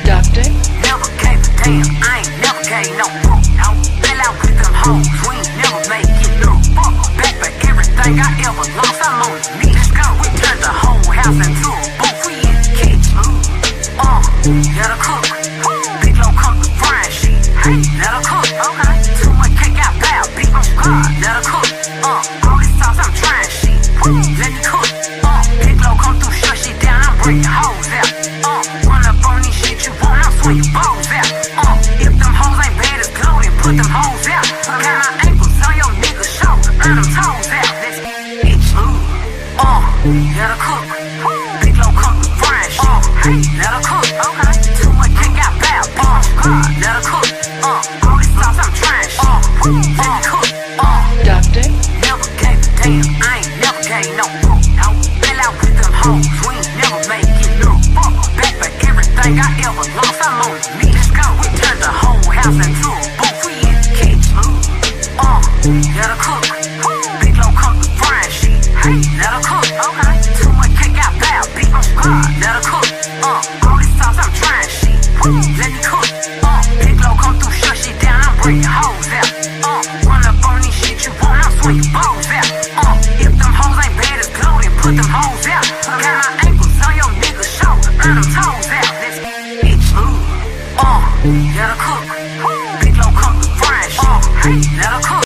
Doctor? Never gave a damn, I ain't never gave no fuck. Fell out with them hoes, we ain't never made it no fuck. Back for everything I ever lost, I'm on the knees. We turned the whole house into a booth, we in the kitchen. Let her cook. Big low cook the frying shit. Hey, let her cook. Okay. Too much cake out loud, bitch, I'm God. Let her cook. All this sauce, I'm trying shit. Let me cook. Big low come through, shut shit down, I'm breaking hoes out. Run up on this shit you want, I'll swing your balls out. If them hoes ain't bad as glow, then put them hoes out. Got my ankles on your nigga's shoulder, earn them toes out. Let's get smooth. Let her cook. Big low come through frying shit. Hey, let her cook. Okay. Too much cake out loud, bitch, God. Let her cook. All this sauce, I'm trying shit. Let me cook. Doctor? Never gave a damn, I ain't never gave no fuck. Fell out with them hoes, we ain't never made it no fuck. Back for everything I ever lost, I'm on the knees. We turned the whole house into a booth, we in the kitchen. Let her cook. Big low come through frying shit. Hey, let her cook. Okay. Too much cake out loud, bitch, I'm God. Let her cook. All this sauce, I'm trying shit. Let me cook. Big low come through, shut shit down, I'm breaking hoes out. Run up on this shit you want, I'll swing your balls out. If them hoes ain't bad as glow, then put them hoes out. Got my ankles on your nigga's shoulder, earn them toes out. Let's get smooth. Let her cook. Big low come through frying shit. Hey, let her cook.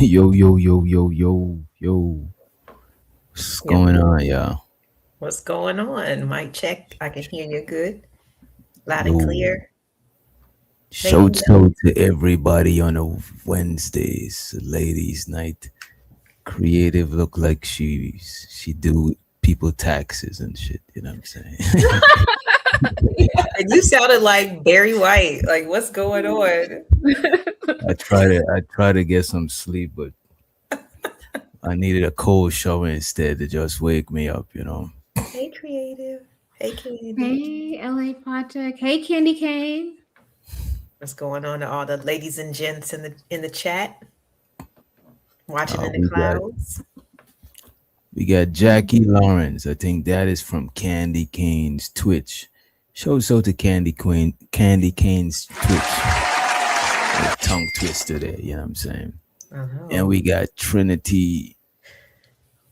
Yo, yo, yo, yo, yo, yo. What's Yep. going on, y'all? What's going on? Mic check. I can hear you good, loud and Yo. clear. Lady Shouts Mel. out to everybody on a Wednesdays, ladies' night. Creative look like she do people taxes and shit. You know what I'm saying? And you sounded like Barry White. Like, what's going on? I try to get some sleep, but I needed a cold shower instead to just wake me up. You know. Hey, creative. Hey, Candy. Hey, LA Project. Hey, Candy Cane. What's going on to all the ladies and gents in the chat? Watching Uh, in the we got clouds. we got Jackie Lawrence. I think that is from Candy Cane's Twitch. Shouts out to Candy Cane's Twitch. Tongue twister there, you know what I'm saying? Uh-huh. And we got Trinity.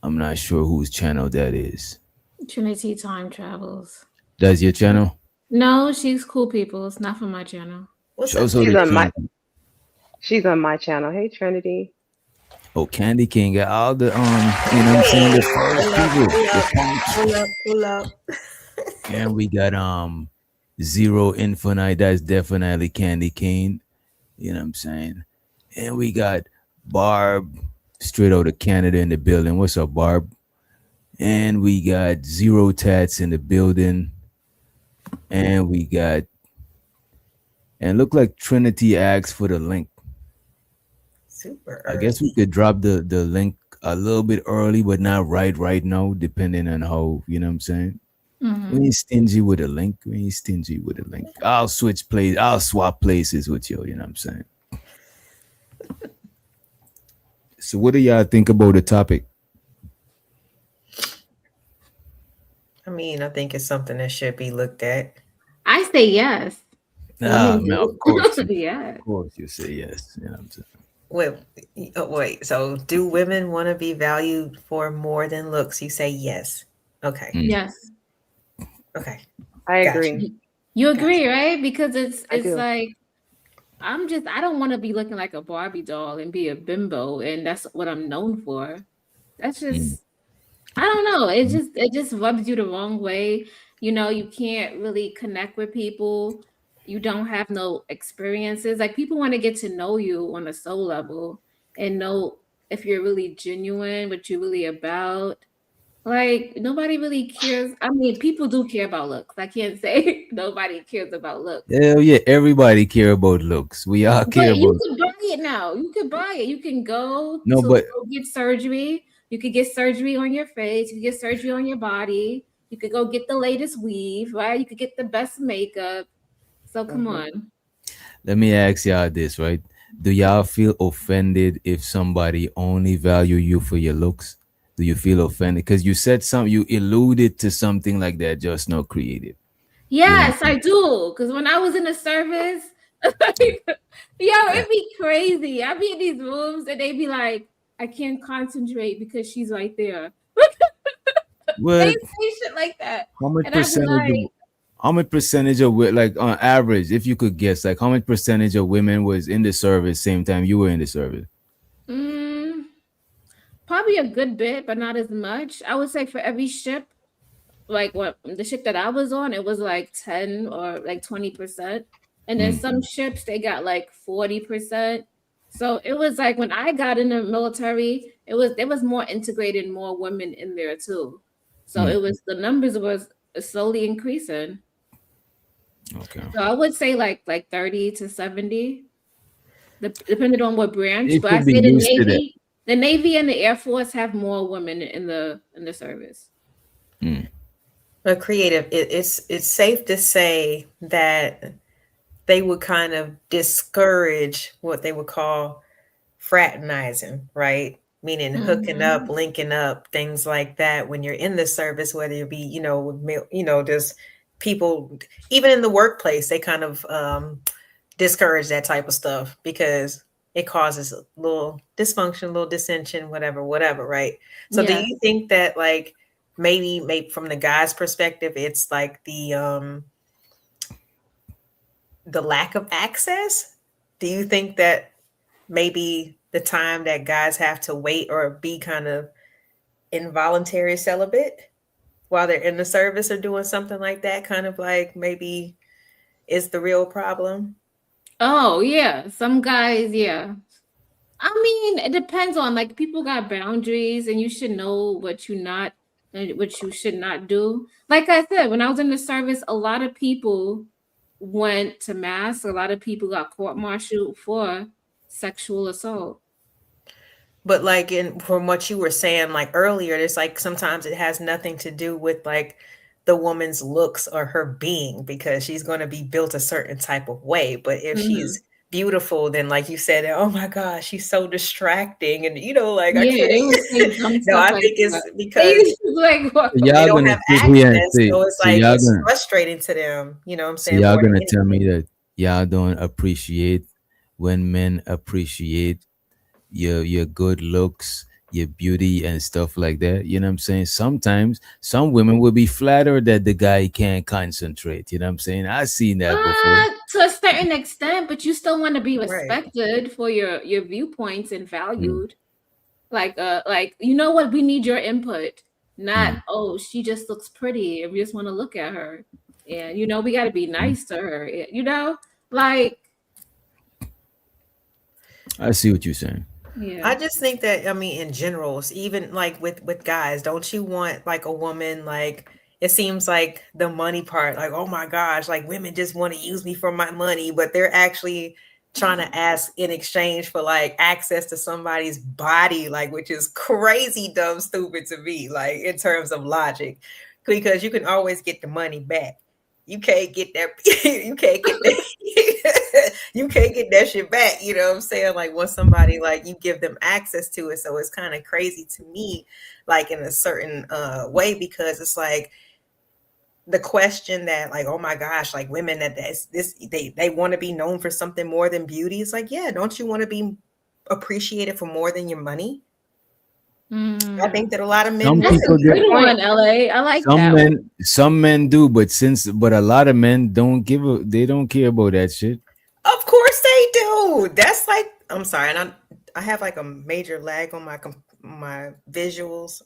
I'm not sure whose channel that is. Trinity Time Travels. That's your channel? No, she's cool people. It's not for my channel. What's Shouts up, out She's to on my Trinity. she's on my channel. Hey Trinity. Oh, Candy King got all the you know what I'm saying, the first Pull up, people. pull The up, punks. pull up, pull up. And we got Zero Infinite, that's definitely Candy Cane. You know what I'm saying? And we got Barb straight out of Canada in the building. What's up, Barb? And we got Zero Tats in the building. And we got, and look like Trinity asked for the link. Super. I guess we could drop the link a little bit early, but not right now, depending on how, you know what I'm saying? We ain't stingy with a link. We ain't stingy with a link. I'll swap places with you, you know what I'm saying? So what do y'all think about the topic? I mean, I think it's something that should be looked at. I say yes. Ah, man, of course. Yeah. Of course you say yes. You know what I'm saying? Wait. So, do women want to be valued for more than looks? You say yes. Okay. Yes. Okay. I Gotcha. agree. You agree, right? Because it's I do. like I don't want to be looking like a Barbie doll and be a bimbo, and that's what I'm known for. That's just I don't know. It just rubs you the wrong way. You know, you can't really connect with people. You don't have no experiences. Like people want to get to know you on a soul level and know if you're really genuine, what you're really about. Like nobody really cares. I mean, people do care about looks. I can't say nobody cares about looks. Hell yeah, everybody care about looks. We all care But you about can buy it now. You can buy it. You can go no, to but go get surgery. You could get surgery on your face. You could get surgery on your body. You could go get the latest weave, right? You could get the best makeup. So come on. let me ask y'all this, right? Do y'all feel offended if somebody only value you for your looks? Do you feel offended? Because you said something, you alluded to something like that just now, creative. Yes, I do. Because when I was in the service, it'd be crazy. I'd be in these rooms and they'd be like, I can't concentrate because she's right there. They What? say shit like that. How much And I'd be percentage? like, How much percentage of like on average, if you could guess, like how much percentage of women was in the service same time you were in the service? mm, probably a good bit, but not as much. I would say for every ship, like what the ship that I was on, it was like 10 or like 20%. And then some ships they got like 40%. So it was like when I got in the military, there was more integrated, more women in there too. So it was the numbers was slowly increasing. Okay. So I would say like 30 to 70, depending on what branch. They But I should be say used to that. the Navy and the Air Force have more women in the service. But creative, it's safe to say that they would kind of discourage what they would call fraternizing, right? Meaning hooking up, linking up, things like that when you're in the service, whether it be, just people, even in the workplace, they kind of discourage that type of stuff because it causes a little dysfunction, a little dissension, whatever, right? So do you think that like maybe from the guy's perspective, it's like the lack of access? Do you think that maybe the time that guys have to wait or be kind of involuntary celibate while they're in the service or doing something like that, kind of like maybe is the real problem. Oh yeah, some guys, yeah. I mean, it depends on like people got boundaries, and you should know what you not and what you should not do. Like I said, when I was in the service, a lot of people went to mass. A lot of people got court-martialed for sexual assault. But like in from what you were saying like earlier, it's like sometimes it has nothing to do with like the woman's looks or her being because she's going to be built a certain type of way. But if Mhm. she's beautiful, then like you said, oh my gosh, she's so distracting, and you know, like I Yeah, can't. they would say dumb No, stuff I like think it's that. They because used to like what? So they y'all don't gonna have sit here and access, say, so it's so like y'all it's gonna, frustrating to them. You know what I'm so saying? y'all More than gonna tell anything. me that y'all don't appreciate when men appreciate your good looks, your beauty and stuff like that. You know what I'm saying? Sometimes some women will be flattered that the guy can't concentrate. You know what I'm saying? I've seen that before. To a certain extent, but you still want to be Right. respected for your viewpoints and Mm, valued. Like you know what? We need your input. Not, mm. oh, she just looks pretty and we just want to look at her. And you know, we got to be Mm. nice to her. You know, like I see what you're saying. yeah. I just think that I mean in general, even like with guys, don't you want like a woman like it seems like the money part, like oh my gosh, like women just want to use me for my money, but they're actually trying to ask in exchange for like access to somebody's body, like which is crazy dumb stupid to me, like in terms of logic, because you can always get the money back. You can't get that. You can't get that. You can't get that shit back. You know what I'm saying? Like once somebody like you give them access to it, so it's kind of crazy to me, like in a certain way, because it's like the question that like oh my gosh, like women that's this they want to be known for something more than beauty. It's like yeah, don't you want to be appreciated for more than your money? I Mm. think that a lot of men Some That's would. a people Good get, good point. one, LA. I like some that one. men, some men do, but a lot of men don't give a, they don't care about that shit. Of course they do. That's like I'm sorry, and I have like a major lag on my visuals.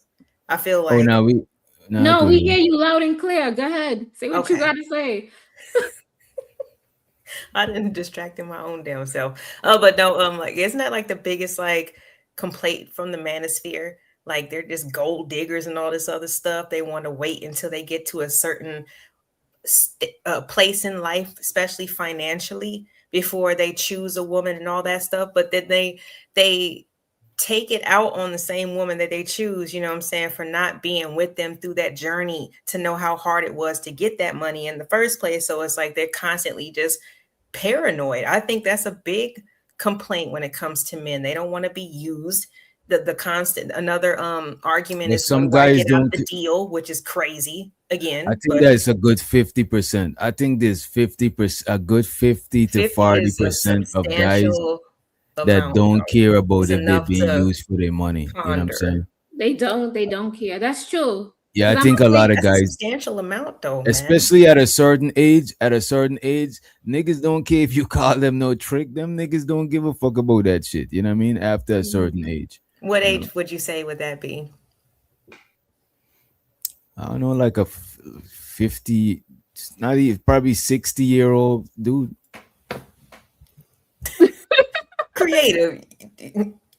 I feel Oh, like now No, go we ahead. hear you loud and clear. Go ahead. Say what you okay. got to say. I didn't distracting my own damn self. But no, like isn't that like the biggest like complaint from the manosphere? Like they're just gold diggers and all this other stuff. They want to wait until they get to a certain place in life, especially financially, before they choose a woman and all that stuff. But then they take it out on the same woman that they choose, you know what I'm saying, for not being with them through that journey to know how hard it was to get that money in the first place. So it's like they're constantly just paranoid. I think that's a big complaint when it comes to men. They don't want to be used. The constant another argument But is well, some why guys get out don't. the deal, which is crazy I again, think but that's a good 50%. I think there's 50%, a good 50 to 50 40 is a percent of guys substantial that amount, don't though. care about It's if they're enough being to used for their money. You know what I'm ponder. saying? They don't care. That's true. Yeah, I Because I'm think a gonna lot say of That's a guys, substantial amount, though, man. especially at a certain age, niggas don't care if you call them no trick. Them niggas don't give a fuck about that shit. You know what I mean? After a certain age, What you know, age would you say would that be? I don't know, like a 50, not even probably 60-year-old dude. Creative.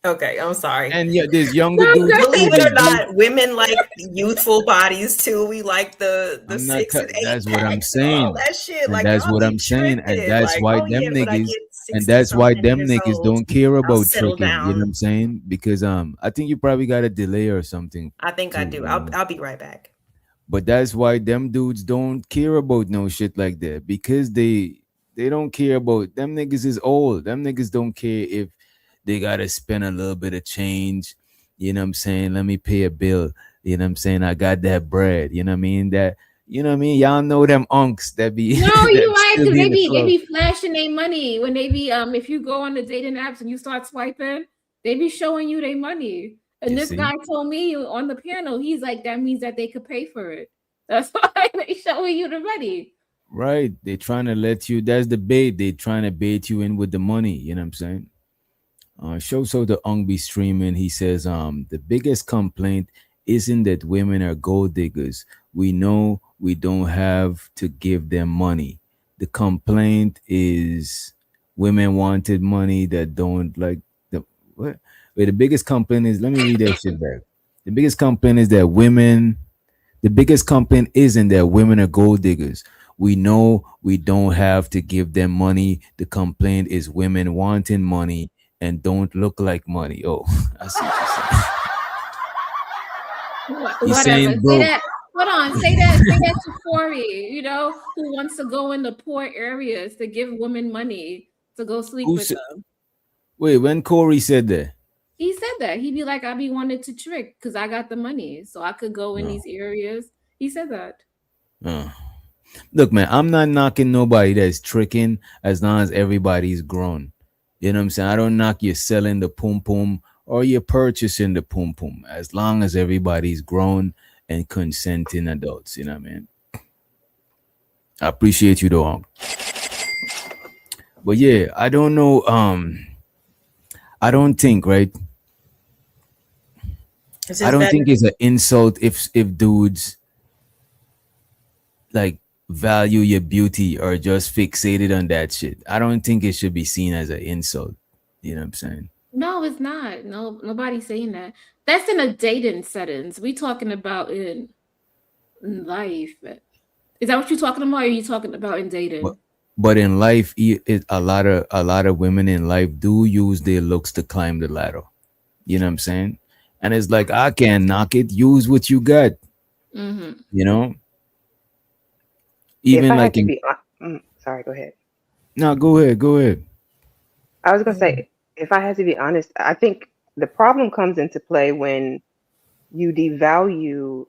Okay, I'm sorry. And yeah, there's younger no, dudes too. Believe it or There's dudes. not, women like youthful bodies too. We like the I'm not. 6 and 8 That's what I'm packs and all saying, that shit. and Like that's y'all what be I'm saying, and tripping. that's Like, why oh yeah, them when I niggas, get and 60 that's why something them years niggas old, don't care I'll about settle tricking. You know what down. I'm saying? Because I think you probably got a delay or something I think I too. do. I'll be right back. But that's why them dudes don't care about no shit like that because they don't care about them niggas is old. Them niggas don't care if they gotta spend a little bit of change. You know what I'm saying? Let me pay a bill. You know what I'm saying? I got that bread. You know what I mean? That you know what I mean? Y'all know them unks that be No, that you're right, still because be they in the be they club. be flashing their money when they be if you go on the dating apps and you start swiping, they be showing you their money. And You this see? guy told me on the panel, he's like, that means that they could pay for it. That's why they showing you the money. Right. They trying to let you that's the bait. They trying to bait you in with the money. You know what I'm saying? Show so the Ung be streaming. He says, the biggest complaint isn't that women are gold diggers. We know we don't have to give them money. The complaint is women wanted money that don't like the what? Wait, the biggest complaint is, let me read that shit back. The biggest complaint is that women the biggest complaint isn't that women are gold diggers. We know we don't have to give them money. The complaint is women wanting money and don't look like money. Oh, I see what you're saying. He's Whatever. saying, Say bro, that. Hold on. Say that to Corey. Who wants to go in the poor areas to give women money to go sleep who with said, them. wait, when Corey said that? He said that he'd be like, I be wanted to trick because I got the money, so I could go in No. these areas. He said that. Uh. Look, man, I'm not knocking nobody that's tricking as long as everybody's grown. You know what I'm saying? I don't knock you selling the pum pum or you're purchasing the pum pum as long as everybody's grown and consenting adults. You know what I mean? I appreciate you though. But yeah, I don't know. I don't think, right? It's I just don't that think it's an insult if dudes like value your beauty or just fixated on that shit. I don't think it should be seen as an insult. You know what I'm saying? No, it's not. No, nobody's saying that. That's in a dating settings. We talking about in life. Is that what you're talking about? Or are you talking about in But dating? but in life, a lot of women in life do use their looks to climb the ladder. You know what I'm saying? And it's like I can't knock it. Use what you got. Mm-hmm. You know. If Even I had like to in be, sorry, go ahead. no, go ahead, go ahead. I was gonna say, if I had to be honest, I think the problem comes into play when you devalue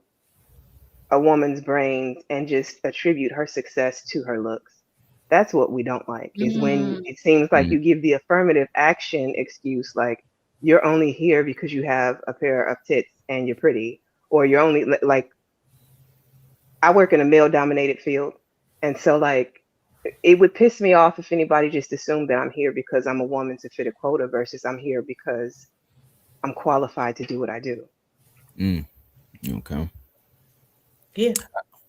a woman's brains and just attribute her success to her looks. That's what we don't like, is when Mm, it seems like Mm, you give the affirmative action excuse, like you're only here because you have a pair of tits and you're pretty, or you're only like, I work in a male dominated field. And so, like, it would piss me off if anybody just assumed that I'm here because I'm a woman to fit a quota versus I'm here because I'm qualified to do what I do. mm, okay. yeah.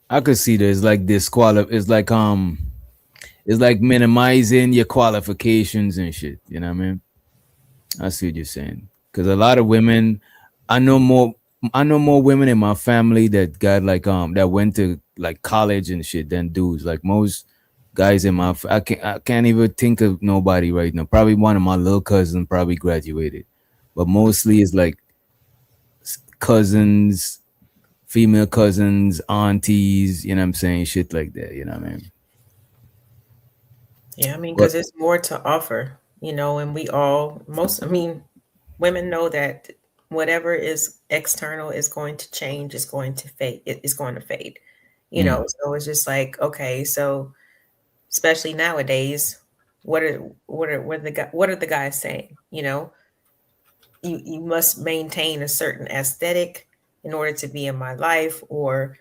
I could see that. It's like it's like minimizing your qualifications and shit. You know what I mean? I see what you're saying. Because a lot of women, I know more. I know more women in my family that got like that went to like college and shit than dudes. Like most guys in I can't even think of nobody right now. Probably one of my little cousins probably graduated, but mostly it's like cousins, female cousins, aunties. You know what I'm saying? Shit like that. You know what I mean? Yeah, I mean, But because it's more to offer, and we all, women know that whatever is external is going to change, is going to fade, it's going to fade, mm, so it's just like, okay, so especially nowadays, what are the guys saying? You must maintain a certain aesthetic in order to be in my life, or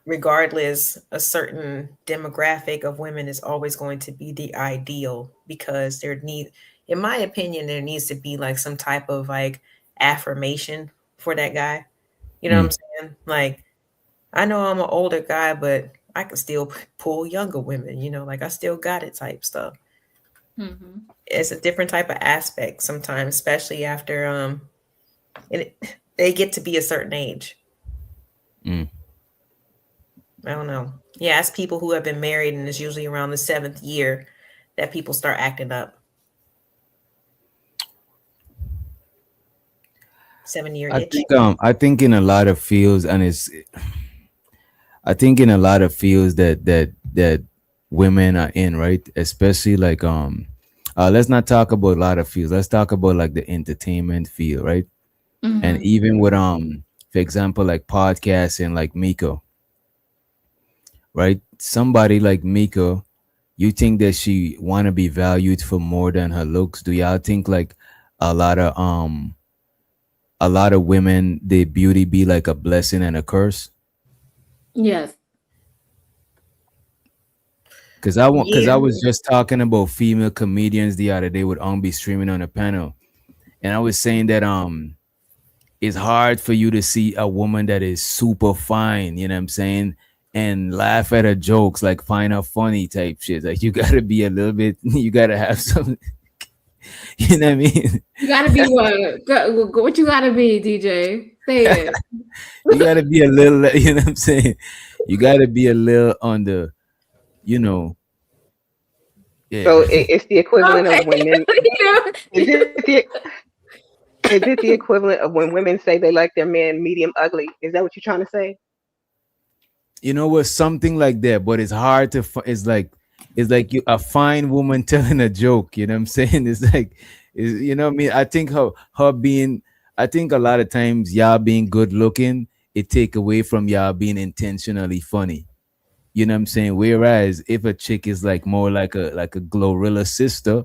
regardless, a certain demographic of women is always going to be the ideal, because in my opinion, there needs to be like some type of like affirmation for that guy. You know what mm. I'm saying? Like, I know I'm an older guy, but I can still pull younger women, like I still got it type stuff. mm-hmm. It's a different type of aspect sometimes, especially after they get to be a certain age. Mm. I don't know. Yeah, ask people who have been married, and it's usually around the seventh year that people start acting up. 7 year itch. I think in a lot of fields, and I think in a lot of fields that women are in, right? Especially like let's not talk about a lot of fields. Let's talk about like the entertainment field, right? And Mm-hmm. even with for example, like podcasting, like Miko, right? Somebody like Miko, you think that she wanna be valued for more than her looks? Do y'all think like a lot of um a lot of women, their beauty be like a blessing and a curse? Yes. Because I Yeah. was just talking about female comedians the other day with be streaming on a panel, And I was saying that it's hard for you to see a woman that is super fine, you know what I'm saying, and laugh at her jokes, like find her funny type shit. Like you gotta be a little bit, you gotta have some, you know what I mean? You gotta be what? What you gotta be, DJ? Say it. You gotta be a little, you know what I'm saying? You gotta be a little on the, you know, yeah. So it's the equivalent Okay. of when men. Is it the is it the equivalent of when women say they like their man medium ugly? Is that what you're trying to say? You know what, something like that, but it's hard to it's like you a fine woman telling a joke, you know what I'm saying? It's like is you know what I mean? I think her being, I think a lot of times y'all being good looking, it take away from y'all being intentionally funny, you know what I'm saying? Whereas if a chick is like more like a Glorilla sister,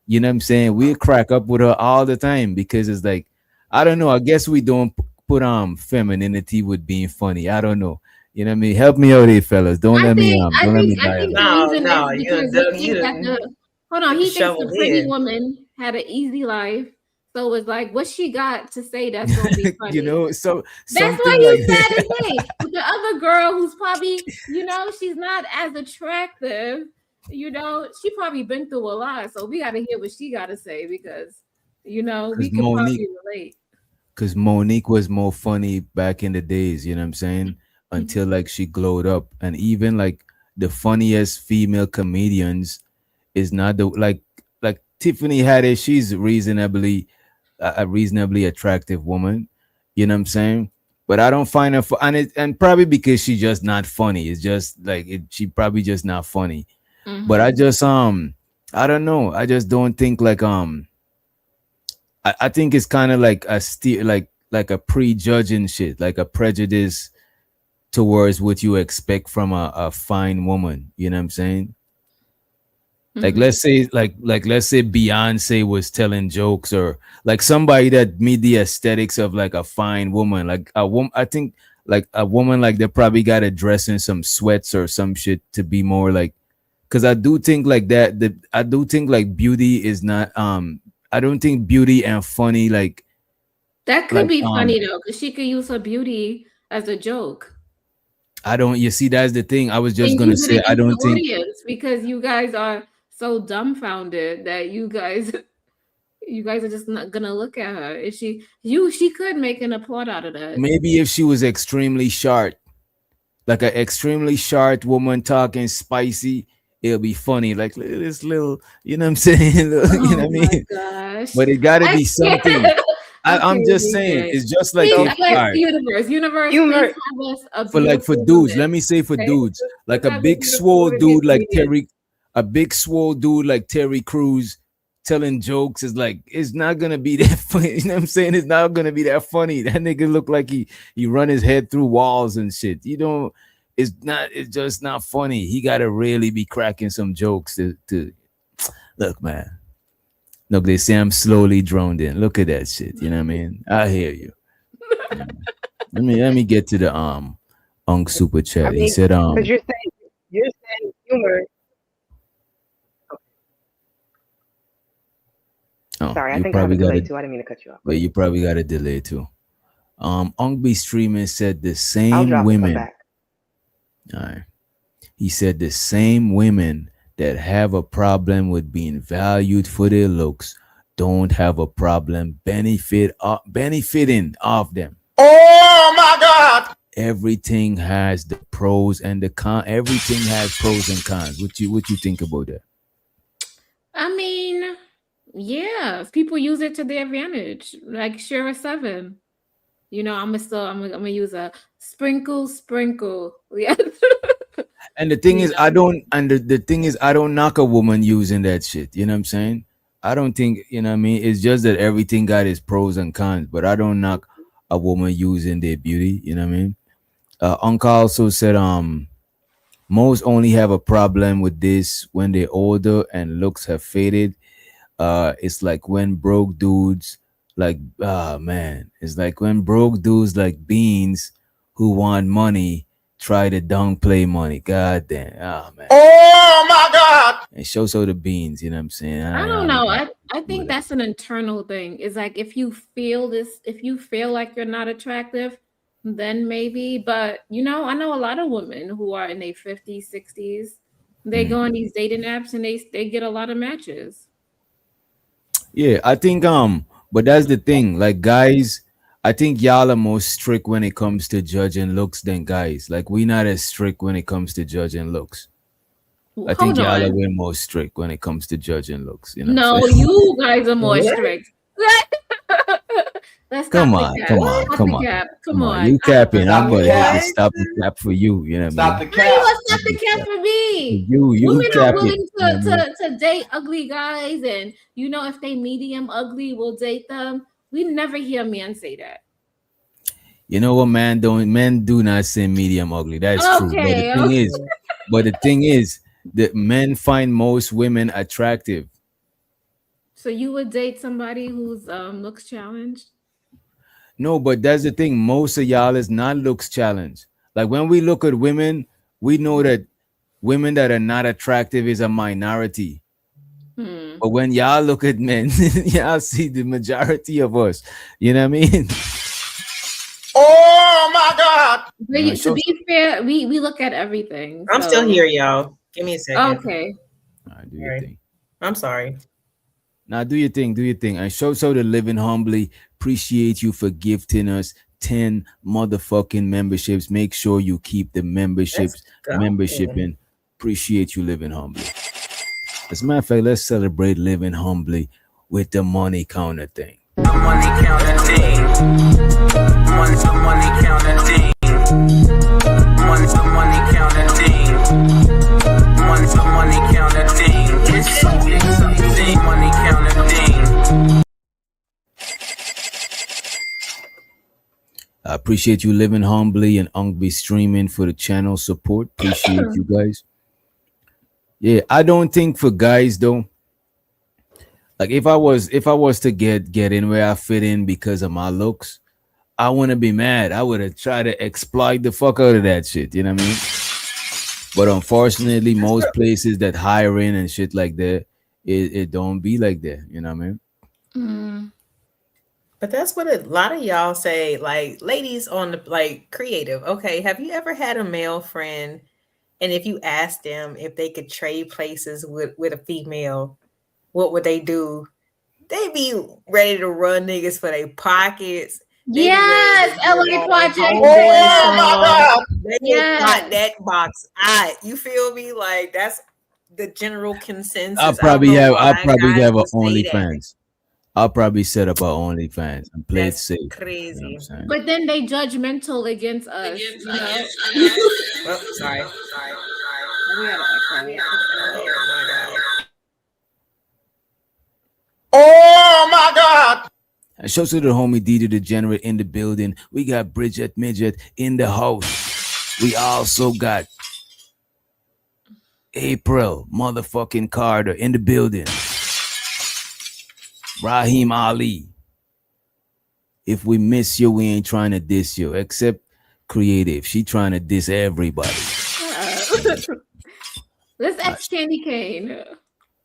you know what I'm saying, we crack up with her all the time because it's like, I don't know, I guess we don't put femininity with being funny. I don't know, you know what I mean? Help me out here, fellas. Don't let me die I think alone. the reason No, is you because done he you thinks that done hold on, he thinks the shoveled pretty in. woman had an easy life. So it's like, what she got to say that's gonna be funny? You know, so That's something what like he said to say. But the other girl who's probably, she's not as attractive, she probably been through a lot. So we gotta hear what she gotta say because, we because could probably relate. Monique was more funny back in the days, you know what I'm saying? Until like she glowed up. And even like the funniest female comedians is not the like Tiffany Haddish, she's reasonably a reasonably attractive woman, you know what I'm saying? But I don't find her and probably because she's just not funny. It's just like she probably just not funny. But I Mhm. just I don't know. I just don't think like I think it's kind of like a like a prejudging shit, like a prejudice towards what you expect from a fine woman. You know what I'm saying? Like Mhm. let's say let's say Beyonce was telling jokes, or like somebody that meet the aesthetics of like a fine woman, like a woman. I think like a woman like they probably got to dress in some sweats or some shit to be more like, because I do think like that I do think like beauty is not I don't think beauty and funny That could like be funny though, because she could use her beauty as a joke I don't, you see, that's the thing. I was just and gonna use it say I against the don't think audience because you guys are so dumbfounded that you guys you guys are just not gonna look at her. If she could make an applaud out of that. maybe if she was extremely short, like an extremely short woman talking spicy, it'll be funny. Like this little, you know what I'm saying? You know what I Oh my mean? gosh. But it gotta I be something. can't. I I'm can't just saying, DJ. it's just like Please, So if I all guess right, universe. Universe, please humor. have us a for beautiful dudes, let woman. me say for Okay? dudes, like Let's a have a big beautiful swole woman be a dude like comedian. a big swole dude like Terry Crews telling jokes is like, it's not gonna be that funny. You know what I'm saying? It's not gonna be that funny. That nigga look like he run his head through walls and shit. You don't. It's just not funny. He gotta really be cracking some jokes to look, man. Look, they say I'm slowly droned in. Look at that shit. You know what I mean? I hear you. Let me get to the Unk super I chat. He mean, said because you're saying humor. oh, Sorry, I you think I have a probably got delay a too. I didn't mean to cut you off. Go but ahead. you probably got a delay too. Unk be streaming said the I'll same drop and come women. back. All right. He said the same women that have a problem with being valued for their looks don't have a problem benefiting off them. Oh my God! Everything has the pros and the con. Everything has pros and cons. What you think about that? I mean, yeah, people use it to their advantage. Like Shara 7. I'm gonna use a sprinkle. Yeah. And the thing You is, I don't. And the thing is, I don't knock a woman using that shit. You know what I'm saying? I don't think, you know what I mean. It's just that everything got its pros and cons. But I don't knock a woman using their beauty. You know what I mean? Uncle also said, most only have a problem with this when they're older and looks have faded. It's like when broke dudes like man, it's like when broke dudes like Beans who want money try to downplay money. God damn, oh man. Oh my God! And show the beans, you know what I'm saying? I don't know. I think that's an internal thing. It's like if you feel like you're not attractive, then maybe. But I know a lot of women who are in their 50s, 60s. They go on these dating apps and they get a lot of matches. Yeah, I think but that's the thing. Like guys, I think y'all are more strict when it comes to judging looks than guys. Like we not as strict when it comes to judging looks. I think Hold y'all are on. way more strict when it comes to judging looks. You know what I'm No, saying? you guys are more What? strict. Let's Come stop the on, cap. come on, Stop come the on, cap. Come come on. on. You capping. I'm Stop the gonna have to cap. stop the cap for you. You know what I Stop mean? the How you cap. gonna stop the cap for me? You Women are capping. willing You know what I mean? to date ugly guys, and if they medium ugly, we'll date them. We never hear men say that. You know what, man? Don't men do not say medium ugly. That's true. But the Okay, thing okay. is, that men find most women attractive. So you would date somebody who's looks challenged? No, but that's the thing. Most of y'all is not looks challenged. Like when we look at women, we know that women that are not attractive is a minority. Hmm. But when y'all look at men, y'all see the majority of us. You know what I mean? Oh my God. But No, to show be fair, we look at everything. I'm So still here, y'all. Give me a second. okay. All right, do your Sorry. thing. I'm sorry. Now do your thing, do your thing. And show so the living humbly. Appreciate you for gifting us 10 motherfucking memberships. Make sure you keep the Let's go. membershiping. Appreciate you living humbly. As a matter of fact, let's celebrate living humbly with the money counter thing. The money counter thing. The money counter thing. The money counter thing. The money counter thing. It's something. Money counter thing. I appreciate you living humbly and Ungby streaming for the channel support. Appreciate you guys. Yeah, I don't think for guys though. Like if I was to get in where I fit in because of my looks, I wouldn't be mad. I would have tried to exploit the fuck out of that shit. You know what I mean? But unfortunately, most places that hire in and shit like that, it don't be like that. You know what I mean? Mm. But that's what a lot of y'all say, like ladies on the like creative. Okay, have you ever had a male friend, and if you asked them if they could trade places with a female, what would they do? They be ready to run niggas for their pockets. They be ready Yes, to get LA on Project. Homeboy Oh my song. God. They Yes. got that box out. You feel me? Like that's the general consensus. I'll I don't probably know have why guys a would say that. OnlyFans. I'll probably set up our OnlyFans and play it That's safe. You know what crazy. I'm saying? But then they judgmental against us. Oh, sorry. We gotta echo. Oh my God. Oh my God. And shout to the homie D the Degenerate in the building. We got Bridget Midget in the house. We also got April motherfucking Carter in the building. Raheem Ali. If we miss you, we ain't trying to diss you. Except Creative. She trying to diss everybody. Let's ask Candy Cane.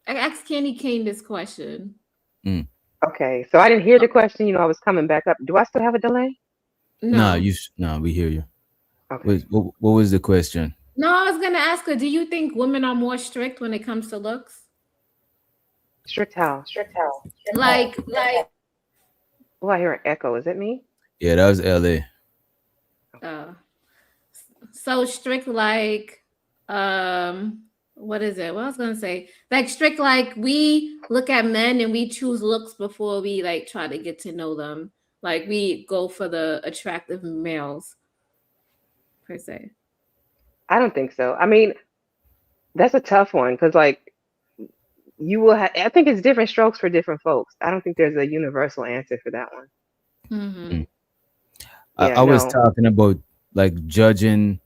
I asked Candy Cane this question. Okay, so I didn't hear the question. I was coming back up. Do I still have a delay? Nah, No. we hear you. Okay. What was the question? No, I was gonna ask her, do you think women are more strict when it comes to looks? Strict how? Like Oh, I hear an echo. Is it me? Yeah, that was LA. so strict like what is it? What I was gonna say, like strict like we look at men and we choose looks before we like try to get to know them. Like we go for the attractive males per se. I don't think so. I mean, that's a tough one because, like, you will have. I think it's different strokes for different folks. I don't think there's a universal answer for that one. Mm-hmm. I was talking about like judging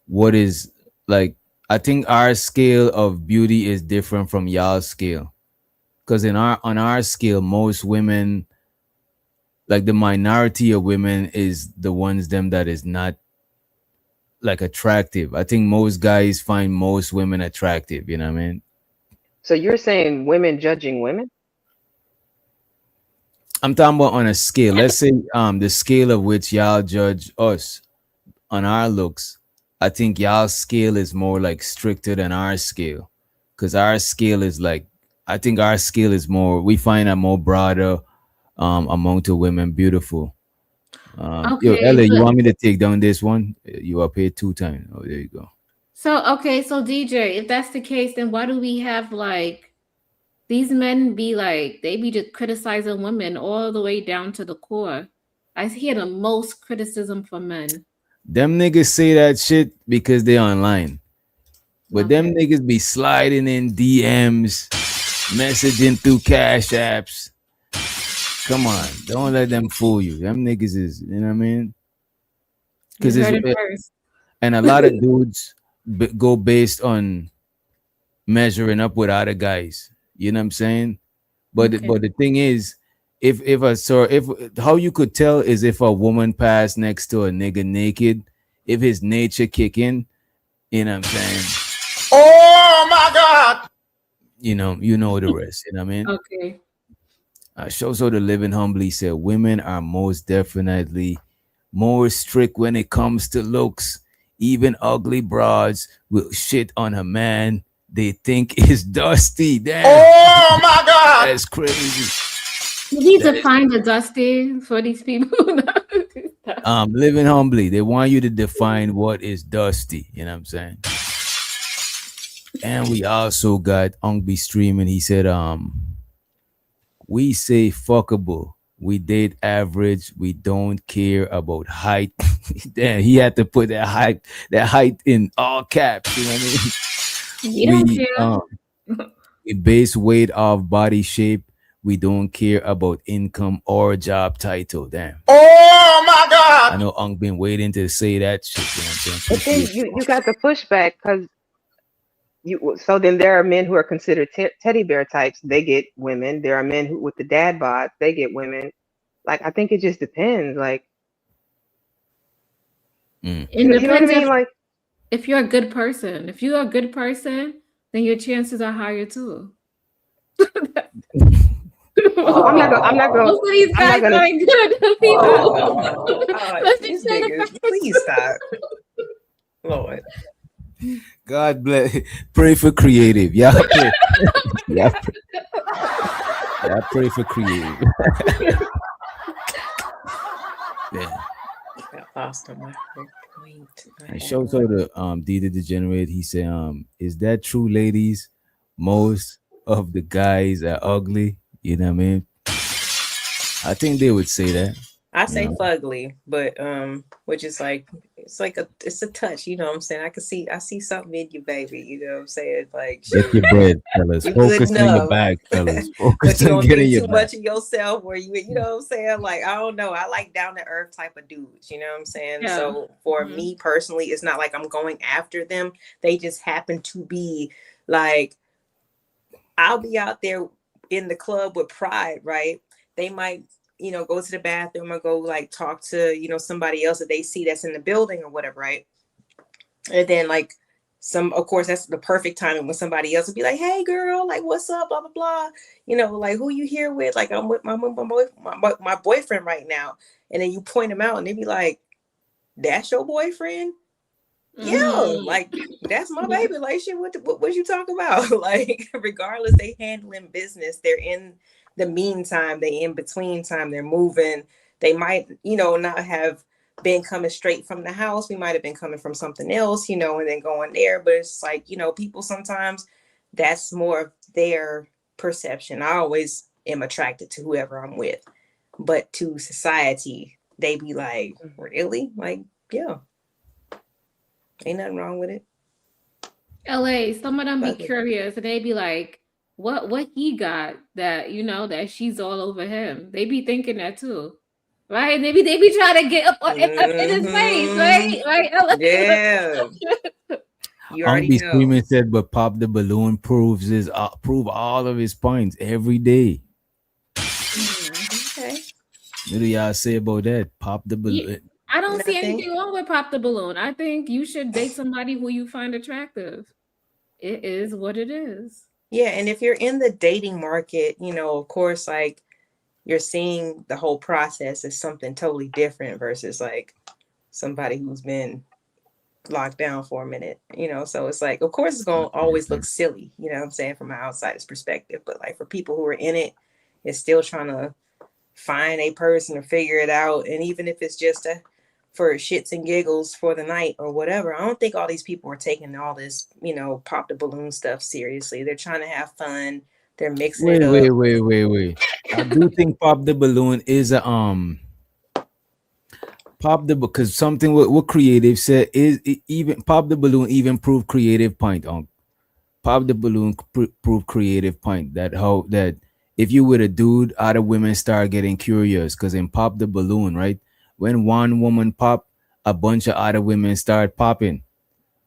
what is like. I think our scale of beauty is different from y'all's scale, because on our scale, most women, like the minority of women, is the ones them that is not like attractive. I think most guys find most women attractive. You know what I mean? So you're saying women judging women? I'm talking about on a scale. Let's say the scale of which y'all judge us on our looks. I think y'all scale is more like stricter than our scale. Cause our scale is like I think our scale is more we find a more broader amount of women beautiful. Yo, Okay, Ella, you but want me to take down this one? You are paid 2 times. Oh, there you go. so DJ, if that's the case, then why do we have like these men be like they be just criticizing women all the way down to the core? I hear the most criticism from men. Them niggas say that shit because they online. But them Okay. niggas be sliding in DMs, messaging through cash apps. Come on, don't let them fool you. Them niggas is, you know what I mean? You Because it's heard it first. and a lot of dudes go based on measuring up with other guys. You know what I'm saying? But Okay. but the thing is, if how you could tell is if a woman passed next to a nigga naked, if his nature kick in, you know what I'm saying? Oh my God. You know the rest. You know what I mean? Okay. So the living humbly said women are most definitely more strict when it comes to looks. Even ugly broads will shit on a man they think is dusty. Damn, Oh my God. that's crazy. You need That to is- find a dusty for these people. living humbly, they want you to define what is dusty. You know what I'm saying? And we also got Ungby streaming. He said, we say fuckable. We date average. We don't care about height. Damn, he had to put that height in all caps. You know what I You don't mean? care. We base weight off body shape. We don't care about income or job title. Damn. Oh my I God. know Unk been waiting to say that shit. You know what I'm saying? But then Appreciate you got the pushback because so then there are men who are considered teddy bear types. They get women. There are men who with the dad bods. They get women. Like I think it just depends. Like Mm. It you know what I depends mean? Like if you're a good person. If you're a good person, then your chances are higher too. oh, I'm not gonna. Most of these I'm not guys gonna. aren't good people. Oh, Let's these just say the niggas, facts. please stop. Lord. God bless. Pray for creative. Yeah, pray. Yeah, pray. Yeah, pray for creative. Yeah. Got lost on my point. And shows out to D the Degenerate. He said, is that true, ladies? Most of the guys are ugly. You know what I mean? I think they would say that. I say Yeah. fugly, but which is like it's a touch, you know what I'm saying? I see something in you, baby, you know what I'm saying? Like Get your bread, fellas. you good Focus on your enough. bag, fellas. But Focus you on don't getting think your too bag. much of yourself where you know what I'm saying? Like, I don't know. I like down to earth type of dudes, you know what I'm saying? Yeah. So for Mhm. me personally, it's not like I'm going after them. They just happen to be like, I'll be out there in the club with pride, right? They might, you know, go to the bathroom or go like talk to, you know, somebody else that they see that's in the building or whatever, right? And then like of course that's the perfect timing when somebody else would be like, hey girl, like what's up, blah blah blah, you know, like who you here with? Like I'm with my boyfriend right now. And then you point them out and they be like, that's your boyfriend? Yeah, Mhm. like that's my Yeah. baby. Like shit, what you talking about? Like regardless, they handling business. They're in the meantime, they in between time, they're moving. They might, you know, not have been coming straight from the house. We might have been coming from something else, you know, and then going there. But it's like, you know, people sometimes that's more of their perception. I always am attracted to whoever I'm with. But to society, they be like, really? Like, yeah. Ain't nothing wrong with it. LA, some of them be Fuck it. curious and they be like, what he got that, you know, that she's all over him. They be thinking that too. Right? They be trying to get up in his face, right? Right? LA? Yeah. You already Ungby know. Screaming said, but Pop the Balloon prove all of his points every day. Okay. What do y'all say about that? Pop the Balloon. I don't see Nothing. anything wrong with Pop the Balloon. I think you should date somebody who you find attractive. It is what it is. Yeah, and if you're in the dating market, you know, of course, like you're seeing the whole process as something totally different versus like somebody who's been locked down for a minute, you know. So it's like, of course, it's gonna always look silly, you know what I'm saying, from an outsider's perspective. But like for people who are in it, it's still trying to find a person or figure it out. And even if it's just for shits and giggles for the night or whatever, I don't think all these people are taking all this, you know, pop the balloon stuff seriously. They're trying to have fun. They're mixing it up. Wait. I do think pop the balloon is a pop the because something what creative said is even pop the balloon even prove creative point on pop the balloon prove creative point that how that if you with a dude, other women start getting curious because in pop the balloon, right? When one woman pop, a bunch of other women start popping.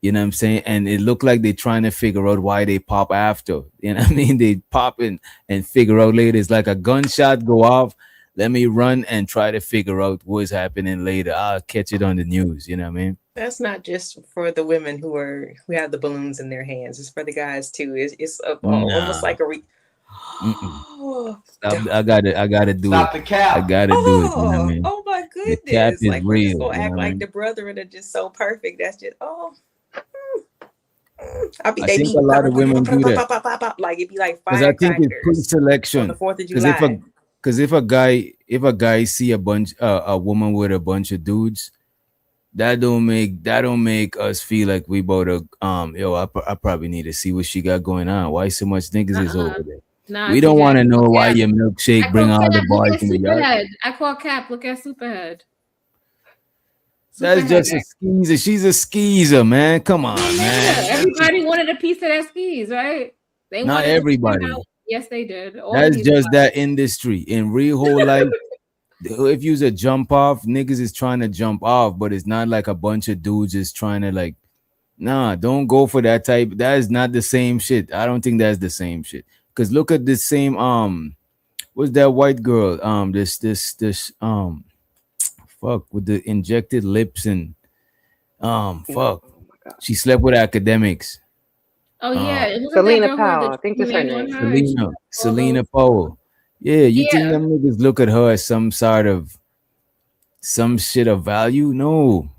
You know what I'm saying? And it looked like they're trying to figure out why they pop after. You know what I mean? They pop in and figure out later. It's like a gunshot go off. Let me run and try to figure out what's happening later. I'll catch it on the news. You know what I mean? That's not just for the women who have the balloons in their hands. It's for the guys too. It's almost like a I gotta do Stop it. the cap. I gotta do it. You know what I mean? Oh my The cap goodness. is Like we're just real. gonna You know act what I like mean? the brethren are just so perfect. That's just I'll be I they think be a lot of women do that. pop, like it'd be like Because I think it's firecrackers on pre-selection. the 4th of Because July. if a guy see a woman with a bunch of dudes, that don't make us feel like we about to I probably need to see what she got going on. Why so much niggas is over there? Nah, We don't TJ, want to know why Cap. your milkshake bring all the Look boys at in the yard. Superhead. I call Cap. Look at Superhead. That's just a skeezer. She's a skeezer, man. Come on, man. Everybody wanted a piece of that skis, right? They Not wanted to everybody. find out. Yes, they did. All That's these just guys. that industry. In real whole life, if you's a jump off, niggas is trying to jump off, but it's not like a bunch of dudes is trying to like, nah, don't go for that type. That is not the same shit. I don't think that's the same shit. Cause look at the same what's that white girl? This fuck with the injected lips and fuck. Oh my God. She slept with academics. Oh yeah, it was Selena that girl who had Powell, the I think that's her name on name. her. and she Selena all those- Powell. Yeah, you think Yeah. them niggas look at her as some sort of some shit of value? No.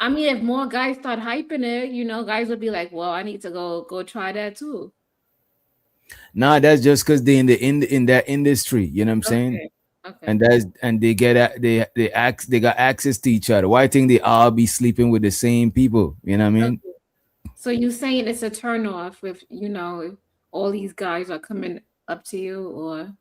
I mean, if more guys start hyping it, you know, guys would be like, "Well, I need to go try that too." Nah, that's just because they in that industry. You know what I'm saying? Okay. Okay. And they they got access to each other. Why think they all be sleeping with the same people? You know what I mean? So you saying it's a turn off if if all these guys are coming up to you, or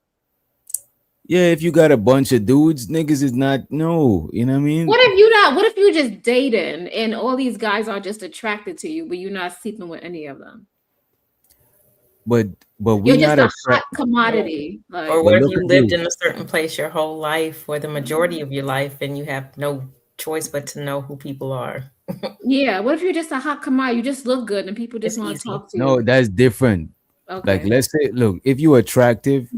Yeah, if you got a bunch of dudes, niggas is not no. You know what I mean? what if you not? What if you just dating and all these guys are just attracted to you, but you're not sleeping with any of them? But You're we just not a a hot commodity. Like, Or what if look you at lived you. in a certain place your whole life or the majority of your life and you have no choice but to know who people are? yeah, what if you're just a hot commodity? You just look good and people just It's want to easy. talk to No, you. that's different. Okay. Like let's say, look, if you attractive,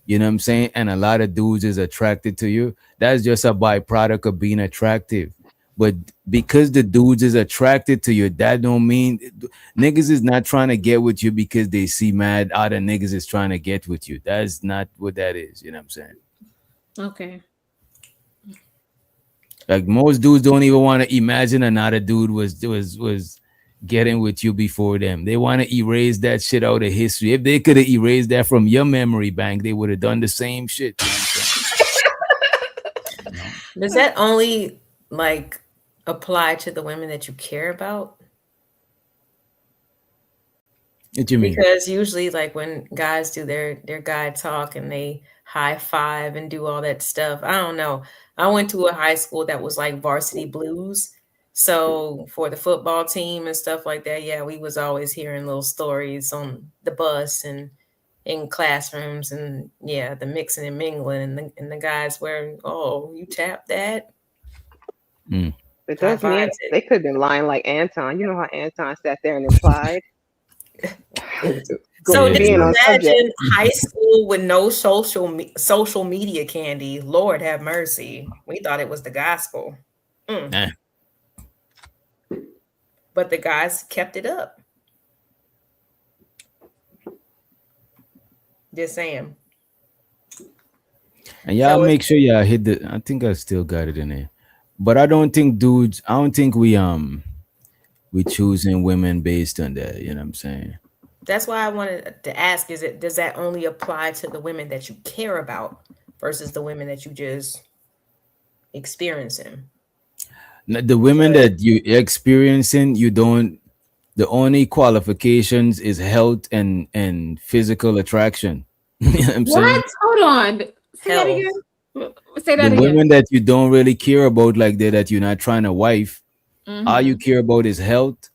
you know what I'm saying, and a lot of dudes is attracted to you, that's just a byproduct of being attractive. But because the dudes is attracted to you, that don't mean niggas is not trying to get with you because they see mad other niggas is trying to get with you. That's not what that is. You know what I'm saying? Okay. Like most dudes don't even want to imagine another dude was getting with you before them. They want to erase that shit out of history. If they could have erased that from your memory bank, they would have done the same shit. You know what I'm saying? Does that only like apply to the women that you care about? What you mean? Because usually like when guys do their guy talk and they high five and do all that stuff, I don't know. I went to a high school that was like varsity blues. So for the football team and stuff like that, yeah, we was always hearing little stories on the bus and in classrooms and yeah, the mixing and mingling and the guys wearing, oh, you tap that? But those men, High-fives it. they could have been lying like Anton. You know how Anton sat there and implied? So Yeah, just being on subject. imagine high school with no social media, Candy. Lord have mercy. We thought it was the gospel. Nah. But the guys kept it up. Just saying. And y'all So it's make sure y'all hit the. I think I still got it in there, but I don't think dudes. I don't think we choosing women based on that. You know what I'm saying? that's why I wanted to ask: is it does that only apply to the women that you care about versus the women that you just experiencing? The women that you experiencing, you don't. The only qualifications is health and physical attraction. You know what I'm saying? What? Hold on. Say that Health. again. Say The that again. women that you don't really care about like that you're not trying to wife, all you Mm-hmm. care about is health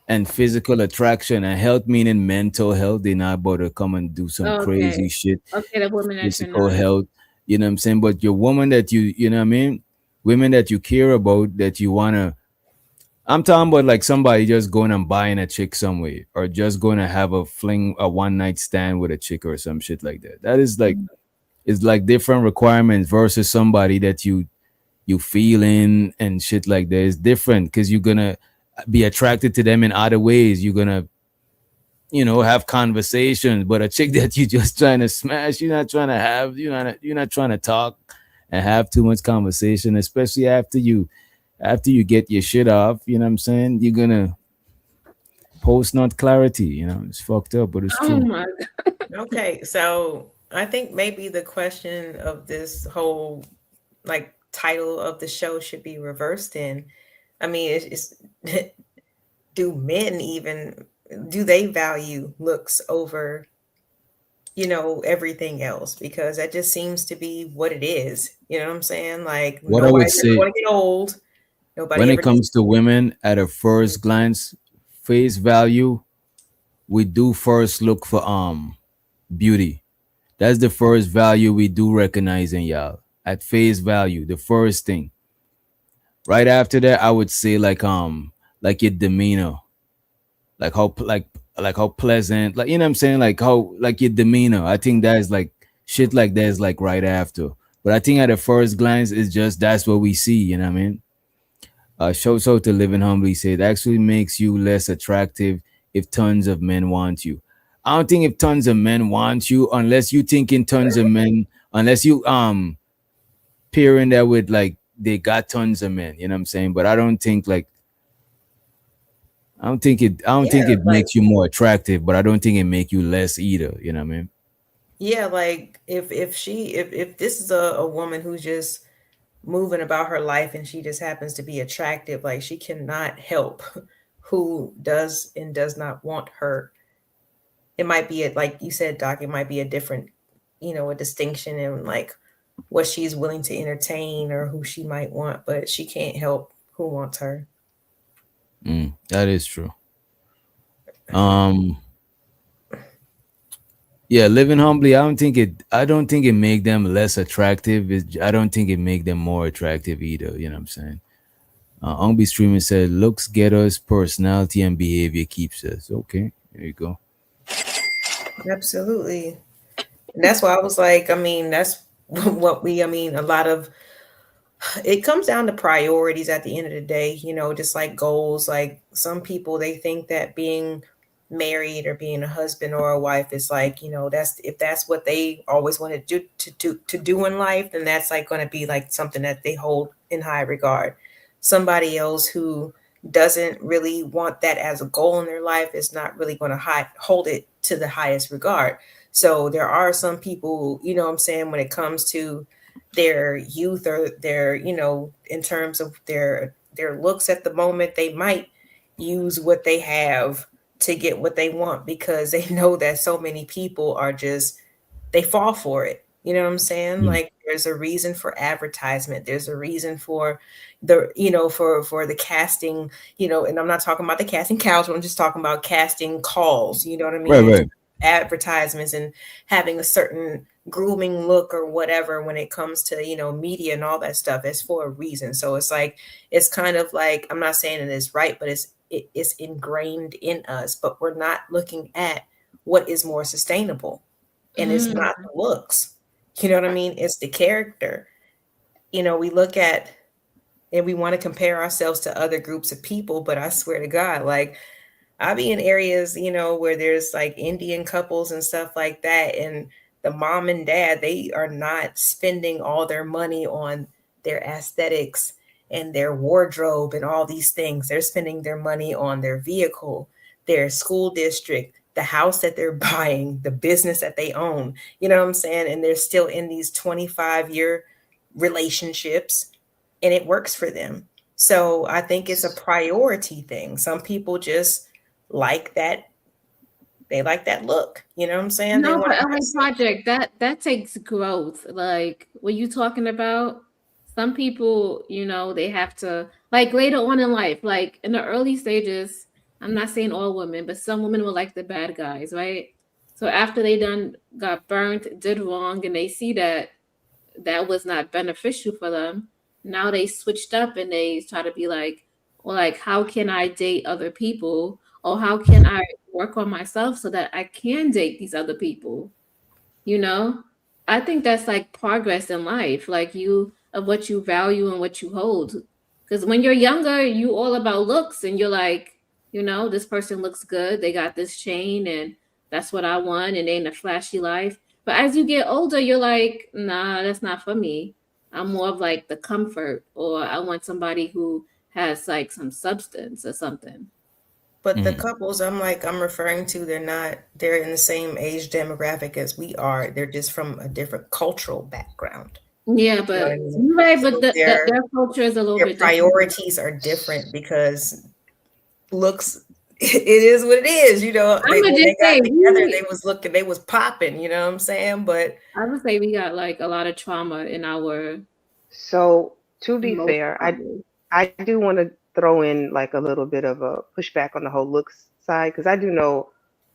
and physical attraction. And health meaning mental health. They're not about to come and do some Okay. crazy shit. Okay, the woman that you're Physical not. health, you know what I'm saying? But your woman that you know what I mean? Women that you care about, that you wanna, I'm talking about like somebody just going and buying a chick somewhere, or just going to have a fling, a one night stand with a chick or some shit like that. That is like, it's like different requirements versus somebody that you feeling and shit like that. It's different because you're gonna be attracted to them in other ways. You're gonna, have conversations. But a chick that you just trying to smash, you're not trying to have, you're not trying to talk and have too much conversation, especially after you get your shit off. You know what I'm saying? You're gonna post not clarity. It's fucked up, but it's Oh true. my Okay, so I think maybe the question of this whole like title of the show should be reversed in. I mean, it's do men even do they value looks over, everything else? Because that just seems to be what it is. You know what I'm saying? Like What I would nobody's ever say, going to get old. when Nobody it ever needs. comes to women at a first glance, face value, we do first look for beauty. That's the first value we do recognize in y'all. At face value, the first thing. Right after that, I would say like your demeanor, like how pleasant, like, you know what I'm saying, like how, like your demeanor. I think that is like shit like that is like right after. But I think at a first glance, it's just that's what we see. You know what I mean? Shows out to Living Humbly said actually makes you less attractive if tons of men want you. I don't think if tons of men want you, unless you thinking tons of men, unless you pairing that with like they got tons of men, you know what I'm saying? But I don't think it Like makes you more attractive, but I don't think it make you less either, you know what I mean? yeah, like if this is a woman who's just moving about her life and she just happens to be attractive, like she cannot help who does and does not want her. It might be like you said, Doc, it might be a different, a distinction in like what she's willing to entertain or who she might want, but she can't help who wants her. That is true. Um yeah, Living Humbly, I don't think it make them less attractive. I don't think it make them more attractive either, you know what I'm saying? Ongby Streamer said, looks get us, personality and behavior keeps us. Okay, there you go. Absolutely. And that's why I was like, I mean, that's I mean, a lot of it comes down to priorities at the end of the day, just like goals. Like some people, they think that being married or being a husband or a wife is like, that's if that's what they always want to do in life, then that's like going to be like something that they hold in high regard. Somebody else who doesn't really want that as a goal in their life is not really going to hold it to the highest regard. So there are some people, what I'm saying, when it comes to their youth or their, in terms of their looks at the moment, they might use what they have to get what they want because they know that so many people are just they fall for it. You know what I'm saying? Mm. Like there's a reason for advertisement. There's a reason for for the casting, and I'm not talking about the casting couch, I'm just talking about casting calls, you know what I Right, mean? right. Advertisements and having a certain grooming look or whatever when it comes to, media and all that stuff. It's for a reason. So it's like it's kind of like, I'm not saying it is right, but it's ingrained in us, but we're not looking at what is more sustainable. And it's God. not the looks. You know what I mean? It's the character. We look at and we want to compare ourselves to other groups of people, but I swear to God, like I be in areas, where there's like Indian couples and stuff like that. And the mom and dad, they are not spending all their money on their aesthetics and their wardrobe and all these things. They're spending their money on their vehicle, their school district, the house that they're buying, the business that they own. You know what I'm saying? And they're still in these 25-year relationships, and it works for them. So I think it's a priority thing. Some people just like that. They like that look. You know what I'm saying? They No, want but to LA Project, that takes growth. Like what you talking about? Some people, you know, they have to like later on in life, like in the early stages. I'm not saying all women, but some women will like the bad guys, right? So after they done got burnt, did wrong, and they see that that was not beneficial for them, now they switched up and they try to be like, well, like how can I date other people, or how can I work on myself so that I can date these other people? You know, I think that's like progress in life, like you of what you value and what you hold. Because when you're younger, you all about looks, and you're like, you know, this person looks good, they got this chain, and that's what I want, and they in a flashy life. But as you get older, you're like, nah, that's not for me. I'm more of like the comfort, or I want somebody who has like some substance or something. But the couples I'm referring to, they're in the same age demographic as we are. They're just from a different cultural background. Yeah, You know what but I mean? you're right, but So their culture is a little their bit different. priorities are different because looks it is what it is, you know. I'm gonna When they just got say together, they was popping, you know what I'm saying? But I would say we got like a lot of trauma in our So to be emotional fair, bubble. I do want to throw in like a little bit of a pushback on the whole looks side because I do know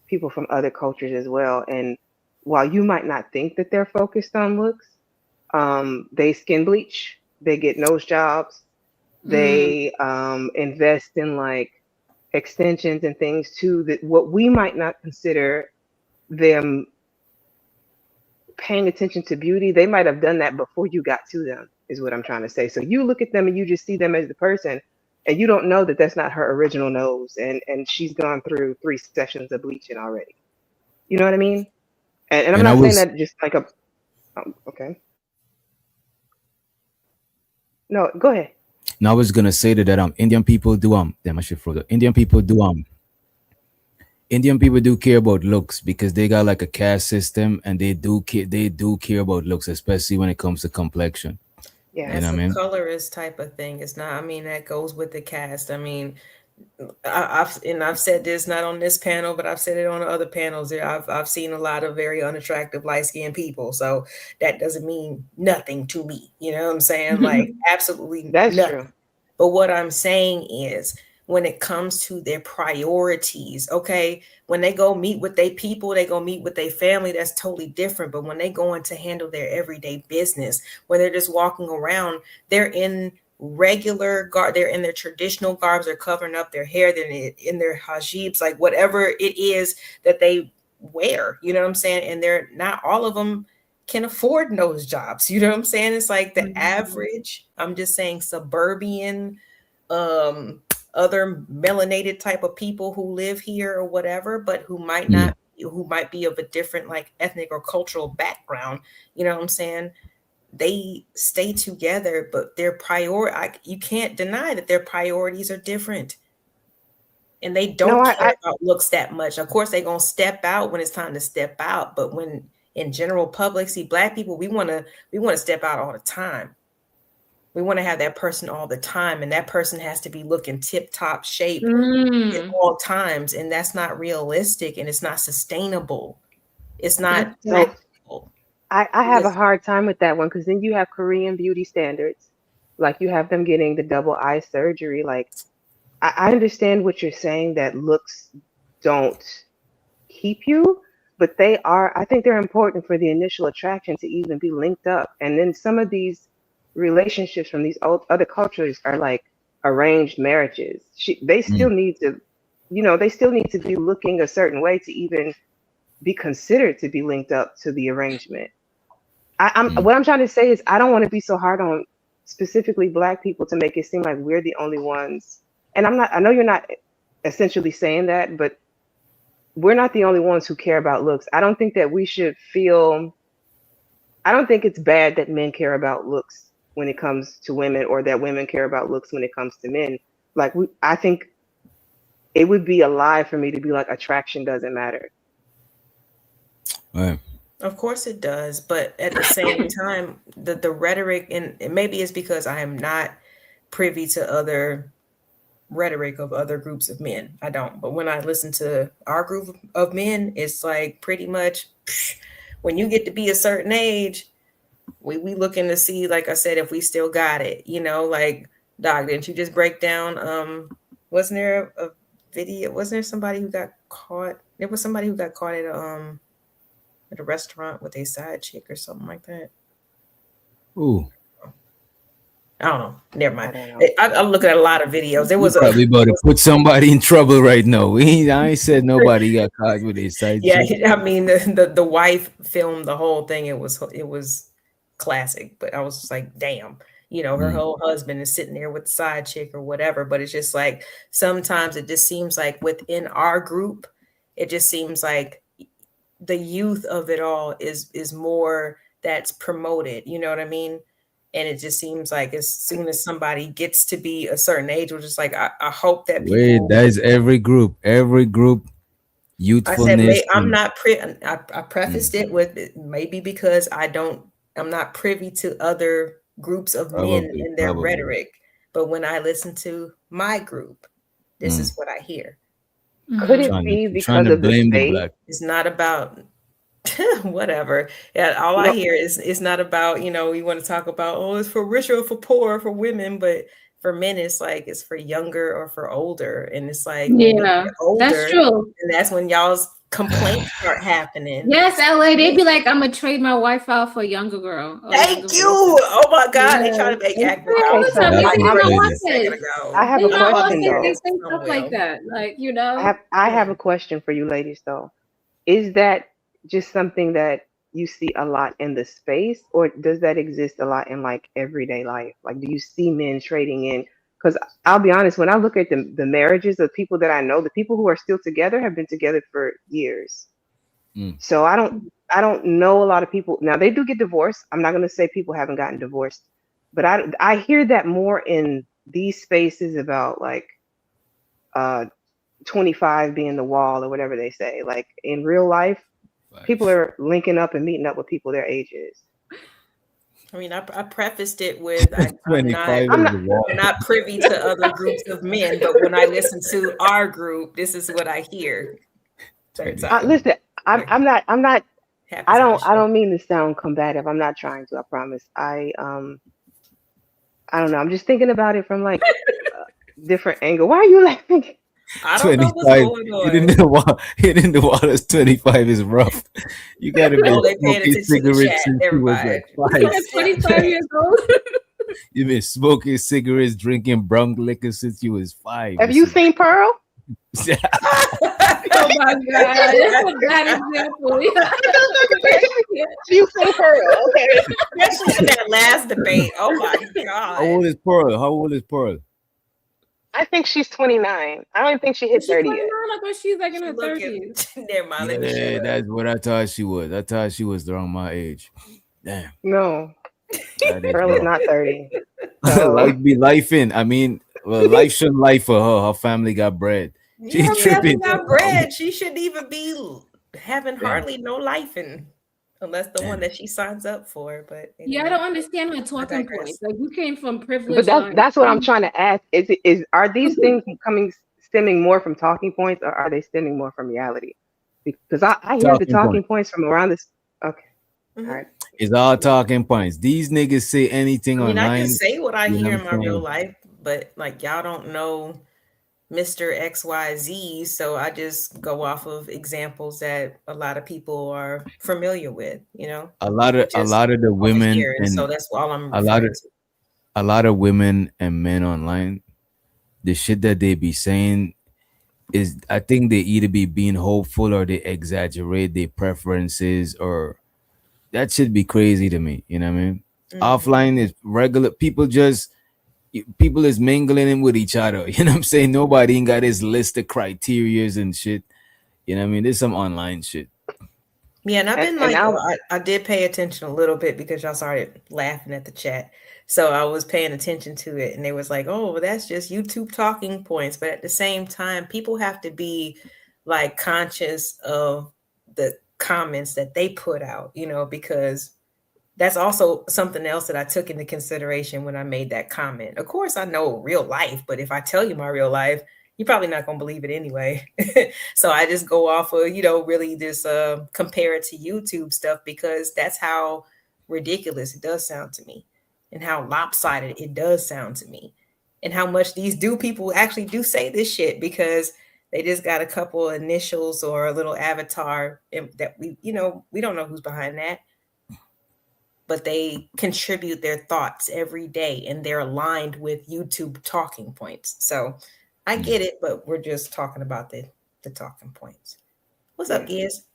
people from other cultures as well. And while you might not think that they're focused on looks, they skin bleach, they get nose jobs, Mm, they invest in like extensions and things too that what we might not consider them paying attention to beauty, they might have done that before you got to them, is what I'm trying to say. So you look at them and you just see them as the person, and you don't know that that's not her original nose, and she's gone through 3 sessions of bleaching already. You know what I mean? And I'm And I not saying was that just like a okay. No, go ahead. now I was gonna say that Indian people do damn I should further Indian people do care about looks because they got like a caste system, and they do care about looks, especially when it comes to complexion. Yeah. You know that's what a I mean? colorist type of thing. It's not, I mean, that goes with the cast. I mean, I've said this not on this panel, but I've said it on other panels. I've seen a lot of very unattractive light skinned people, so that doesn't mean nothing to me. You know what I'm saying? Like absolutely That's nothing. true. But what I'm saying is, when it comes to their priorities, okay, when they go meet with their people, they go meet with their family, that's totally different. But when they go in to handle their everyday business, when they're just walking around, they're in regular garb, they're in their traditional garbs, they're covering up their hair, they're in their hijabs, like whatever it is that they wear, you know what I'm saying? And they're not all of them can afford those jobs, you know what I'm saying? It's like the mhm. average, I'm just saying suburban, um other melanated type of people who live here or whatever, but who might Mm. not, who might be of a different like ethnic or cultural background, you know what I'm saying? They stay together, but their you can't deny that their priorities are different, and they No, don't care about looks that much. Of course, they're gonna step out when it's time to step out, but when in general public, see, black people, we want to step out all the time. We want to have that person all the time, and that person has to be looking tip top shape at Mm, all times, and that's not realistic, and it's not sustainable. It's that's not so right. practical. I have a It's- hard time with that one because then you have Korean beauty standards, like you have them getting the double eye surgery. Like I understand what you're saying that looks don't keep you, but they are, I think they're important for the initial attraction to even be linked up. And then some of these relationships from these other cultures are like arranged marriages. They still Mm. need to, they still need to be looking a certain way to even be considered to be linked up to the arrangement. Mm. What I'm trying to say is I don't want to be so hard on specifically black people to make it seem like we're the only ones. And I know you're not essentially saying that, but we're not the only ones who care about looks. I don't think that we should feel. I don't think it's bad that men care about looks when it comes to women, or that women care about looks when it comes to men. Like I think it would be a lie for me to be like attraction doesn't matter. Right. Of course it does, but at the same time, the rhetoric, and maybe it's because I am not privy to other rhetoric of other groups of men. I don't. But when I listen to our group of men, it's like pretty much when you get to be a certain age, we looking to see, like I said, if we still got it. You know, like, Doc, didn't you just break down? Wasn't there a video? Wasn't there somebody who got caught? There was somebody who got caught at a restaurant with a side chick or something like that. Ooh. I don't know. Never mind. I don't know. I'm looking at a lot of videos. There was Probably about to put somebody in trouble right now. I ain't said nobody got caught with his side chick. yeah. I mean, the wife filmed the whole thing. It was classic, but I was just like, damn. You know, her whole husband is sitting there with the side chick or whatever. But it's just like sometimes it just seems like within our group, it just seems like the youth of it all is more that's promoted. You know what I mean? And it just seems like as soon as somebody gets to be a certain age, we're just like, I hope that people. Wait, that's every group, youthfulness. I said, I'm not I prefaced it with maybe because I'm not privy to other groups of men and their rhetoric. But when I listen to my group, this is what I hear. Could it be because of the space? It's not about whatever. Yeah, all I hear is it's not about, you know, we want to talk about, oh, it's for richer or for poor for women, but for men it's like it's for younger or for older. And it's like, yeah, older, that's true. And that's when y'all's complaints start happening. Yes, LA, they'd be like, I'm gonna trade my wife out for a younger girl. Thank you. Oh my God, they try to make accurate. I have a question though. They say stuff like that, like, you know. I have a question for you ladies though. Is that just something that you see a lot in the space, or does that exist a lot in like everyday life? Like, do you see men trading in? Because I'll be honest, when I look at the marriages of people that I know, the people who are still together have been together for years. So I don't know a lot of people. Now they do get divorced. I'm not going to say people haven't gotten divorced, but I hear that more in these spaces about like 25 being the wall or whatever they say. Like in real life, people are linking up and meeting up with people their ages. I mean, I prefaced it with I'm not privy to other groups of men, but when I listen to our group, this is what I hear. Listen, I'm not. I don't mean to sound combative. I'm not trying to. I promise. I don't know. I'm just thinking about it from like a different angle. Why are you laughing? I don't know what's going on. Hitting the wall 25 is rough. You gotta be smoking cigarettes since you was like 5. 25 years old. You've been smoking cigarettes, drinking brown liquor since you was 5. Have you seen Pearl? Oh my God, that's a bad example. You seen Pearl, okay? Especially in that last debate. Oh my God. How old is Pearl? I think she's 29. I don't even think she hit 30 yet. I thought she's like in her 30s. Never mind. Yeah, that's what I thought she was. I thought she was around my age. Damn. No. Pearl is not 30. So. Life be life in. I mean, well, life shouldn't life for her. Her family got bread. She's tripping. Got bread. She shouldn't even be having hardly no life in. Unless the one that she signs up for, but anyway. Yeah, I don't understand her talking points. Like you came from privilege. But that's what I'm trying to ask. Are these things stemming more from talking points, or are they stemming more from reality? Because I hear the talking points from around this. Okay, all right. It's all talking points. These niggas say anything online. I can say what I hear in my real life, but like y'all don't know Mr. XYZ, so I just go off of examples that a lot of people are familiar with, you know. A lot of the women, and so that's all I'm a lot of women and men online, the shit that they be saying is, I think they either be being hopeful or they exaggerate their preferences, or that should be crazy to me. You know what I mean? Offline is regular. People is mingling in with each other. You know what I'm saying? Nobody ain't got his list of criterias and shit. You know what I mean? There's some online shit. Yeah, and I've been And like, I'll- I did pay attention a little bit because y'all started laughing at the chat. So I was paying attention to it, and they was like, oh, well, that's just YouTube talking points. But at the same time, people have to be like conscious of the comments that they put out, you know, because that's also something else that I took into consideration when I made that comment. Of course, I know real life, but if I tell you my real life, you're probably not going to believe it anyway. So I just go off of, you know, really just compare it to YouTube stuff because that's how ridiculous it does sound to me and how lopsided it does sound to me and how much these people actually do say this shit because they just got a couple initials or a little avatar that we don't know who's behind that. But they contribute their thoughts every day and they're aligned with YouTube talking points. So I get it, but we're just talking about the talking points. What's up, Giz?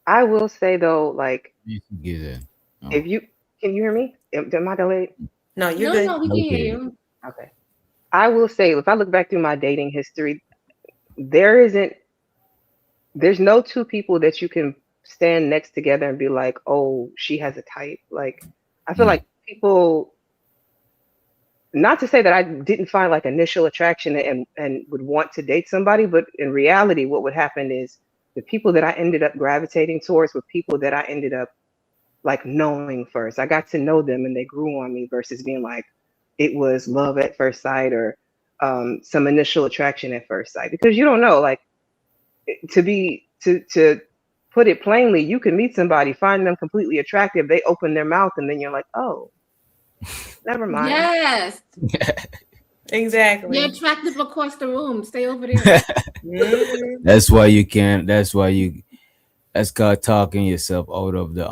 I will say though, like, You can get it. Oh. if you can you hear me? Am I delayed? No, you're No, good. no, we can Okay. hear you. Okay. I will say, if I look back through my dating history, there's no two people that you can stand next together and be like, oh, she has a type. Like, I feel like people, not to say that I didn't find like initial attraction and would want to date somebody, but in reality, what would happen is the people that I ended up gravitating towards were people that I ended up like knowing first. I got to know them and they grew on me versus being like, it was love at first sight or some initial attraction at first sight, because you don't know, like, to put it plainly, you can meet somebody, find them completely attractive, they open their mouth, and then you're like, oh, never mind. Yes. Exactly. You're attractive across the room. Stay over there. Mhm. That's why you can't. That's called talking yourself out of the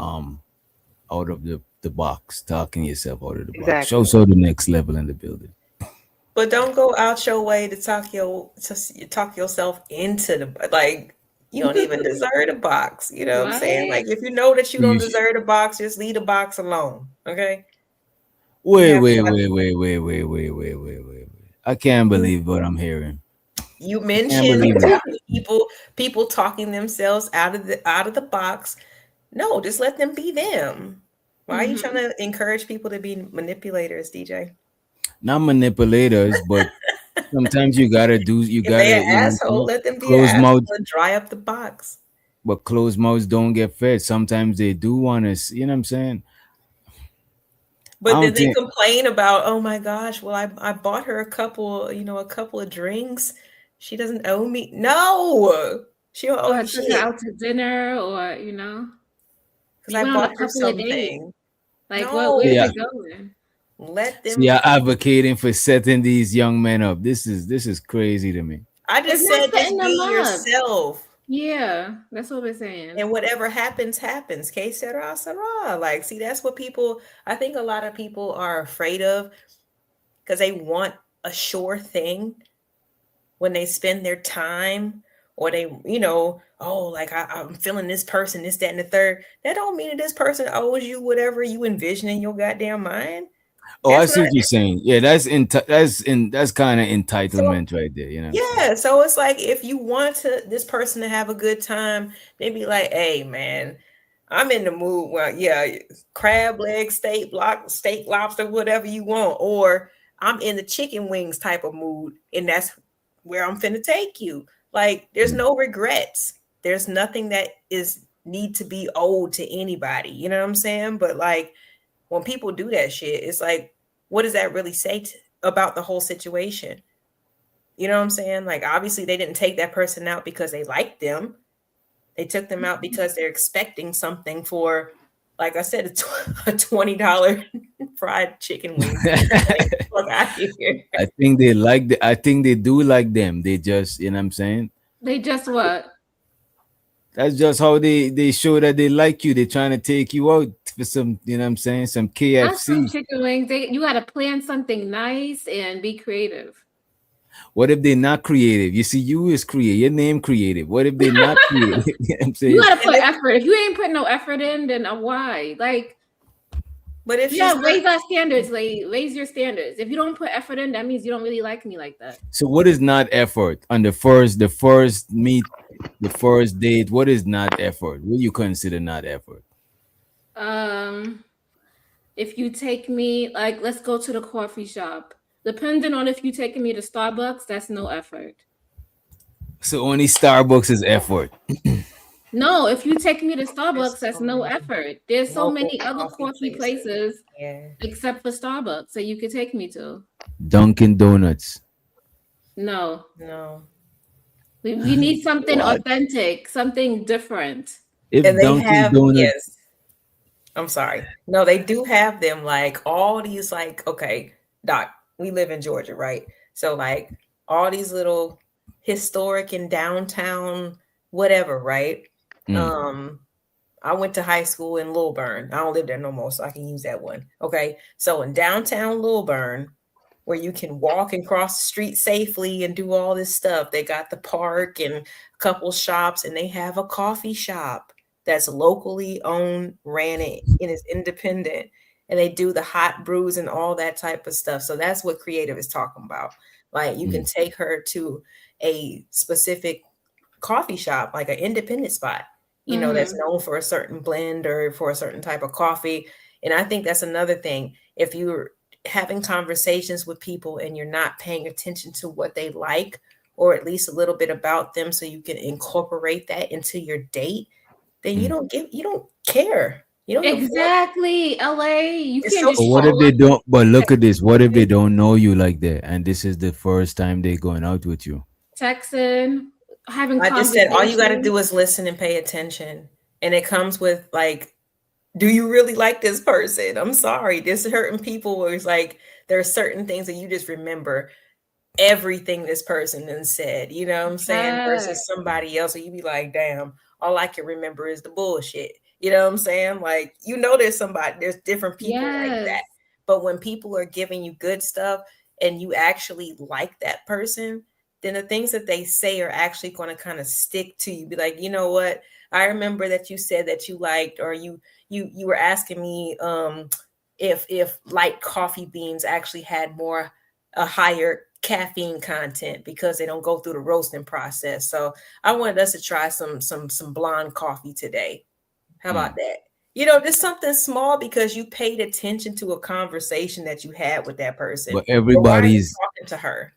box. Talking yourself out of the box. Exactly. Show the next level in the building. But don't go out your way to talk yourself into the, like, you don't even deserve the box. You know what I'm saying? Right. Like, if you know that you don't You- deserve the box, just leave the box alone. Okay. Wait. Yeah, I can't believe what I'm hearing. You believe mentioned it. people talking themselves out of the box. No, just let them be them. Why are you trying to encourage people to be manipulators, DJ? Not manipulators, but sometimes you gotta do. You If gotta. they're you an know, asshole, let them be an close asshole mouth. and dry up the box. But closed mouths don't get fed. Sometimes they do want to. You know what I'm saying? But I then don't they think- complain about, oh my gosh, well, I bought her a couple of drinks. She doesn't owe me. No, she don't owe Or you took shit her out to dinner, or because you I went on a bought her couple of dates. something. Like, No. where's Yeah. it going? Let them. So you're advocating for setting these young men up. This is crazy to me. I just It's not said, just setting be them up. yourself. Yeah, that's what we're saying. And whatever happens, happens. Que sera, sera. Like, see, that's what I think a lot of people are afraid of because they want a sure thing when they spend their time or they, oh, like I'm feeling this person, this, that, and the third. That don't mean that this person owes you whatever you envision in your goddamn mind. Oh, I That's see not- what you're saying. Yeah, that's kind of entitlement right there. You know. Yeah, so it's like if you want this person to have a good time, they be like, "Hey, man, I'm in the mood. Well, yeah, crab leg, steak, lobster, whatever you want, or I'm in the chicken wings type of mood, and that's where I'm finna take you." Like, there's no regrets. There's nothing that need to be owed to anybody. You know what I'm saying? But like, when people do that shit, it's like, what does that really say about the whole situation? You know what I'm saying? Like, obviously they didn't take that person out because they liked them. They took them out because they're expecting something for, like I said, a $20 fried chicken wing. Fuck out of here. I think they do like them. They just, you know what I'm saying? They just what? That's just how they show that they like you. They're trying to take you out for some, you know what I'm saying? Some Not some KFC. chicken wings. You got to plan something nice and be creative. What if they're not creative? You see, you is creative. Your name creative. What if they're not creative? You know what I'm saying? You got to put effort. If you ain't putting no effort in, then why? Like, But if she's Yeah, not, raise our standards, like raise your standards. If you don't put effort in, that means you don't really like me like that. So what is not effort on the first meet, the first date? What is not effort? What do you consider not effort? If you take me, like, let's go to the coffee shop. Depending on if you taking me to Starbucks, that's no effort. So only Starbucks is effort. No, if you take me to Starbucks, that's no effort. There's so local many other coffee coffee places yeah. except for Starbucks that you could take me to. Dunkin' Donuts. No, No. we need something What? authentic, something different. If And they Dunkin' have Donuts, yes. I'm sorry. No, they do have them like all these like okay, Doc, we live in Georgia, right? So like all these little historic and downtown whatever, right? I went to high school in Lilburn. I don't live there no more, so I can use that one. Okay. So in downtown Lilburn, where you can walk and cross the street safely and do all this stuff, they got the park and a couple shops, and they have a coffee shop that's locally owned, ran it, and is independent. And they do the hot brews and all that type of stuff. So that's what creative is talking about. Like you can take her to a specific coffee shop, like an independent spot, you know, that's known for a certain blend or for a certain type of coffee. And I think that's another thing. If you're having conversations with people and you're not paying attention to what they like, or at least a little bit about them, so you can incorporate that into your date, then you don't care. You don't Exactly, LA. You It's can't so just but what if show they up. don't? But look at this. What if they don't know you like that, and this is the first time they're going out with you? Texting, having I just said all you got to conversations. do is listen and pay attention. And it comes with like, do you really like this person? I'm sorry. There's certain people where it's like there are certain things that you just remember everything this person then said, you know what I'm saying? Yeah. Versus somebody else, or you be like, damn, all I can remember is the bullshit. You know what I'm saying? Like, you know, there's different people like that. Yes. But when people are giving you good stuff and you actually like that person, then the things that they say are actually going to kind of stick to you. Be like, you know what? I remember that you said that you liked, or you were asking me if light coffee beans actually had a higher caffeine content because they don't go through the roasting process. So I wanted us to try some blonde coffee today. How about that? You know, just something small because you paid attention to a conversation that you had with that person. But Why are you everybody's talking to her?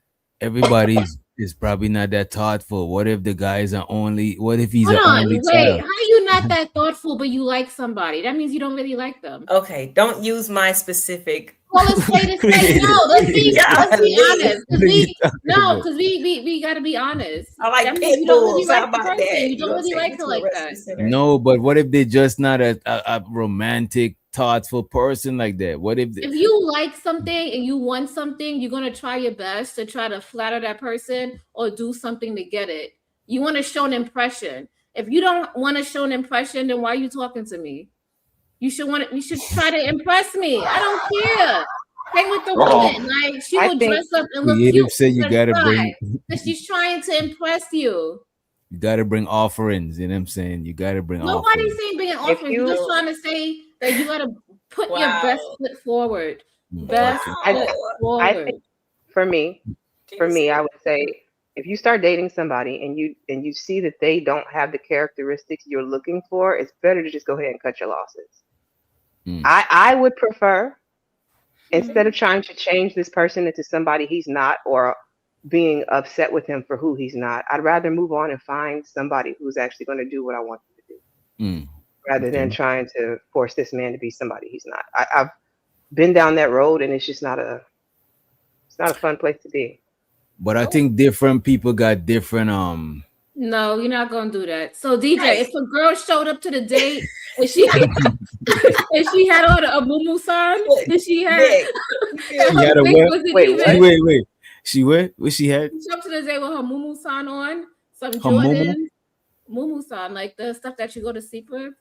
is probably not that thoughtful. What if the guys are only? What if he's Hold an on, only wait. child? How are you not that thoughtful, but you like somebody? That means you don't really like them. Okay, don't use my specific. Well, let's say to say no. Let's be honest. Because we gotta be honest. I like That means pit you don't really bulls. How like the about person. that? You don't really like her like that. No, but what if they're just not a romantic, thoughtful person like that? What if If you like something and you want something, you're gonna try your best to try to flatter that person or do something to get it. You want to show an impression. If you don't want to show an impression, then why are you talking to me? You should try to impress me. I don't care. Same with the woman. Like she will dress up and look creative cute. say you gotta bring Because she's trying to impress you. you gotta bring offerings, you know what I'm saying? You gotta bring Nobody's offerings. saying being offerings. You're just trying to say that you gotta put your best foot forward. Best foot forward. I think for me, I would say if you start dating somebody and you see that they don't have the characteristics you're looking for, it's better to just go ahead and cut your losses. I would prefer, instead of trying to change this person into somebody he's not, or being upset with him for who he's not, I'd rather move on and find somebody who's actually going to do what I want him to do, rather than trying to force this man to be somebody he's not. I've been down that road, and it's just not a fun place to be. But I think different people got different No, you're not gonna do that. So DJ, if a girl showed up to the date and she had on a muumuu san, and she had a wait. She what? What she had? She showed up to the date with her muumuu san on, some Her Jordans, muumuu san, like the stuff that you go to sleep with.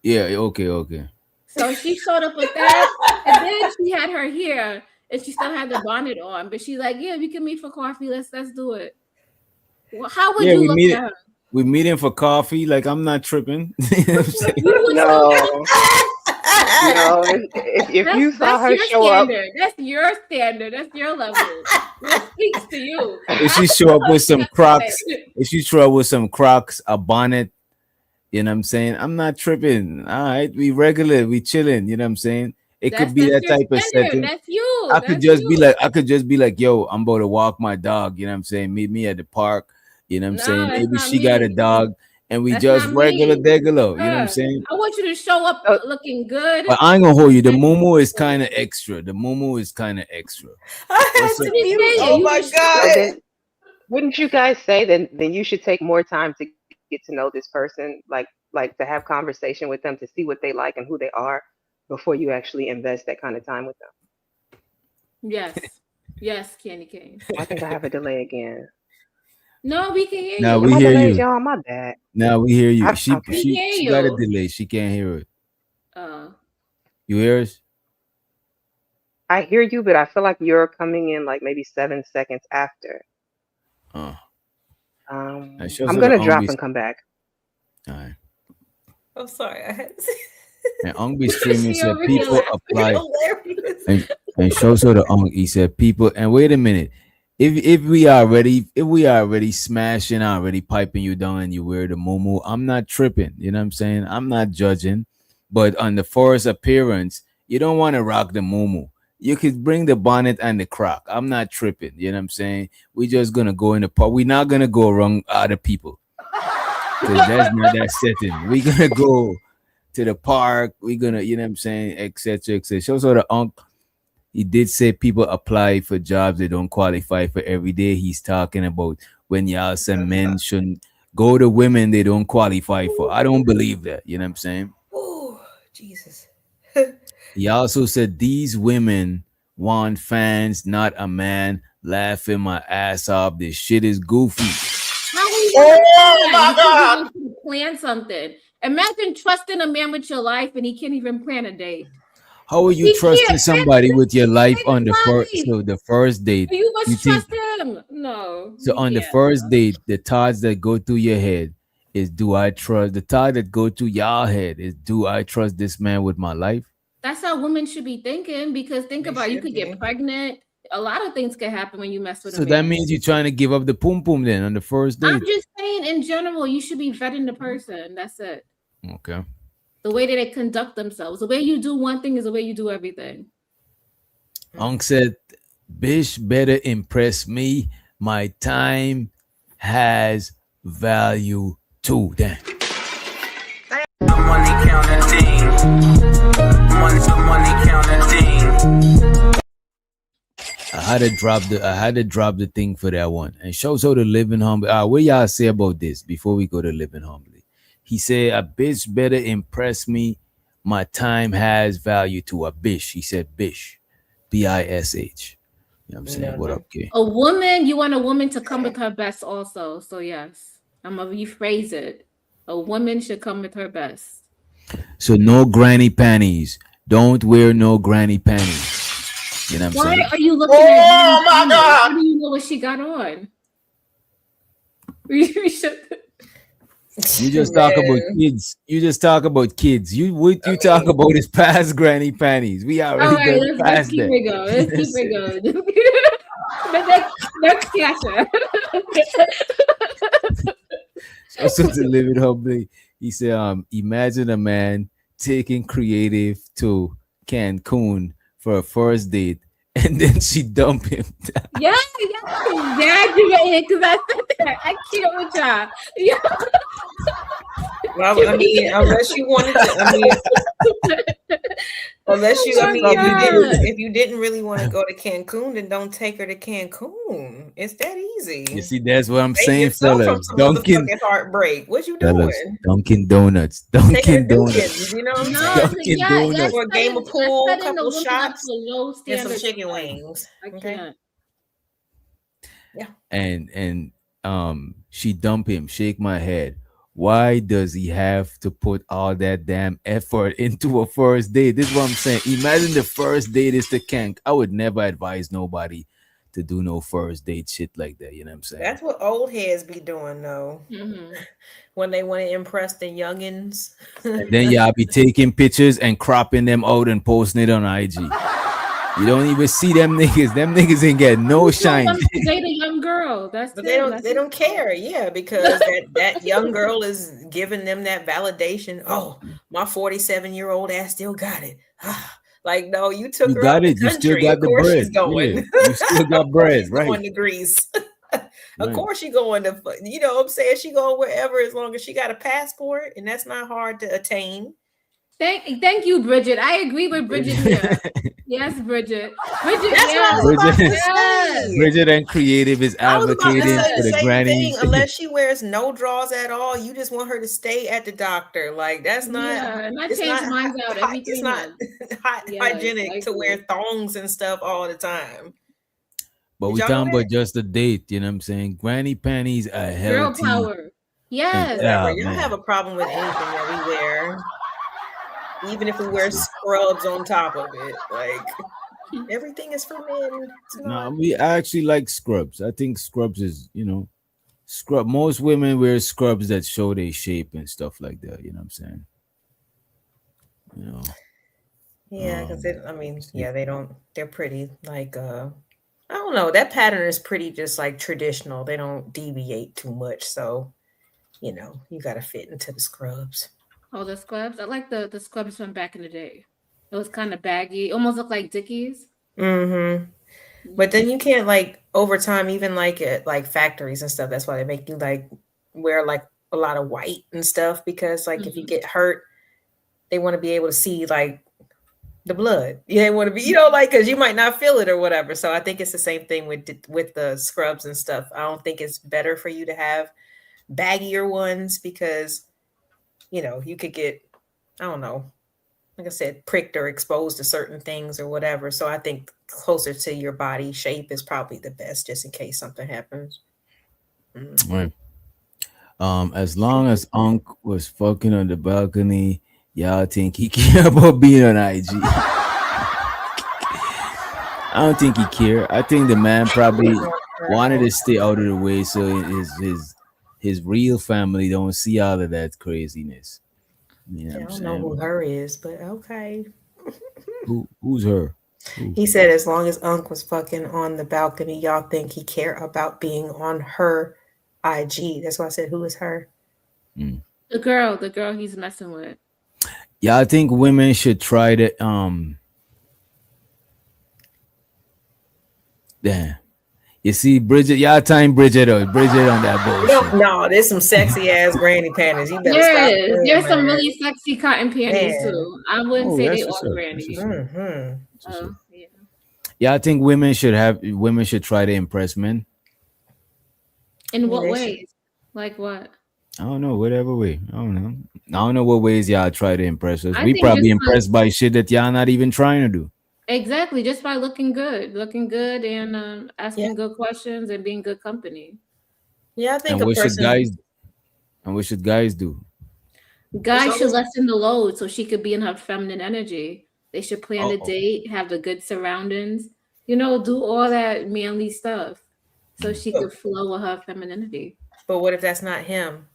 Yeah, okay. So she showed up with that, and then she had her hair, and she still had the bonnet on. But she's like, "Yeah, we can meet for coffee. Let's do it." Well, how would you look at her? We meeting for coffee. Like, I'm not tripping. No. You know, if you saw her your show up, standard. That's your standard. That's your level. What speaks to you? If she show up with some Crocs, if she show up with some Crocs, a bonnet, you know what I'm saying? I'm not tripping. All right, we regular, we chilling. You know what I'm saying? It could be that your type of standard. setting. That's you. I could just be like, yo, I'm about to walk my dog. You know what I'm saying? Meet me at the park. You know what I'm saying? that's Maybe not she got a me. dog and we That's just not regular me. degular. You know what I'm saying? I want you to show up looking good. But I ain't gonna hold you. The mumu is kind of extra. The mumu is kind of extra. I had What's to up? mute. saying? Oh You my just- so god. then, wouldn't you guys say then you should take more time to get to know this person, like to have conversation with them, to see what they like and who they are before you actually invest that kind of time with them? Yes, Candy Cane. I think I have a delay again. No, we can hear Now you. we My hear delays, you. y'all. My bad. Now we hear you. I- She okay. she, We hear she got a you. delay. She can't hear it. Uh, You hear us? I hear you, but I feel like you're coming in like maybe 7 seconds after. Oh, I'm That shows her gonna the drop Ongbi's- and come back. all right. I'm sorry. I had And Ongbi streaming She said over here people laughing. apply hilarious. and shows her the Ong. He said people. And wait a minute. If we already smashing, already piping you down, and you wear the muumuu, I'm not tripping. You know what I'm saying? I'm not judging. But on the first appearance, you don't want to rock the muumuu. You could bring the bonnet and the croc. I'm not tripping. You know what I'm saying? We just gonna go in the park. We're not gonna go around other people. Because that's not that setting. We're gonna go to the park. We're gonna, you know what I'm saying, etc. etc. So the Unk, he did say people apply for jobs they don't qualify for every day. He's talking about when y'all say men shouldn't go to women they don't qualify for. I don't believe that. You know what I'm saying? Oh, Jesus. He also said these women want fans, not a man. Laughing my ass off. This shit is goofy. how are you Oh my God. plan something? Imagine trusting a man with your life and he can't even plan a date. How are you He trusting can't somebody with your life plan on the first life. the first date? You must You think- trust him. No. So you on the can't. first date, the thoughts that go through your head is, do I trust? The thought that go through your head is, do I trust this man with my life? That's how women should be thinking, because think They about it, you should could be. get pregnant. A lot of things can happen when you mess with a So man. that means you're trying to give up the pum pum then on the first date. I'm just saying, in general, you should be vetting the person. That's it. Okay. The way that they conduct themselves. The way you do one thing is the way you do everything. Unc said, "Bish better impress me. My time has value too." Damn. Money counting thing. Money counting thing. I had to drop the thing for that one. And shows how the living humbly. What y'all say about this before we go to living humbly? He said, "A bitch better impress me. My time has value to a bish." He said bish. B-I-S-H. You know what I'm saying? What up, kid? A woman, you want a woman to come with her best also. So yes, I'm gonna rephrase it. A woman should come with her best. So no granny panties. Don't wear no granny panties. You know what I'm Why saying? are you looking Oh, at me? my God. How do you know what she got on? We should. You just talk about Man. kids. You just talk about kids. What you talk about is past granny panties. We All already right, done let's past keep that. it going. Let's keep it going. But that's Kiasha. Also to live it humbly. He said, imagine a man taking creative to Cancun for a first date and then she dump him. Yeah, exaggerated because I said that. I can't with y'all. Yeah. Well, I mean, unless you wanted to, I mean, unless you, I mean, if you didn't really want to go to Cancun, then don't take her to Cancun. It's that easy. You see, that's what I'm Save saying, yourself from fellas. some Dunkin' motherfucking heartbreak. What you fellas, doing? Dunkin' Donuts. Take her to Dunkin' Donuts. Duke's, you know what I'm No, saying? Dunkin' yeah, Donuts. that's For a game of pool, setting the couple women up shots, for low and some standards. chicken wings. I Okay. can't. And she dump him. Shake my head. Why does he have to put all that damn effort into a first date? This is what I'm saying. Imagine the first date is to Kank. I would never advise nobody to do no first date shit like that. You know what I'm saying? That's what old heads be doing though. Mm-hmm. When they want to impress the youngins. And then y'all be taking pictures and cropping them out and posting it on IG. You don't even see them niggas. Them niggas ain't get no shine. Date a young girl. That's But it. they don't care, yeah, because that young girl is giving them that validation. Oh, my 47-year-old ass still got it. Like, no, you took You her got out it. the You still country. got Of the course bread. she's going. Yeah. You still got bread, She's right? going to Greece. Of Right. course she going to, you know what I'm saying? She going wherever as long as she got a passport, and that's not hard to attain. Thank you, Bridget. I agree with Bridget here. Yes, Bridget. Bridget, That's what I yes. was about to Bridget- say. Bridget and Creative is I was about to advocating say for the the same grannies. thing. Unless she wears no drawers at all, you just want her to stay at the doctor. Like that's not. Yeah, and I It's change not. mine out every 3 It's not months. Yes, hygienic I to wear agree. thongs and stuff all the time. But Did we y'all know talking about just a date. You know what I'm saying? Granny panties are Girl healthy. power. Yes. Whatever. Yeah, Y'all have a man. problem with anything that we wear, even if we wear scrubs on top of it. Like everything is for men. It's No, not. I actually like scrubs. I think scrubs is, scrub. Most women wear scrubs that show their shape and stuff like that. You know what I'm saying? You know. Yeah, because I mean, see. yeah, they don't. They're pretty. Like I don't know. That pattern is pretty just like traditional. They don't deviate too much. So, you got to fit into the scrubs. Oh, the scrubs. I like the scrubs from back in the day. It was kind of baggy, almost looked like Dickies. Mm-hmm. But then you can't like over time, even like at like factories and stuff. That's why they make you like wear like a lot of white and stuff because like if you get hurt, they want to be able to see like the blood. They want to be, like because you might not feel it or whatever. So I think it's the same thing with the scrubs and stuff. I don't think it's better for you to have baggier ones because you could get, I don't know, like I said, pricked or exposed to certain things or whatever. So I think closer to your body shape is probably the best, just in case something happens. Right. As long as Unc was fucking on the balcony, y'all think he care about being on IG? I don't think he care. I think the man probably wanted to stay out of the way so his real family don't see all of that craziness. You know I what I'm don't know who saying? her is, but okay. Who's her? He said as long as Unc was fucking on the balcony, y'all think he care about being on her IG. That's why I said, who is her? The girl he's messing with. Yeah, I think women should try to damn. You see, Bridget, y'all time Bridget on that bullshit. No, there's some sexy ass granny panties. You better There's stop. some really sexy cotton panties Man. too. I wouldn't say that's they what's all up. granny. Mm-hmm. Oh, yeah. Yeah, I think women should try to impress men. In what they ways? Like what? I don't know, whatever way. I don't know what ways y'all try to impress us. I We think probably just by- impressed by shit that y'all not even trying to do. Exactly, just by looking good and asking good questions and being good company. Yeah, I think And a what person. should guys do? Guys should always- lessen the load so she could be in her feminine energy. They should plan a Uh-oh. date, have the good surroundings, do all that manly stuff so she could flow with her femininity. But what if that's not him?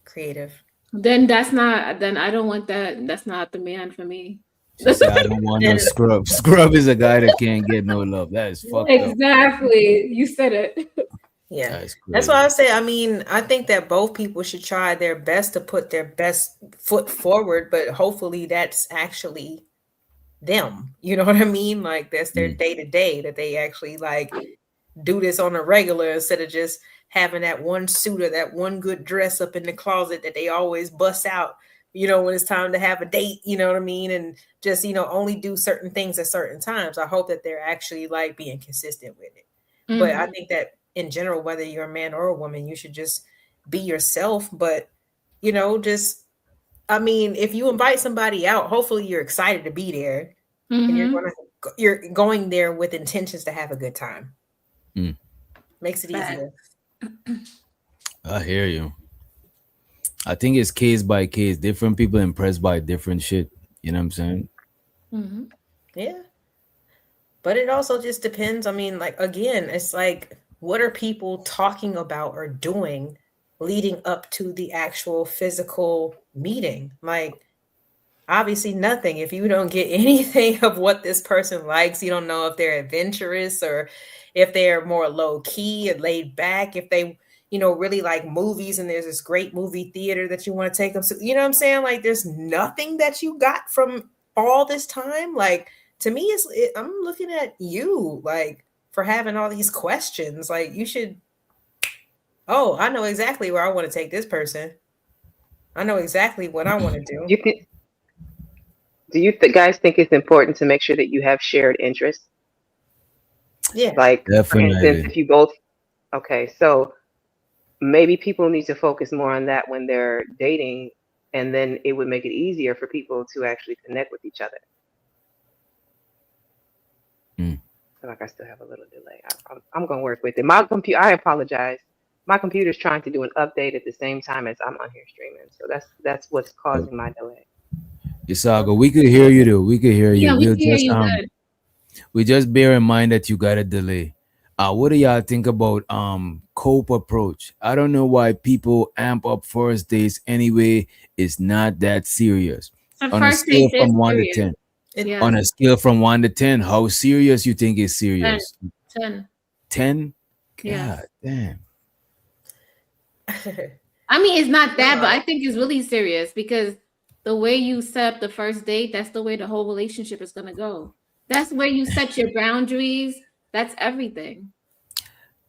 Creative. Then I don't want that. That's not the man for me. She said, I don't want no scrub. Scrub is a guy that can't get no love. That is fucked up. Exactly. You said it. Yeah. That is That's crazy. why I say, I mean, I think that both people should try their best to put their best foot forward, but hopefully that's actually them. You know what I mean? Like that's their day to day that they actually like do this on a regular instead of just having that one suit or that one good dress up in the closet that they always bust out, when it's time to have a date, you know what I mean? And just, only do certain things at certain times. I hope that they're actually like being consistent with it. But I think that in general, whether you're a man or a woman, you should just be yourself. But, if you invite somebody out, hopefully you're excited to be there and you're going there with intentions to have a good time. Makes it easier. I hear you. I think it's case by case. Different people impressed by different shit. You know what I'm saying? Yeah. But it also just depends. I mean, like, again, it's like, what are people talking about or doing leading up to the actual physical meeting? Like, obviously nothing. If you don't get anything of what this person likes, you don't know if they're adventurous or if they're more low key and laid back, if they, really like movies and there's this great movie theater that you want to take them to. You know what I'm saying? Like, there's nothing that you got from all this time. Like, to me, I'm looking at you like for having all these questions. Like, you should, oh, I know exactly where I want to take this person. I know exactly what I want to do. Do you guys think it's important to make sure that you have shared interests? Yeah. Like, for instance, Definitely. if you both, okay, so maybe people need to focus more on that when they're dating, and then it would make it easier for people to actually connect with each other. Mm. I feel like I still have a little delay. I'm going to work with it. My computer, I apologize. My computer's trying to do an update at the same time as I'm on here streaming. So that's what's causing my delay. Isago, we could hear you though. We could hear you. Yeah, we We'll can hear just you good. we just bear in mind that you got a delay. What do y'all think about cope approach? I don't know why people amp up first dates anyway. It's not that serious. So On a first scale date from is 1 to serious. 10. Yeah. On a scale from 1 to 10, how serious you think is serious? 10. 10? Yeah. God damn. I mean, it's not that, but I think it's really serious because the way you set up the first date, that's the way the whole relationship is going to go. That's where you set your boundaries. That's everything.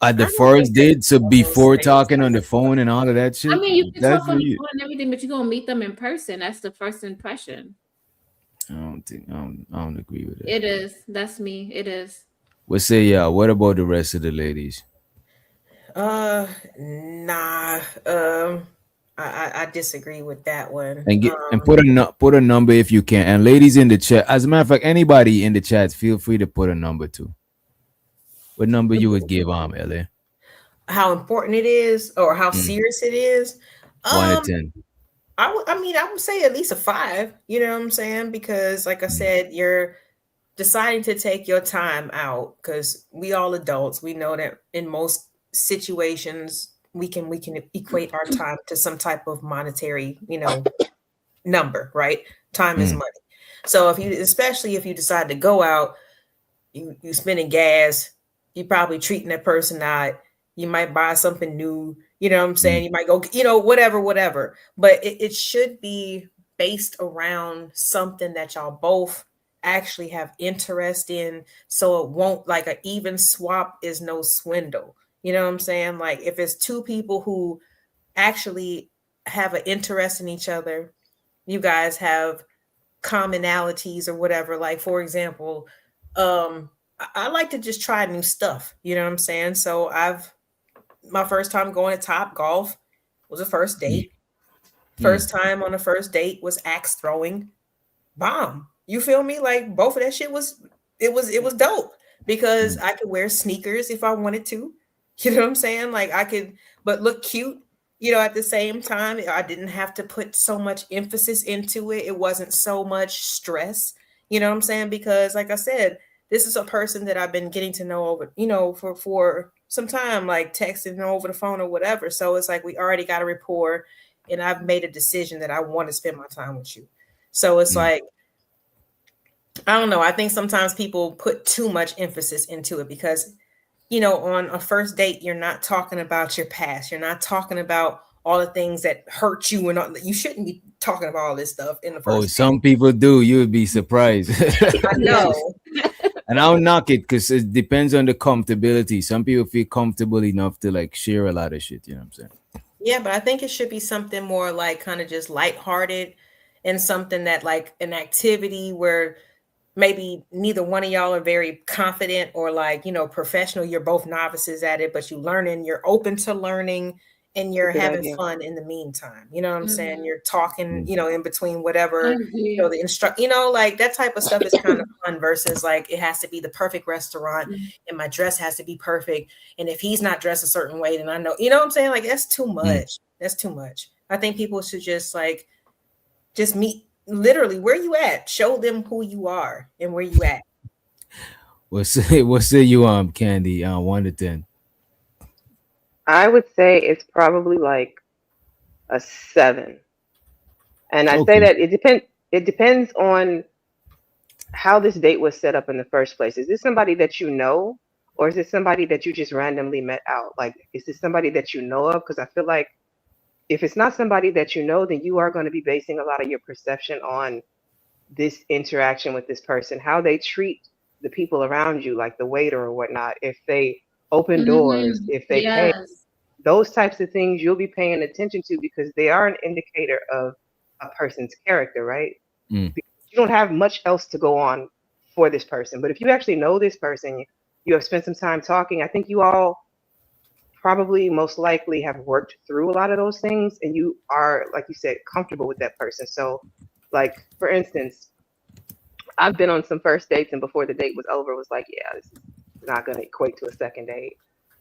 At the I don't first think that date, so those before things- talking on the phone and all of that shit. I mean, you can that's talk on the real. phone and everything, but you're going to meet them in person. That's the first impression. I don't agree with that. It is. That's me. It is. We'll say yeah. What about the rest of the ladies? Nah. I disagree with that one. And put a number if you can. And ladies in the chat, as a matter of fact, anybody in the chat, feel free to put a number too. What number you would give LA? How important it is, or how serious it is. 1 to 10. I would say at least a 5. You know what I'm saying? Because, like I said, you're deciding to take your time out. Because we all adults, we know that in most situations we can equate our time to some type of monetary, number, right? Time is money. So especially if you decide to go out, you spending gas, you probably treating that person out. You might buy something new, you know what I'm saying? You might go, whatever. But it should be based around something that y'all both actually have interest in. So it won't, like, an even swap is no swindle. You know what I'm saying? Like, if it's two people who actually have an interest in each other, you guys have commonalities or whatever. Like, for example, I like to just try new stuff. You know what I'm saying? So my first time going to Top Golf was a first date. First time on a first date was axe throwing. Bomb. You feel me? Like, both of that shit was dope because I could wear sneakers if I wanted to. You know what I'm saying? Like, I could, but look cute, at the same time. I didn't have to put so much emphasis into it. It wasn't so much stress. You know what I'm saying? Because, like I said, this is a person that I've been getting to know over, for some time, like texting over the phone or whatever. So it's like we already got a rapport, and I've made a decision that I want to spend my time with you. So it's like, I don't know. I think sometimes people put too much emphasis into it because, on a first date, you're not talking about your past. You're not talking about all the things that hurt you, and you shouldn't be talking about all this stuff in the first date. Some people do. You would be surprised. I know. And I'll knock it because it depends on the comfortability. Some people feel comfortable enough to like share a lot of shit. You know what I'm saying? Yeah, but I think it should be something more like kind of just lighthearted and something that, like, an activity where maybe neither one of y'all are very confident or, like, professional. You're both novices at it, but you're open to learning, and you're having fun in the meantime. You know what I'm saying? You're talking, in between whatever, the like that type of stuff is kind of fun versus like it has to be the perfect restaurant and my dress has to be perfect. And if he's not dressed a certain way, then I know, you know what I'm saying? Like, that's too much. That's too much. I think people should just meet literally where you at. Show them who you are and where you at. What say you Candy 1 to 10? I would say it's probably like a 7. And I say Okay. that it depends on how this date was set up in the first place. Is this somebody that you know, or is this somebody that you just randomly met out? Like, is this somebody that you know of? Because I feel like if it's not somebody that you know, then you are going to be basing a lot of your perception on this interaction with this person, how they treat the people around you, like the waiter or whatnot. If they open doors, if they pay, Yes. those types of things you'll be paying attention to because they are an indicator of a person's character, right? Mm. Because you don't have much else to go on for this person. But if you actually know this person, you have spent some time talking, I think you all probably most likely have worked through a lot of those things and you are, like you said, comfortable with that person. So, like, for instance, I've been on some first dates and before the date was over, was like, yeah, this is not going to equate to a second date.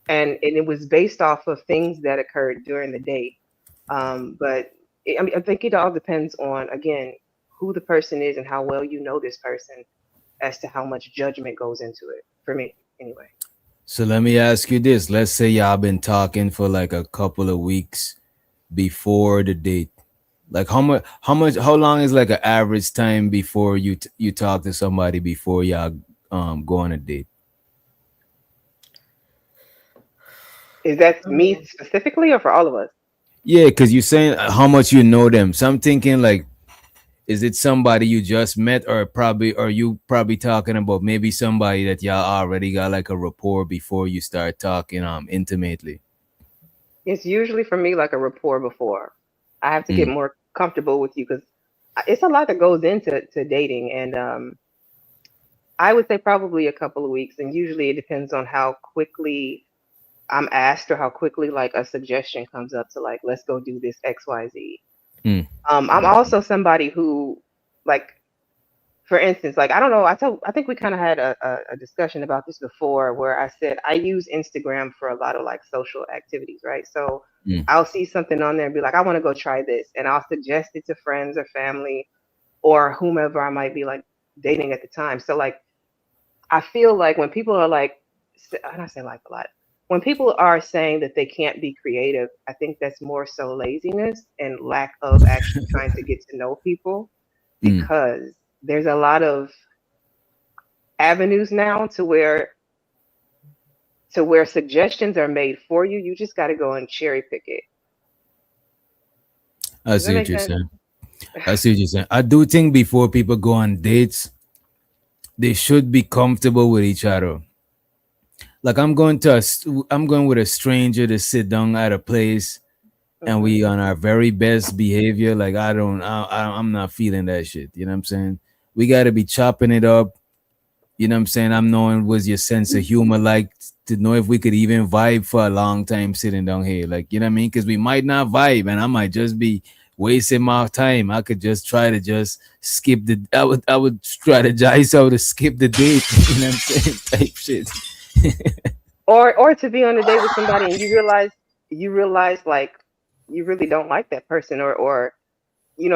And it was based off of things that occurred during the date. But I mean, I think it all depends on, again, who the person is and how well you know this person as to how much judgment goes into it. For me, anyway. So let me ask you this. Let's say y'all been talking for like a couple of weeks before the date. Like how long is like an average time before you talk to somebody before y'all go on a date? Is that me Oh, specifically or for all of us? Yeah, because you're saying how much you know them. So I'm thinking like, is it somebody you just met, or probably, or you probably talking about maybe somebody that y'all already got like a rapport before you start talking intimately? It's usually for me like a rapport before. I have to get Mm. more comfortable with you because it's a lot that goes into dating. And I would say probably a couple of weeks. And usually it depends on how quickly I'm asked or how quickly like a suggestion comes up to like, let's go do this XYZ. Mm. I'm also somebody who, like, for instance, like I don't know, I think we kind of had a discussion about this before where I said I use Instagram for a lot of like social activities, right? So Mm. I'll see something on there and be like, I want to go try this, and I'll suggest it to friends or family or whomever I might be like dating at the time. So like I feel like when people are like, I don't say like a lot. When people are saying that they can't be creative, I think that's more so laziness and lack of actually trying to get to know people Mm. because there's a lot of avenues now to where suggestions are made for you. You just got to go and cherry pick it. I Does that see what make you're sense? saying. I see what you're saying. I do think before people go on dates, they should be comfortable with each other. Like I'm going with a stranger to sit down at a place and Hmm. we on our very best behavior. Like I'm not feeling that shit. You know what I'm saying? We got to be chopping it up. You know what I'm saying? I'm knowing was your sense of humor like, to know if we could even vibe for a long time sitting down here. Like, you know what I mean? Because we might not vibe and I might just be wasting my time. I could just try to just skip the I would strategize how to skip the date. You know what I'm saying? Type shit. Or to be on a date with somebody and you realize like you really don't like that person, or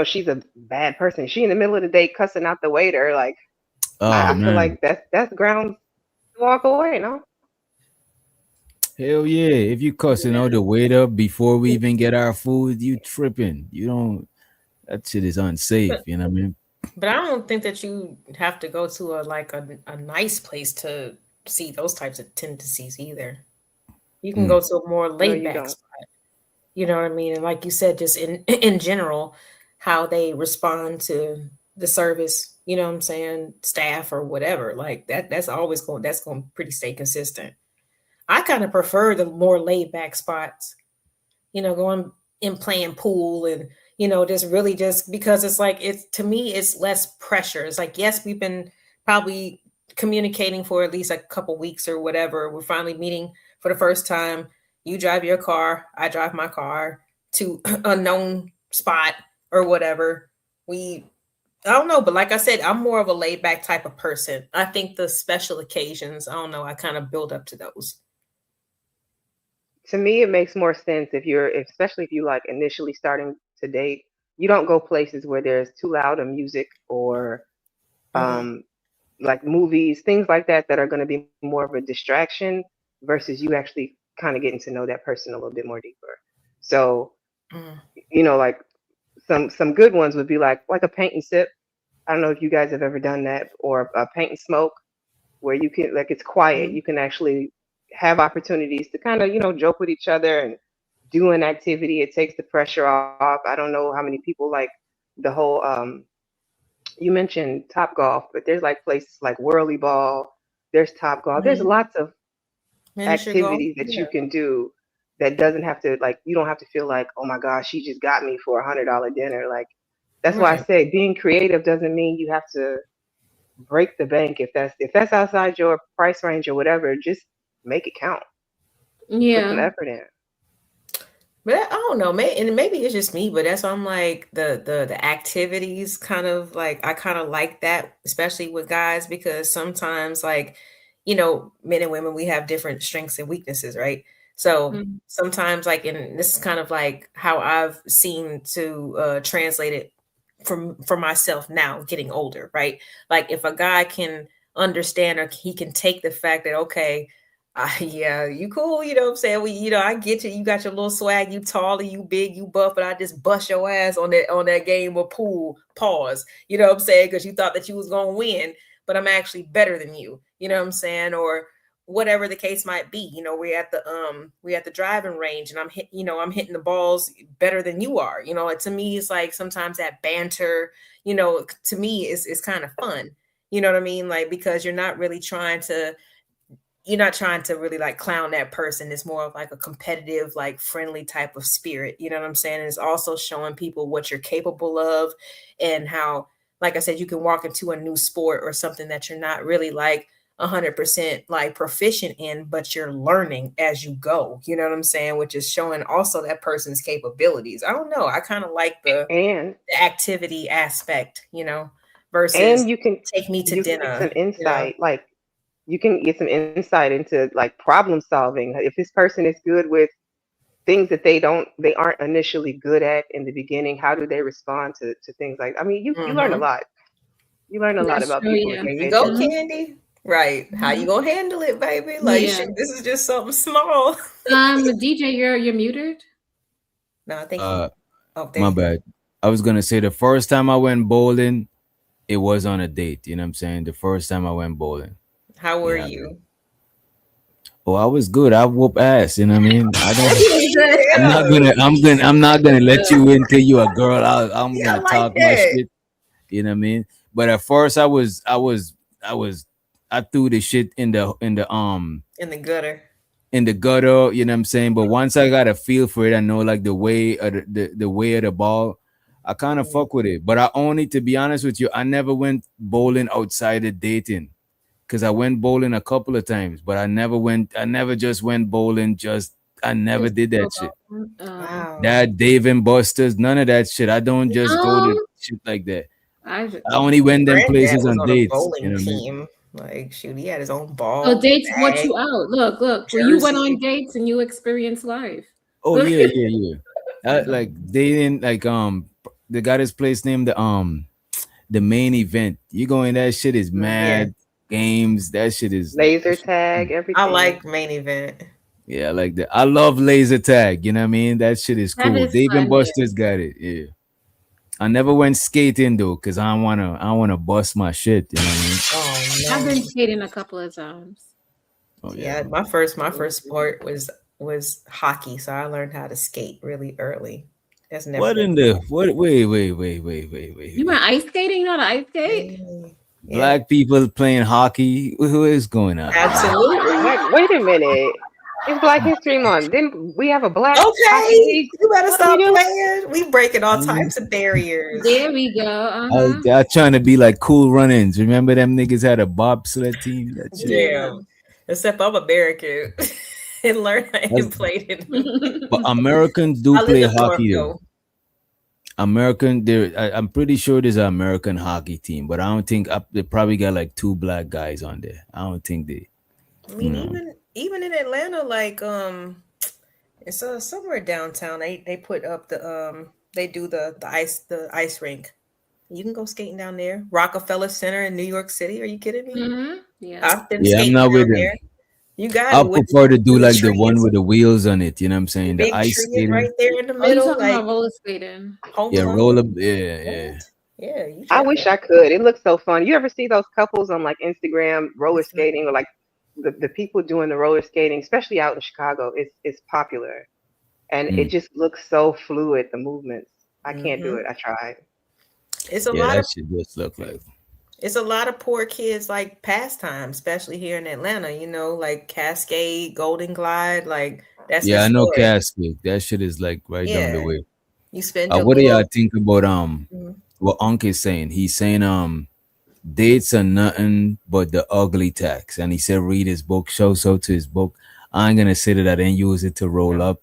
she's a bad person. She in the middle of the day cussing out the waiter. Like Oh I feel man. like that's grounds to walk away. No. Hell yeah. If you cussing Yeah. out the waiter before we even get our food, you tripping. You don't that shit is unsafe, but you know what I mean? but I don't think that you have to go to a nice place to see those types of tendencies either. You can Mm. go to a more No, laid you back don't. spot. You know what I mean? And like you said, just in in general, how they respond to the service, you know what I'm saying, staff or whatever. Like that's going to pretty stay consistent. I kind of prefer the more laid back spots, going and playing pool and just really just because it's like it's to me it's less pressure. It's like yes, we've been probably communicating for at least a couple weeks or whatever. We're finally meeting for the first time. You drive your car, I drive my car to a known spot or whatever. We I don't know, but like I said, I'm more of a laid back type of person. I think the special occasions, I don't know, I kind of build up to those. To me, it makes more sense especially if you like initially starting to date. You don't go places where there's too loud of music or Hmm. um like movies, things like that that are going to be more of a distraction versus you actually kind of getting to know that person a little bit more deeper. So, Mm. like some good ones would be like a paint and sip. I don't know if you guys have ever done that, or a paint and smoke, where you can, like, it's quiet. Mm. You can actually have opportunities to kind of joke with each other and do an activity. It takes the pressure off. I don't know how many people like the whole you mentioned Top Golf, but there's like places like Whirly Ball, there's Top Golf. There's Mhm. lots of Miniature golf. activities that Yeah. you can do that doesn't have to, like, you don't have to feel like, oh my gosh, she just got me for $100 dinner. Like, that's why I Right. say being creative doesn't mean you have to break the bank. If that's outside your price range or whatever, just make it count. Put some Yeah. effort in. But I don't know, and maybe it's just me, but that's why I'm like the activities kind of like I kind of like that, especially with guys, because sometimes like, men and women we have different strengths and weaknesses, right? So Mhm. sometimes like, and this is kind of like how I've seen to translate it for myself now getting older, right? Like if a guy can understand or he can take the fact that okay, yeah, you cool, you know what I'm saying? I get you. You got your little swag, you taller, you big, you buff, but I just bust your ass on that game of pool. Pause. You know what I'm saying? Because you thought that you was gonna win, but I'm actually better than you. You know what I'm saying? Or whatever the case might be. We're at the driving range and I'm hitting the balls better than you are. Like to me, it's like sometimes that banter, to me is kind of fun. You know what I mean? Like because you're not trying to really like clown that person. It's more of like a competitive, like friendly type of spirit. You know what I'm saying? And it's also showing people what you're capable of and how, like I said, you can walk into a new sport or something that you're not really like 100% like proficient in, but you're learning as you go. You know what I'm saying? Which is showing also that person's capabilities. I don't know. I kind of like And the activity aspect, versus and take me to you can get some dinner. insight. Like, you can get some insight into like problem solving. If this person is good with things that they aren't initially good at in the beginning, how do they respond to things like, I mean, you learn a Mhm. lot. You learn a lot That's about true. people if Yeah. you There you pay go, attention. Mhm. Candy. Right. How you Mhm. gonna handle it, baby? Like, Yeah. shoot, this is just something small. DJ, you're muted. No, I think Uh, oh, there my you go. bad. I was gonna say the first time I went bowling, it was on a date. You know what I'm saying? The first time I went bowling. How were Yeah. you? Oh, I was good. I whoop ass. You know what I mean? I don't. I'm Yeah. not gonna. I'm not gonna let you in till you a girl. I'm Yeah, I gonna like talk my that. shit. You know what I mean? But at first, I threw the shit In the gutter. in the gutter. You know what I'm saying? But once I got a feel for it, I know like the way of the way of the ball. I kind of Mhm. fuck with it. But I only, to be honest with you, I never went bowling outside of dating. Because I went bowling a couple of times, but I never just went bowling. I never Just did go that shit. bowling. Wow. That Dave and Buster's, none of that shit. I don't just go to No, shit like that. I I only went them Granddad places was on on a dates. You bowling know what I mean? team. Like, shoot, he had his own so ball, dates brought bag, you out. Look, well, you went on jersey. dates and you experienced life. Oh Look, yeah, yeah, yeah. Like dating, like they got his place named the main event. You go in, that shit is Yeah. mad games. Laser tag, I everything. like main event. Yeah, I like that. I love laser tag. You know what I mean? That shit is that cool. is Dave and fun. Yeah. Buster's got it. Yeah. I never went skating though, cause I don't wanna bust my shit. You know what I mean? Oh I've no. been skating a couple of times. Oh yeah. Yeah, my first sport was hockey, so I learned how to skate really early. That's never What been in the what? You went Wait. ice skating? You know how to ice skate? really. Yeah, Black people playing hockey. Who is going on? absolutely. Wait a minute. It's Black History Month. Then we have a black hockey Okay, league. you better What do we stop do? playing. We breaking all Man, types of barriers. There we go. I trying to be like Cool Runnings. Remember them niggas had a bobsled team? That shit. Yeah. Damn. Except I'm American and learn That's, and played in. but Americans do I lived play in Thorpe hockey though. though. I'm pretty sure there's an American hockey team, but I don't think they probably got like two black guys on there. I don't think they. I You mean, know. even in Atlanta, like it's somewhere downtown. They put up they do the ice rink. You can go skating down there. Rockefeller Center in New York City. Are you kidding me? Yeah. I've been Yeah, I'm skating not down with them. there. You got I'll it. With prefer to do the like the tree one is- with the wheels on it. You know what I'm saying? The big ice tree is skating. right there in the Oh, you middle. talking Like about roller skating? Home Yeah, Alone. roller. Yeah. Yeah, you I check wish that. I could. It looks so fun. You ever see those couples on like Instagram roller skating, or like the people doing the roller skating, especially out in Chicago? It's popular, and Mm. it just looks so fluid. The movements. I can't do Mhm. it. I tried. It's a Yeah, lot that of shit just look like. it's a lot of poor kids like pastime, especially here in Atlanta. You know, like Cascade, Golden Glide. Like that's Yeah, I know historic. Cascade. That shit is like right down the Yeah, way. you spend your What do y'all little. think about Mhm. what Unc is saying? He's saying dates are nothing but the ugly tax. And he said read his book, show so to his book. I ain't gonna say that I didn't use it to roll up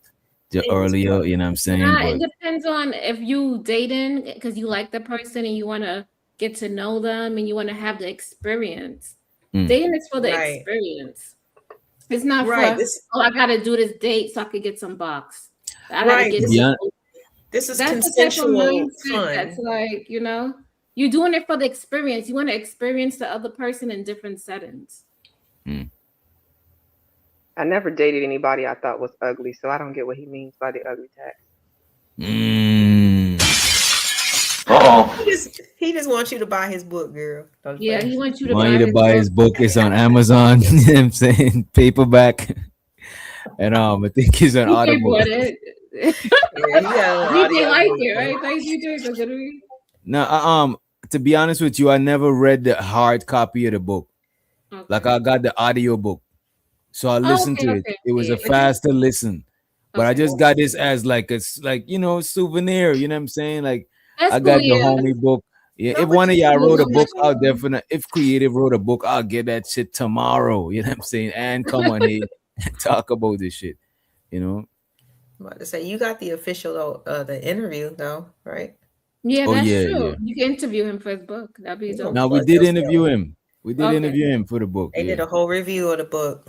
the It was earlier, fun. you know what I'm saying? Nah, But it depends on if you dating because you like the person and you want to get to know them and you want to have the experience. Mm. Dating is for the Right. experience. It's not Right. for This I gotta do this date so I could get some box. I gotta right. get This, to be hon- this is that's the type of consensual mindset that's fun. like, you're doing it for the experience. You want to experience the other person in different settings. I never dated anybody I thought was ugly, so I don't get what he means by the ugly tax. He just wants you to buy his book, girl. Don't Yeah, play. he wants you to want buy you to his buy book. his book. It's on Amazon, you know what I'm saying? Paperback. And I think it's on DJ Audible. bought it. Yeah, he got an DJ audio like book. it, right? Thanks, DJ. So good to read. No, to be honest with you, I never read the hard copy of the book. Okay. Like I got the audio book. So I listened okay, to it. okay. It was Yeah, a but you- faster listen. But I Okay. just got this as like it's like souvenir, you know what I'm saying? Like That's I got cool, the yeah. homie book. Yeah, No, if but one of you y'all can wrote a use book, it. I'll definitely if Creative wrote a book, I'll get that shit tomorrow. You know what I'm saying? And come on here and talk about this shit. You know? I'm about to say you got the official the interview though, right? Yeah, Oh, that's yeah, true. yeah. You can interview him for his book. That'd be You dope. know. Now we Plug did yourself. interview him. We did Okay. interview him for the book. They did a whole review of the book.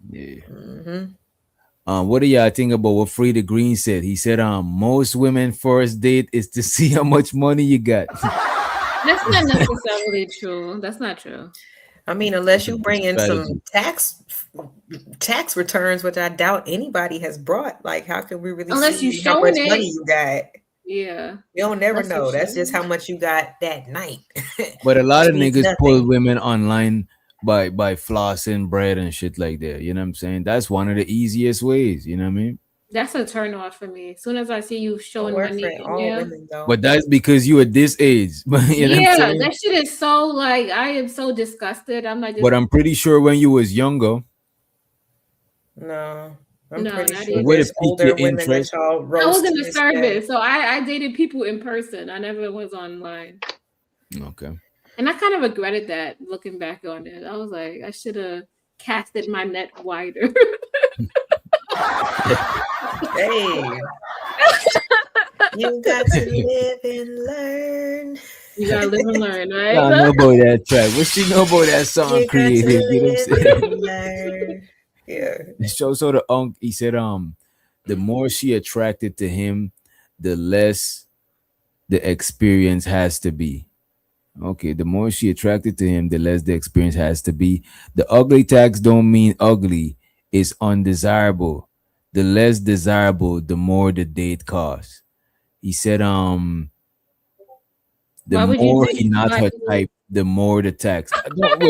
Yeah. Hmm. What do y'all think about what Frida Green said? He said, most women first date is to see how much money you got. That's not necessarily true. That's not true. I mean, unless you bring in Strategy. some tax returns, which I doubt anybody has brought. Like, how can we really Unless see you how much showing it. money you got? Yeah. We don't never Unless you know. That's just showing how much you got that night. But a lot of Which means niggas pull nothing. women online by flossing bread and shit like that. You know what I'm saying? That's one of the easiest ways. You know what I mean? That's a turn off for me. As soon as I see you Don't showing work money, for all yeah. women though. But that's because you at this age. You know what I'm Yeah, saying? that shit is so like I am so disgusted. I'm like, But I'm pretty sure when you was younger, No, I'm No, pretty not sure even. Would it there's pique older your women that interest? y'all I roast. was in to the this day. service, so I dated people in person. I never was online. okay. And I kind of regretted that looking back on it. I was like, I should have casted my net wider. Hey, you got to live and learn. You gotta live and learn, I don't know right? about that track. What she know about that song You got to Creative? You know what I'm live saying? and learn. Yeah. So the Unc, he said, the more she attracted to him, the less the experience has to be. Okay, the more she attracted to him, the less the experience has to be. The ugly tax don't mean ugly, it's undesirable. The less desirable, the more the date costs. He said, the Why would you more date he not her somebody- type, the more the tax. Don't,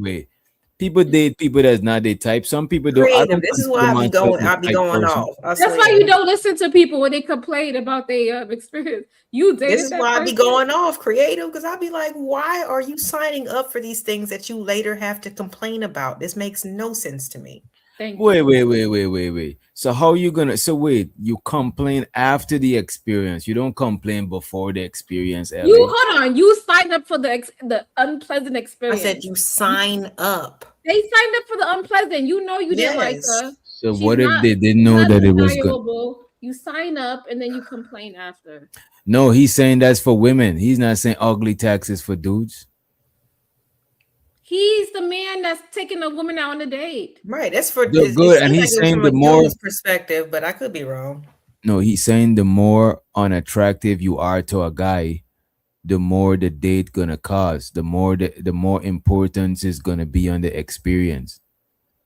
wait. People date people that's not their type. Some people don't. I Creative. don't This is consider why I be myself going. a I be type going person. off. I That's swear. why you don't listen to people when they complain about their experience. You dated This is that why I be person. going off creative because I be like, why are you signing up for these things that you later have to complain about? This makes no sense to me. Thank you. Wait. So how you gonna? So wait, you complain after the experience. You don't complain before the experience. Ellie. You hold on. You signed up for the unpleasant I experience. said you sign up. They signed up for the unpleasant. You know you didn't like Yes. her. So She's what if not- they didn't know Not that it was good? desirable. You sign up and then you complain after. No, he's saying that's for women. He's not saying ugly taxes for dudes. He's the man that's taking a woman out on a date. Right. That's for Good, it good, seems and he's like it was saying from the a more- dude's perspective, but I could be wrong. No, he's saying the more unattractive you are to a guy, the more the date gonna cost, the more importance is gonna be on the experience.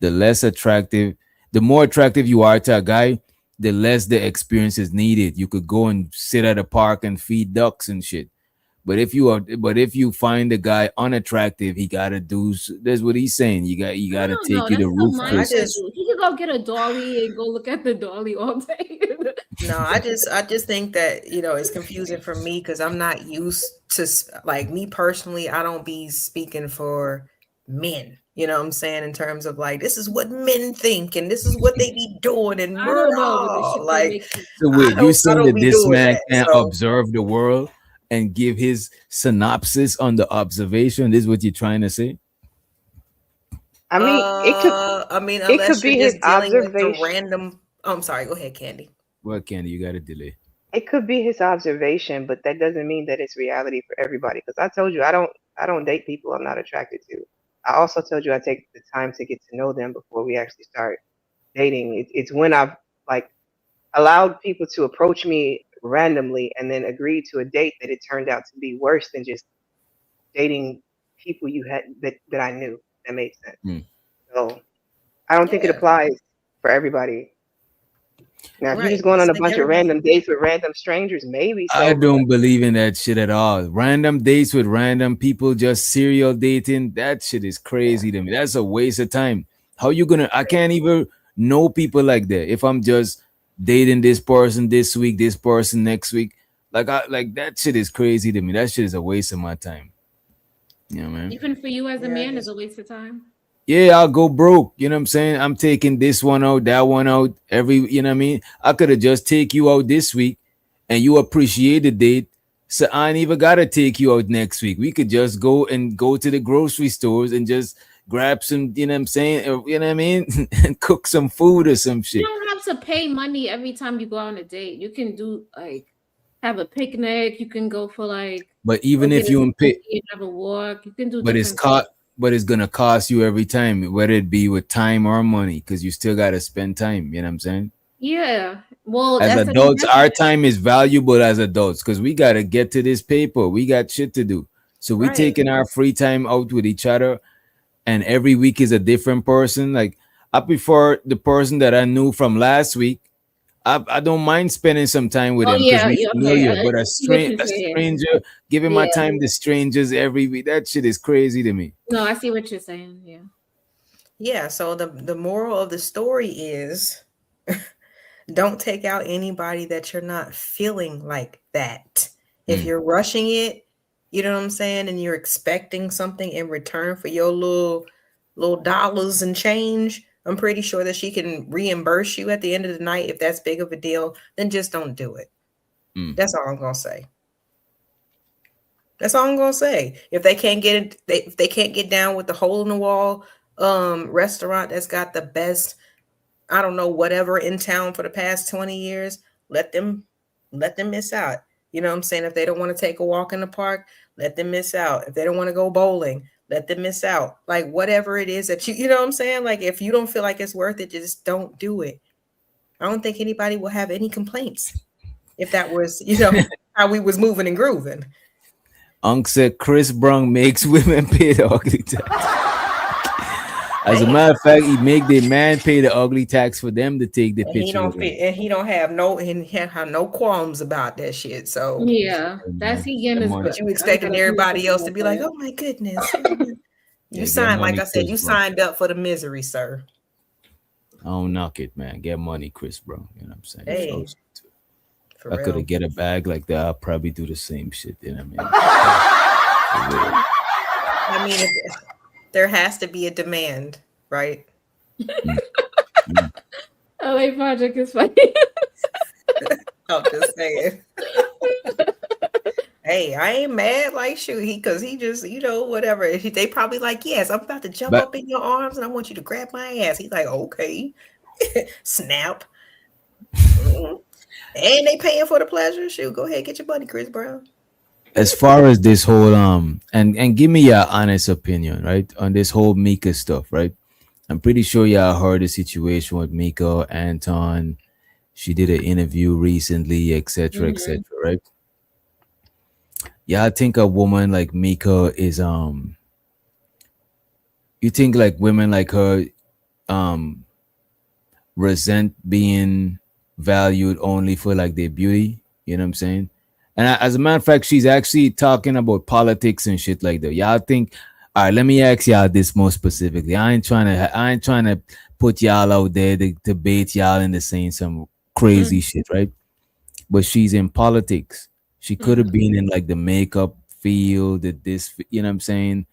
The less attractive, the more attractive you are to a guy, the less the experience is needed. You could go and sit at a park and feed ducks and shit. But if you find the guy unattractive, he gotta do. That's what he's saying. You I gotta don't take know. you to That's the roof, I Chris. mindset. just Dude. He could go get a dolly and go look at the dolly all day. no, I just think that it's confusing for me because I'm not used to like me personally. I don't be speaking for men. You know what I'm saying in terms of like this is what men think and this is what they be doing and I don't know, but the murder. shit that Like makes you. So I wait, you I saying don't that be this doing man that. can So observe the world and give his synopsis on the observation? This is what you're trying to say? I mean, I mean, it could unless you're be his just dealing with the observation. random. Oh, I'm sorry. Go ahead, Candy. Well, Candy, you got a delay. It could be his observation, but that doesn't mean that it's reality for everybody. Because I told you I don't date people I'm not attracted to. I also told you I take the time to get to know them before we actually start dating. It's when I've like allowed people to approach me randomly and then agreed to a date that it turned out to be worse than just dating people you had that I knew. That makes sense. Hmm. So I don't think it Yeah, applies for everybody. Now, if you're right. just going Just on a think bunch of everybody. random dates with random strangers, maybe I so. But don't believe in that shit at all. Random dates with random people, just serial dating, that shit is yeah, crazy to me. That's a waste of time. How you gonna? I can't even know people like that if I'm just dating this person this week, this person next week. Like that shit is crazy to me. That shit is a waste of my time. You know, man. Even for you as a Yeah, man, is just a waste of time. Yeah, I'll go broke. You know what I'm saying? I'm taking this one out, that one out, you know what I mean? I could have just take you out this week and you appreciate the date. So I ain't even gotta take you out next week. We could just go to the grocery stores and just grab some, you know what I'm saying? You know what I mean? And cook some food or some You shit. don't have to pay money every time you go on a date. You can do like have a picnic. You can go for like But go even get if a you don't pay, smoothie and have a walk. You can do but different things. but it's gonna cost you every time, whether it be with time or money, because you still gotta spend time, you know what I'm saying? Yeah. Well, As that's an adults, our investment. time is valuable as adults because we gotta get to this paper. We got shit to do. So we right. taking our free time out with each other, and every week is a different person. Like I prefer the person that I knew from last week. I don't mind spending some time with Oh them because yeah, we yeah, okay. familiar. But See what you're a saying. stranger, giving my Yeah. time to strangers every week, that shit is crazy to me. No, I see what you're saying. Yeah. Yeah. So the moral of the story is don't take out anybody that you're not feeling like that. If Mm. you're rushing it, you know what I'm saying, and you're expecting something in return for your little dollars and change, I'm pretty sure that she can reimburse you at the end of the night if that's big of a deal. Then just don't do it. Mm. That's all I'm gonna say. That's all I'm gonna say. If they can't get it, if they can't get down with the hole in the wall restaurant that's got the best, I don't know, whatever in town for the past 20 years, let them miss out. You know what I'm saying? If they don't want to take a walk in the park, let them miss out. If they don't want to go bowling, let them miss out. Like whatever it is that you know what I'm saying? Like if you don't feel like it's worth it, just don't do it. I don't think anybody will have any complaints if that was, how we was moving and grooving. Unc said Chris Brown makes women pay the ugly tax. As a matter of fact, he make the man pay the ugly tax for them to take the And he picture don't with him. fit, and he have no qualms about that shit. So Yeah. That's he getting Get his money, but you I expecting gotta do everybody something else to like be like, that. oh my goodness. yeah, You get signed, like money, I said, Chris you Brown. signed up for the misery, sir. I don't knock it, man. Get money, Chris Brown. You know what I'm saying? If I Hey, was to- for I could real. have get a bag like that, I'll probably do the same shit. You know what I mean? For real. I mean, there has to be a demand, right? Mm, mm. LA Project is funny. I'm just saying. Hey, I ain't mad. Like shoot, because he just whatever. They probably like, yes, I'm about to jump But up in your arms and I want you to grab my ass. He's like, okay, snap. Mhm. And they paying for the pleasure. Shoot, go ahead, get your money, Chris Brown. as far as this whole and give me your honest opinion, right, on this whole Mika stuff, right? I'm pretty sure y'all heard the situation with Mika Anton. She did an interview recently, etc., Mhm. etc., right? Yeah, I think a woman like Mika is you think like women like her um resent being valued only for like their beauty, you know what I'm saying? And as a matter of fact, she's actually talking about politics and shit like that. Y'all think, all right, let me ask y'all this more specifically. I ain't trying to put y'all out there to bait y'all into saying some crazy Mm, shit, right? But she's in politics. She could have mm. been in like the makeup field, you know what I'm saying?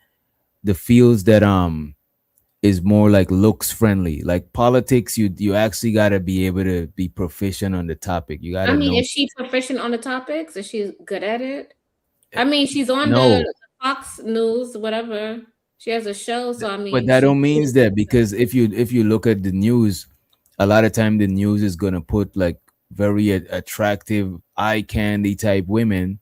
The fields that is more like looks friendly. Like politics, you actually gotta be able to be proficient on the topic. You I gotta mean, know. is she proficient on the topics? Is she good at it? I mean, she's on No, the Fox News, whatever. She has a show, so I but mean, that she don't means that, because if you look at the news, a lot of time the news is gonna put like very attractive eye candy type women,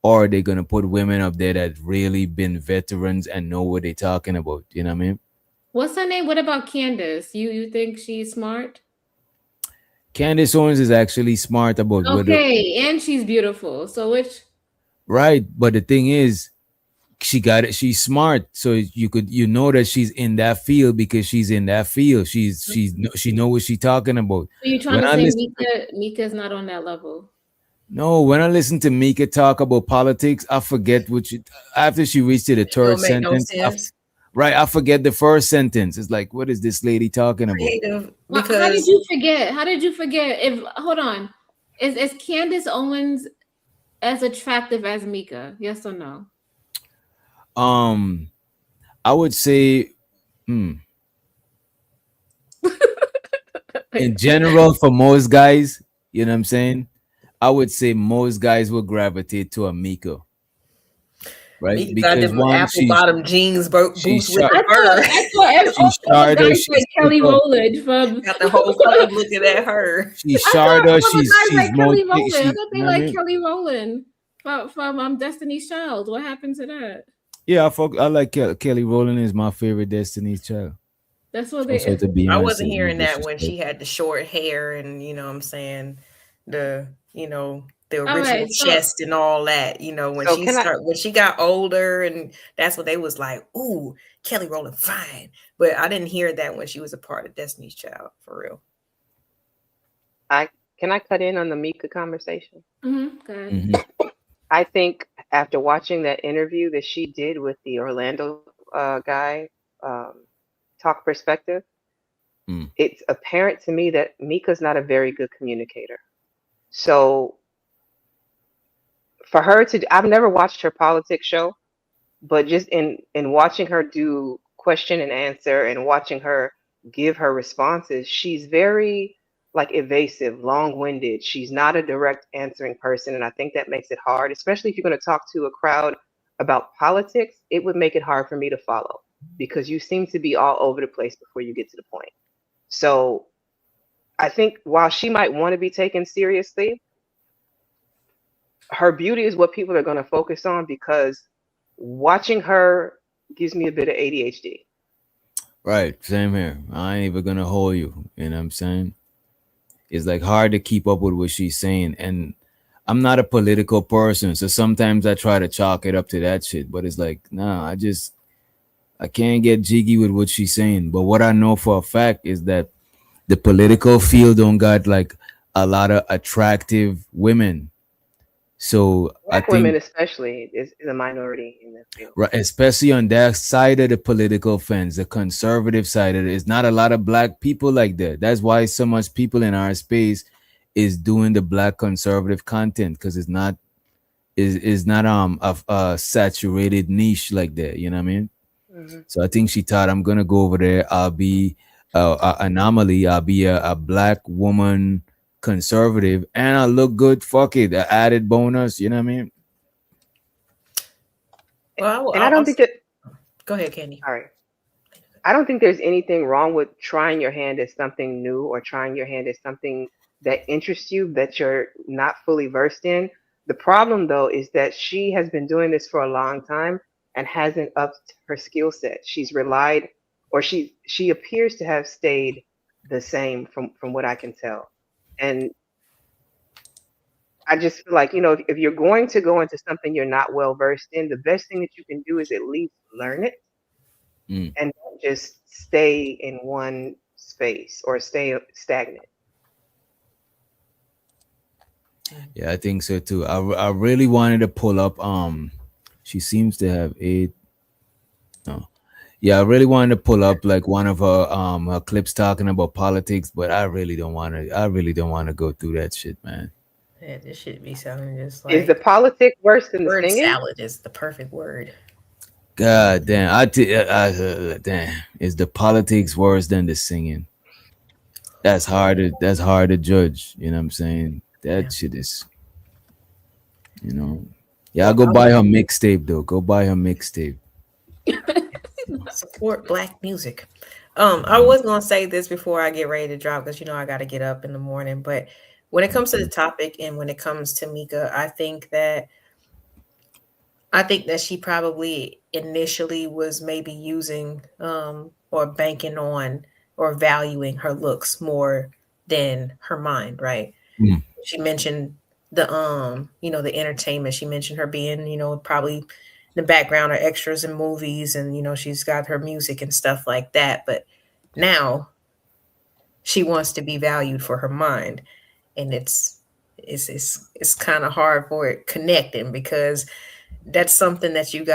or they're gonna put women up there that really been veterans and know what they're talking about. You know what I mean? What's her name? What about Candace? You think she's smart? Candace Owens is actually smart about what, Okay, and she's beautiful. So which right? But the thing is, she got it. She's smart, so you know that she's in that field because she's in that field. She know what she's talking about. so you trying When to I say listen, Mika's not on that level? no, when I listen to Mika talk about politics, I forget what she, after she reached to the It don't third make no sentence. sense. Right, I forget the first sentence. It's like, what is this lady talking about? Creative Well, how did because you forget? How did you forget? If hold on, is Candace Owens as attractive as Mika? Yes or no? Um, I would say, in general, for most guys, you know what I'm saying. I would say most guys will gravitate to a Mika, right? Mika got Because them one, apple bottom jeans she's boots with sharp, the fur. I thought she's all the sharper, guys like she's Kelly thicker, Rowland from. Got the whole club looking at her. she's I thought shorter, all the guys she's like more Kelly thick, Rowland. I she, thought you they know what I like mean? Kelly Rowland from Destiny's Child. What happened to that? Yeah, I like Kelly Rowland is my favorite Destiny's Child. That's what Also they. to I wasn't Beyonce, no hearing that when she disrespect. had the short hair and what I'm saying, the the All original right, so chest and all that. So can I? When she got older, and that's what they was like, ooh, Kelly Rowland fine. But I didn't hear that when she was a part of Destiny's Child for real. I can I cut in on the Mika conversation? good. Hmm. I think after watching that interview that she did with the Orlando guy, um, Talk Perspective, Mm. it's apparent to me that Mika's not a very good communicator. So for her to, I've never watched her politics show, but just in watching her do question and answer and watching her give her responses, she's very like evasive, long-winded. She's not a direct answering person, and I think that makes it hard, especially if you're going to talk to a crowd about politics. It would make it hard for me to follow because you seem to be all over the place before you get to the point. So I think while she might want to be taken seriously, her beauty is what people are going to focus on because watching her gives me a bit of ADHD. Right, same here. I ain't even gonna hold you. You know what I'm saying? It's like hard to keep up with what she's saying. And I'm not a political person, so sometimes I try to chalk it up to that shit. But it's like, nah, I can't get jiggy with what she's saying. But what I know for a fact is that the political field don't got like a lot of attractive women. So I Black women, think, especially, is a minority in this field. right, especially on that side of the political fence, the conservative side of it, it's not a lot of black people like that. That's why so much people in our space is doing the black conservative content, because is not a saturated niche like that. You know what I mean? Hmm. So I think she thought, I'm gonna go over there. I'll be a anomaly. I'll be a black woman conservative, and I look good. Fuck it, a added bonus. You know what I mean? Well, And I don't think that, go ahead, Candy. sorry, I don't think there's anything wrong with trying your hand at something new or trying your hand at something that interests you that you're not fully versed in. The problem, though, is that she has been doing this for a long time and hasn't upped her skill set. She's relied, or she appears to have stayed the same from what I can tell. And I just feel like, if you're going to go into something you're not well versed in, the best thing that you can do is at least learn it Mm. and don't just stay in one space or stay stagnant. Yeah, I think so too. I really wanted to pull up. She seems to have eight. No, yeah, I really wanted to pull up like one of her clips talking about politics, but I really don't want to. I really don't want to go through that shit, man. Yeah, this should be sounding just Is the like politic worse than the word singing? salad is the perfect word. God damn, damn. Is the politics worse than the singing? That's hard. That's hard to judge. You know what I'm saying? That Yeah. shit is. You know. Yeah, I'll Well, go buy her mixtape though. Go buy her mixtape. support black music. I was gonna say this before I get ready to drop because I got to get up in the morning. But when it comes to the topic and when it comes to Mika, I think that she probably initially was maybe using or banking on or valuing her looks more than her mind, right? Mm. She mentioned the entertainment. She mentioned her being, probably in the background or extras in movies and she's got her music and stuff like that. But now she wants to be valued for her mind. And it's kind of hard for it connecting because that's something that you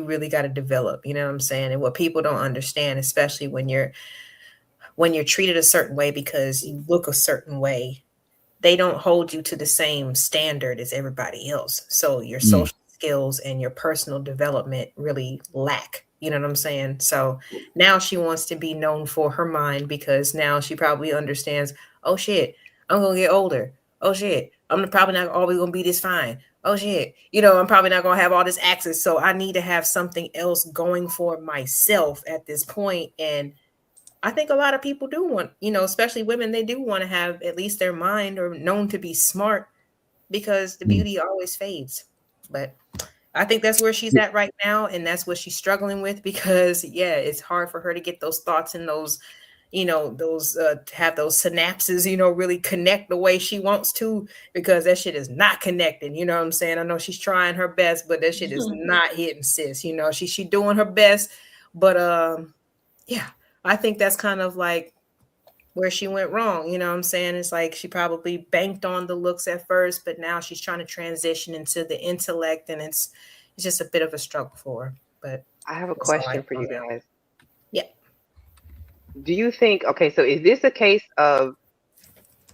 really got to develop, you know what I'm saying? And what people don't understand, especially when you're treated a certain way because you look a certain way, they don't hold you to the same standard as everybody else. So your Mm. social skills and your personal development really lack. You know what I'm saying? So now she wants to be known for her mind because now she probably understands, oh shit, I'm gonna get older. Oh shit, I'm probably not always gonna be this fine. Oh shit, I'm probably not gonna have all this access. So I need to have something else going for myself at this point. And I think a lot of people do want, especially women, they do want to have at least their mind or known to be smart because the Mm. beauty always fades. But I think that's where she's at right now. And that's what she's struggling with because, yeah, it's hard for her to get those thoughts and those, to have those synapses, really connect the way she wants to because that shit is not connecting. You know what I'm saying? I know she's trying her best, but that shit is not hitting, sis. She doing her best. But, yeah. I think that's kind of like where she went wrong. You know what I'm saying? It's like she probably banked on the looks at first, but now she's trying to transition into the intellect, and it's just a bit of a struggle for her. But I have a that's all I question for know you now. guys. Yeah. Do you think, okay, so is this a case of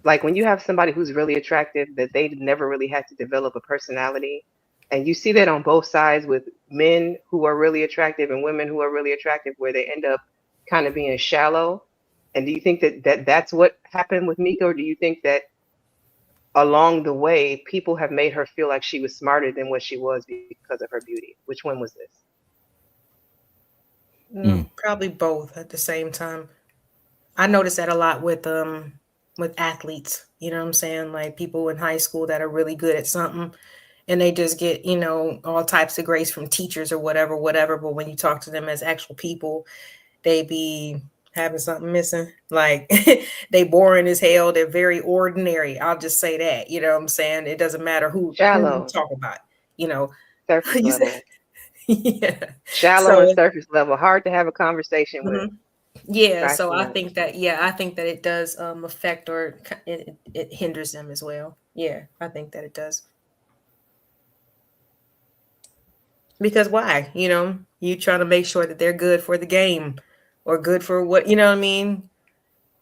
like when you have somebody who's really attractive that they never really had to develop a personality? And you see that on both sides with men who are really attractive and women who are really attractive, where they end up kind of being shallow. And do you think that's what happened with Mika, or do you think that along the way people have made her feel like she was smarter than what she was because of her beauty? Which one was this? Mm. Probably both at the same time. I notice that a lot with athletes. You know what I'm saying? Like people in high school that are really good at something and they just get, all types of grace from teachers or whatever, whatever. But when you talk to them as actual people, they be having something missing. Like they boring as hell. They're very ordinary. I'll just say that. You know what I'm saying? It doesn't matter who you Shallow, talk about. You know, surface you said, level. yeah. Shallow and So surface level, hard to have a conversation with. mhm. Yeah, so I Fascinating. think that yeah, I think that it does affect or it hinders them as well. Yeah, I think that it does. Because why? You trying to make sure that they're good for the game or good for what, you know what I mean?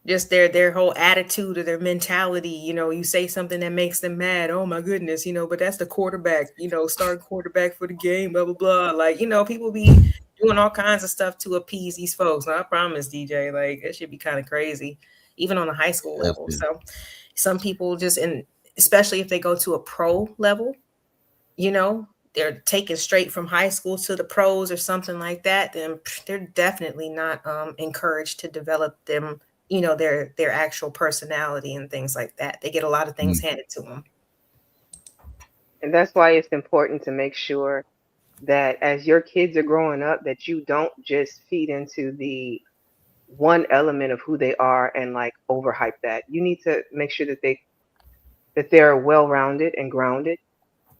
Just their whole attitude or their mentality, you say something that makes them mad. Oh my goodness, but that's the quarterback, starting quarterback for the game, blah blah blah. Like, people be doing all kinds of stuff to appease these folks. Now, I promise, DJ, like that should be kind of crazy, even on a high school level. Definitely. So some people just especially if they go to a pro level, they're taken straight from high school to the pros or something like that, then they're definitely not encouraged to develop them, their actual personality and things like that. They get a lot of things Mm. handed to them. And that's why it's important to make sure that as your kids are growing up, that you don't just feed into the one element of who they are and like overhype that. You need to make sure that they that they're well-rounded and grounded,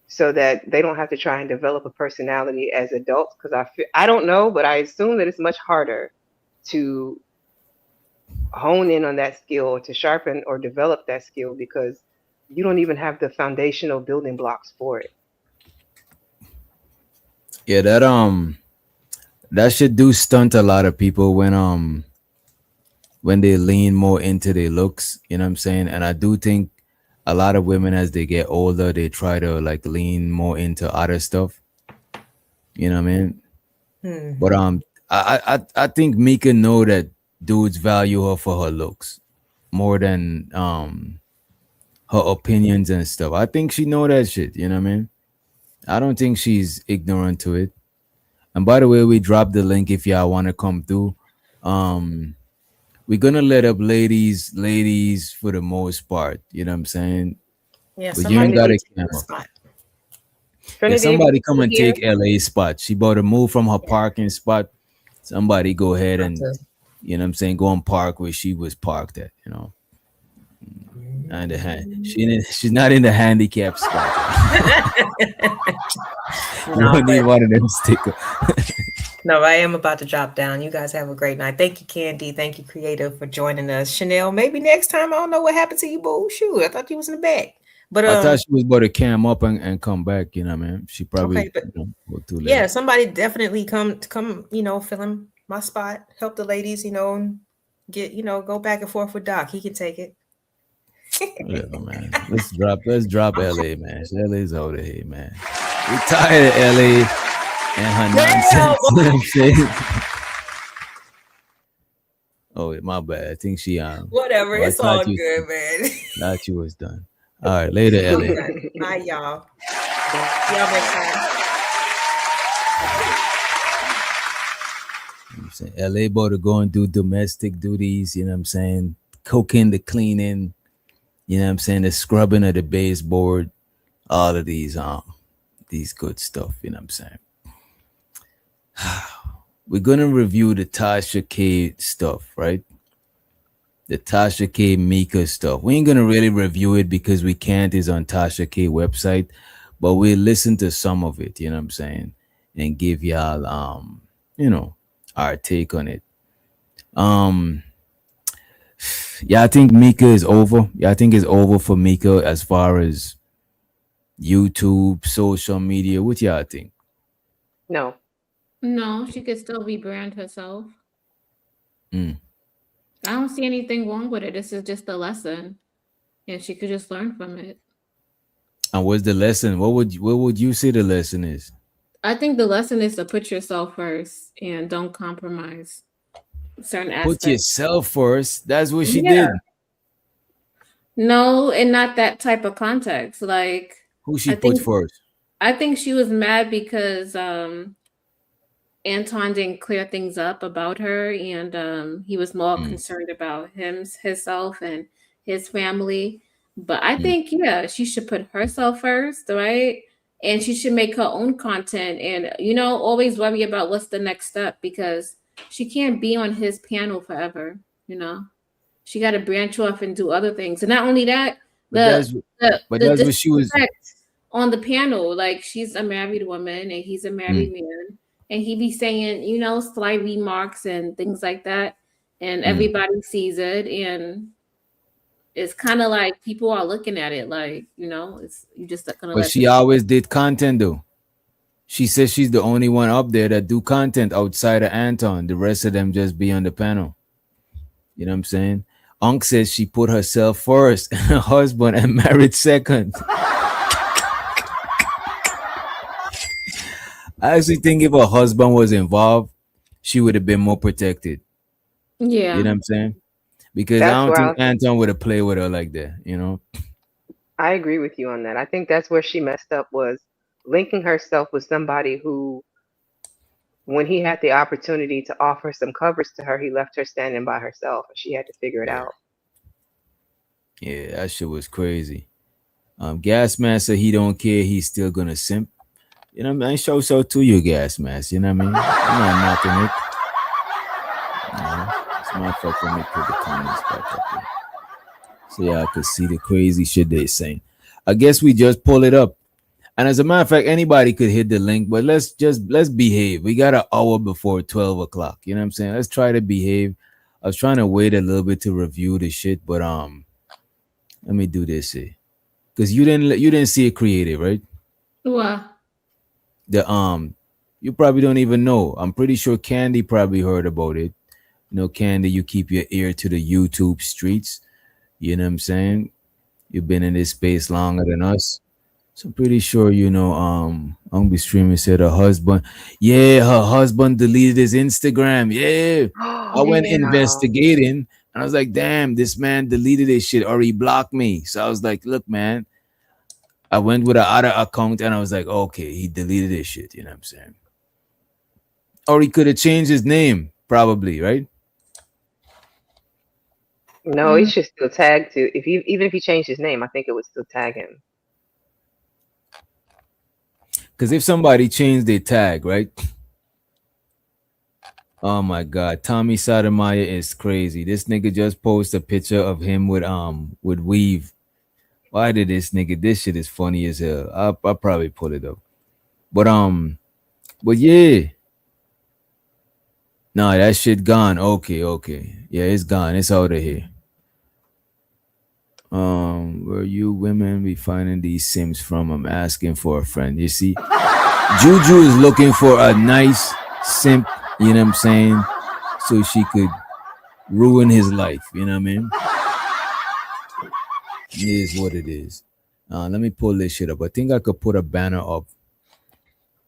so that they don't have to try and develop a personality as adults. Because I don't know, but I assume that it's much harder to hone in on that skill, or to sharpen or develop that skill, because you don't even have the foundational building blocks for it. Yeah, that should do stunt a lot of people when they lean more into their looks, you know what I'm saying? And I do think a lot of women, as they get older, they try to like lean more into other stuff. You know what I mean? But I think Mika know that dudes value her for her looks more than her opinions and stuff. I think she know that shit, you know what I mean? I don't think she's ignorant to it. And by the way, we dropped the link if y'all want to come through. We're gonna let up ladies for the most part, you know what I'm saying? Yeah, But you ain't gotta take the spot. yeah, Trinity, somebody come and here? take LA spot. She about to move from her parking spot. Somebody go ahead and, you know what I'm saying, go and park where she was parked at, you know. And she's not in the handicap spot. You don't need one of them stickers. No, I am about to drop down. You guys have a great night. Thank you, Candy. Thank you, Creative, for joining us. Chanel, maybe next time. I don't know what happened to you, boo. Shoot, I thought you was in the back. But I thought she was about to cam up and come back, you know, man. She probably okay, but go too late. yeah, somebody definitely come, you know, fill in my spot, help the ladies, you know, and get, you know, go back and forth with Doc. He can take it. Whatever, man. Let's drop LA, man. LA's out of here, man. We tired of LA and her nonsense. You know what I'm saying? Oh, my bad. I think she Whatever, well, it's all good, man. Thought you was done. All right, later, LA. Bye, y'all. Y'all next time. You know what I'm saying? LA about to go and do domestic duties, you know what I'm saying? Cooking, the cleaning, you know what I'm saying? The scrubbing of the baseboard, all of these good stuff, you know what I'm saying? We're gonna review the Tasha K stuff, right? The Tasha K Mika stuff. We ain't gonna really review it because we can't. It's on Tasha K website, but we'll listen to some of it, you know what I'm saying, and give y'all you know, our take on it. Yeah, I think Mika is over. Yeah, I think it's over for Mika as far as YouTube, social media. What y'all think? No. No, she could still rebrand herself. Mm. I don't see anything wrong with it. This is just a lesson, and she could just learn from it. And what's the lesson? What would you say the lesson is? I think the lesson is to put yourself first and don't compromise certain aspects. Put yourself first. That's what she did. No, and not that type of context. Like who she put first? I think she was mad because Anton didn't clear things up about her, and he was more concerned about himself and his family. But I think, yeah, she should put herself first, right? And she should make her own content and, you know, always worry about what's the next step, because she can't be on his panel forever, you know? She got to branch off and do other things. And not only that, that's what she was on the panel. Like, she's a married woman and he's a married man. And he be saying, you know, slight remarks and things like that. And everybody sees it. And it's kind of like people are looking at it like, you know, it's you just gonna. But she always did content though. She says she's the only one up there that do content outside of Anton. The rest of them just be on the panel. You know what I'm saying? Unc says she put herself first and her husband and married second. I actually think if her husband was involved, she would have been more protected. Yeah. You know what I'm saying? Because I don't think Anton would have played with her like that, you know? I agree with you on that. I think that's where she messed up, was linking herself with somebody who, when he had the opportunity to offer some coverage to her, he left her standing by herself and she had to figure it out. Yeah, that shit was crazy. Gas Mask said he don't care, he's still gonna simp. You know what I mean? Show so to you, Gas Mask. You know what I mean? I'm not knocking it. You know, this motherfucker, let me put the comments back up here. so y'all could see the crazy shit they saying. I guess we just pull it up. And as a matter of fact, anybody could hit the link, but let's behave. We got an hour before 12 o'clock. You know what I'm saying? Let's try to behave. I was trying to wait a little bit to review the shit, but let me do this here. Because you didn't see it creative, right? What? The you probably don't even know. I'm pretty sure Candy probably heard about it. You know, Candy, you keep your ear to the YouTube streets. You know what I'm saying? You've been in this space longer than us. So I'm pretty sure you know Hungry Streamer said her husband. Yeah, her husband deleted his Instagram. Yeah. I went Yeah. investigating and I was like, damn, this man deleted his shit or he blocked me. So I was like, look, man. I went with another account and I was like, okay, he deleted his shit, you know what I'm saying? Or he could have changed his name, probably, right? No, he should still tag to even if he changed his name, I think it would still tag him. Because if somebody changed their tag, right? Oh my god, Tommy Sotomayor is crazy. This nigga just posted a picture of him with weave. Why did this nigga? This shit is funny as hell. I'll probably pull it up. But yeah. Nah, that shit gone. Okay. Yeah, it's gone. It's out of here. Where you women be finding these sims from? I'm asking for a friend. You see, Juju is looking for a nice simp, you know what I'm saying? So she could ruin his life, you know what I mean? It is what it is. Let me pull this shit up. I think I could put a banner up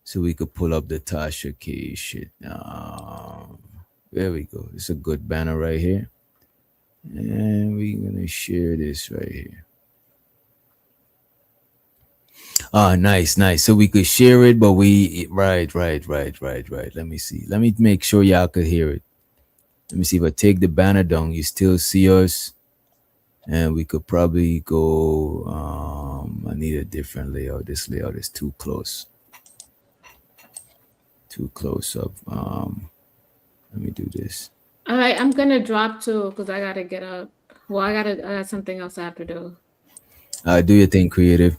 so we could pull up the Tasha K shit. There we go. It's a good banner right here. And we're gonna share this right here. Nice. So we could share it, but right. Let me see. Let me make sure y'all could hear it. Let me see if I take the banner down, you still see us. And we could probably go. I need a different layout. This layout is too close. Too close up. Let me do this. All right, I'm gonna drop too because I gotta get up. Well, I got something else I have to do. Do your thing, creative.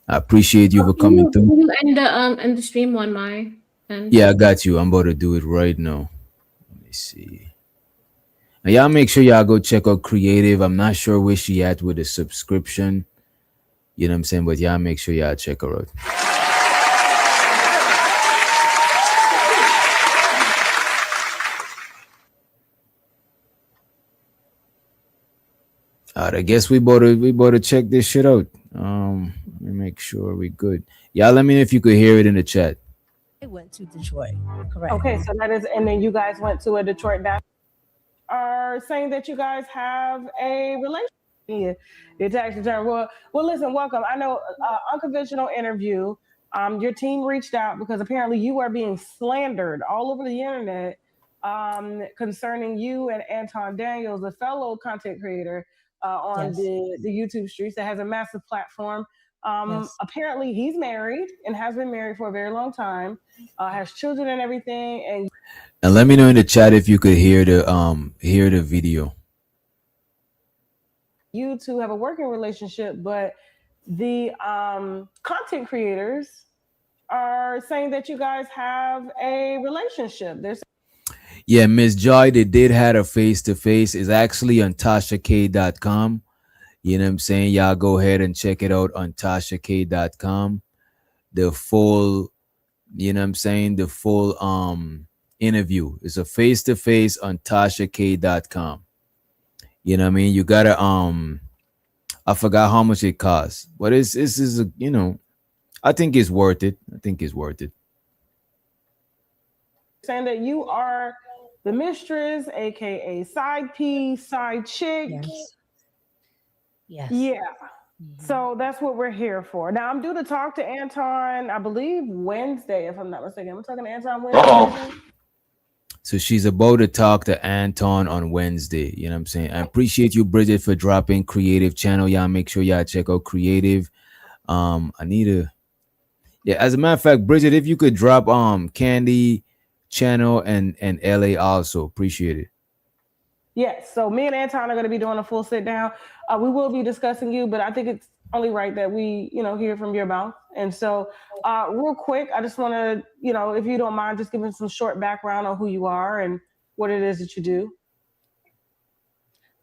I appreciate you for coming through. Can you end the stream on my end? Yeah, I got you. I'm about to do it right now. Let me see. Now, y'all make sure y'all go check out Creative. I'm not sure where she at with the subscription. You know what I'm saying? But y'all make sure y'all check her out. All right, I guess we better check this shit out. Let me make sure we good. Y'all let me know if you could hear it in the chat. I went to Detroit. Correct. Okay, so that is, and then you guys went to a Detroit basketball. Are saying that you guys have a relationship. Yeah, your tax return. Well, listen, welcome. I know unconventional interview. Your team reached out because apparently you are being slandered all over the internet concerning you and Anton Daniels, a fellow content creator on the YouTube streets that has a massive platform. Apparently he's married and has been married for a very long time, has children and everything. And let me know in the chat if you could hear the video. You two have a working relationship, but the content creators are saying that you guys have a relationship. Yeah, Miss Joy, they did have a face-to-face. It's actually on TashaK.com. You know what I'm saying? Y'all go ahead and check it out on TashaK.com. The full, you know what I'm saying? The full interview. It's a face-to-face on TashaK.com. You know what I mean? You gotta I forgot how much it costs, but this is a, you know, I think it's worth it. Saying that you are the mistress, aka side piece, side chick. Yes. Yeah. So that's what we're here for. Now I'm due to talk to Anton, I believe Wednesday, if I'm not mistaken. I'm talking to Anton Wednesday. So she's about to talk to Anton on Wednesday. You know what I'm saying? I appreciate you, Bridget, for dropping Creative channel. Y'all make sure y'all check out Creative. I need to. Yeah, as a matter of fact, Bridget, if you could drop Candy channel and LA also, appreciate it. Yes. So me and Anton are going to be doing a full sit down. We will be discussing you, but I think it's only right that we, hear from your mouth. And so, real quick, I just want to, if you don't mind, just giving some short background on who you are and what it is that you do.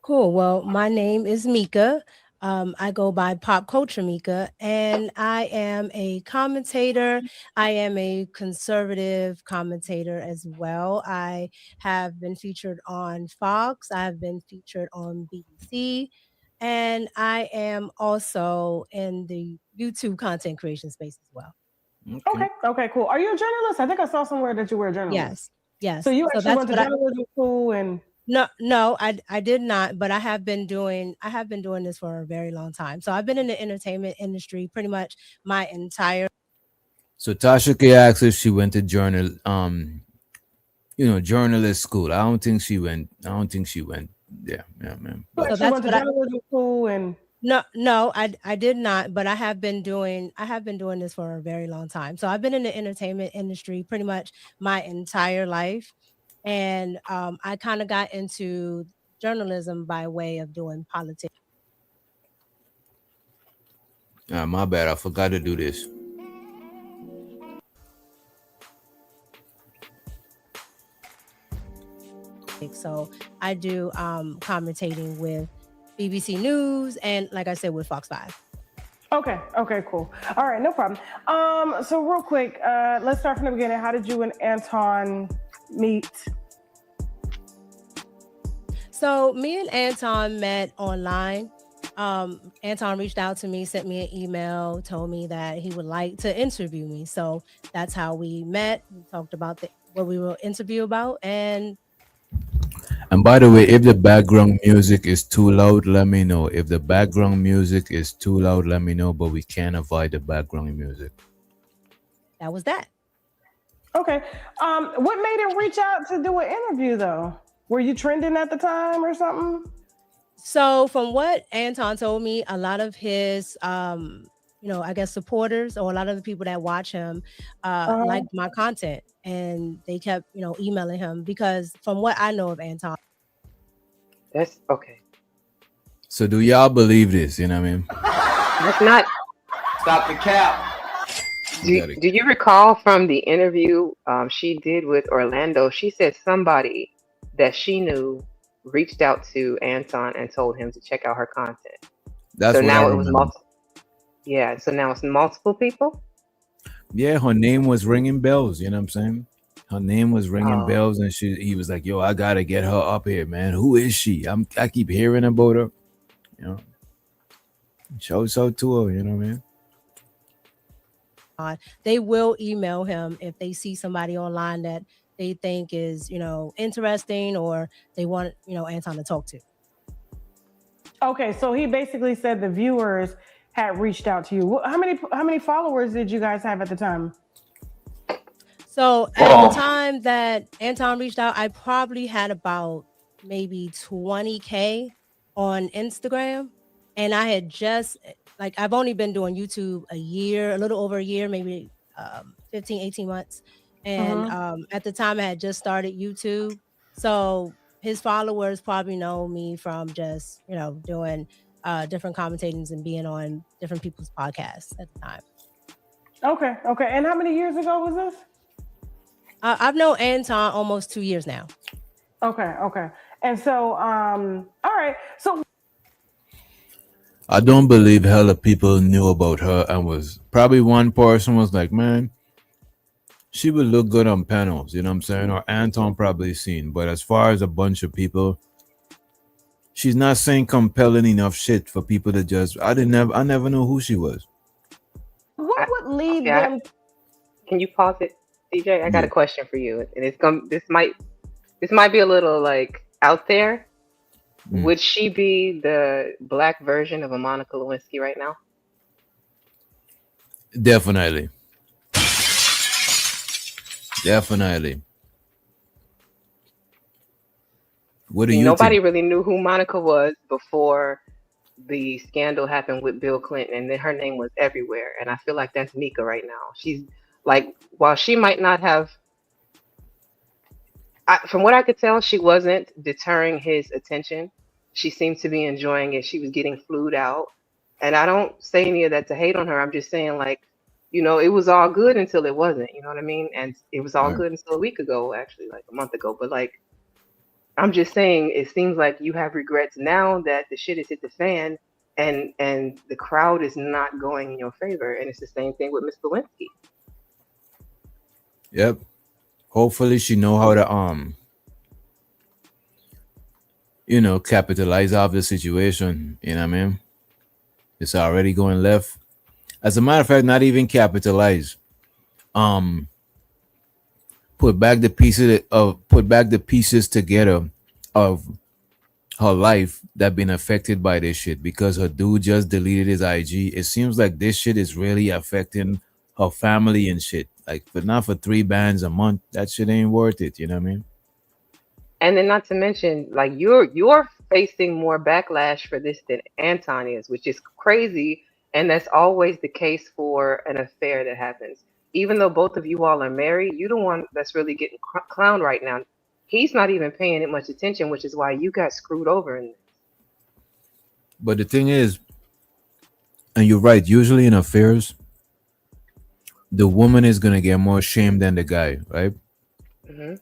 Cool. Well, my name is Mika. I go by Pop Culture Mika, and I am a commentator. I am a conservative commentator as well. I have been featured on Fox. I've been featured on BBC, and I am also in the YouTube content creation space as well. Okay, cool. Are you a journalist? I think I saw somewhere that you were a journalist. Yes. So you actually went to journalism school and No, I did not, but I have been doing this for a very long time. So I've been in the entertainment industry pretty much my entire. So Tasha K asked if she went to journalist school. I don't think she went. Yeah, man. So that's went to journalism school and no, I did not, but I have been doing this for a very long time. So I've been in the entertainment industry pretty much my entire life. And I kind of got into journalism by way of doing politics. My bad. I forgot to do this. So I do commentating with BBC News and, like I said, with Fox 5. Okay, cool. All right, no problem. So real quick, let's start from the beginning. How did you and Anton meet? So me and Anton met online. Anton reached out to me, sent me an email, told me that he would like to interview me. So that's how we met. We talked about what we will interview about. And by the way, if the background music is too loud, let me know. If the background music is too loud, let me know. But we can't avoid the background music. That was that. Okay. What made him reach out to do an interview, though? Were you trending at the time or something? So from what Anton told me, a lot of his, I guess supporters or a lot of the people that watch him liked my content, and they kept, emailing him because from what I know of Anton. That's okay. So do y'all believe this? You know what I mean? That's not. Stop the cap. Do you recall from the interview she did with Orlando? She said somebody that she knew reached out to Anton and told him to check out her content. That's so what now I it was multiple. Yeah, so now it's multiple people. Yeah, her name was ringing bells. You know what I'm saying? Her name was ringing bells, and he was like, "Yo, I gotta get her up here, man. Who is she? I keep hearing about her. Show so to her. You know what I mean?" They will email him if they see somebody online that they think is, interesting, or they want, Anton to talk to. Okay, so he basically said the viewers had reached out to you. How many followers did you guys have at the time? So at the time that Anton reached out, I probably had about maybe 20K on Instagram, and I had just I've only been doing YouTube a little over a year, maybe 15, 18 months. And at the time I had just started YouTube. So his followers probably know me from just, doing different commentatings and being on different people's podcasts at the time. Okay. And how many years ago was this? I've known Anton almost 2 years now. Okay. And so, all right. So I don't believe hella people knew about her, and was probably one person was like, man, she would look good on panels, you know what I'm saying? Or Anton probably seen. But as far as a bunch of people, she's not saying compelling enough shit for people to just. I never knew who she was. What would lead them? Can you pause it, DJ? I got a question for you, and this might be a little out there. Would she be the black version of a Monica Lewinsky right now? Definitely. What do you Nobody think? really knew who Monica was before the scandal happened with Bill Clinton, and then her name was everywhere. And I feel like that's Mika right now. She's while she might not have, from what I could tell, she wasn't deterring his attention. She seemed to be enjoying it. She was getting flued out. And I don't say any of that to hate on her. I'm just saying, like, it was all good until it wasn't. You know what I mean? And it was all Right. good until a week ago, actually, like a month ago. But like, I'm just saying, it seems like you have regrets now that the shit has hit the fan, and the crowd is not going in your favor. And it's the same thing with Miss Lewinsky. Yep. Hopefully she know how to capitalize off the situation. You know what I mean? It's already going left. As a matter of fact, not even capitalize. Um, put back the pieces together of her life that been affected by this shit because her dude just deleted his IG. It seems like this shit is really affecting her family and shit. Like, but not for 3 bands a month. That shit ain't worth it. You know what I mean? And then not to mention, like, you're facing more backlash for this than Anton is, which is crazy. And that's always the case for an affair that happens. Even though both of you all are married, you're the one that's really getting clowned right now. He's not even paying it much attention, which is why you got screwed over in this. But the thing is, and you're right, usually in affairs, the woman is gonna get more shame than the guy, right? Hmm.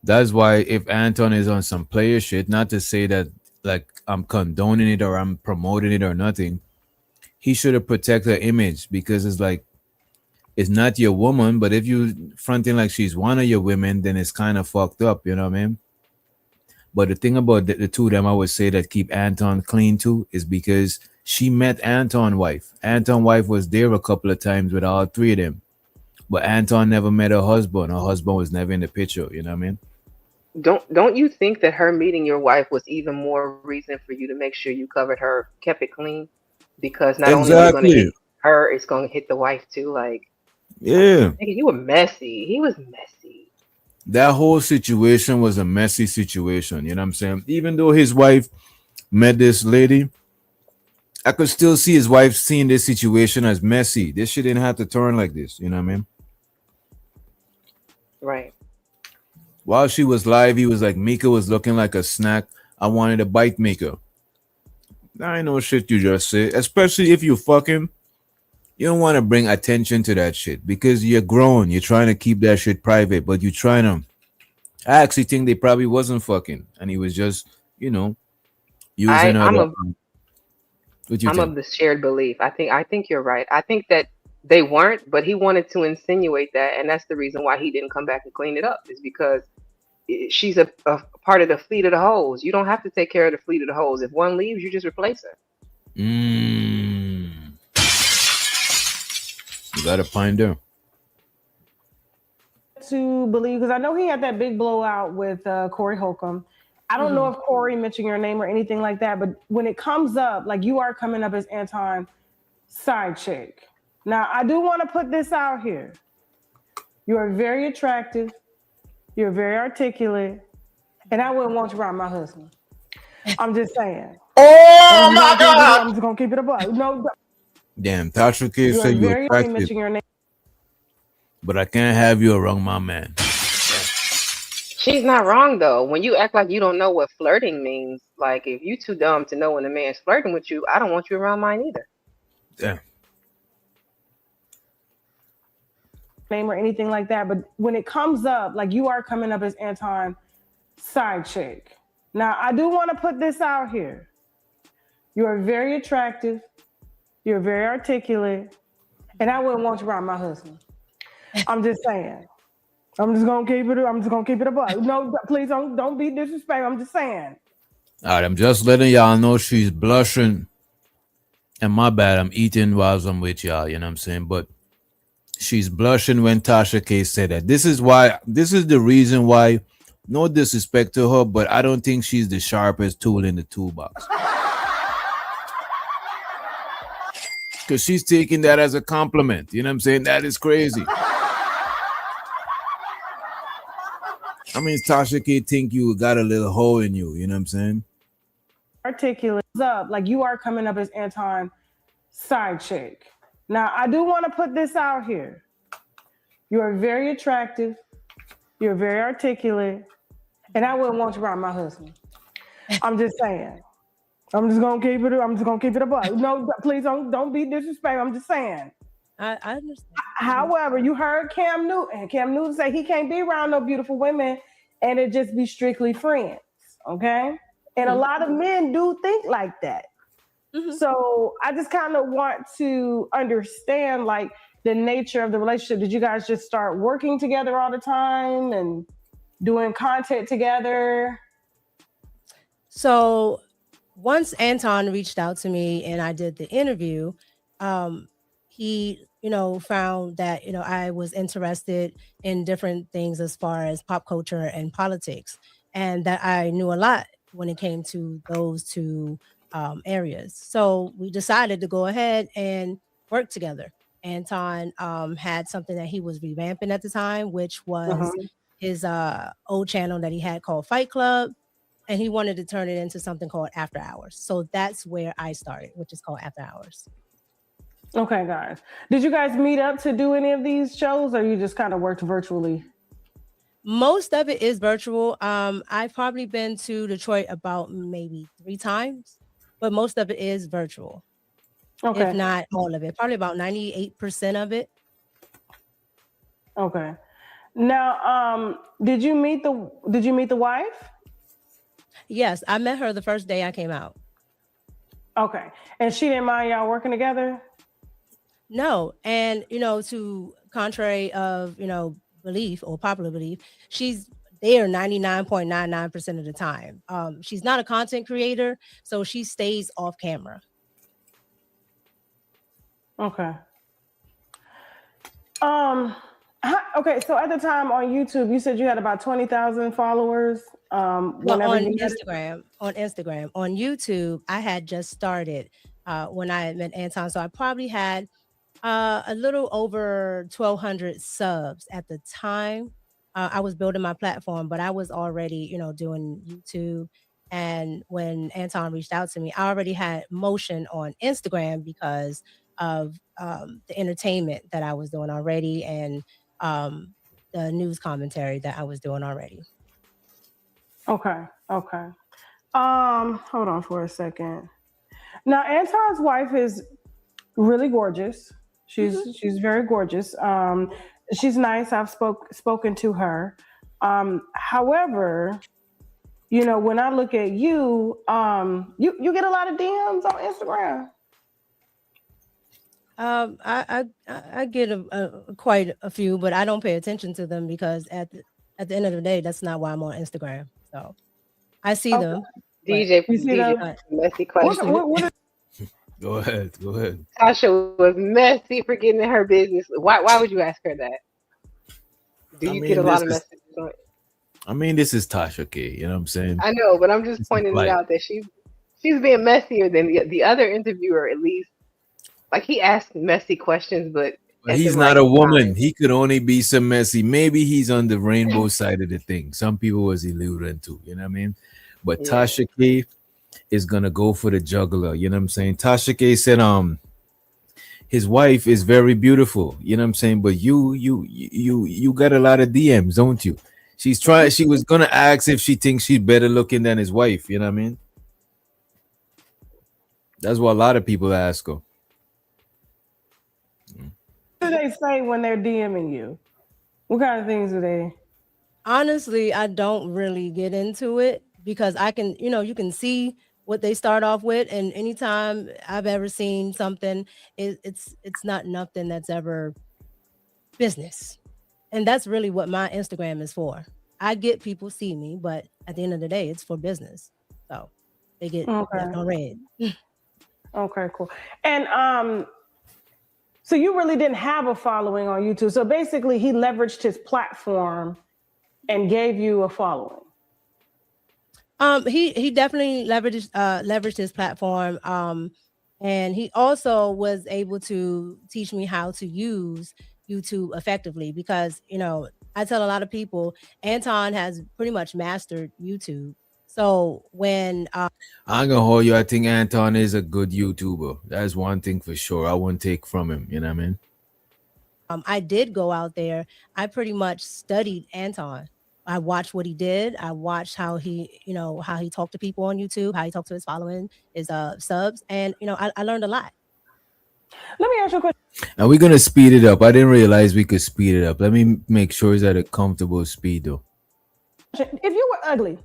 That's why if Anton is on some player shit, not to say that like I'm condoning it or I'm promoting it or nothing, he should have protected her image because it's like it's not your woman, but if you fronting like she's one of your women, then it's kind of fucked up, you know what I mean? But the thing about the two of them, I would say that keep Anton clean too, is because she met Anton's wife. Anton's wife was there a couple of times with all 3 of them, but Anton never met her husband. Her husband was never in the picture. You know what I mean? Don't you think that her meeting your wife was even more reason for you to make sure you covered her, kept it clean? Because not only are you going to hit Exactly. her, it's going to hit the wife too. Like, Yeah. nigga, you were messy. He was messy. That whole situation was a messy situation. You know what I'm saying? Even though his wife met this lady, I could still see his wife seeing this situation as messy. This shit didn't have to turn like this. You know what I mean? Right. While she was live, he was like, Mika was looking like a snack. I wanted to bite Mika. I know shit you just said. Especially if you fucking, you don't want to bring attention to that shit because you're grown. You're trying to keep that shit private, but you're trying to. I actually think they probably wasn't fucking, and he was just, using her. I'm What you I'm think? of the shared belief. I think you're right. I think that they weren't, but he wanted to insinuate that, and that's the reason why he didn't come back and clean it up. Is because she's a part of the fleet of the hoes. You don't have to take care of the fleet of the hoes. If one leaves, you just replace her. You got a point there. To believe, because I know he had that big blowout with Corey Holcomb. I don't know if Corey mentioned your name or anything like that, but when it comes up, like you are coming up as Anton side chick. Now, I do want to put this out here. You are very attractive. You're very articulate. And I wouldn't want you around my husband. I'm just saying. Oh my God! I'm just going to keep it above. No, Damn, Tasha K you said are you very attractive, mentioning your name. but I can't have you around my man. She's not wrong though. When you act like you don't know what flirting means, like if you too dumb to know when a man's flirting with you, I don't want you around mine either. Damn. Name or anything like that, but when it comes up, like you are coming up as Anton side chick. Now, I do want to put this out here. You are very attractive. You're very articulate. And I wouldn't want you around my husband. I'm just saying. I'm just gonna keep it above. No, please don't be disrespectful. I'm just saying. All right, I'm just letting y'all know she's blushing. And my bad, I'm eating while I'm with y'all, you know what I'm saying? But she's blushing when Tasha K said that. This is the reason why, no disrespect to her, but I don't think she's the sharpest tool in the toolbox. Because she's taking that as a compliment. You know what I'm saying? That is crazy. I mean, Tasha K think you got a little hole in you. You know what I'm saying? Articulate up, like you are coming up as Anton side chick. Now, I do want to put this out here. You are very attractive. You're very articulate. And I wouldn't want you around my husband. I'm just saying. I'm just gonna keep it a buck. No, please don't be disrespectful. I'm just saying. I understand. However, you heard Cam Newton. Cam Newton say he can't be around no beautiful women and it just be strictly friends. Okay. And a lot of men do think like that. So I just kind of want to understand like the nature of the relationship. Did you guys just start working together all the time and doing content together? So once Anton reached out to me and I did the interview, he, found that, I was interested in different things as far as pop culture and politics, and that I knew a lot when it came to those two areas. So we decided to go ahead and work together. Anton had something that he was revamping at the time, which was his old channel that he had called Fight Club. And he wanted to turn it into something called After Hours. So that's where I started, which is called After Hours. Okay, guys. Did you guys meet up to do any of these shows, or you just kind of worked virtually? Most of it is virtual. I've probably been to Detroit about maybe 3 times, but most of it is virtual. Okay. If not all of it, probably about 98% of it. Okay. Now, did you meet the wife? Yes, I met her the first day I came out. Okay. And she didn't mind y'all working together? No. And, to contrary of, belief or popular belief, she's there 99.99% of the time. She's not a content creator, so she stays off camera. Okay. Okay, so at the time on YouTube, you said you had about 20,000 followers. On Instagram. On YouTube, I had just started when I met Anton, so I probably had a little over 1,200 subs at the time. I was building my platform, but I was already, doing YouTube. And when Anton reached out to me, I already had motion on Instagram because of the entertainment that I was doing already, and the news commentary that I was doing already. Okay. Hold on for a second. Now, Anton's wife is really gorgeous. She's very gorgeous. She's nice. I've spoken to her. However, when I look at you, you get a lot of DMs on Instagram. I get quite a few, but I don't pay attention to them because at the end of the day, that's not why I'm on Instagram. So I see them. DJ, them? messy question. What Go ahead. Tasha was messy for getting in her business. Why would you ask her that? Do you get a lot of messages on it? I mean, this is Tasha K. You know what I'm saying? I know, but I'm just pointing it out that she's being messier than the other interviewer, at least. Like, he asked messy questions, but he's not a woman. He could only be some messy. Maybe he's on the rainbow side of the thing. Some people was alluding to, you know what I mean? But yeah. Tasha K is gonna go for the juggler, you know what I'm saying? Tasha K said his wife is very beautiful, you know what I'm saying? But you got a lot of DMs, don't you? She was gonna ask if she thinks she's better looking than his wife, you know what I mean? That's what a lot of people ask her. What do they say when they're DMing you? What kind of things do they? Honestly, I don't really get into it because I can, you can see what they start off with, and anytime I've ever seen something, it's not nothing that's ever business, and that's really what my Instagram is for. I get people see me, but at the end of the day, it's for business, so they get left on red. Okay, cool. And so you really didn't have a following on YouTube. So basically, he leveraged his platform and gave you a following. He definitely leveraged his platform. And he also was able to teach me how to use YouTube effectively because, I tell a lot of people Anton has pretty much mastered YouTube. So when I'm gonna hold you, I think Anton is a good YouTuber. That's one thing for sure. I wouldn't take from him, you know what I mean? I did go out there. I pretty much studied Anton. I watched what he did. I watched how he, how he talked to people on YouTube, how he talked to his following, his subs, and I learned a lot. Let me ask you a question. And we're gonna speed it up. I didn't realize we could speed it up. Let me make sure it's at a comfortable speed though. If you were ugly,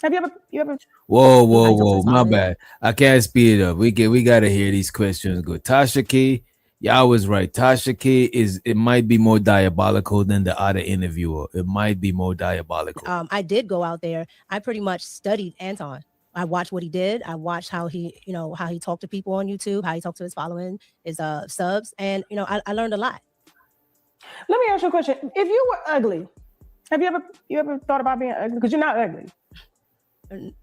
have you ever Whoa, my bad. I can't speed it up. We gotta hear these questions go. Tasha K, y'all was right. Tasha K it might be more diabolical than the other interviewer. It might be more diabolical. I did go out there. I pretty much studied Anton. I watched what he did. I watched how he, how he talked to people on YouTube, how he talked to his following, his subs, and I learned a lot. Let me ask you a question. If you were ugly, have you ever thought about being ugly? Because you're not ugly.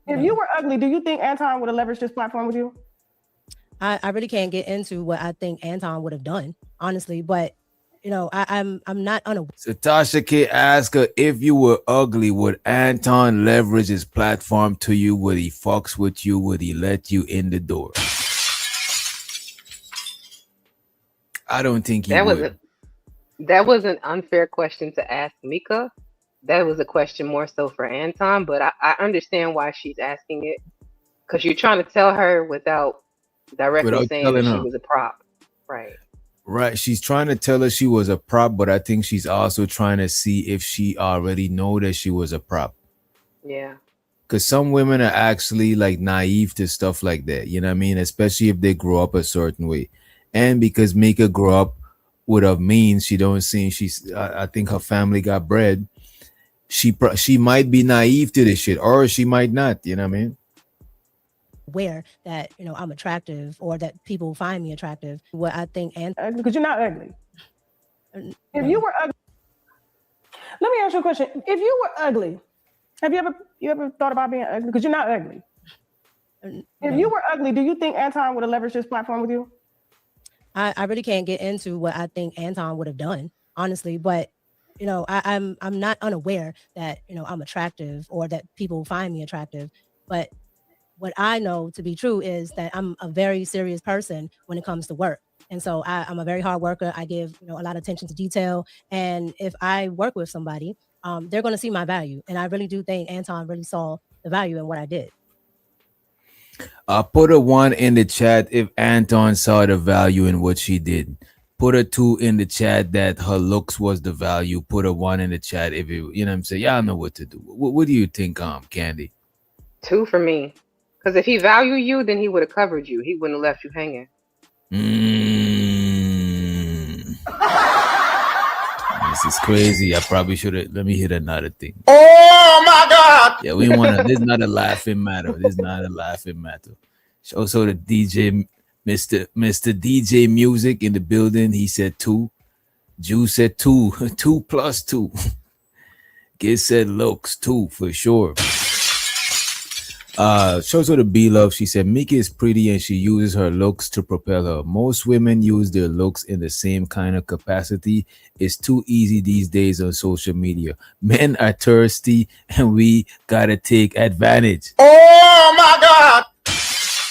If you were ugly, do you think Anton would have leveraged this platform with you? I really can't get into what I think Anton would have done, honestly, but I'm not unaware. So Tasha K asked her, if you were ugly, would Anton leverage his platform to you? Would he fucks with you? Would he let you in the door? I don't think he would. That was an unfair question to ask Mika. That was a question more so for Anton, but I understand why she's asking it, because you're trying to tell her without directly saying that she was a prop, right? Right. She's trying to tell her she was a prop, but I think she's also trying to see if she already know that she was a prop. Yeah. Because some women are actually like naive to stuff like that. You know what I mean? Especially if they grow up a certain way. And because Mika grew up with a means, she don't see I think her family got bread. She might be naive to this shit, or she might not. You know what I mean? Aware that I'm attractive, or that people find me attractive. What I think, and because you're not ugly. If you were ugly, let me ask you a question. If you were ugly, have you ever thought about being ugly? Because you're not ugly. If you were ugly, do you think Anton would have leveraged this platform with you? I really can't get into what I think Anton would have done, honestly, but I'm not unaware that I'm attractive, or that people find me attractive, but what I know to be true is that I'm a very serious person when it comes to work. And so I'm a very hard worker. I give a lot of attention to detail. And if I work with somebody, they're going to see my value. And I really do think Anton really saw the value in what I did. Put a 1 in the chat if Anton saw the value in what she did. Put a 2 in the chat that her looks was the value. Put a 1 in the chat if you know what I'm saying. Y'all know what to do. What do you think, Candy? 2 for me. Because if he valued you, then he would have covered you. He wouldn't have left you hanging. This is crazy. I probably should have. Let me hit another thing. Oh my God! Yeah, we want to. This is not a laughing matter. This is not a laughing matter. Also, the DJ, Mr. DJ Music in the building. He said 2. Jew said 2. 2 plus 2. Kid said looks 2 for sure. Shows her the B Love. She said Mika is pretty and she uses her looks to propel her. Most women use their looks in the same kind of capacity. It's too easy these days on social media. Men are thirsty and we gotta take advantage. Oh my God!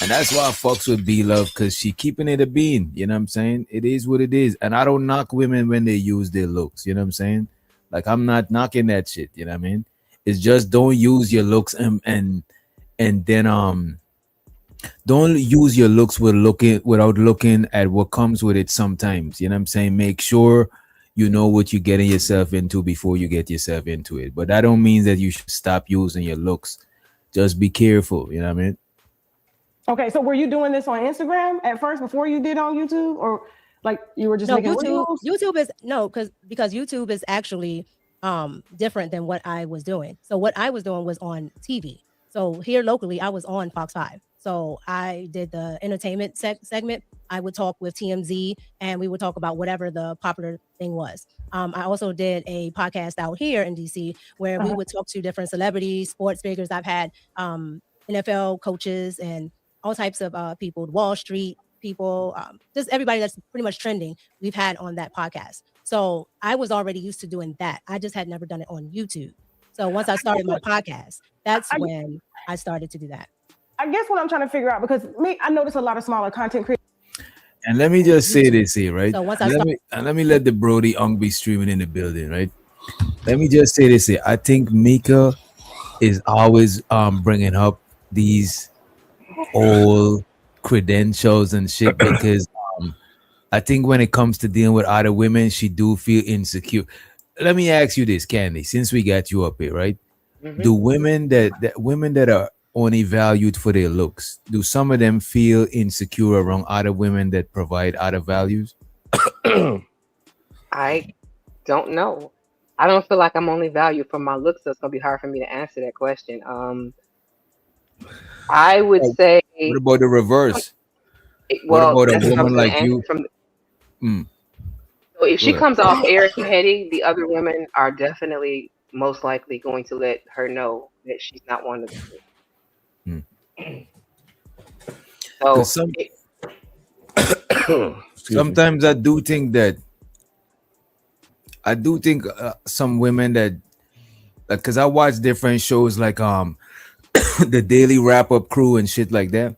And that's why I fucks with B Love, because she keeping it a bean. You know what I'm saying? It is what it is. And I don't knock women when they use their looks. You know what I'm saying? Like, I'm not knocking that shit. You know what I mean? It's just don't use your looks and then don't use your looks without looking at what comes with it sometimes. You know what I'm saying? Make sure you know what you're getting yourself into before you get yourself into it. But that don't mean that you should stop using your looks. Just be careful. You know what I mean? Okay, so were you doing this on Instagram at first before you did on YouTube, or like you were just making videos? YouTube is because YouTube is actually different than what I was doing. So what I was doing was on TV. So here locally, I was on Fox 5. So I did the entertainment segment. I would talk with TMZ and we would talk about whatever the popular thing was. I also did a podcast out here in DC where we would talk to different celebrities, sports figures. I've had NFL coaches and all types of people, Wall Street people, just everybody that's pretty much trending we've had on that podcast. So I was already used to doing that. I just had never done it on YouTube. So once I started my podcast, that's when I started to do that. I guess what I'm trying to figure out, because I notice a lot of smaller content creators. And let me just say this here, right? So once let me let the Brody Ong be streaming in the building, right? Let me just say this here. I think Mika is always bringing up these old credentials and shit because I think when it comes to dealing with other women, she do feel insecure. Let me ask you this, Candy, since we got you up here, right? Do women that are only valued for their looks, do some of them feel insecure around other women that provide other values? I don't know. I don't feel like I'm only valued for my looks, so it's gonna be hard for me to answer that question. I would Oh, say, what about the reverse? What well, about a that's what I was woman gonna like answer you? from. Mm, So if go she ahead. comes off airheady, the other women are definitely most likely going to let her know that she's not one of them. Mm. Because So it, Excuse me. sometimes I do think some women that because I watch different shows like the Daily Wrap Up Crew and shit like that.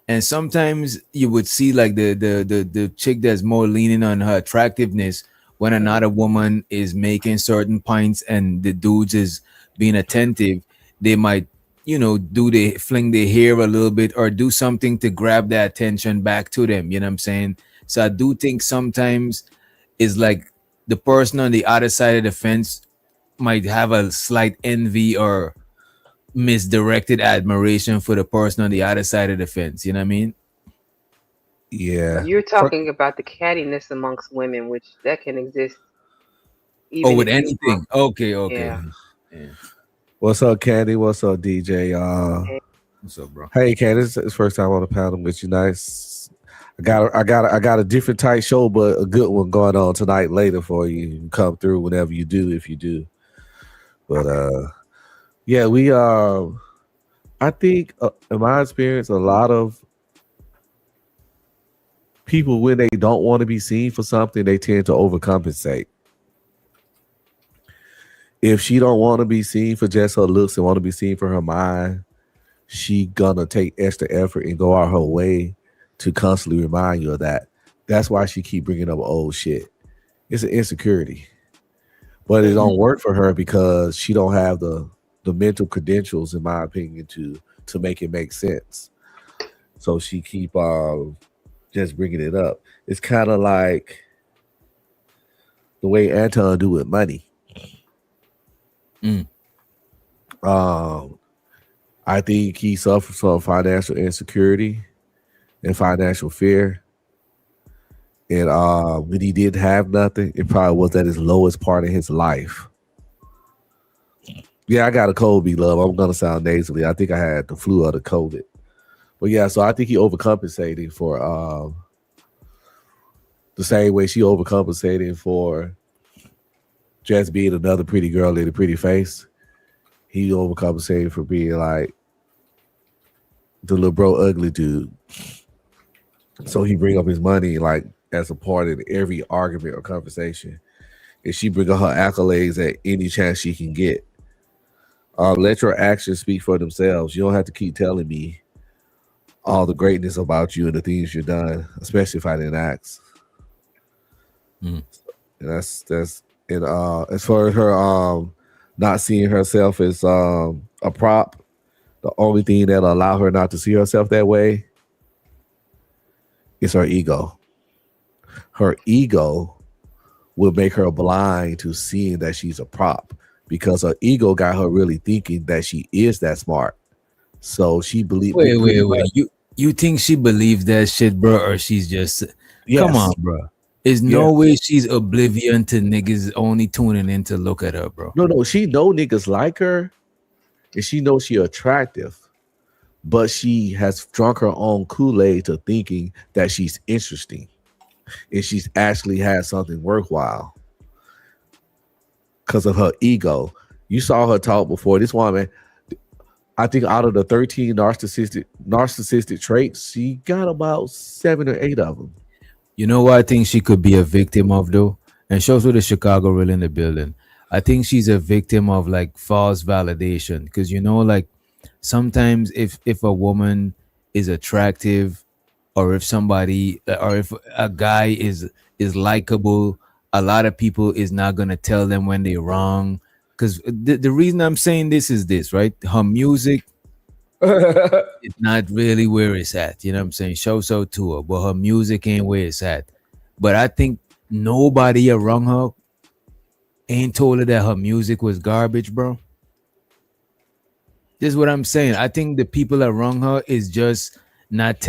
And sometimes you would see like the chick that's more leaning on her attractiveness when another woman is making certain points and the dudes is being attentive, they might, do they fling their hair a little bit or do something to grab their attention back to them. You know what I'm saying? So I do think sometimes is like the person on the other side of the fence might have a slight envy or misdirected admiration for the person on the other side of the fence. You know what I mean? Yeah. you're talking about the cattiness amongst women, which that can exist Oh, even with if you are. anything. Okay, okay. Yeah. Yeah. What's up, Candy? What's up, DJ? What's up, bro? Hey, Candy. It's first time on the panel with you. Nice. I got a different type show, but a good one going on tonight later for you. You can come through whenever you do, if you do. But yeah, I think in my experience, a lot of people when they don't want to be seen for something, they tend to overcompensate. If she don't want to be seen for just her looks and want to be seen for her mind, she gonna take extra effort and go out her way to constantly remind you of that. That's why she keep bringing up old shit. It's an insecurity, but it don't work for her because she don't have the mental credentials, in my opinion, to make it make sense. So she keep just bringing it up. It's kind of like the way Anton do with money. Mm. I think he suffers from financial insecurity and financial fear. And when he didn't have nothing, it probably was at his lowest part in his life. Yeah, I got a cold, be love. I'm gonna sound nasally. I think I had the flu or the COVID. But yeah, so I think he overcompensated for the same way she overcompensated for just being another pretty girl in a pretty face. He overcompensated for being like the little bro ugly dude. So he bring up his money like as a part of every argument or conversation. And she bring up her accolades at any chance she can get. Let your actions speak for themselves. You don't have to keep telling me all the greatness about you and the things you've done, especially if I didn't ask. Mm. And that's and as far as her not seeing herself as a prop, the only thing that'll allow her not to see herself that way is her ego. Her ego will make her blind to seeing that she's a prop because her ego got her really thinking that she is that smart. So she believed. Wait. You think she believes that shit, bro, or she's just come on, bro. There's no way she's oblivion to niggas only tuning in to look at her, bro. No, she know niggas like her, and she knows she attractive, but she has drunk her own Kool-Aid to thinking that she's interesting, and she's actually had something worthwhile because of her ego. You saw her talk before. This woman, I think out of the 13 narcissistic traits, she got about 7 or 8 of them. You know what I think she could be a victim of though? And shows with the Chicago real in the building. I think she's a victim of like false validation. Because like sometimes if a woman is attractive or if somebody or if a guy is likable, a lot of people is not gonna tell them when they're wrong. Because the reason I'm saying this is this, right? Her music is not really where it's at. You know what I'm saying? So to her, but her music ain't where it's at. But I think nobody around her ain't told her that her music was garbage, bro. This is what I'm saying. I think the people around her is just not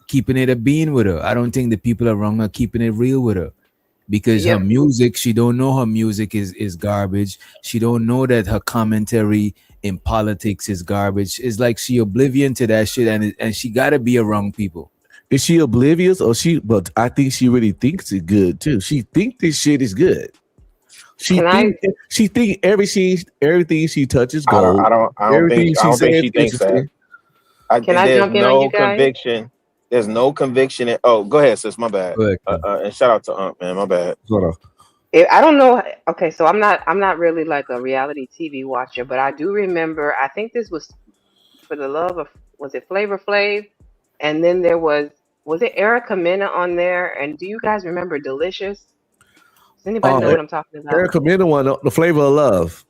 keeping it a bean with her. I don't think the people around her keeping it real with her. Because her music, she don't know her music is garbage. She don't know that her commentary in politics is garbage. It's like she oblivion to that shit, and she gotta be around people. Is she oblivious or she? But I think she really thinks it's good too. She think this shit is good. She think everything she touches gold. I don't think she thinks that. Can I jump in on you guys? Conviction. There's no conviction in. Oh, go ahead, sis. My bad. And shout out to man. My bad. I don't know. Okay, so I'm not really like a reality TV watcher, but I do remember. I think this was For the Love of, was it Flavor Flav? And then there was it Erica Mena on there? And do you guys remember Delicious? Does anybody know what I'm talking about? Erica Mena one, The Flavor of Love.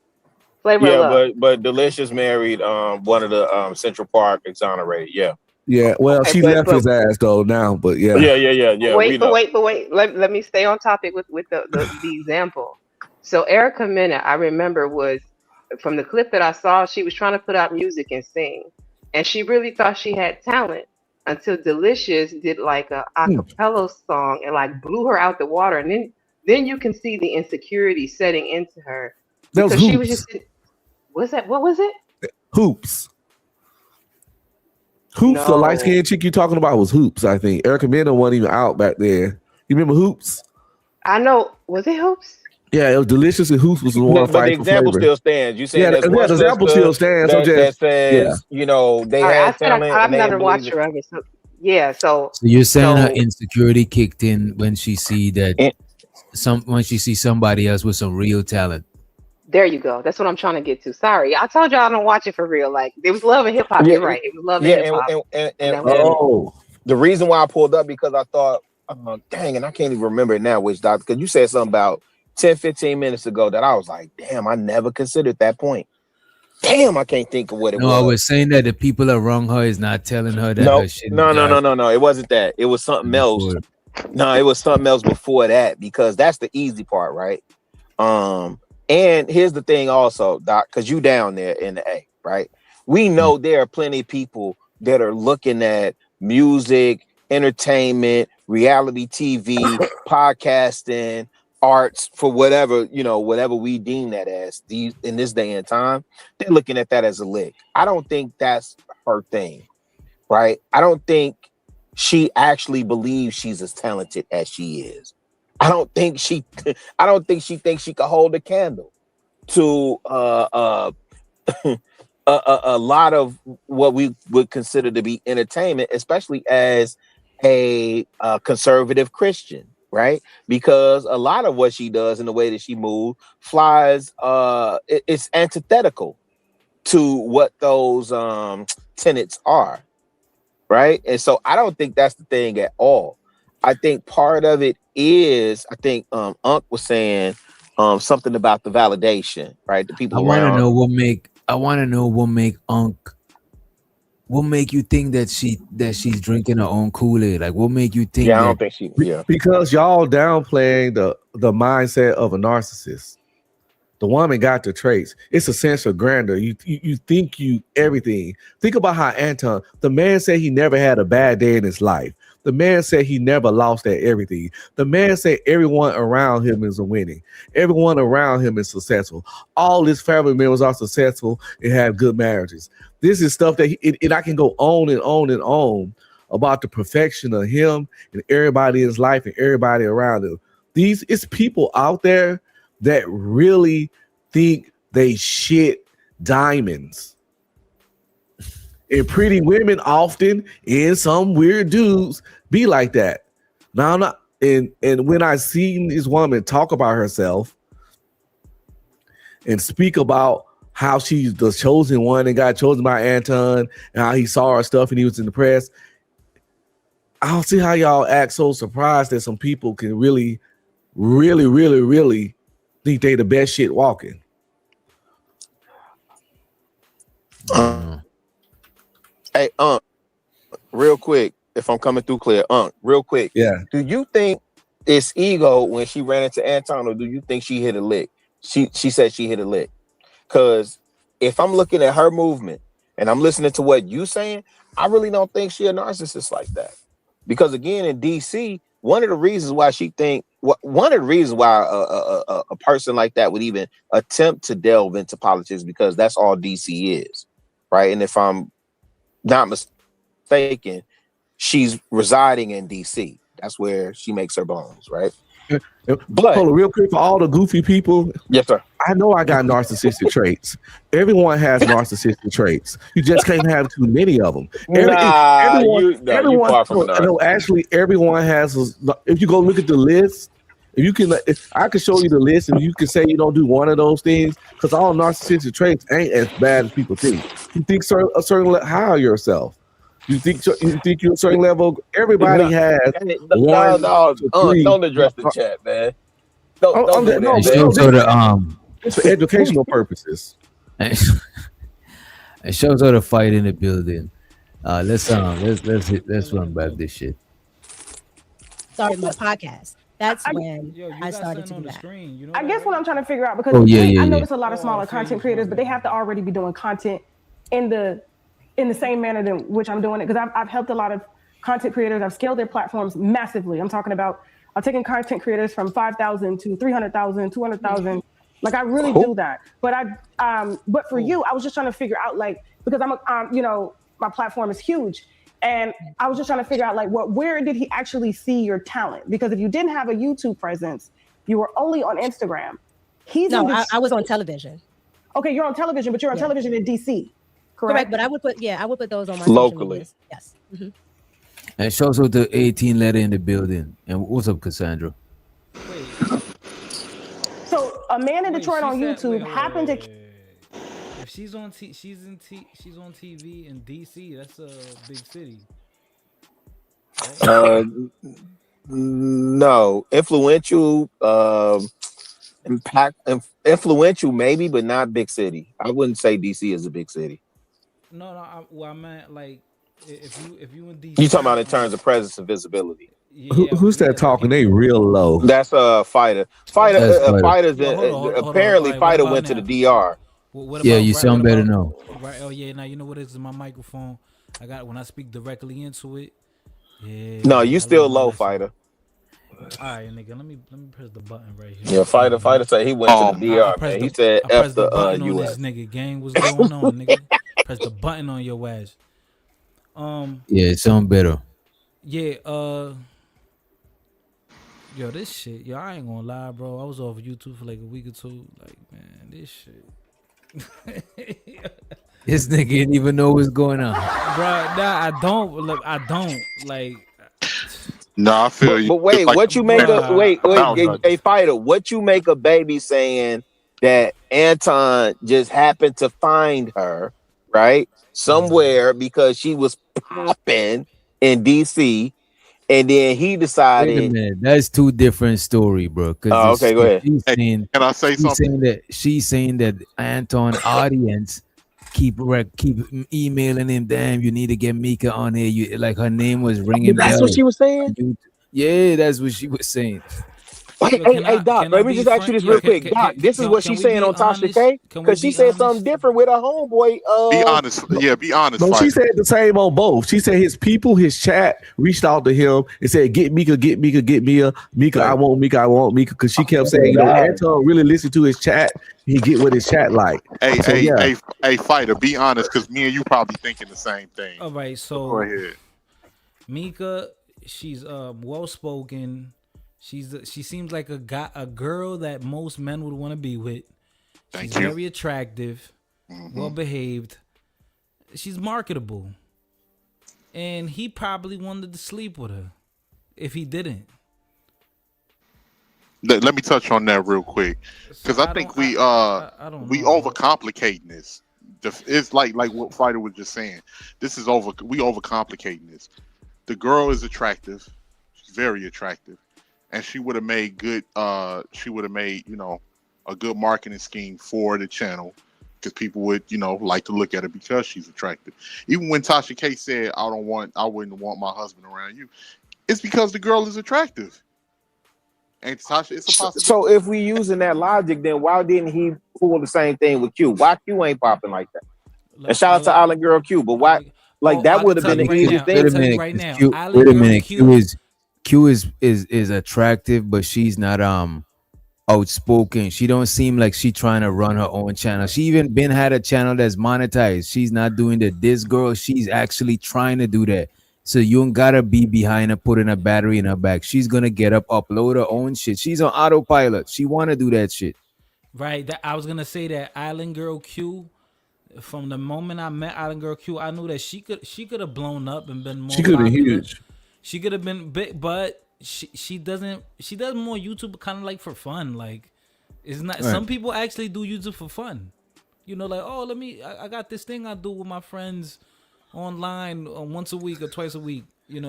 Flavor of Love. but Delicious married one of the Central Park exonerated. Yeah. Yeah, well, she left his ass though now, but yeah. Wait. Let me stay on topic with the example. So Erica Mena, I remember, was from the clip that I saw, she was trying to put out music and sing, and she really thought she had talent until Delicious did like a acapella song and like blew her out the water, and then you can see the insecurity setting into her. That was Hoops. She was just. What was it? Hoops. Hoops, the light skinned chick you talking about was Hoops, I think. Erica Mena wasn't even out back there. You remember Hoops? I know. Was it Hoops? Yeah, it was Delicious, and Hoops was the one fighting for flavor. The example still stands. You say the example still stands. That says, they had talent. I'm not a watcher of it. So you're saying her insecurity kicked in when she see that when she see somebody else with some real talent. There you go. That's what I'm trying to get to. Sorry, I told y'all I don't watch it for real. Like, it was Love and Hip Hop. You're right. It was Love and Hip Hop. And the reason why I pulled up, because I thought, dang, and I can't even remember it now, which doctor, because you said something about 10, 15 minutes ago that I was like, damn, I never considered that point. Damn, I can't think of what it was. No, I was saying that the people around her is not telling her that her shit. No. It wasn't that. It was something else. No, it was something else before that, because that's the easy part, right? And here's the thing also, Doc, because you down there in the A, right? We know there are plenty of people that are looking at music, entertainment, reality TV, podcasting, arts, for whatever, whatever we deem that as in this day and time. They're looking at that as a lick. I don't think that's her thing, right? I don't think she actually believes she's as talented as she is. I don't think she thinks she could hold a candle to a lot of what we would consider to be entertainment, especially as a conservative Christian, right? Because a lot of what she does and the way that she moves flies, it's antithetical to what those tenets are, right? And so I don't think that's the thing at all. I think part of it is, I think Unc was saying something about the validation, right? The people I want to know what make Unc, what make you think that she's drinking her own Kool-Aid? Like, what make you think? Yeah, I don't think she. Yeah, because y'all downplaying the mindset of a narcissist. The woman got the traits. It's a sense of grandeur. You think you everything. Think about how Anton, the man said he never had a bad day in his life. The man said he never lost at everything. The man said everyone around him is winning. Everyone around him is successful. All his family members are successful and have good marriages. This is stuff that and I can go on and on and on about the perfection of him and everybody in his life and everybody around him. It's people out there that really think they shit diamonds. And pretty women often, and some weird dudes, be like that. Now I'm not, and when I see this woman talk about herself and speak about how she's the chosen one and got chosen by Anton and how he saw her stuff and he was in the press, I don't see how y'all act so surprised that some people can really, really, really, really think they the best shit walking. Hey, real quick, if I'm coming through clear, real quick. Yeah. Do you think it's ego when she ran into Anton, or do you think she hit a lick? She said she hit a lick. Because if I'm looking at her movement and I'm listening to what you saying, I really don't think she a narcissist like that. Because again, in DC, one of the reasons why a person like that would even attempt to delve into politics, because that's all DC is, right? And if I'm not mistaken, she's residing in DC. That's where she makes her bones, right? But hold on, real quick, for all the goofy people, yes, sir. I know I got narcissistic traits. Everyone has narcissistic traits. You just can't have too many of them. Everyone, far from it. no, actually, everyone has. If you go look at the list, if I can show you the list, and you can say you don't do one of those things, because all narcissistic traits ain't as bad as people think. You think a certain higher yourself. You think you're a certain level. Everybody has one. Don't address the chat, man. Don't do that. It's for educational purposes. It shows her the fight in the building. Let's run back this shit. Sorry, my podcast. That's when I started to do that. I guess what I'm trying to figure out, because I notice a lot of smaller content creators, but they have to already be doing content in the same manner than which I'm doing it, because I've helped a lot of content creators. I've scaled their platforms massively. I'm talking about I've taken content creators from 5,000 to 300,000, 200,000. Like I really do that. But but for you, I was just trying to figure out, like, because my platform is huge, and I was just trying to figure out, like, where did he actually see your talent? Because if you didn't have a YouTube presence, you were only on Instagram. I was on television. Okay, you're on television, but you're on television in DC. Correct, but I would put those on my locally. Yes. Mm-hmm. And shows her the 18 letter in the building. And what's up, Cassandra? So a man in Detroit on YouTube happened to. If she's on TV in DC, that's a big city. Right? No, influential, influential maybe, but not big city. I wouldn't say DC is a big city. No, I meant like if you in DC. You talking about in terms of presence and visibility? Who's that talking? They real low. That's Fighter. Fighters. Apparently, Fighter went to the DR. You sound better now. Right? Oh yeah. Now you know what it is in my microphone. I got when I speak directly into it. Yeah. No, you still low, Fighter. All right, nigga. Let me press the button right here. Yeah, Fighter said he went to the DR. Man. He said F the US. This nigga gang, what's going on, nigga? Press the button on your ass. Yeah, it sound better. Yeah, yo, this shit, yo, I ain't gonna lie, bro. I was off YouTube for like a week or two. Like, man, this shit. This nigga didn't even know what's going on. Bro, nah, I don't. Like, no, I feel you. But wait, like, what you make a Fighter, what you make a baby saying that Anton just happened to find her, right? Somewhere because she was popping in DC, and then he decided. Wait a minute, that's two different story, bro. Okay, go ahead. Can I say something? She's saying that Anton audience keep emailing him. Damn, you need to get Mika on here. You like her name was ringing. That's what she was saying. Yeah, that's what she was saying. Hey, Doc, let me just ask you this real quick. Doc, this is what she's saying on Tasha K, because she said something different with her homeboy. Be honest. Yeah, be honest. No, she said the same on both. She said his people, his chat reached out to him and said, get Mika, get Mika, get Mia. Mika, I want Mika, because she kept saying, Anton really listened to his chat. He get what his chat like. Hey, Fighter, be honest, because me and you probably thinking the same thing. All right, so go ahead. Mika, she's well spoken. She seems like a girl that most men would want to be with. She's very attractive, well behaved. She's marketable, and he probably wanted to sleep with her if he didn't. Let me touch on that real quick, because I think we overcomplicating this. It's like what Fighter was just saying. We overcomplicating this. the girl is attractive. She's very attractive, and she would have made good. She would have made a good marketing scheme for the channel because people would like to look at her because she's attractive. Even when Tasha K said, I wouldn't want my husband around you," it's because the girl is attractive. And Tasha, it's a possibility. So if we using that logic, then why didn't he pull the same thing with Q? Why Q ain't popping like that? And shout out to Island Girl Q, but why? Like that would have been the easiest thing. Wait a minute, right now. wait a minute. Q is attractive, but she's not outspoken. She don't seem like she trying to run her own channel. She even had a channel that's monetized. She's not doing that. This girl, she's actually trying to do that. So you don't gotta be behind her, putting a battery in her back. She's gonna get up, upload her own shit. She's on autopilot. She wanna do that shit. Right. I was gonna say that Island Girl Q. From the moment I met Island Girl Q, I knew that she could have blown up and been more. She could have been huge. She could have been big, but she does more YouTube kind of like for fun. Like it's not. Right. Some people actually do YouTube for fun. Like, oh, I got this thing I do with my friends online once a week or twice a week. I'm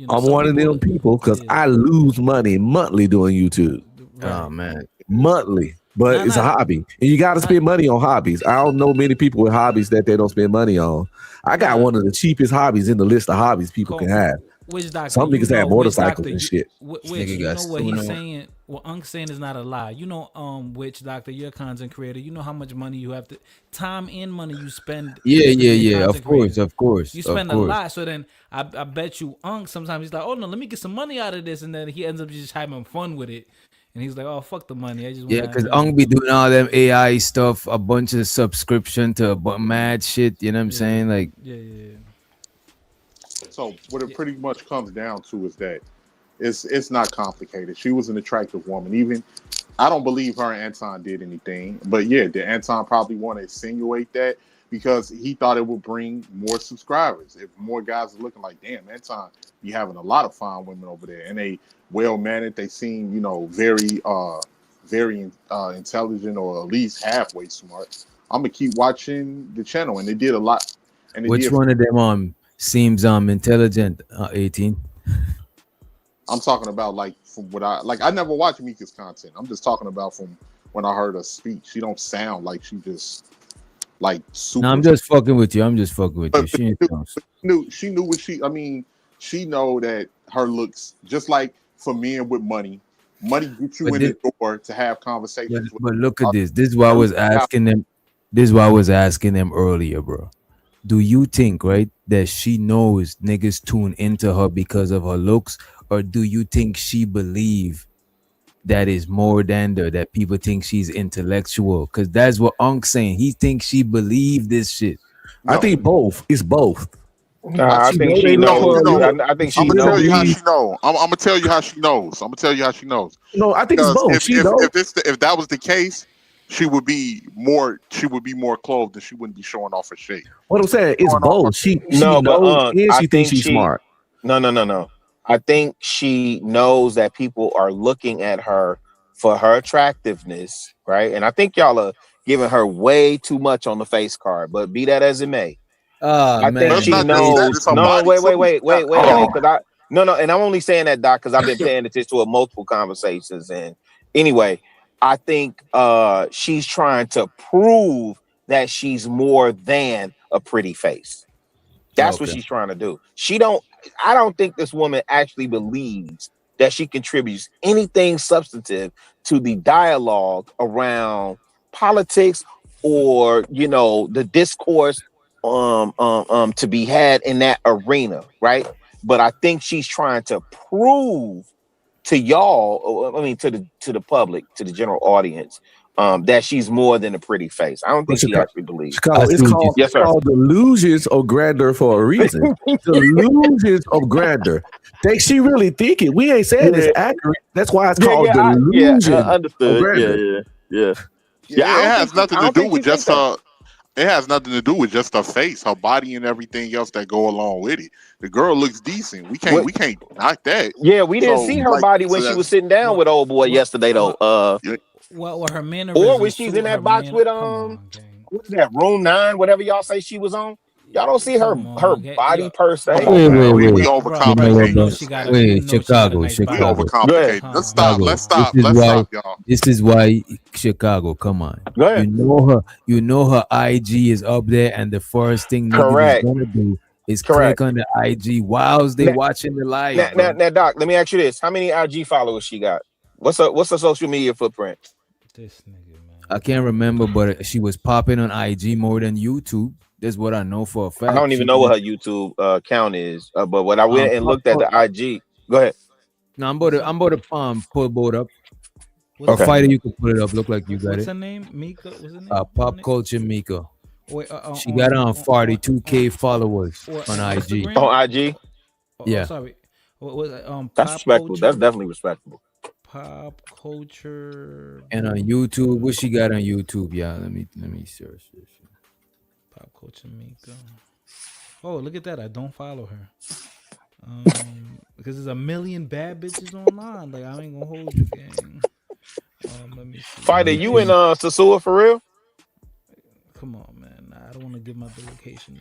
one of them people because I lose money monthly doing YouTube. Right. Oh man, monthly. But it's a hobby, and you got to spend money on hobbies. I don't know many people with hobbies that they don't spend money on. I got one of the cheapest hobbies in the list of hobbies people can have. Which doctor? Some niggas have motorcycles and shit. Which you know what he's saying? What Unk's saying is not a lie. Which doctor? You're a content creator. You know how much money you have to, time and money you spend. Yeah. Of course. You spend a lot. So then I bet you Unk sometimes he's like, oh no, let me get some money out of this, and then he ends up just having fun with it. And he's like, oh, fuck the money. I just because Ung be doing all them AI stuff, a bunch of subscription to mad shit. You know what I'm saying? Like, yeah. So what it pretty much comes down to is that it's not complicated. She was an attractive woman. Even I don't believe her and Anton did anything, but yeah, did Anton probably want to insinuate that because he thought it would bring more subscribers? If more guys are looking like, damn, Anton, you having a lot of fine women over there, and they well mannered. They seem, very intelligent, or at least halfway smart. I'm gonna keep watching the channel, and they did a lot. And which one of them seems intelligent? 18. I'm talking about from what I never watched Mika's content. I'm just talking about from when I heard her speak. She don't sound like she just super. No, I'm just fucking with you. She knew what she know that her looks just like. For men with money gets you in the door to have conversations. But look at this. This is why I was asking them. This is why I was asking them earlier, bro. Do you think, right, that she knows niggas tune into her because of her looks, or do you think she believe that is more than that people think she's intellectual? Because that's what Unk's saying. He thinks she believe this shit. No. I think both. It's both. I think she knows. I think she knows. I'm gonna tell you how she knows. I'm gonna tell you how she knows. No, I think it's both. If that was the case, she would be more clothed, and she wouldn't be showing off her shape. What I'm saying is both. She knows, and she thinks she's smart. No. I think she knows that people are looking at her for her attractiveness, right? And I think y'all are giving her way too much on the face card. But be that as it may. I think she knows. No, wait. And I'm only saying that, Doc, because I've been paying attention to multiple conversations. And anyway, I think she's trying to prove that she's more than a pretty face. That's what she's trying to do. I don't think this woman actually believes that she contributes anything substantive to the dialogue around politics or, the discourse to be had in that arena, right? But I think she's trying to prove to y'all, to the public, to the general audience, that she's more than a pretty face. I don't think she actually believes. It's called delusions of grandeur for a reason. Delusions of grandeur. She really think it. We ain't saying it's accurate. That's why it's called delusion. Understood. Yeah. It has nothing to do with just her. It has nothing to do with just her face, her body, and everything else that go along with it. The girl looks decent. We can't knock that. Yeah, we didn't see her body when she was sitting down with old boy yesterday, though. Well, her mannerisms. Or when she's in that box with what's that, Room 9, whatever y'all say she was on. Y'all don't see her Come on, her get- body yo- per se. Come on, Wait, man. wait, We wait. overcomplicate You know this. she got a- Wait, you know she got a Chicago, nice We body. Chicago. overcomplicate. Huh. Let's stop. Chicago. Let's stop. This is Let's why. stop, y'all. This is why Chicago. Come on. Go ahead. You know her IG is up there, and the first thing niggas Correct. is gonna do is Correct. click on the IG whilst they Now- watching the live. Now, bro. Doc, let me ask you this: how many IG followers she got? What's her social media footprint? This nigga, man. I can't remember, but she was popping on IG more than YouTube. That's what I know for a fact. I don't even know what her YouTube account is, but when I went and looked at the IG, go ahead. No, I'm about to pull both up. What's Or her fighter, name? you can put it up. Look like you got What's it. her name? Mika. What's her name? Pop Culture Mika. Wait, She got on 42K followers on IG. Instagram? On IG, Oh, Yeah. sorry. What was it? that's Pop respectful. Culture? That's definitely respectable. Pop Culture. And on YouTube, what she got on YouTube? Yeah, let me search this. Pop Culture Mika. Oh, look at that! I don't follow her. Because there's a million bad bitches online. Like I ain't gonna hold you, gang. Let me see. Fighter, you in Sasua for real? Come on, man. Nah, I don't want to give my the location.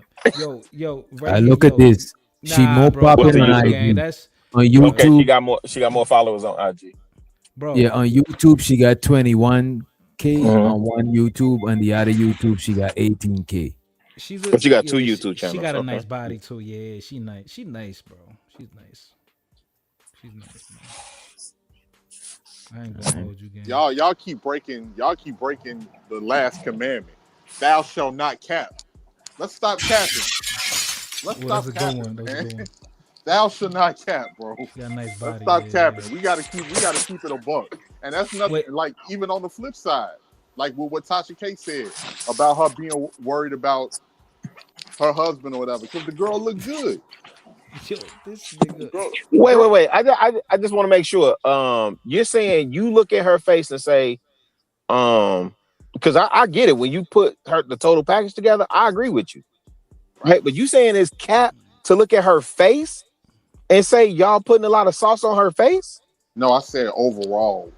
Yo. I look at this. She more bro, popular on gang, IG. that's On Okay, YouTube, she got more followers on IG. bro. yeah, on YouTube she got 21K Mhm. on one YouTube. On the other YouTube, she got 18K. She's But you got two she- YouTube She channels, got a okay. nice body too. Yeah, she nice. She nice, bro. She's nice. She's nice, man. I ain't gonna hold you, gang. Y'all keep breaking the last commandment. Thou shalt not cap. Let's stop capping. Let's Well, stop that's a good capping, one. That's a man. good one. Thou shalt not cap, bro. She got a nice Let's body. stop yeah. capping. We gotta keep it a buck. And that's nothing. Wait. Like even on the flip side, like with what Tasha K said about her being worried about her husband or whatever, because the girl looked good. Yo, this nigga. Girl, Wait. I just want to make sure. You're saying you look at her face and say, because I get it when you put the total package together. I agree with you, right? But you saying it's cap to look at her face and say y'all putting a lot of sauce on her face? No, I said overall.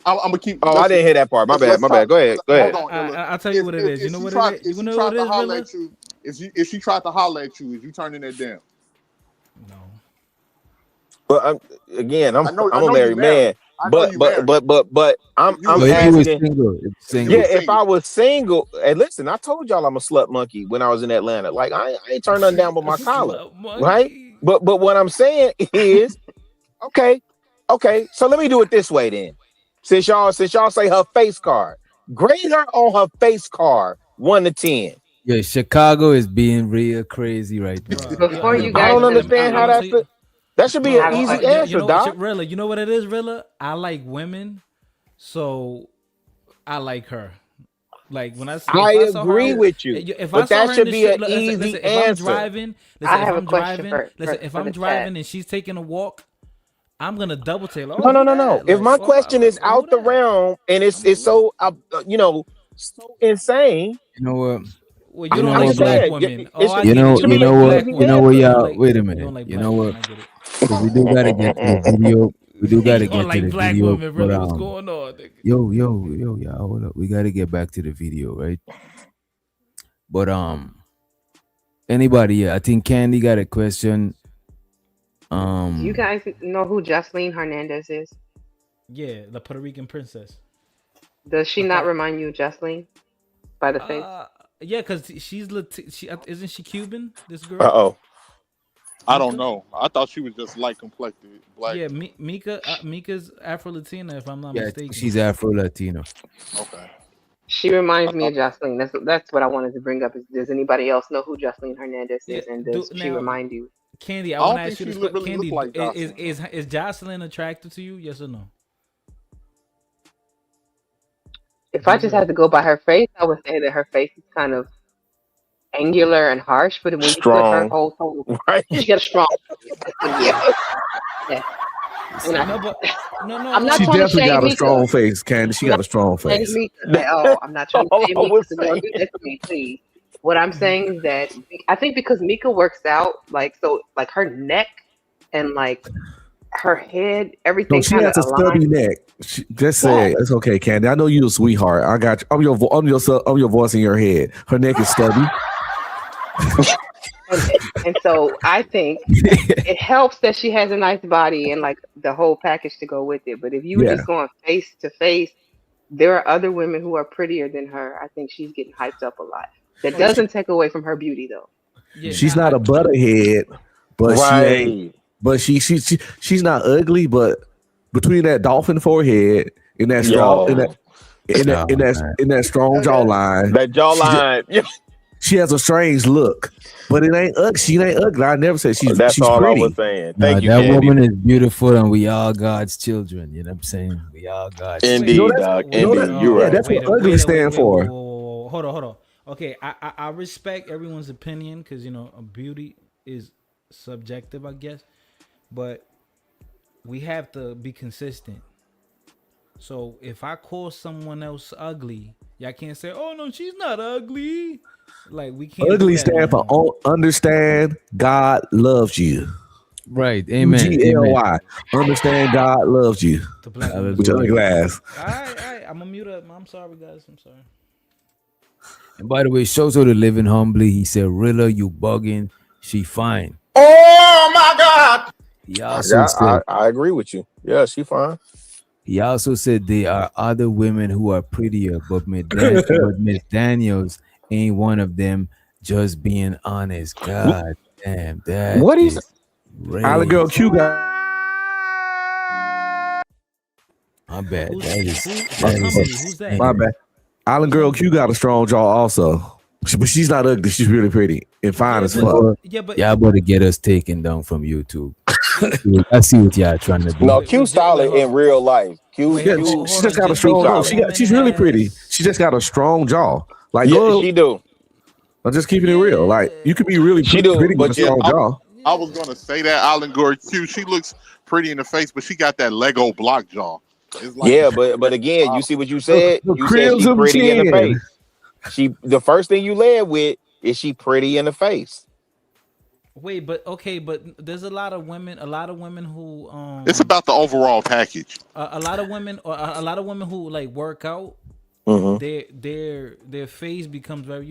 I'm gonna keep. Oh, I didn't hear that part. My bad. Go ahead. Hold on, I'll tell you what it is. You know what it is? You know what it is, Rilla? If she tried to holler at you, is you turning it down? No. But again, I'm I know a you married man. married. I know you married. But I'm But if you was asking. single, Yeah, if I was single, and listen, I told y'all I'm a slut monkey when I was in Atlanta. Like I ain't turned nothing down but my collar, right? But what I'm saying is, okay. So let me do it this way then. Since y'all say her face card, grade her on her face card 1 to 10. Yeah, Chicago is being real crazy right now. Before you I guys, don't understand how that should be an No, easy you answer, Doc. Rilla, you know what it is, Rilla? I like women, so I like her. Like when I saw agree her, with you, if but I saw that her should in the be street, an easy listen, if answer. I'm driving, I have a question for I'm the driving chat. and she's taking a walk, I'm gonna double take. Oh, No. that? If Like, my oh, question is who out the that? realm and it's so so insane. You know what? Well, You you don't know like what, black Black? women. It's Oh, I the- You get know, it. You you don't know like what? black You know women. what, You don't y'all? like- Wait a you minute. don't like You black know what? women, I get it. 'Cause we do gotta get to the video. We do gotta You don't get to like the black video. women, really? But, What's going on, nigga? yo, y'all, hold up. We gotta get back to the video, right? But anybody? Yeah, I think Candy got a question. Do you guys know who Jocelyn Hernandez is? Yeah, the Puerto Rican princess. Does she not remind you of Jocelyn by the face? Yeah, because she's isn't she Cuban? This girl. Uh-oh. I don't know. I thought she was just light complected black. Yeah, Mika's Afro Latina, if I'm not Yeah, mistaken. she's Afro Latino. Okay. She reminds me of Jocelyn. That's what I wanted to bring up. Does anybody else know who Jocelyn Hernandez is, and does she remind you? Candy, I I don't want to ask think you she this. really Candy, look like is Jocelyn attractive to you? Yes or no? If I just had to go by her face, I would say that her face is kind of angular and harsh. But when you put her Strong. whole total, Right. she got a strong. Yeah. And I'm not She trying to definitely shade got a Mika. strong face, Candy. She got a strong Shade face. Mika at all. I'm not trying to shade I Mika. was So don't do that to me, please. What I'm saying is that I think because Mika works out, like her neck and like her head, everything No, she kind has of a stubby aligns. neck. Just say it. It's okay, Candy. I know you're a sweetheart. I got you. I'm your voice in your head. Her neck is stubby. And so I think it helps that she has a nice body and like the whole package to go with it. But if you were Yeah. just going face to face, there are other women who are prettier than her. I think she's getting hyped up a lot. That doesn't take away from her beauty though. Yeah, She's nah, not a butterhead, but she ain't. Right. But she's not ugly. But between that dolphin forehead and that strong Yo. in that strong jawline, That jawline. she has a strange look. But it ain't ugly. She ain't ugly. I never said she's. That's she's all pretty. I was saying. Nah, Thank you, that Candy. woman is beautiful, and we all God's children. You know what I'm saying? We all God's Indeed, children. Doc. you know Indeed. that- You're yeah, right. that's what ugly stand for. Whoa. Hold on. Okay, I respect everyone's opinion because beauty is subjective, I guess, but we have to be consistent. So if I call someone else ugly, y'all can't say, "Oh no, she's not ugly." Like we can't. Ugly do that stand no for more. understand God loves you. Right. Amen. UGLY. Understand God loves you. The black Hallelujah. With your glass. All right. I'm gonna mute up. I'm sorry, guys. I'm sorry. And by the way, Shozo the living humbly. He said, "Rilla, you bugging? She fine." Oh my God. He also Yeah, said. I agree with you. Yeah, she fine. He also said there are other women who are prettier, but Miss Daniels ain't one of them. Just being honest. God damn, that What is Island Girl Q got my bad. Who's That is Who's that? my bad. Island Girl Q got a strong jaw also. But she's not ugly. She's really pretty and fine as fuck. Yeah, but y'all better get us taken down from YouTube. I see what y'all trying to do. No, Q solid in real life. Q, Yeah, Q she just got a strong jaw. She's really pretty. She just got a strong jaw. Like, Yeah, she do. I'm just keeping it real. Like, you could be really She pretty, do, with a but yeah, strong jaw. I was gonna say that Island Girl Q. She looks pretty in the face, but she got that Lego block jaw. It's like, Yeah, but again, you see what you said? The You said she Crimson pretty in the Chin. face. The first thing you led with is she pretty in the face. wait, but there's a lot of women who it's about the overall package. a lot of women who like work out. Mhm. Their face becomes very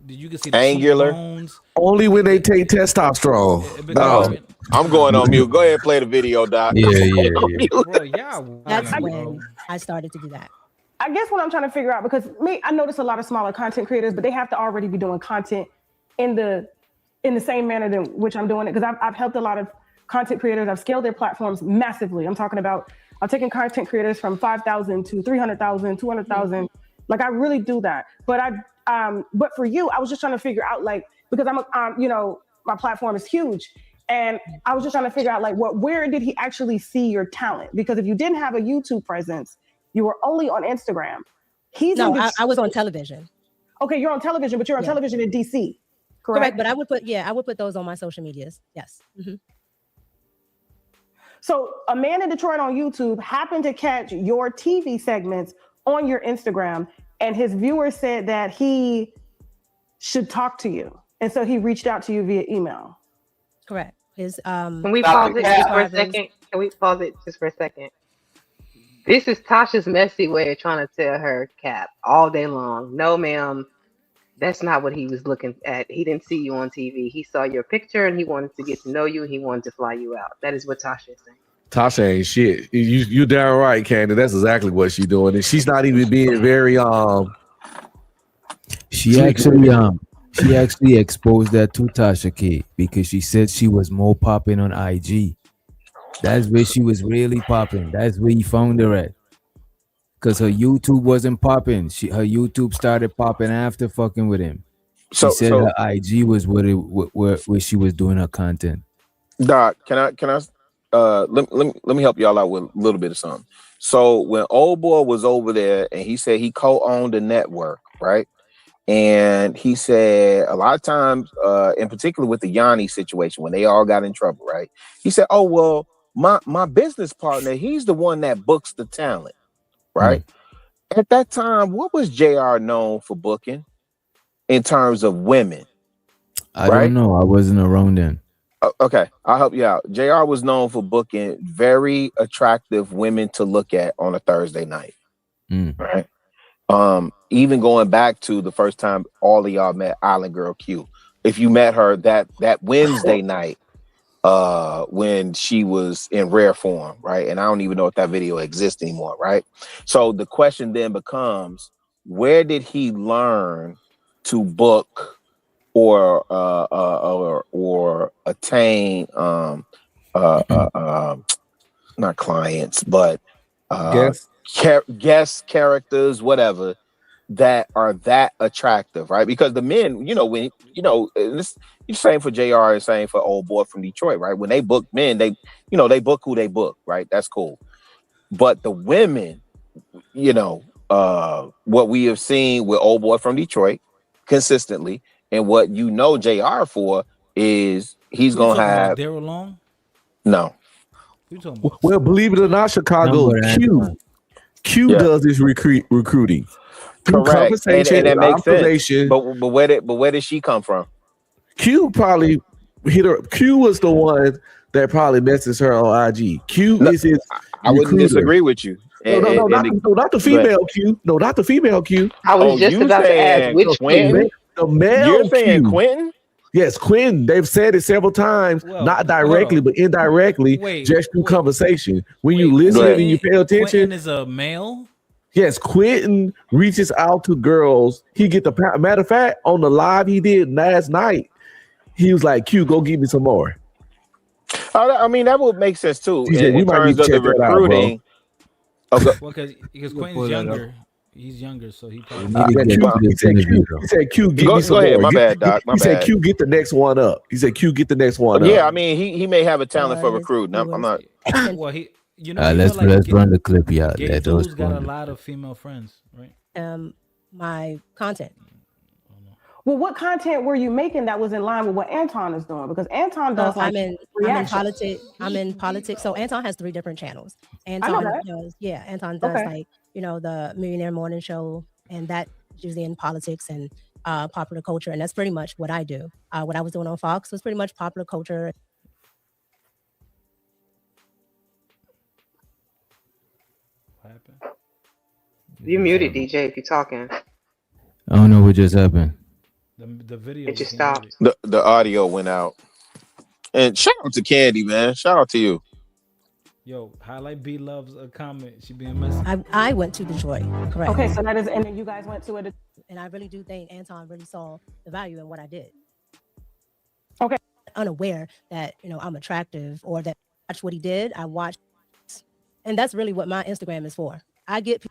you can see the Angular. cheekbones. Only when they take testosterone. It becomes very- I'm going on mute. Go ahead and play the video, Doc. Yeah. Bro, y'all. That's wild, when bro. I started to do that. I guess what I'm trying to figure out, because I notice a lot of smaller content creators, but they have to already be doing content in the same manner than which I'm doing it. Because I've helped a lot of content creators. I've scaled their platforms massively. I'm talking about, I'm taking content creators from 5,000 to 300,000, 200,000. Like I really do that. But but for you, I was just trying to figure out, like, because my platform is huge. And I was just trying to figure out, like, where did he actually see your talent? Because if you didn't have a YouTube presence, you were only on Instagram. I was on television. Okay, you're on television, but you're on television in DC, correct? But I would put those on my social medias. Yes. Mm-hmm. So a man in Detroit on YouTube happened to catch your TV segments on your Instagram, and his viewers said that he should talk to you. And so he reached out to you via email. Correct. Can we pause it just for a second? Can we pause it just for a second? This is Tasha's messy way of trying to tell her, Cap, all day long. No, ma'am, that's not what he was looking at. He didn't see you on TV. He saw your picture and he wanted to get to know you. He wanted to fly you out. That is what Tasha is saying. Tasha ain't shit. You damn right, Candy. That's exactly what she's doing. And she's not even being very She actually exposed that to Tasha K because she said she was more popping on IG. That's where she was really popping. That's where he found her at. Because her YouTube wasn't popping. Her YouTube started popping after fucking with him. She said her IG was where she was doing her content. Doc, can I let me help y'all out with a little bit of something. So when Old Boy was over there and he said he co-owned the network, right? And he said a lot of times, in particular with the Yanni situation, when they all got in trouble, right? He said, "Oh well, my business partner, he's the one that books the talent, right?" At that time, what was JR known for booking in terms of women? I don't know. I wasn't around then. Okay, I'll help you out. JR was known for booking very attractive women to look at on a Thursday night, right? Even going back to the first time all of y'all met Island Girl Q. if you met her that Wednesday night when she was in rare form, right? And I don't even know if that video exists anymore, right? So the question then becomes, where did he learn to book or attain not clients, but guest characters, whatever, that are that attractive, right? Because the men, when this same for JR and same for old boy from Detroit, right? When they book men, they book who they book, right? That's cool. But the women, what we have seen with old boy from Detroit consistently, and what JR for is he's gonna have Daryl Long. No. Well, believe it or not, Chicago Q does this recruiting. Correct, and that makes sense. But where did she come from? Q probably hit her. Q was the one that probably messes her on IG. Q is his. I wouldn't disagree with you. Not the female Q. No, not the female Q. I was just about to ask which Quentin. The male You're saying Q. Quentin? Yes, Quentin. They've said it several times, not directly, but indirectly, just through conversation. When you listen and you pay attention, Quentin is a male. Yes, Quentin reaches out to girls. He get the matter of fact on the live he did last night. He was like, "Q, go give me some more." I mean, that would make sense too. He said, in terms of the recruiting. Because Quentin's younger. He's younger, so he probably. He said, "Q, give me some go ahead. more." My bad, Doc. He said, "Q, get the next one up." He said, "Q, get the next one up." Yeah, I mean, he may have a talent for recruiting. I'm not. Well, let's run the clip out. Gay Fool's got a lot of female friends, right? My content. Well, what content were you making that was in line with what Anton is doing? Because Anton does I'm in politics. I'm in politics. So Anton has 3 different channels. Anton does, Anton does the Millionaire Morning Show, and that usually in politics and popular culture, and that's pretty much what I do. What I was doing on Fox was pretty much popular culture. What happened? You muted, DJ, if you're talking. I don't know what just happened. The video. It just stopped. The audio went out. And shout out to Candy, man. Shout out to you. Yo, Highlight B loves a comment. She being messy. I went to Detroit, correct? Okay, so that is, and then you guys went to it. And I really do think Anton really saw the value in what I did. Okay. Unaware that I'm attractive or that I watched what he did. I watched, and that's really what my Instagram is for. I get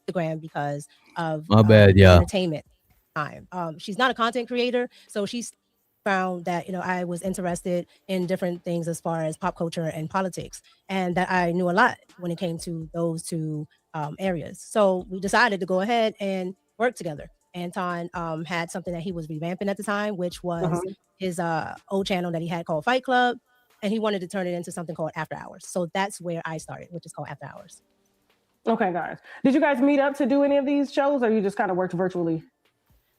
Instagram because of my bad, yeah, entertainment time. She's not a content creator, so she's found that I was interested in different things as far as pop culture and politics, and that I knew a lot when it came to those 2 areas. So we decided to go ahead and work together. Anton had something that he was revamping at the time, which was his old channel that he had called Fight Club, and he wanted to turn it into something called After Hours. So that's where I started, which is called After Hours. Okay, guys. Did you guys meet up to do any of these shows, or you just kind of worked virtually?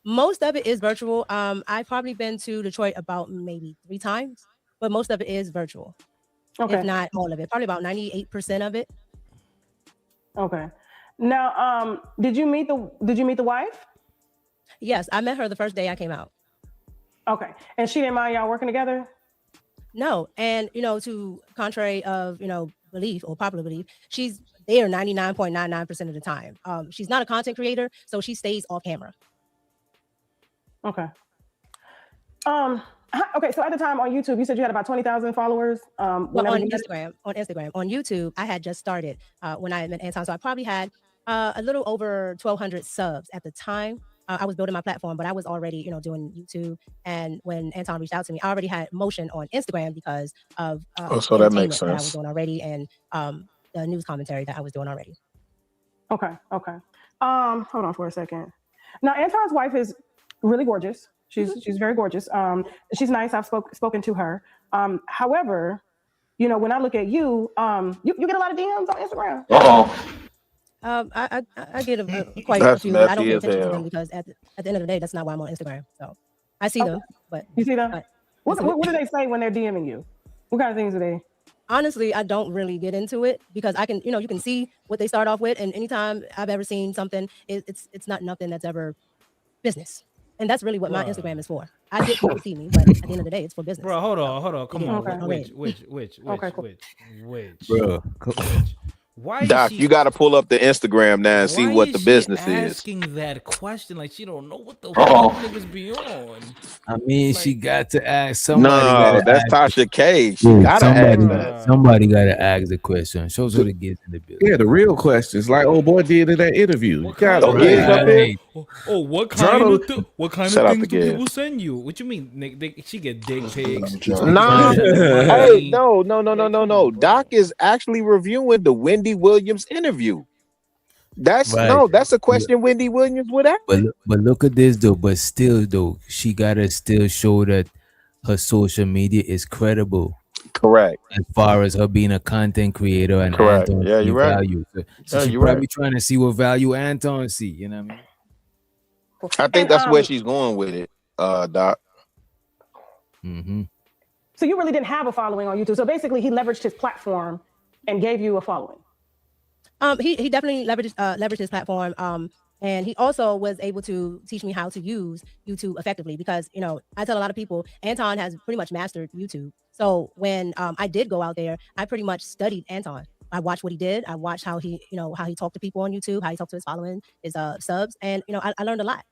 Most of it is virtual. I've probably been to Detroit about maybe 3 times, but most of it is virtual. Okay. If not all of it, probably about 98% of it. Okay. Now, did you meet the wife? Yes, I met her the first day I came out. Okay. And she didn't mind y'all working together? No. And, to contrary of, belief or popular belief, she's there 99.99% of the time. She's not a content creator, so she stays off camera. Okay. Okay, so at the time on YouTube, you said you had about 20,000 followers. On Instagram. On YouTube, I had just started when I met Anton, so I probably had a little over 1,200 subs at the time. I was building my platform, but I was already, doing YouTube. And when Anton reached out to me, I already had motion on Instagram because of so that makes sense. That I was doing already, and the news commentary that I was doing already. Okay. Hold on for a second. Now, Anton's wife is really gorgeous. She's very gorgeous. She's nice. I've spoken to her. However, when I look at you, you get a lot of DMs on Instagram. I get quite a few, but I don't pay attention to them because at the end of the day, that's not why I'm on Instagram. So I see them, but you see them. What do they say when they're DMing you? What kind of things do they? Honestly, I don't really get into it because I can, you can see what they start off with, and anytime I've ever seen something, it's not nothing that's ever business. And that's really what my Instagram is for. I get people to see me, but at the end of the day, it's for business. Bro, hold on. Come on. Okay. Which? Bro. Why Doc, is you got to pull up the Instagram now and see why what is the she business is. asking that question like she don't know what the fuck niggas be on? I mean, she got to ask somebody. No, that's Tasha K. She gotta ask that. Somebody gotta ask the question. Shows who the gets in the building. Yeah, the real questions, like old boy did in that interview. You got Oh, what kind of things do people send you? What you mean? She get dick pics. Nah, hey, no. Doc is actually reviewing the Wendy Williams interview. That's a question Wendy Williams would ask. But look at this though. But still though, she gotta still show that her social media is credible. Correct. As far as her being a content creator and correct. Anton Yeah, you're right. Value. So she's probably trying to see what value Anton see. You know what I mean? I think that's where she's going with it, Doc. Mm-hmm. So you really didn't have a following on YouTube. So basically, he leveraged his platform and gave you a following. He definitely leveraged his platform. And he also was able to teach me how to use YouTube effectively because, you know, I tell a lot of people, Anton has pretty much mastered YouTube. So when I did go out there, I pretty much studied Anton. I watched what he did. I watched how he talked to people on YouTube, how he talked to his following, his subs, and I learned a lot.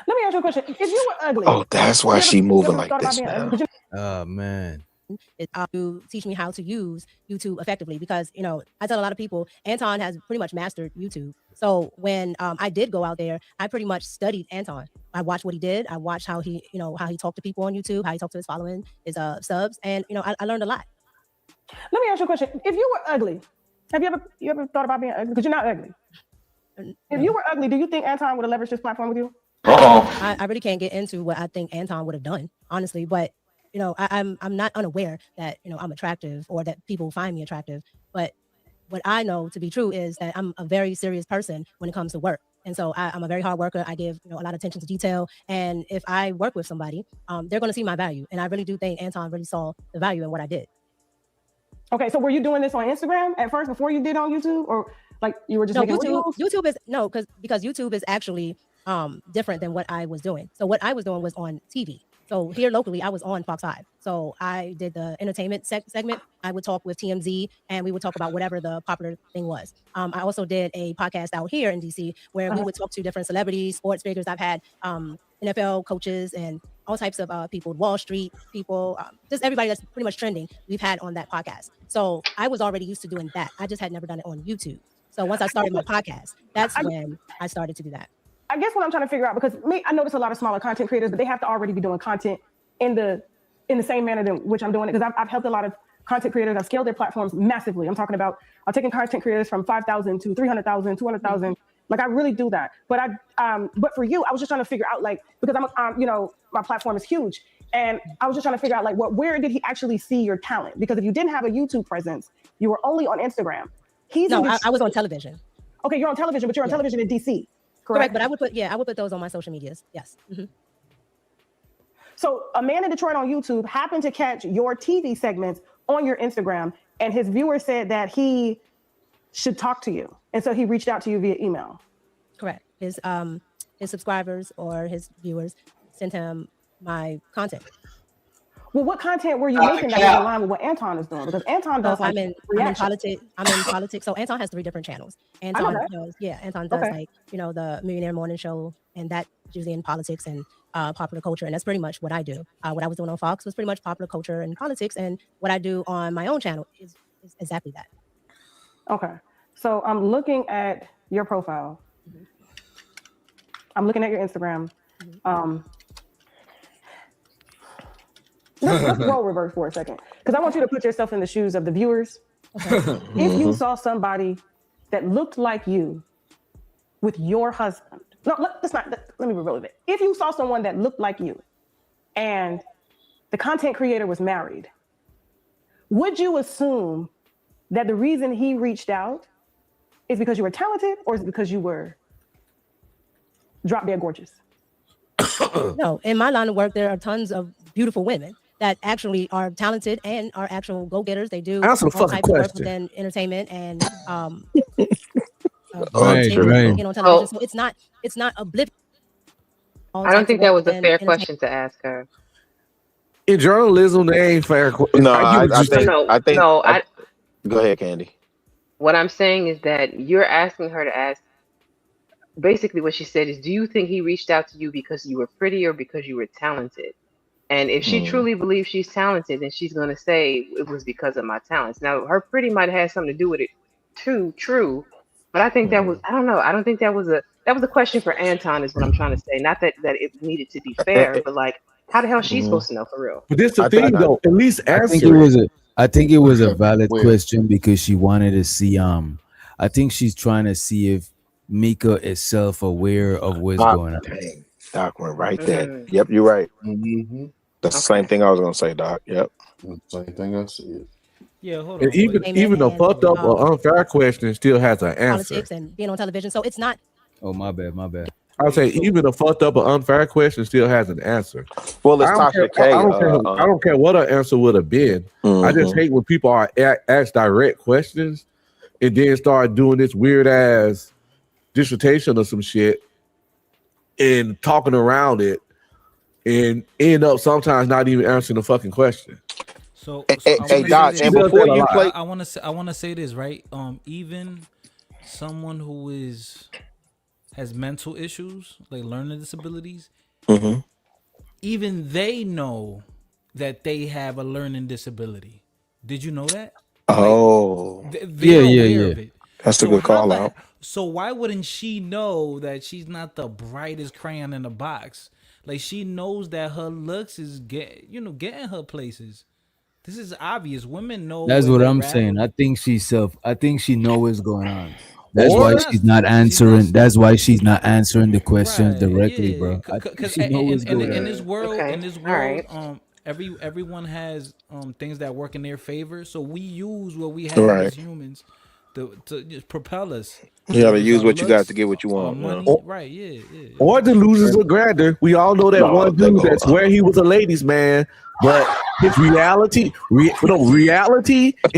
Let me ask you a question. If you were ugly, oh, that's why she moving like this now. Oh man. To teach me how to use YouTube effectively because, you know, I tell a lot of people, Anton has pretty much mastered YouTube. So when I did go out there, I pretty much studied Anton. I watched what he did. I watched how he talked to people on YouTube, how he talked to his following, his subs, and I learned a lot. Let me ask you a question. If you were ugly, have you ever thought about being ugly? Because you're not ugly. If you were ugly, do you think Anton would have leveraged his platform with you? I really can't get into what I think Anton would have done, honestly, but you know, I'm not unaware that, you know, I'm attractive or that people find me attractive. But what I know to be true is that I'm a very serious person when it comes to work. And so I'm a very hard worker. I give, a lot of attention to detail. And if I work with somebody, they're going to see my value. And I really do think Anton really saw the value in what I did. Okay, so were you doing this on Instagram at first before you did on YouTube, or like you were just making YouTube is because YouTube is actually different than what I was doing. So what I was doing was on TV. So here locally, I was on Fox 5. So I did the entertainment segment. I would talk with TMZ and we would talk about whatever the popular thing was. I also did a podcast out here in DC where we would talk to different celebrities, sports figures. I've had NFL coaches and all types of people, Wall Street people, just everybody that's pretty much trending we've had on that podcast. So I was already used to doing that. I just had never done it on YouTube. So once I started my podcast, that's when I started to do that. I guess what I'm trying to figure out, because I notice a lot of smaller content creators, but they have to already be doing content in the same manner in which I'm doing it. Because I've helped a lot of content creators. I've scaled their platforms massively. I'm talking about, I'm taking content creators from 5,000 to 300,000, 200,000. Like I really do that. But but for you, I was just trying to figure out, like, because my platform is huge. And I was just trying to figure out, like, where did he actually see your talent? Because if you didn't have a YouTube presence, you were only on Instagram. I was on television. Okay, you're on television, but you're on television in DC. Correct, but I would put those on my social medias. Yes. Mm-hmm. So a man in Detroit on YouTube happened to catch your TV segments on your Instagram, and his viewer said that he should talk to you, and so he reached out to you via email. Correct. His subscribers or his viewers sent him my content. Well, what content were you making that was in line with what Anton is doing? Because Anton does I'm in politics. So Anton has 3 different channels. Anton does like, the Millionaire Morning Show, and that's usually in politics and popular culture. And that's pretty much what I do. What I was doing on Fox was pretty much popular culture and politics. And what I do on my own channel is exactly that. Okay. So I'm looking at your profile. Mm-hmm. I'm looking at your Instagram. Mm-hmm. Let's role reverse for a second, because I want you to put yourself in the shoes of the viewers. Okay. If you saw somebody that looked like you with your husband, let me reveal it. If you saw someone that looked like you and the content creator was married, would you assume that the reason he reached out is because you were talented, or is it because you were drop dead gorgeous? No, in my line of work, there are tons of beautiful women that actually are talented and are actual go-getters. They do all types of work within entertainment and right. television. So it's not oblivious. all I don't types of think work that was a within fair entertainment. question to ask her. In journalism, they ain't fair. No, I get what I you think saying. I think. No, Go ahead, Candy. what I'm saying is that you're asking her to ask. Basically, what she said is, do you think he reached out to you because you were pretty or because you were talented? And if she Mm. truly believes she's talented, then she's going to say it was because of my talents. Now, her pretty might have had something to do with it too, true. But I think that was, I don't know. I don't think that was a question for Anton is what I'm trying to say. Not that it needed to be fair, but like, how the hell is she supposed to know for real? But this the I thing think though. At least I think answer it. I think it was a valid Well, question because she wanted to see I think she's trying to see if Mika is self-aware of what's going on. Dang, Doc went right there. Mm. Yep, you're right. mm-hmm. That's the same thing I was gonna say, Doc. Yep. Same thing I said. Yeah, hold And on. even Wait. even a fucked up or unfair question still has an answer. Politics and being on television. So it's not. Oh, my bad. I would say even a fucked up or unfair question still has an answer. Well, it's I don't Tasha care, K. I don't care what her answer would have been. I just Mhm. hate when people are asked direct questions and then start doing this weird ass dissertation or some shit and talking around it and end up sometimes not even answering the fucking question. So Hey, Doc, and before you play, I want to say this, right? Even someone who has mental issues, like learning disabilities, Mhm. even they know that they have a learning disability. Did you know that? Oh, They're aware of it. That's a good how call the- out. So why wouldn't she know that she's not the brightest crayon in the box? Like she knows that her looks is getting her places. This is obvious. Women know. That's where what they're I'm at. saying. I think she knows what's going on. That's why Or- she's not answering. That's why she's not answering the questions directly, bro. I think Because she knows what's going on. in this world, right. everyone has things that work in their favor. So we use what we have Right. as humans to just propel us. You gotta Use use our what you got looks, to get what you our want. money, Yeah. right? Yeah. Or the losers of grander. We all know that No, one they dude go, that swear he was a ladies' man, but his reality and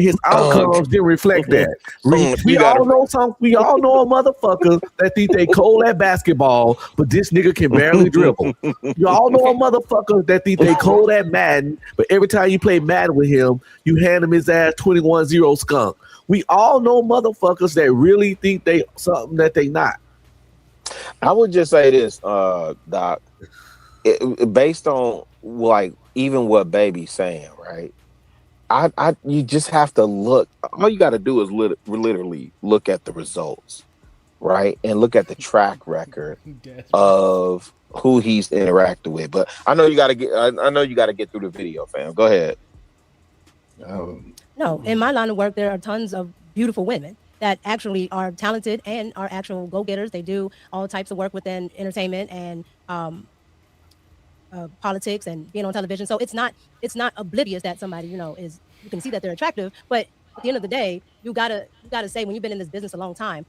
his outcomes didn't reflect that. We You gotta- all know we all know a motherfucker that think they cold at basketball, but this nigga can barely dribble. You all know a motherfucker that think they cold at Madden, but every time you play Madden with him, you hand him his ass 21-0 skunk. We all know motherfuckers that really think they something that they not. I would just say this, Doc. Based on like even what Baby's saying, right? You just have to look. All you got to do is literally look at the results, right, and look at the track record of who he's interacted with. But I know you got to get. I know you got to get through the video, fam. Go ahead. No, in my line of work, there are tons of beautiful women that actually are talented and are actual go-getters. They do all types of work within entertainment and politics and being on television. So it's not oblivious that somebody, is, you can see that they're attractive, but at the end of the day, you gotta say, when you've been in this business a long time,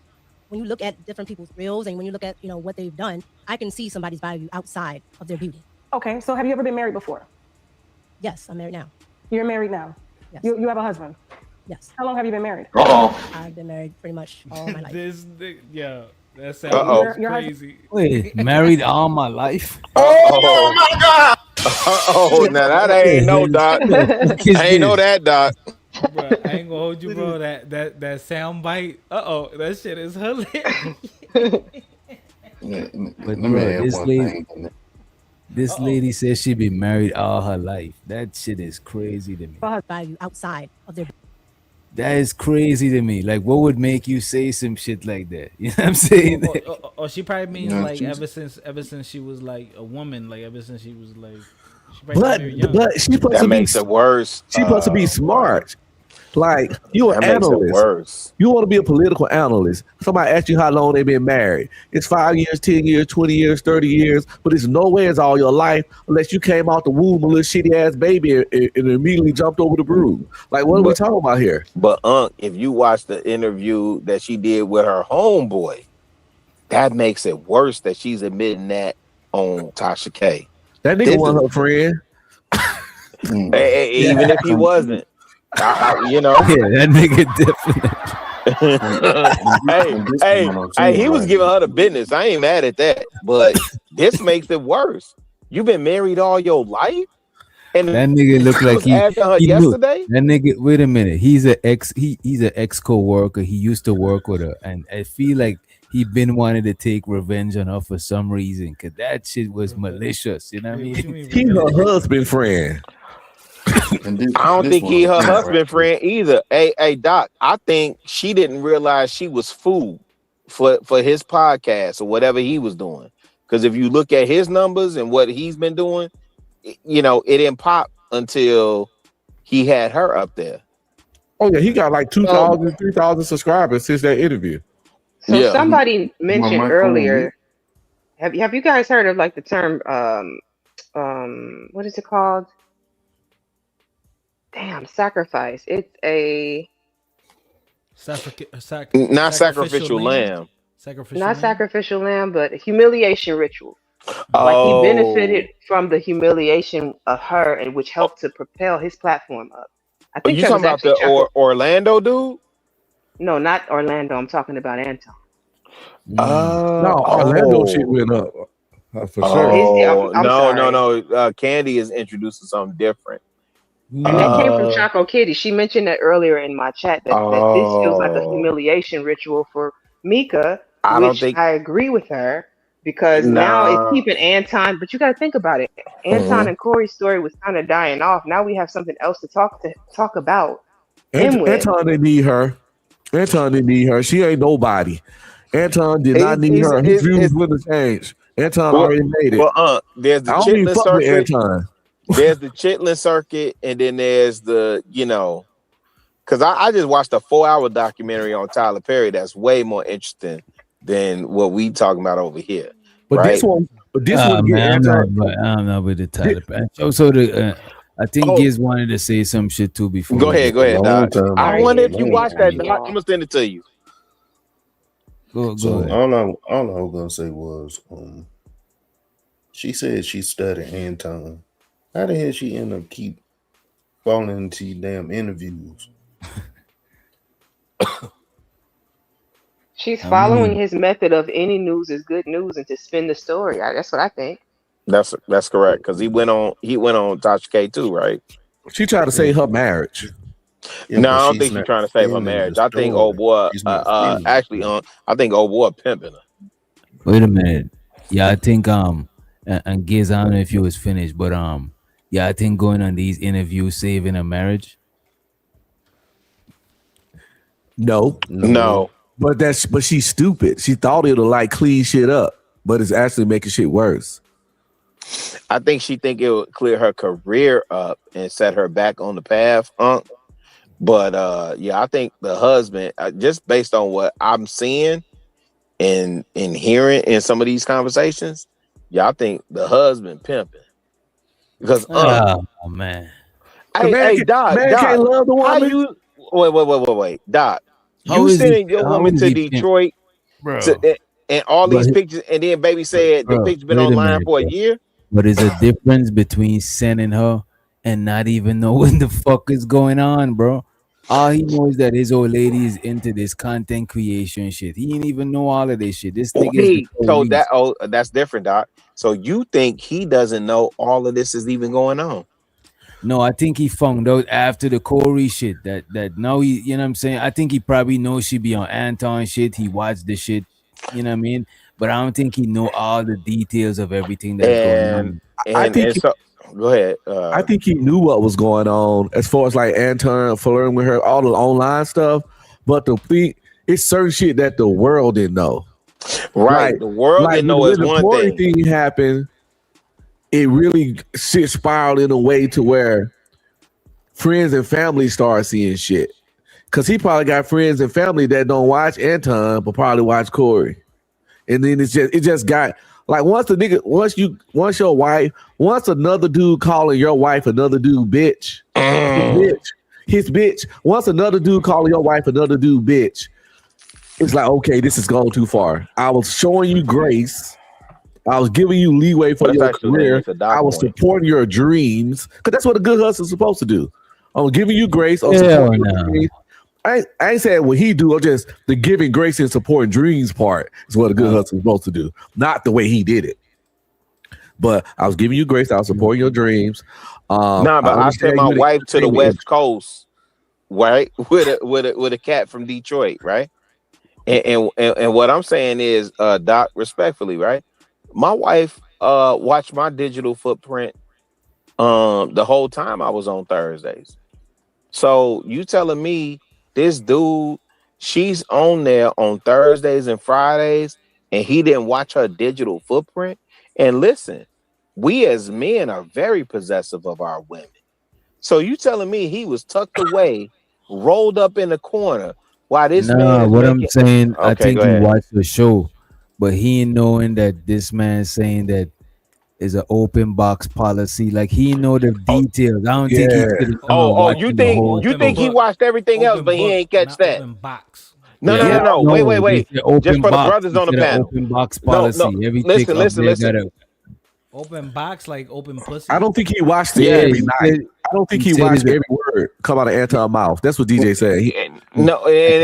when you look at different people's reels and when you look at, what they've done, I can see somebody's value outside of their beauty. Okay, so have you ever been married before? Yes, I'm married now. You're married now? Yes. You have a husband? Yes. How long have you been married? I've been married pretty much all my life. That Uh-oh. sounds crazy. Wait, married all my life? Oh my God! Oh, now that ain't no Doc. I ain't know that, Doc. Bro, I ain't gonna hold you, bro. That sound bite. That shit is hilarious. But bro, this lady says she been married all her life. That shit is crazy to me. Value outside of their. That is crazy to me. Like, what would make you say some shit like that? You know what I'm saying? Or she probably means Yeah, like she's- ever since she was like a woman, like ever since she was like. She probably But very young. she supposed That to be makes it worse. She supposed to be smart. Like, you an That makes it analyst. worse. You want to be a political analyst. Somebody asked you how long they been married. It's 5 years, 10 years, 20 years, 30 years, but it's nowhere it's all your life unless you came out the womb a little shitty ass baby and immediately jumped over the broom. Like, what are we talking about here? But if you watch the interview that she did with her homeboy, that makes it worse that she's admitting that on Tasha K. That nigga wasn't her friend. Even if he wasn't, Yeah, that nigga definitely. Hey, he was giving her the business. I ain't mad at that, but this makes it worse. You've been married all your life, and that nigga look like he yesterday. That nigga, wait a minute, he's an ex co-worker. He used to work with her, and I feel like he been wanting to take revenge on her for some reason, because that shit was malicious. You know what I mean? He her husband friend. I don't think he her husband friend either. Hey, Doc, I think she didn't realize she was food for his podcast or whatever he was doing. Because if you look at his numbers and what he's been doing, you know, it didn't pop until he had her up there. Oh yeah, he got like 2,000, 3,000 subscribers since that interview. So somebody mentioned earlier. Have you guys heard of like the term what is it called? Damn, sacrifice. It's a not sacrificial lamb. Sacrificial lamb, but a humiliation ritual. Like he benefited from the humiliation of her, and which helped to propel his platform up. I think you talking about the Orlando dude? No, not Orlando. I'm talking about Anton. No, Orlando shit went up for sure. No. Candy is introducing something different. And that came from Choco Kitty. She mentioned that earlier in my chat that this feels like a humiliation ritual for Mika, I agree with her, because now it's keeping Anton. But you got to think about it. Anton and Corey's story was kind of dying off. Now we have something else to talk about. Anton didn't need her. Anton didn't need her. She ain't nobody. Anton did not need her. His views wouldn't change. Anton already made it. Well, there's the Chitlin circuit. There's the Chitlin circuit, and then there's the, you know, because I just watched a 4-hour documentary on Tyler Perry that's way more interesting than what we talking about over here. But this one, man, I don't know with the Tyler Perry. I think Giz wanted to say some shit too before. Go ahead, Doc. I wonder if you watched that, Doc. I'm gonna send it to you. Go ahead. All I was gonna say was, she said she studied Anton. How the hell she end up keep falling into damn interviews? She's following his method of any news is good news and to spin the story. That's what I think. That's correct, because he went on Tasha K too, right? She tried to save her marriage. Yeah, no, I don't think she's trying to save her marriage. I think old boy, I think old boy pimping her. Wait a minute. Yeah, I think and Giz, I don't know if you was finished, but yeah, I think going on these interviews saving a marriage. No. But she's stupid. She thought it'll like clean shit up, but it's actually making shit worse. I think she think it would clear her career up and set her back on the path, But yeah, I think the husband, just based on what I'm seeing and hearing in some of these conversations, I think the husband pimping. Because oh man, hey, Doc, can't love the woman. Wait, Doc, you sending your woman to Detroit, bro, and all these pictures, and then baby said the picture's been online for a year. But there's a difference between sending her and not even knowing the fuck is going on, bro. All he knows that his old lady is into this content creation shit. He didn't even know all of this shit. This nigga told that. Oh, that's different, Doc. So you think he doesn't know all of this is even going on? No, I think he found out after the Corey shit that now he, you know what I'm saying? I think he probably knows she be on Anton shit. He watched the shit, you know what I mean? But I don't think he know all the details of everything that's going on. Go ahead. I think he knew what was going on as far as like Anton flirting with her, all the online stuff. But it's certain shit that the world didn't know. Right. Like, the world didn't know is one thing. Thing happened, it really shit spiraled in a way to where friends and family start seeing shit. Cause he probably got friends and family that don't watch Anton, but probably watch Corey. And then it just got like once another dude calling your wife another dude bitch, his bitch. Once another dude calling your wife another dude bitch, it's like, okay, this is going too far. I was showing you grace. I was giving you leeway for your career. I was supporting your dreams, because that's what a good husband's supposed to do. I'm giving you grace. I ain't saying what he do. I'm just the giving grace and supporting dreams part is what a good husband's supposed to do, not the way he did it. But I was giving you grace. I was supporting your dreams. Nah, but I sent my wife to the West Coast, right, with a cat from Detroit, right? And what I'm saying is, Doc, respectfully, right? My wife watched my digital footprint the whole time I was on Thursdays. So you telling me this dude, she's on there on Thursdays and Fridays, and he didn't watch her digital footprint? And listen, we as men are very possessive of our women. So you telling me he was tucked away, rolled up in the corner while this man is what I'm making... saying, I Okay, think go he ahead. watched the show, but he ain't knowing that this man saying that is an open box policy. Like he know the details. I don't think he's sitting down you watching the whole think he show. watched everything else, but he ain't catch that? No. Wait. It's an open Just for the box. brothers on the It's an panel. open box No, policy. Every chick up listen. there got a Open box, like open pussy. I don't think he watched it Yeah, every he night. said- I don't think he he said watched it's a- every word come out of Anton's mouth. That's what DJ said. No, and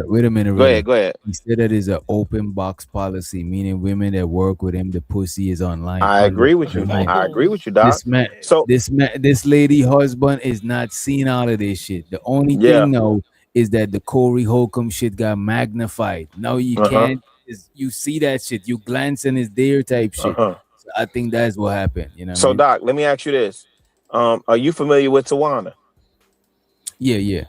Wait a minute. Go ahead. He said that is an open box policy, meaning women that work with him, the pussy is online. I agree with you. I agree with you, Doc. This lady husband is not seeing all of this shit. The only Yeah. thing now is that the Corey Holcomb shit got magnified. Now you can't. You see that shit. You glance and it's there type shit. So I think that's what happened. You know. What I So, mean? Doc, let me ask you this: are you familiar with Tawana? Yeah.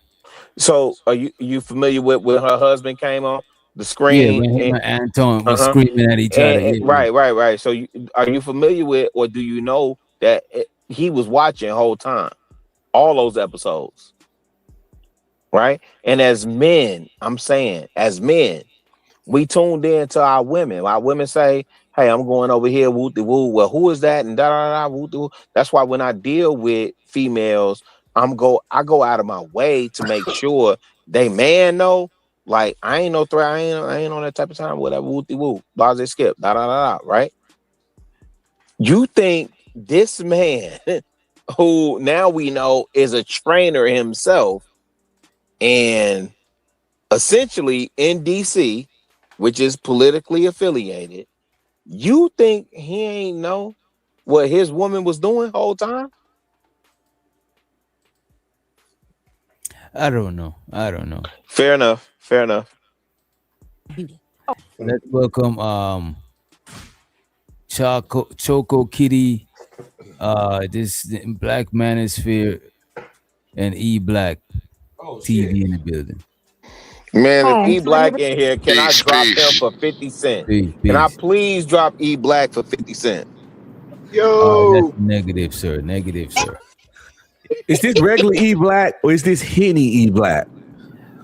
So, are you familiar with when her husband came on the Yeah, screen? when him and Anton was screaming at each other. Yeah. Right. So, are you familiar with, or do you know that he was watching the whole time, all those episodes? Right. And as men, I'm saying, as men, we tuned in to our women. Our women say, "Hey, I'm going over here, woo de woo." Well, who is that? And da da da woo de woo. That's why when I deal with females, I go out of my way to make sure they man know. Like I ain't no threat. I ain't on that type of time. Whatever, woo de woo. Blase skip. Da da da da. Right? You think this man, who now we know is a trainer himself, and essentially in DC, which is politically affiliated, you think he ain't know what his woman was doing the whole time? I don't know. Fair enough. Let's welcome Choco Kitty, this Black Manosphere, and E Black TV in the building. Man, Hi. if E Black in here, can I drop him for 50 cents? Can I please drop E Black for 50 cents? That's negative, sir. Is this regular E Black or is this Henny E Black?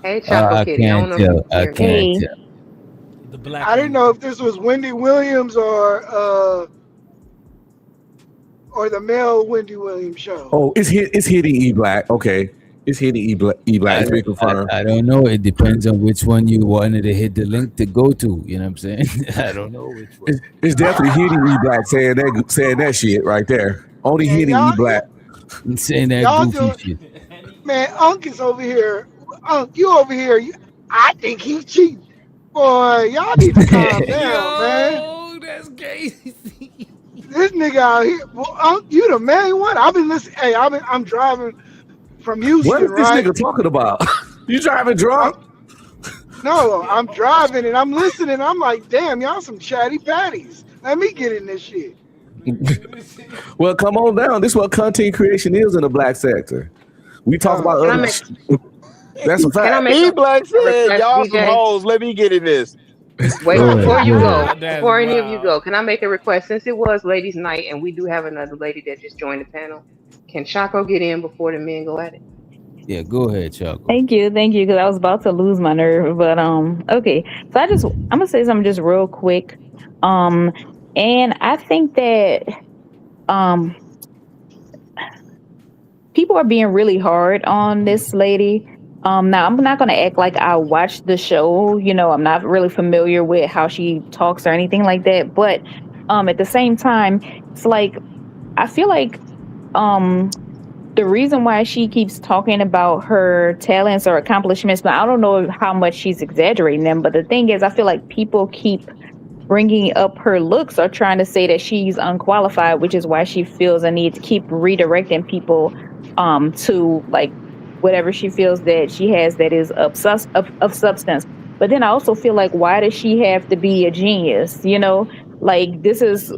Hey, Choco I Kitty. can't tell. I can't tell. I didn't know if this was Wendy Williams or the male Wendy Williams show. Oh, it's Henny E Black. Okay. It's Henny E Black. It's been confirmed. I don't know. It depends on which one you wanted to hit the link to go to. You know what I'm saying? I don't know which one. It's definitely Henny E Black saying that shit right there. Only Henny E Black. Saying that Y'all goofy shit. Man, Unc is over here. Unc, you over here. I think he's cheating. Boy, y'all need to calm down, man. Oh, that's gay. This nigga out here. Well, Unc, you the main one. I've been listening. Hey, I'm driving from Houston, What is this right? nigga talking about? You driving drunk? No, I'm driving and I'm listening. I'm like, damn, y'all some chatty patties. Let me get in this shit. Well, come on down. This is what content creation is in the black sector. We talk about Can I other. That's a Can I fact. make E a Black said, request, y'all some DJ? hoes. Let me get in this. Wait, Go before ahead, you go go, ahead. before any of you go, can I make a request? Since it was ladies' night and we do have another lady that just joined the panel, can Chaco get in before the men go at it? Yeah, go ahead, Choco. Thank you, because I was about to lose my nerve, but okay. So I'm gonna say something just real quick, and I think that people are being really hard on this lady. Now I'm not gonna act like I watched the show. You know, I'm not really familiar with how she talks or anything like that. But at the same time, it's like I feel like the reason why she keeps talking about her talents or accomplishments, but I don't know how much she's exaggerating them. But the thing is, I feel like people keep bringing up her looks or trying to say that she's unqualified, which is why she feels a need to keep redirecting people to like whatever she feels that she has that is of substance. But then I also feel like, why does she have to be a genius? You know, like this is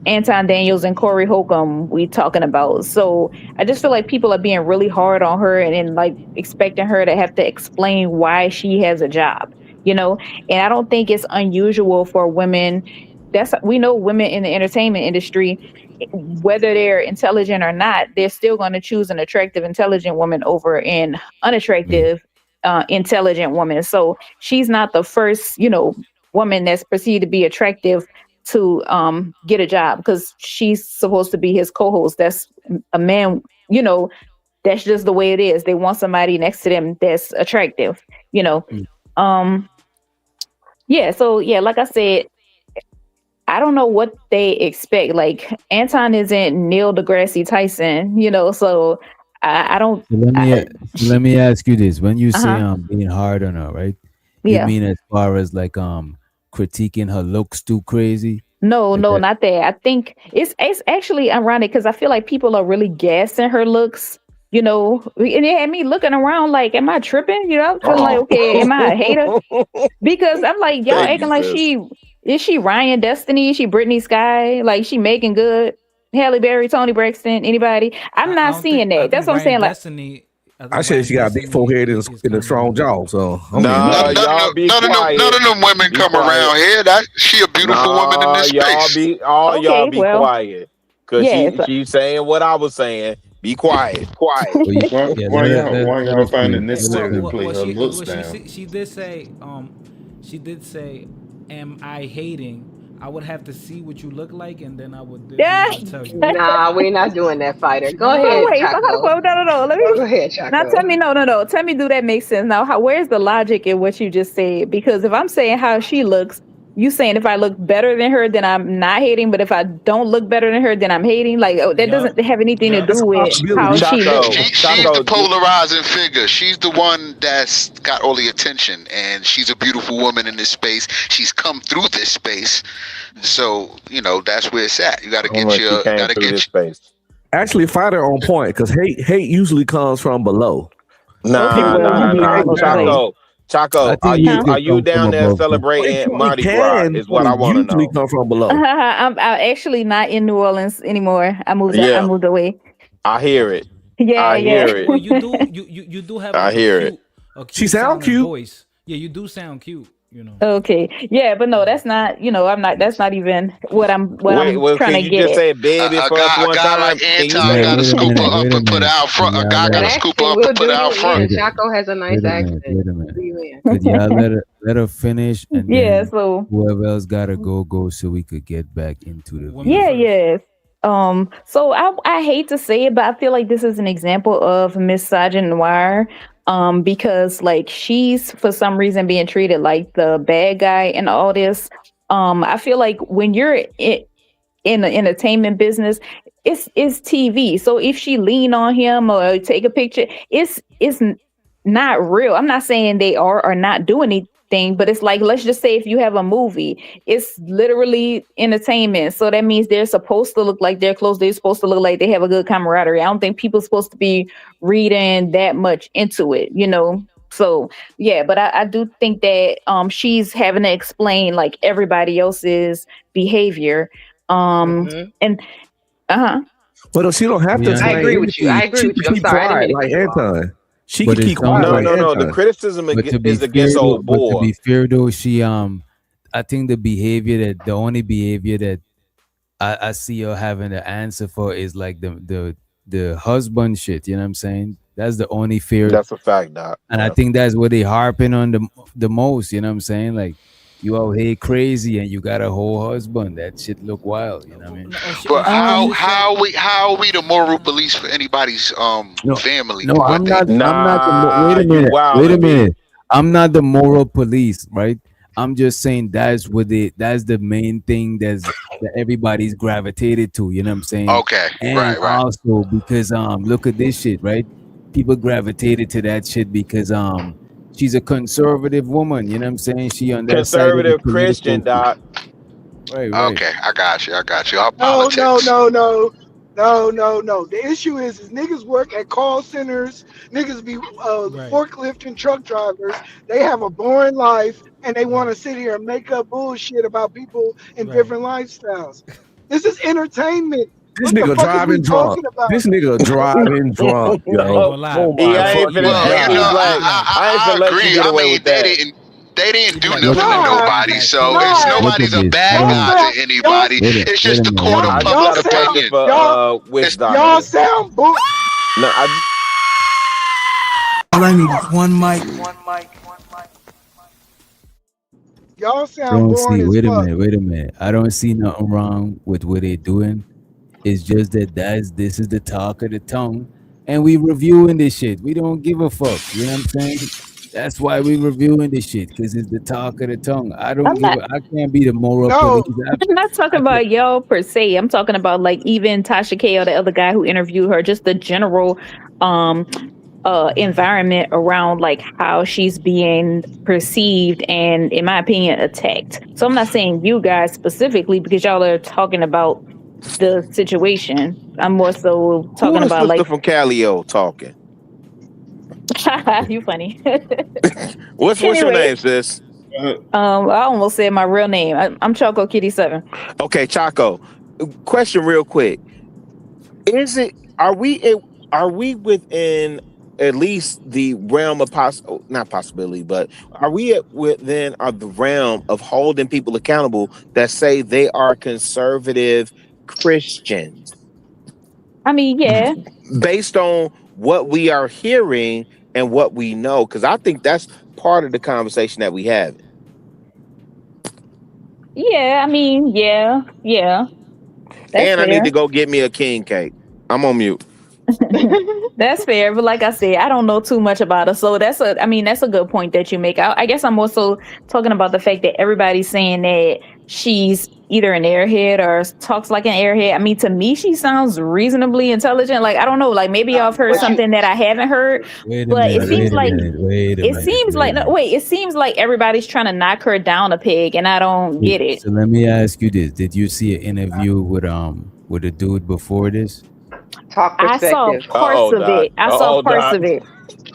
Anton Daniels and Corey Holcomb we talking about. So I just feel like people are being really hard on her and like expecting her to have to explain why she has a job, you know? And I don't think it's unusual for women. We know women in the entertainment industry, whether they're intelligent or not, they're still going to choose an attractive, intelligent woman over an unattractive, intelligent woman. So she's not the first, you know, woman that's perceived to be attractive to get a job, because she's supposed to be his co-host. That's a man, you know, that's just the way it is. They want somebody next to them that's attractive, you know. Yeah, so yeah, like I said, I don't know what they expect. Like Anton isn't Neil deGrasse Tyson, you know, so I don't. Let me ask you this: when you say Uh-huh. being hard on her, right? Yeah. You mean as far as like critiquing her looks too crazy? No, Like no, that? not that. I think it's actually ironic because I feel like people are really gassing her looks, you know, and it had me looking around like, am I tripping? You know, I'm feeling like, okay, am I a hater? Because I'm like, y'all Thank you, acting like sis. is she Ryan Destiny? Is she Brittany Sky? Like she making good? Halle Berry, Tony Braxton, anybody? I'm not seeing that. That's what I'm saying. Like, Destiny. I said she got a big forehead and a strong jaw. So I mean, Nah, y'all be quiet. None of them women Be come quiet. around here. That she a beautiful woman in Nah, this y'all space. be y'all okay, be well, quiet. Cause yeah. she's saying what I was saying. Be quiet. Quiet. Well, Why, why y'all find it necessary to play her looks down? She did say, am I hating? I would have to see what you look like, and then I would Yeah. tell you. Nah, we're not doing that, fighter. Go Oh, ahead, wait, so Chaco. no. Let me. Go ahead, Now Chaco. tell me, no. Tell me, do that make sense? Now, where's the logic in what you just said? Because if I'm saying how she looks, you saying if I look better than her, then I'm not hating. But if I don't look better than her, then I'm hating. Like, that doesn't have anything to do with how she looks. She's the polarizing figure. She's the one that's got all the attention, and she's a beautiful woman in this space. She's come through this space, so you know that's where it's at. You got to get your, gotta get space. Actually, fighter on point because hate usually comes from below. Nah. Chaco, are you down there celebrating Mardi Gras? Is what I want to know. Come from below. I'm actually not in New Orleans anymore. I moved away. I hear it. Yeah, I hear it. Well, you do have. I hear it. She sound cute. Voice. Yeah, you do sound cute. You know. Okay. Yeah, but no, that's not. You know, I'm not. That's not even what I'm trying to can you get. just say baby for us one time? like Anton got to scoop her up and put her out front. A guy got to scoop her up and put her out front. Yeah, Chaco has a nice accent. Could y'all let her finish, and Yeah, then so whoever else gotta go so we could get back into the yes. So I hate to say it, but I feel like this is an example of misogynoir. Because like she's for some reason being treated like the bad guy and all this. I feel like when you're in the entertainment business, it's TV. So if she lean on him or take a picture, it's not real. I'm not saying they are or not doing anything, but it's like, let's just say if you have a movie, it's literally entertainment. So that means they're supposed to look like they're close. They're supposed to look like they have a good camaraderie. I don't think people are supposed to be reading that much into it, you know? So yeah, but I do think that she's having to explain like everybody else's behavior. And But she don't have to. Yeah. I agree with you. I'm sorry. I didn't mean to like cut you off. Anton. She But can keep it's quiet. something- like No. Anton. The criticism But to be is against fair, old but to boy. be fair though, she I think the only behavior that I see her having to answer for is like the husband shit. You know what I'm saying? That's the only fear. That's a fact, Doc. And I think that's what they harping on the most. You know what I'm saying? Like you out here crazy and you got a whole husband. That shit look wild. You know what I mean? But how are we the moral police for anybody's family? No, I'm not. Nah, I'm not. Wait a minute. wow, Wait a man. minute. I'm not the moral police, right? I'm just saying that's the main thing that everybody's gravitated to. You know what I'm saying? Okay, And right. also because look at this shit, right? People gravitated to that shit because she's a conservative woman. You know what I'm saying? She on that side of the Conservative political Christian, shit. Doc. Right. Okay, I got you. Our No. politics. The issue is niggas work at call centers. Niggas be forklift and truck drivers. They have a boring life, and they want to sit here and make up bullshit about people in different lifestyles. This is entertainment. This What the nigga fuck is driving we drunk. talking about? This nigga driving drunk, yo. Oh my I ain't finna. I let you agree. get I away mean, with that. they didn't do nothing to nobody, so it's nobody's a bad guy to anybody. It's just the court of public opinion. Y'all sound bull. No, All I need is one mic. Y'all sound Don't see. boring as Wait a fuck. minute. I don't see nothing wrong with what they're doing. It's just that this is the talk of the tongue, and we reviewing this shit. We don't give a fuck. You know what I'm saying? That's why we reviewing this shit, because it's the talk of the tongue. I can't be the moral police. I'm not talking about y'all per se. I'm talking about like even Tasha K or the other guy who interviewed her, just the general environment around like how she's being perceived and, in my opinion, attacked. So I'm not saying you guys specifically because y'all are talking about the situation. I'm more so talking Who about the like from Calio talking? you funny. What's your Anyway. name, sis? I almost said my real name. I'm Choco Kitty 7. Okay, Chaco. Question real quick. Are we within at least the realm of not possibility, but are we within the realm of holding people accountable that say they are conservative Christians? I mean, yeah. Based on what we are hearing and what we know, because I think that's part of the conversation that we have. Yeah, I mean, yeah. That's and I fair. need to go get me a king cake. I'm on mute. That's fair, but like I said, I don't know too much about her, so that's a good point that you make. I guess I'm also talking about the fact that everybody's saying that she's either an airhead or talks like an airhead. I mean, to me, she sounds reasonably intelligent. Like I don't know, like maybe I've heard something that I haven't heard, but it seems like everybody's trying to knock her down a peg, and I don't get it. So let me ask you this: did you see an interview with a dude before this? I saw parts of it.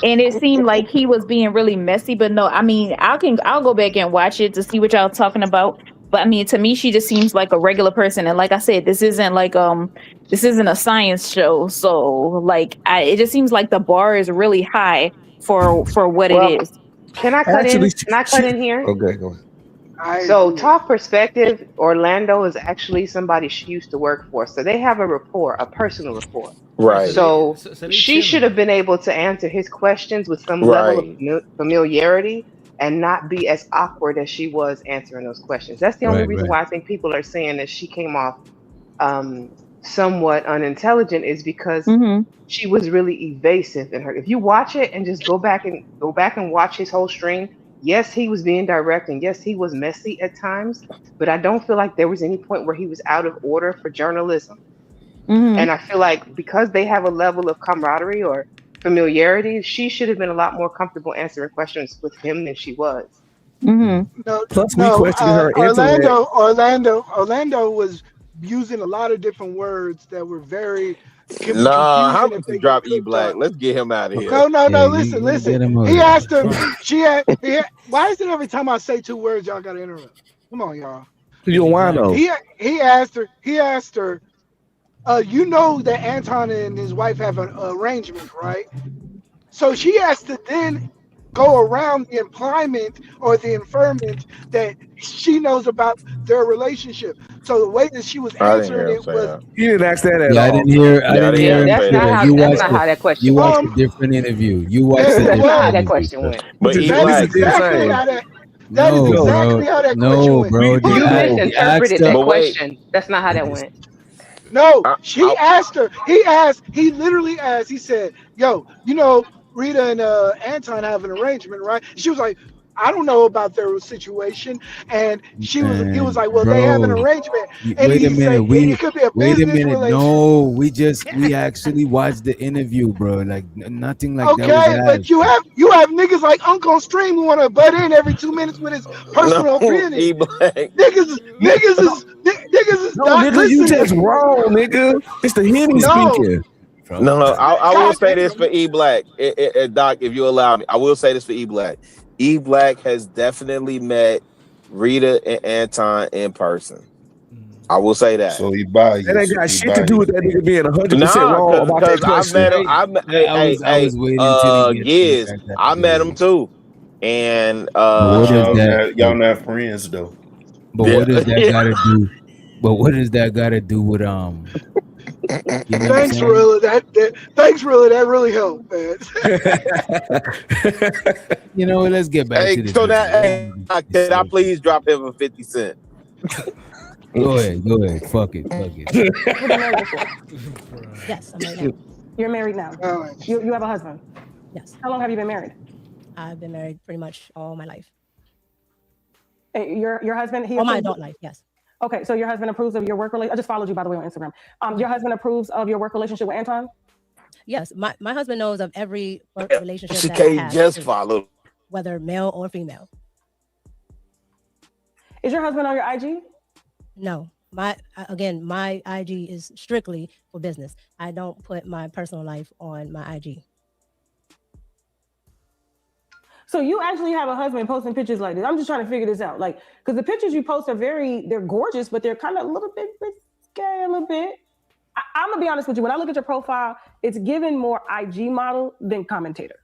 And it seemed like he was being really messy. But no, I mean, I'll go back and watch it to see what y'all talking about. But I mean, to me, she just seems like a regular person. And like I said, this isn't a science show. So like, it just seems like the bar is really high for what it is. Can I cut in? Can I cut in here? Okay, go ahead. So, talk perspective, Orlando is actually somebody she used to work for. So they have a rapport, a personal rapport. Right. So she should have been able to answer his questions with some level of familiarity and not be as awkward as she was answering those questions. That's the only reason why I think people are saying that she came off somewhat unintelligent is because she was really evasive in her. If you watch it and just go back and watch his whole stream, yes, he was being direct and yes, he was messy at times, but I don't feel like there was any point where he was out of order for journalism. And I feel like because they have a level of camaraderie or familiarity, she should have been a lot more comfortable answering questions with him than she was. Plus, we questioned her intellect. Orlando was using a lot of different words that were very Nah, how about to drop E Black? Let's get him out of here. No, listen. He asked her, why is it every time I say two words, y'all gotta interrupt? Come on, y'all. You a wino. He asked her, you know that Anton and his wife have an arrangement, right? So she has to then go around the implyment or the inferment that she knows about their relationship. So the way that she was answering it was... You didn't ask that at all. I didn't hear. That's not how that question You went. watched a different interview. You watched a That's different not how that interview. question went. But That is exactly how that No, question bro. went. You misinterpreted that question. That's not how that went. No, she asked her. He literally asked. He said, "Yo, you know, Rita and Anton have an arrangement, right?" She was like, I don't know about their situation. And he was Man, like, well, they have an bro. arrangement. And Wait a he's minute. like, it could be a Wait a business minute. relationship. No, we actually watched the interview, bro. Like nothing like that was Okay, but asked. you have niggas like Uncle on Stream who want to butt in every 2 minutes with his personal No, opinion. E-Black. Niggas is No, not nigga, you listening. just wrong, nigga. It's the Henny No. speaking. No, I will God say damn. this for E-Black. Doc, if you allow me, I will say this for E-Black. E-Black has definitely met Rita and Anton in person. I will say that. So he biased. That ain't got He shit to do with that nigga being 100% wrong about that because I question. met him. I was waiting till he gets Giz, I met him too, and what is that? Y'all not friends though. But what does that gotta do? But what does that gotta do with You know what I'm Thanks, saying? Rilla. Thanks, Rilla. That really helped, man. You know, let's get back hey, to this. so that can I please drop him a 50 cent? Go ahead. Fuck it. Yes, I'm married now. You're married now. You have a husband. Yes. How long have you been married? I've been married pretty much all my life. Your husband, All my adult life, yes. Okay, so your husband approves of your work relationship. I just followed you, by the way, on Instagram. Your husband approves of your work relationship with Anton? Yes, my husband knows of every work relationship She that I can't have, just follow. whether male or female. Is your husband on your IG? No, my IG is strictly for business. I don't put my personal life on my IG. So you actually have a husband posting pictures like this. I'm just trying to figure this out. Like, because the pictures you post are they're gorgeous, but they're kind of a little bit risque, a little bit. I'm gonna be honest with you. When I look at your profile, it's given more IG model than commentator.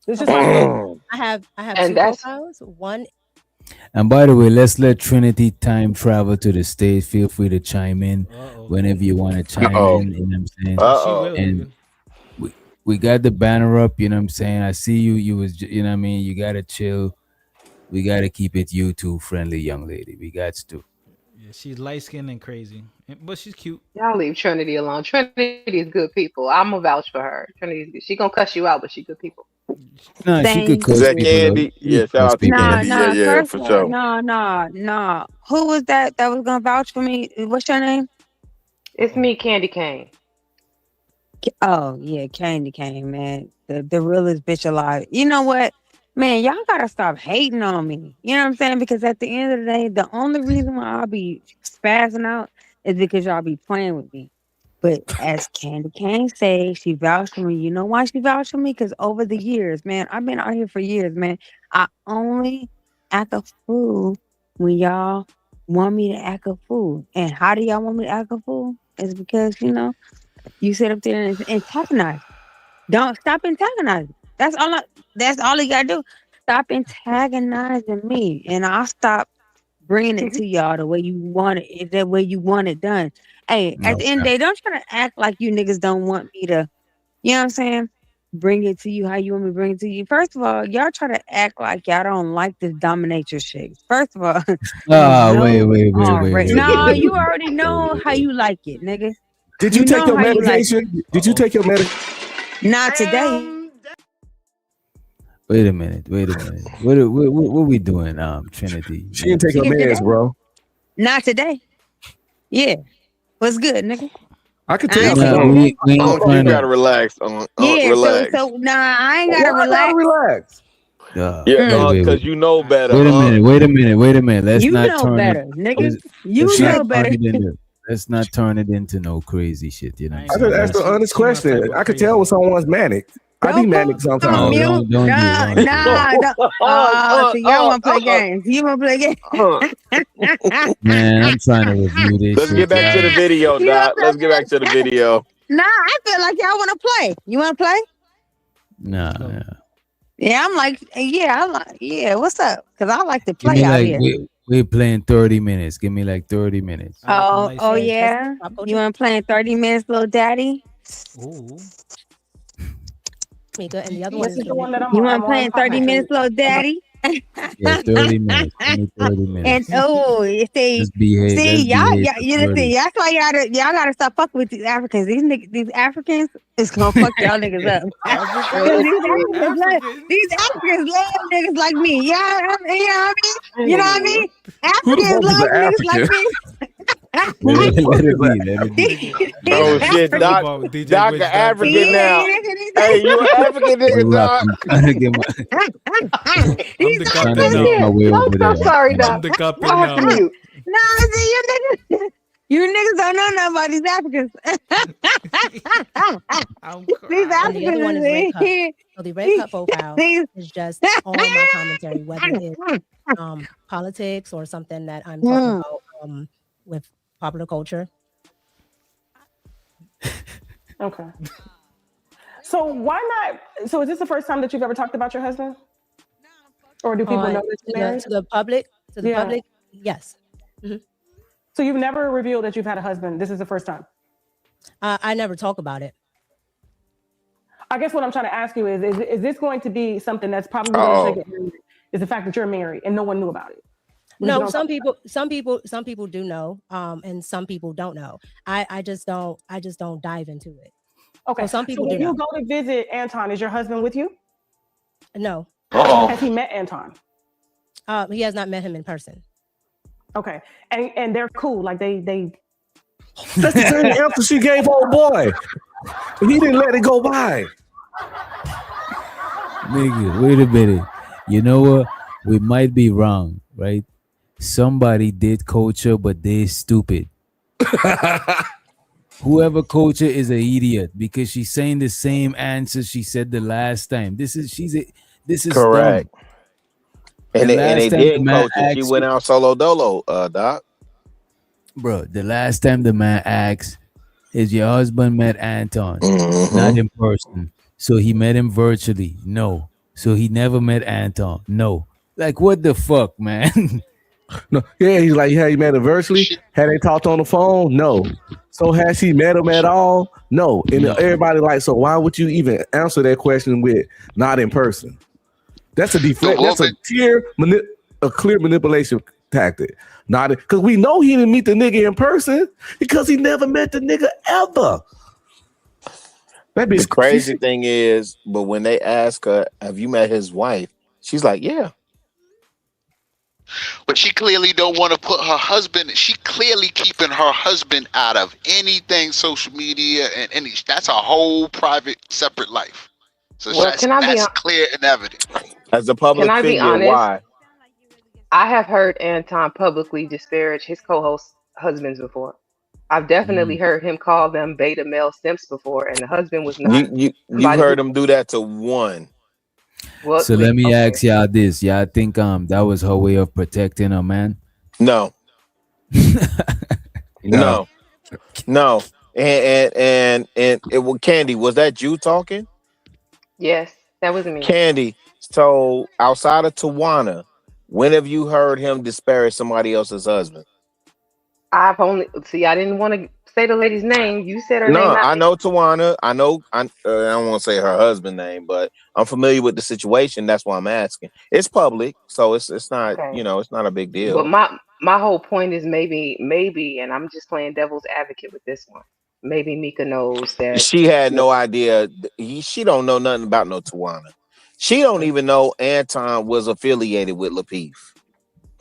It's just I have And two that's- profiles. One, And by the way, let's let Trinity time travel to the stage. Feel free to chime in whenever you want to chime in. You know what I'm saying? Uh-oh. And we got the banner up. You know what I'm saying? I see you. You was, you know what I mean? You gotta chill. We gotta keep it YouTube friendly, young lady. We got to. Yeah, she's light skinned and crazy, but she's cute. Y'all leave Trinity alone. Trinity is good people. I'm gonna vouch for her. Trinity's good. She gonna cuss you out, but she good people. No, she could Thank cuss Is that people. Candy? Though. Yeah, shout out to People. No, Candy. no, Yeah, first for of all, sure. no. Who was that was gonna vouch for me? What's your name? It's me, Candy Cane. Oh yeah, Candy Cane, man. The realest bitch alive. You know what? Man, y'all gotta stop hating on me. You know what I'm saying? Because at the end of the day, the only reason why I'll be spazzing out is because y'all be playing with me. But as Candy Cane say, she vouched for me. You know why she vouched for me? Because over the years, man, I've been out here for years, man. I only act a fool when y'all want me to act a fool. And how do y'all want me to act a fool? It's because, you sit up there and antagonize. Don't stop antagonizing. That's all you gotta do. Stop antagonizing me, and I'll stop bringing it to y'all the way you want it, the way you want it done. Hey, at the end of the day, don't try to act like you niggas don't want me to, you know what I'm saying? Bring it to you how you want me to bring it to you. First of all, y'all try to act like y'all don't like this dominatrix shit. First of all, Wait. no, you already know how you like it, nigga. Did you take know your how you like medication? Did you take your medication? Not today. Wait a minute. What we doing, Trinity? She didn't take her meds, bro. Not today. Yeah. What's good, nigga? I could I tell. ain't Nah, taking we that. ain't You trying gotta to. relax. Yeah, Relax. so nah, I ain't gotta Why relax. not relax? Yeah, Wait. because you know better. Wait a minute. Let's You not know turn better, it. nigga. Let's, You let's know not turn better. it into. Let's not turn it into no crazy shit. You know what I I'm just saying? asked an honest question. I could tell when someone's manic. I be Don't manic put sometimes. on mute. don't do. Nah. Oh, so y'all want to play games. You want to play games? Man, I'm trying to review this. Let's shit, get back to the man. video, You Doc. wanna Let's get back to the video. Nah, I feel like y'all want to play. You want to play? Nah. Yeah, I'm like, yeah, what's up? Because I like to Give play me out like here. we're playing 30 minutes. Give me like 30 minutes. Oh, yeah. You want to play in 30 minutes, little daddy? Ooh. Mika, and the other one This is is the one that You want to play in 30 popping. minutes, little daddy? Yeah, 30 minutes. Give me 30 And minutes. you see, Let's behave. see, Let's y'all, behave y'all, for you know, 30. see, that's why y'all gotta stop fucking with these Africans. These Africans is gonna fuck y'all niggas up. Because these Africans love niggas like me. Yeah, you know what I mean? You know what I mean? Who the Africans fuck is love an niggas like African? me. Let it be. Let it be. Oh shit, Talk Doc, about DJ Doc, Wish an Doc African Diddy. now. Hey, you an African nigga, Hold up. Doc? I'm trying to get my I'm the trying to captain make now. my way over there. I'm sorry, I'm Doc. the I captain have to now. mute. No, see, you niggas don't know nothing about these Africans. I'm These crying. And the other one is Red Cup. Africans. So the Red Cup profile These. is just all my commentary, whether it's politics or something that I'm talking about with popular culture. Okay. So why not? So is this the first time that you've ever talked about your husband? Or do people know that you're married? To the public? To the public? Yes. Mhm. So you've never revealed that you've had a husband. This is the first time. I never talk about it. I guess what I'm trying to ask you is this going to be something that's probably going to trigger is the fact that you're married and no one knew about it? No, some people do know, and some people don't know. I just don't dive into it. Okay. So some people so do when you know. go to visit Anton, is your husband with you? No. Has he met Anton? He has not met him in person. Okay. And they're cool. Like they That's the same answer she gave old boy. He didn't let it go by. Nigga, wait a minute. You know what? We might be wrong, right? Somebody did coach her, but they stupid. Whoever coach her is an idiot because she's saying the same answer she said the last time. This is Correct. dumb. And The they last time did the man coach her. She asked went you- out solo dolo, Doc. Bro, the last time the man asked, is your husband met Anton? Mhm. Not in person. So he met him virtually. No. So he never met Anton. No. Like, what the fuck, man? No, yeah, he's like, he met him virtually. Had they talked on the phone? No. So has she met him at all? No. And everybody like, so why would you even answer that question with not in person? That's a deflect. That's a clear manipulation tactic. Not because we know he didn't meet the nigga in person because he never met the nigga ever. That The bitch crazy thing is, but when they ask her, "Have you met his wife?" She's like, "Yeah." But she clearly don't want to put her husband. She clearly keeping her husband out of anything social media and any. That's a whole private, separate life. So Well, that's, can I be that's hon- clear and evident. As a public Can I be figure, honest? why? I have heard Anton publicly disparage his co-host husbands before. I've definitely heard him call them beta male simps before, and the husband was not. You somebody heard who- him do that to one. Well, So let me ask y'all this. Y'all think that was her way of protecting her man? No. No. No. And it was Candy. Was that you talking? Yes, that was me. Candy. So outside of Tawana, when have you heard him disparage somebody else's husband? I didn't want to say the lady's name. You said her No, name. I know Tawana. I don't want to say her husband name, but I'm familiar with the situation. That's why I'm asking. It's public, so it's not Okay. it's not a big deal. But my whole point is maybe, and I'm just playing devil's advocate with this one. Maybe Mika knows that She had no idea. She don't know nothing about no Tawana. She don't even know Anton was affiliated with Lapeef.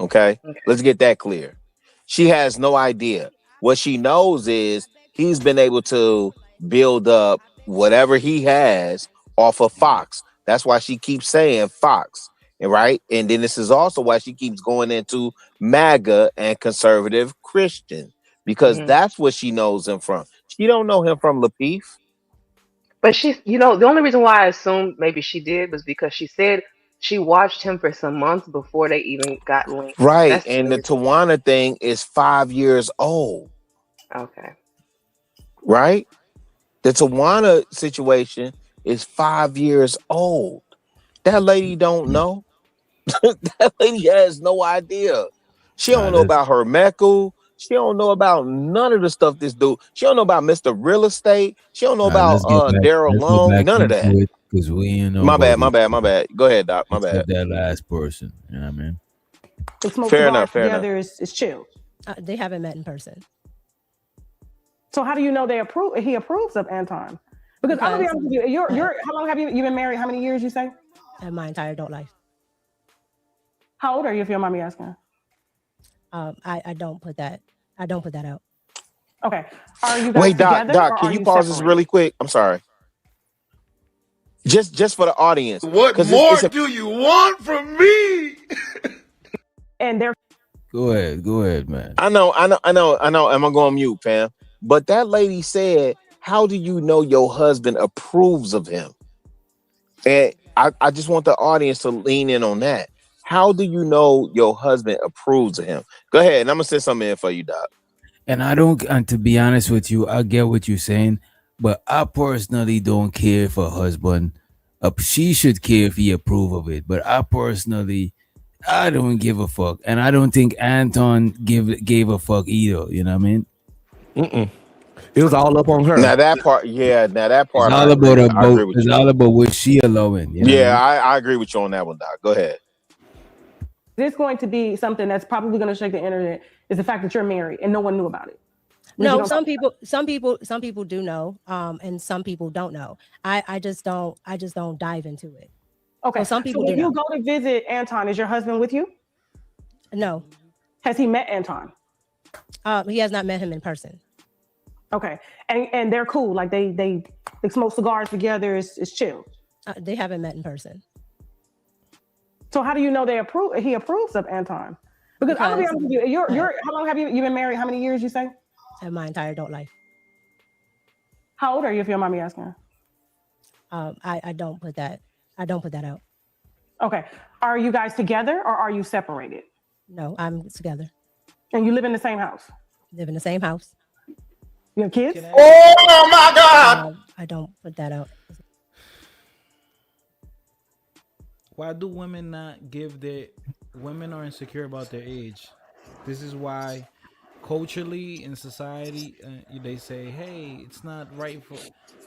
Okay, let's get that clear. She has no idea. What she knows is he's been able to build up whatever he has off of Fox. That's why she keeps saying Fox, right? And then this is also why she keeps going into MAGA and conservative Christian, because that's what she knows him from. She don't know him from Lapeef. But the only reason why I assumed maybe she did was because she said she watched him for some months before they even got linked. Right. That's And the Tawana thing is 5 years old. Okay. Right? The Tawana situation is 5 years old. That lady don't know. That lady has no idea. She don't know about her Meku. She don't know about none of the stuff this dude. She don't know about Mr. Real Estate. She don't know about Daryl let's get Long. back None of that. into it because we ain't know. My about bad. this. Go ahead, Doc. My Except bad. that last person. You know what I mean? They smoke Fair cigars enough. together is chill. They haven't met in person. So how do you know he approves of Anton? Because I'm gonna be honest with you. You're how long have you been married? How many years you say? My entire adult life. How old are you, if you don't mind me asking? I don't put that. I don't put that out. Okay. Are you guys Wait, together? Doc, can you pause this really quick? I'm sorry. Just for the audience. What more do you want from me? And they're Go ahead, man. I know. Am I going on mute, fam? But that lady said, how do you know your husband approves of him? And I just want the audience to lean in on that. How do you know your husband approves of him? Go ahead, and I'm gonna send something in for you, Doc. And to be honest with you, I get what you're saying, but I personally don't care if her husband. She should care if he approve of it, but I don't give a fuck, and I don't think Anton gave a fuck either. You know what I mean? It was all up on her. Now that part. It's all about it's all about what she allowing. You know what I mean? I agree with you on that one, Doc. Go ahead. This going to be something that's probably going to shake the internet is the fact that you're married and no one knew about it. No, some people do know, and some people don't know. I just don't dive into it. Okay, so some people when do you know. go to visit Anton, is your husband with you? No. Has he met Anton? He has not met him in person. Okay, and they're cool. Like they smoke cigars together. It's chill. They haven't met in person. So how do you know he approves of Anton? Because I'm gonna be honest with you. You're how long have you been married? How many years you say? My entire adult life. How old are you, if you don't mind me asking? I don't put that. I don't put that out. Okay. Are you guys together or are you separated? No, I'm together. And you live in the same house? Live in the same house. You have kids? Oh my God! I don't put that out. Why do women not women are insecure about their age? This is why culturally in society, they say, hey, it's not right for,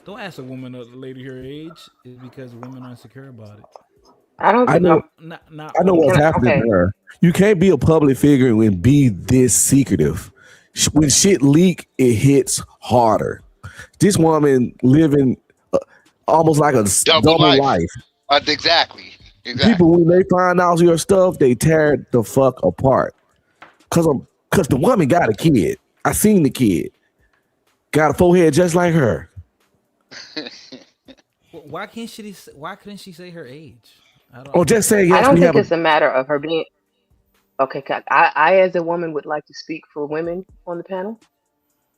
don't ask a woman or a lady her age, is because women are insecure about it. I know what's happening to her. You can't be a public figure and be this secretive. When shit leak, it hits harder. This woman living almost like a double life. Exactly. People, when they find out your stuff, they tear the fuck apart. Cause the woman got a kid. I seen the kid. Got a forehead just like her. Why couldn't she say her age? Just say yes. I don't think it's a matter of her being okay. I as a woman would like to speak for women on the panel.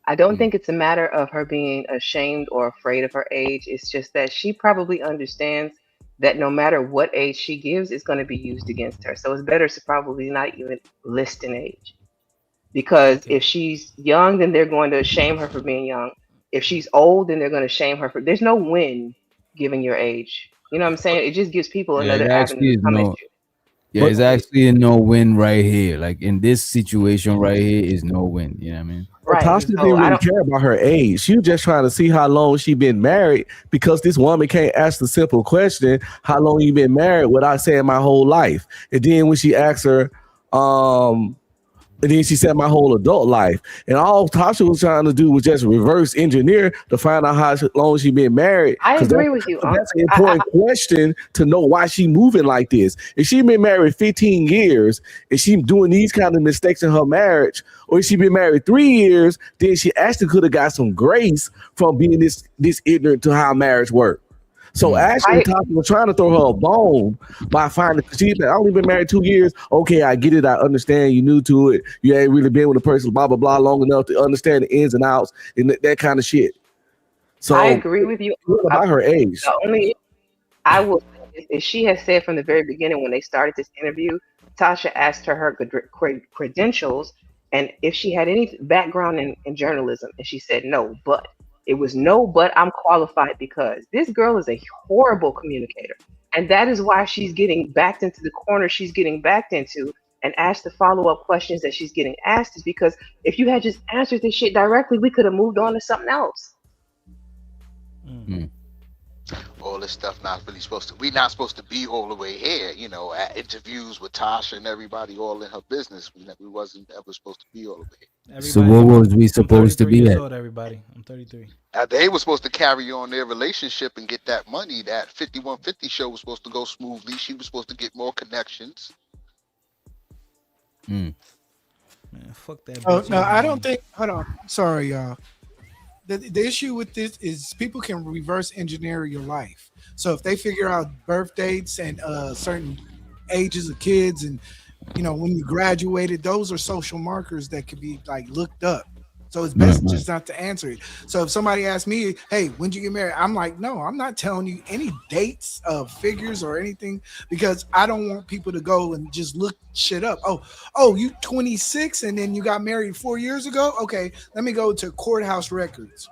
I don't think it's a matter of her being ashamed or afraid of her age. It's just that she probably understands that no matter what age she gives, it's going to be used against her. So it's better to probably not even list an age. Because if she's young, then they're going to shame her for being young. If she's old, then they're going to shame her for. There's no win giving your age. You know what I'm saying? It just gives people another avenue to come at you. Yeah, it's actually a no win right here. Like in this situation right here is no win. You know what I mean? Right. Tasha didn't really care about her age. She was just trying to see how long she been married, because this woman can't ask the simple question, how long you been married, without saying my whole life. And then when she asked her, and then she said my whole adult life. And all Tasha was trying to do was just reverse engineer to find out how long she been married. I agree with you. That's an important question to know why she moving like this. If she been married 15 years, is she doing these kind of mistakes in her marriage? Or if she been married 3 years, then she actually could have got some grace from being this ignorant to how marriage works. So actually, Tasha was trying to throw her a bone by finding, she's only been married 2 years. Okay, I get it. I understand you new to it. You ain't really been with a person, blah, blah, blah, long enough to understand the ins and outs and that kind of shit. So I agree with you. About her age. The only I will say is she has said from the very beginning when they started this interview, Tasha asked her credentials and if she had any background in journalism. And she said no, but. It was no, but I'm qualified because this girl is a horrible communicator. And that is why she's getting backed into the corner she's getting backed into. and ask the follow-up questions that she's getting asked is because if you had just answered this shit directly, we could have moved on to something else. All this stuff not really supposed to. We're not supposed to be all the way here, you know, at interviews with Tasha and everybody all in her business. We wasn't ever supposed to be all the way. So what was we supposed to be at? Everybody, I'm 33. They were supposed to carry on their relationship and get that money. That 5150 show was supposed to go smoothly. She was supposed to get more connections. Man, fuck that. Oh, bitch. no, I don't think. Hold on. Sorry, y'all. The issue with this is people can reverse engineer your life. So if they figure out birth dates and certain ages of kids and, you know, when you graduated, those are social markers that could be like looked up. So it's best just not to answer it. So if somebody asks me, hey, when did you get married? I'm like, no, I'm not telling you any dates of figures or anything because I don't want people to go and just look shit up. Oh, you 26 and then you got married 4 years ago? Okay, let me go to courthouse records.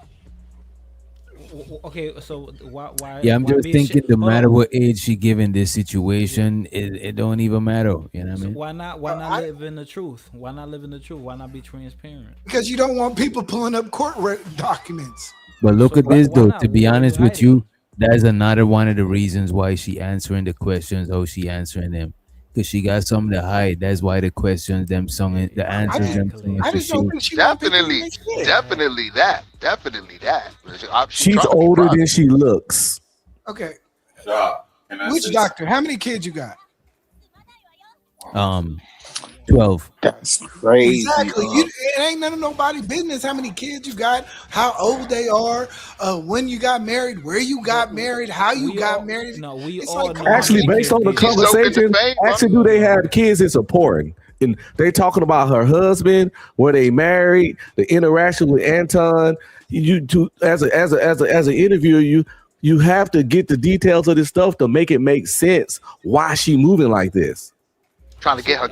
Okay, so why? Yeah, I'm why just be thinking shit? no Hold matter on. what age she given this situation, it don't even matter. You know what I So mean? why not live in the truth? Why not live in the truth? Why not be transparent? Because you don't want people pulling up court documents. But look at this why though. not? To be Why honest you with you, that's another one of the reasons why she answering the questions how she answering them. Because she got something to hide. That's why the questions, them song, the answers, them song. I just don't think she want people to make shit. Definitely that. She's older than she looks. Okay. Can I Which say doctor? How many kids you got? 12. That's crazy. Exactly. It ain't none of nobody's business how many kids you got, how old they are, when you got married, where you got married, how you got married. No, we It's all like, know. Actually, based on the conversation, actually, do they have kids? It's important. And they talking about her husband, where they married, the interaction with Anton. As an interviewer, you have to get the details of this stuff to make it make sense. Why she moving like this? Trying to get her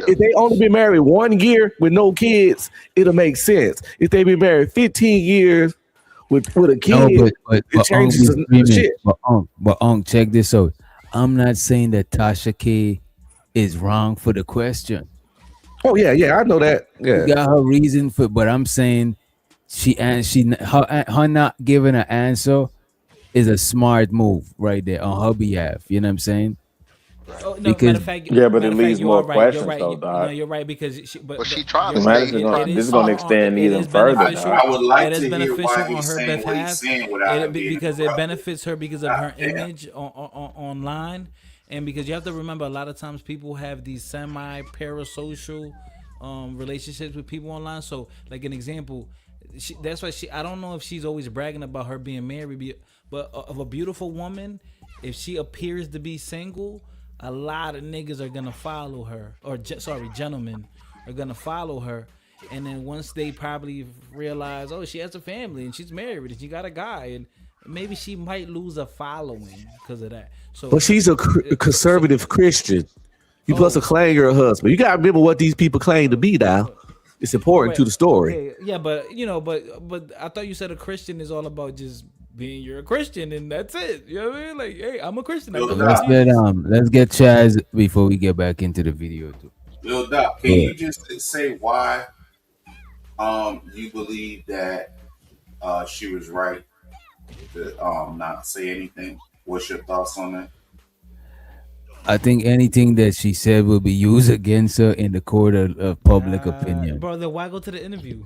If they only been married 1 year with no kids, it'll make sense. If they been married 15 years with a kid, No, but it changes the shit. But check this out. I'm not saying that Tasha K is wrong for the question. Oh yeah, I know that. Yeah, She got her reason for, but I'm saying her not giving an answer is a smart move right there on her behalf. You know what I'm saying? Oh, no, Because matter of fact, Yeah, but matter it of fact, leaves you more are right, questions, you're right. though, No, Doc. you're right because she trying to This stay. is going to extend even further, Doc. I would like it is to hear beneficial why on he's her saying what he's behalf saying without it being because it interrupted. benefits her because of her Damn. image online, and because you have to remember a lot of times people have these semi-parasocial relationships with people online. So, like an example, that's why I don't know if she's always bragging about her being married, but of a beautiful woman, if she appears to be single, a lot of niggas are gonna follow her, or gentlemen are gonna follow her, and then once they probably realize, oh, she has a family and she's married and she got a guy, and maybe she might lose a following because of that. So, but she's a conservative Christian. You plus a claim you're a husband. You gotta remember what these people claim to be now. It's important to the story. Okay, yeah, but you know, but I thought you said a Christian is all about just being you're a Christian and that's it. You know what I mean? Like, hey, I'm a Christian. Let's get Chaz before we get back into the video too. Lil Doc, can you just say why you believe that she was right to not say anything? What's your thoughts on that? I think anything that she said will be used against her in the court of public opinion. Bro, then why go to the interview?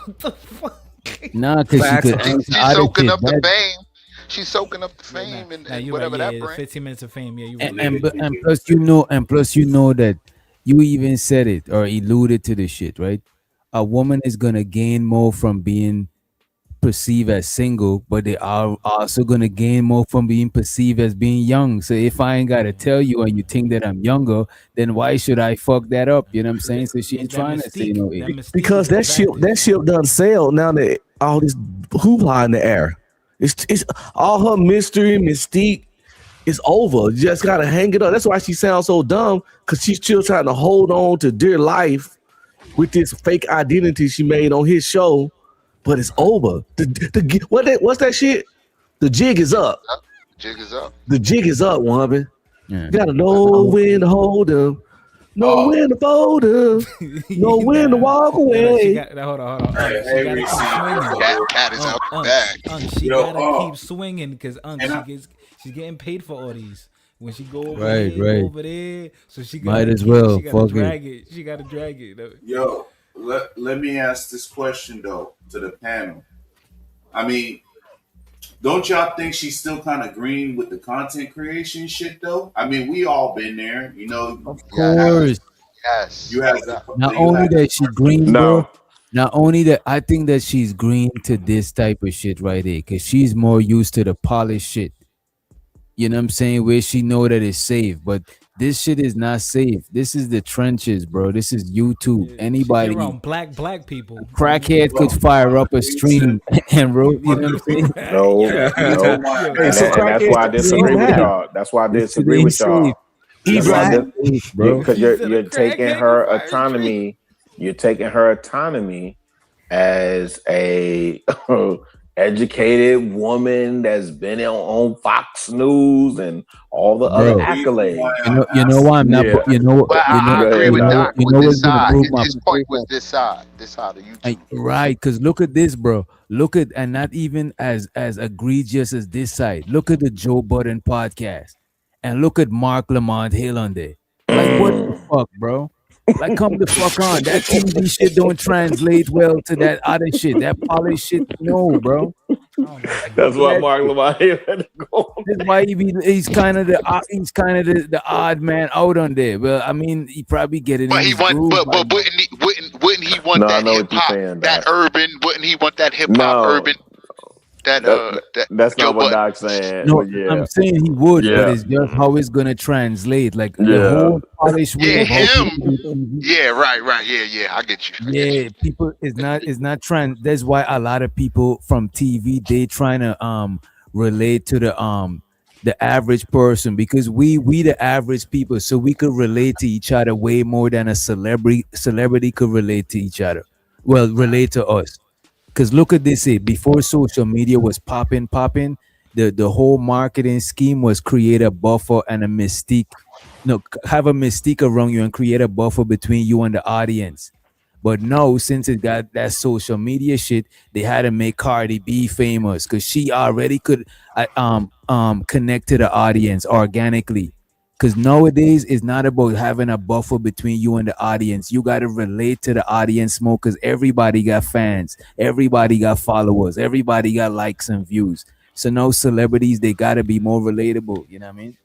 What the fuck? Nah, because she could answer She's other soaking shit. up the fame. She's soaking up the fame and You're whatever right, that yeah, brings. 15 minutes of fame. Yeah, you And plus you know that you even said it or alluded to the shit, right? A woman is gonna gain more from being perceived as single, but they are also gonna gain more from being perceived as being young. So if I ain't gotta tell you and you think that I'm younger, then why should I fuck that up? You know what I'm saying? So she ain't trying to say no. Because that ship doesn't sell now that all this hoopla in the air. It's all her mystery, mystique is over. You just gotta hang it up. That's why she sounds so dumb, because she's still trying to hold on to dear life with this fake identity she made on his show, but it's over. What's that shit? The jig is up. Jig is up. The jig is up, woman. Yeah. You gotta know when to hold them. Know when to fold up. Know when to walk She away. got, hold on. Hey, She gotta Reese, keep swinging. Cat is out the bag. She Yo, gotta keep swinging because she's getting paid for all these. When she go over Right, here, right. go over there, so she Might gotta as well. She gotta Fuck drag it. She gotta drag it. Yo, let me ask this question though to the panel. I mean, don't y'all think she's still kind of green with the content creation shit though? I mean, we all been there, you know. Of course. Yes. You have Not only that she green, No. bro. Not only that, I think that she's green to this type of shit right here, cause she's more used to the polished shit. You know what I'm saying? Where she know that it's safe, but this shit is not safe. This is the trenches, bro. This is YouTube. She Anybody, get around black people. crackhead could fire up a stream and roll. You know what I'm saying? No, Yeah. no. And that's why I disagree with y'all. That's why I disagree with y'all. That's why I dis- because you're taking her autonomy. You're taking her autonomy as a educated woman that's been on Fox News and all the other Bro. accolades. You know why I'm not. Yeah. You know. Well, I agree with Doc You with know this what's gonna side. prove my His point was this side of YouTube. right? Because look at this, bro. Look at, and not even as egregious as this side. Look at the Joe Budden podcast, and look at Mark Lamont Hill on there. Like what the fuck, bro? Like come the fuck on. That TV shit don't translate well to that other shit. That polished shit, no, bro. That's why Mark Lamont had to go. That's why he's kind of the odd man out on there. Well, I mean, he probably get it. But in he his want, groove, but wouldn't he want No, I that know hip what you're hop, saying, that Doc. urban? Wouldn't he want that hip hop No. urban? That's Joe not what Budden. Doc's saying. No, but yeah. I'm saying he would, but Yeah. it's just how it's gonna translate. Like the Yeah. whole polished way Yeah, of how him. people do TV. Yeah, right. Yeah. I get you. Yeah, people is not trying. That's why a lot of people from TV they trying to relate to the average person, because we the average people, so we could relate to each other way more than a celebrity could relate to each other. Well, relate to us. Because look at this, before social media was popping, the whole marketing scheme was create a buffer and a mystique. No, have a mystique around you and create a buffer between you and the audience. But now, since it got that social media shit, they had to make Cardi B famous because she already could connect to the audience organically. Because nowadays it's not about having a buffer between you and the audience. You got to relate to the audience more, because everybody got fans, everybody got followers, everybody got likes and views. So now celebrities, they got to be more relatable. You know what I mean?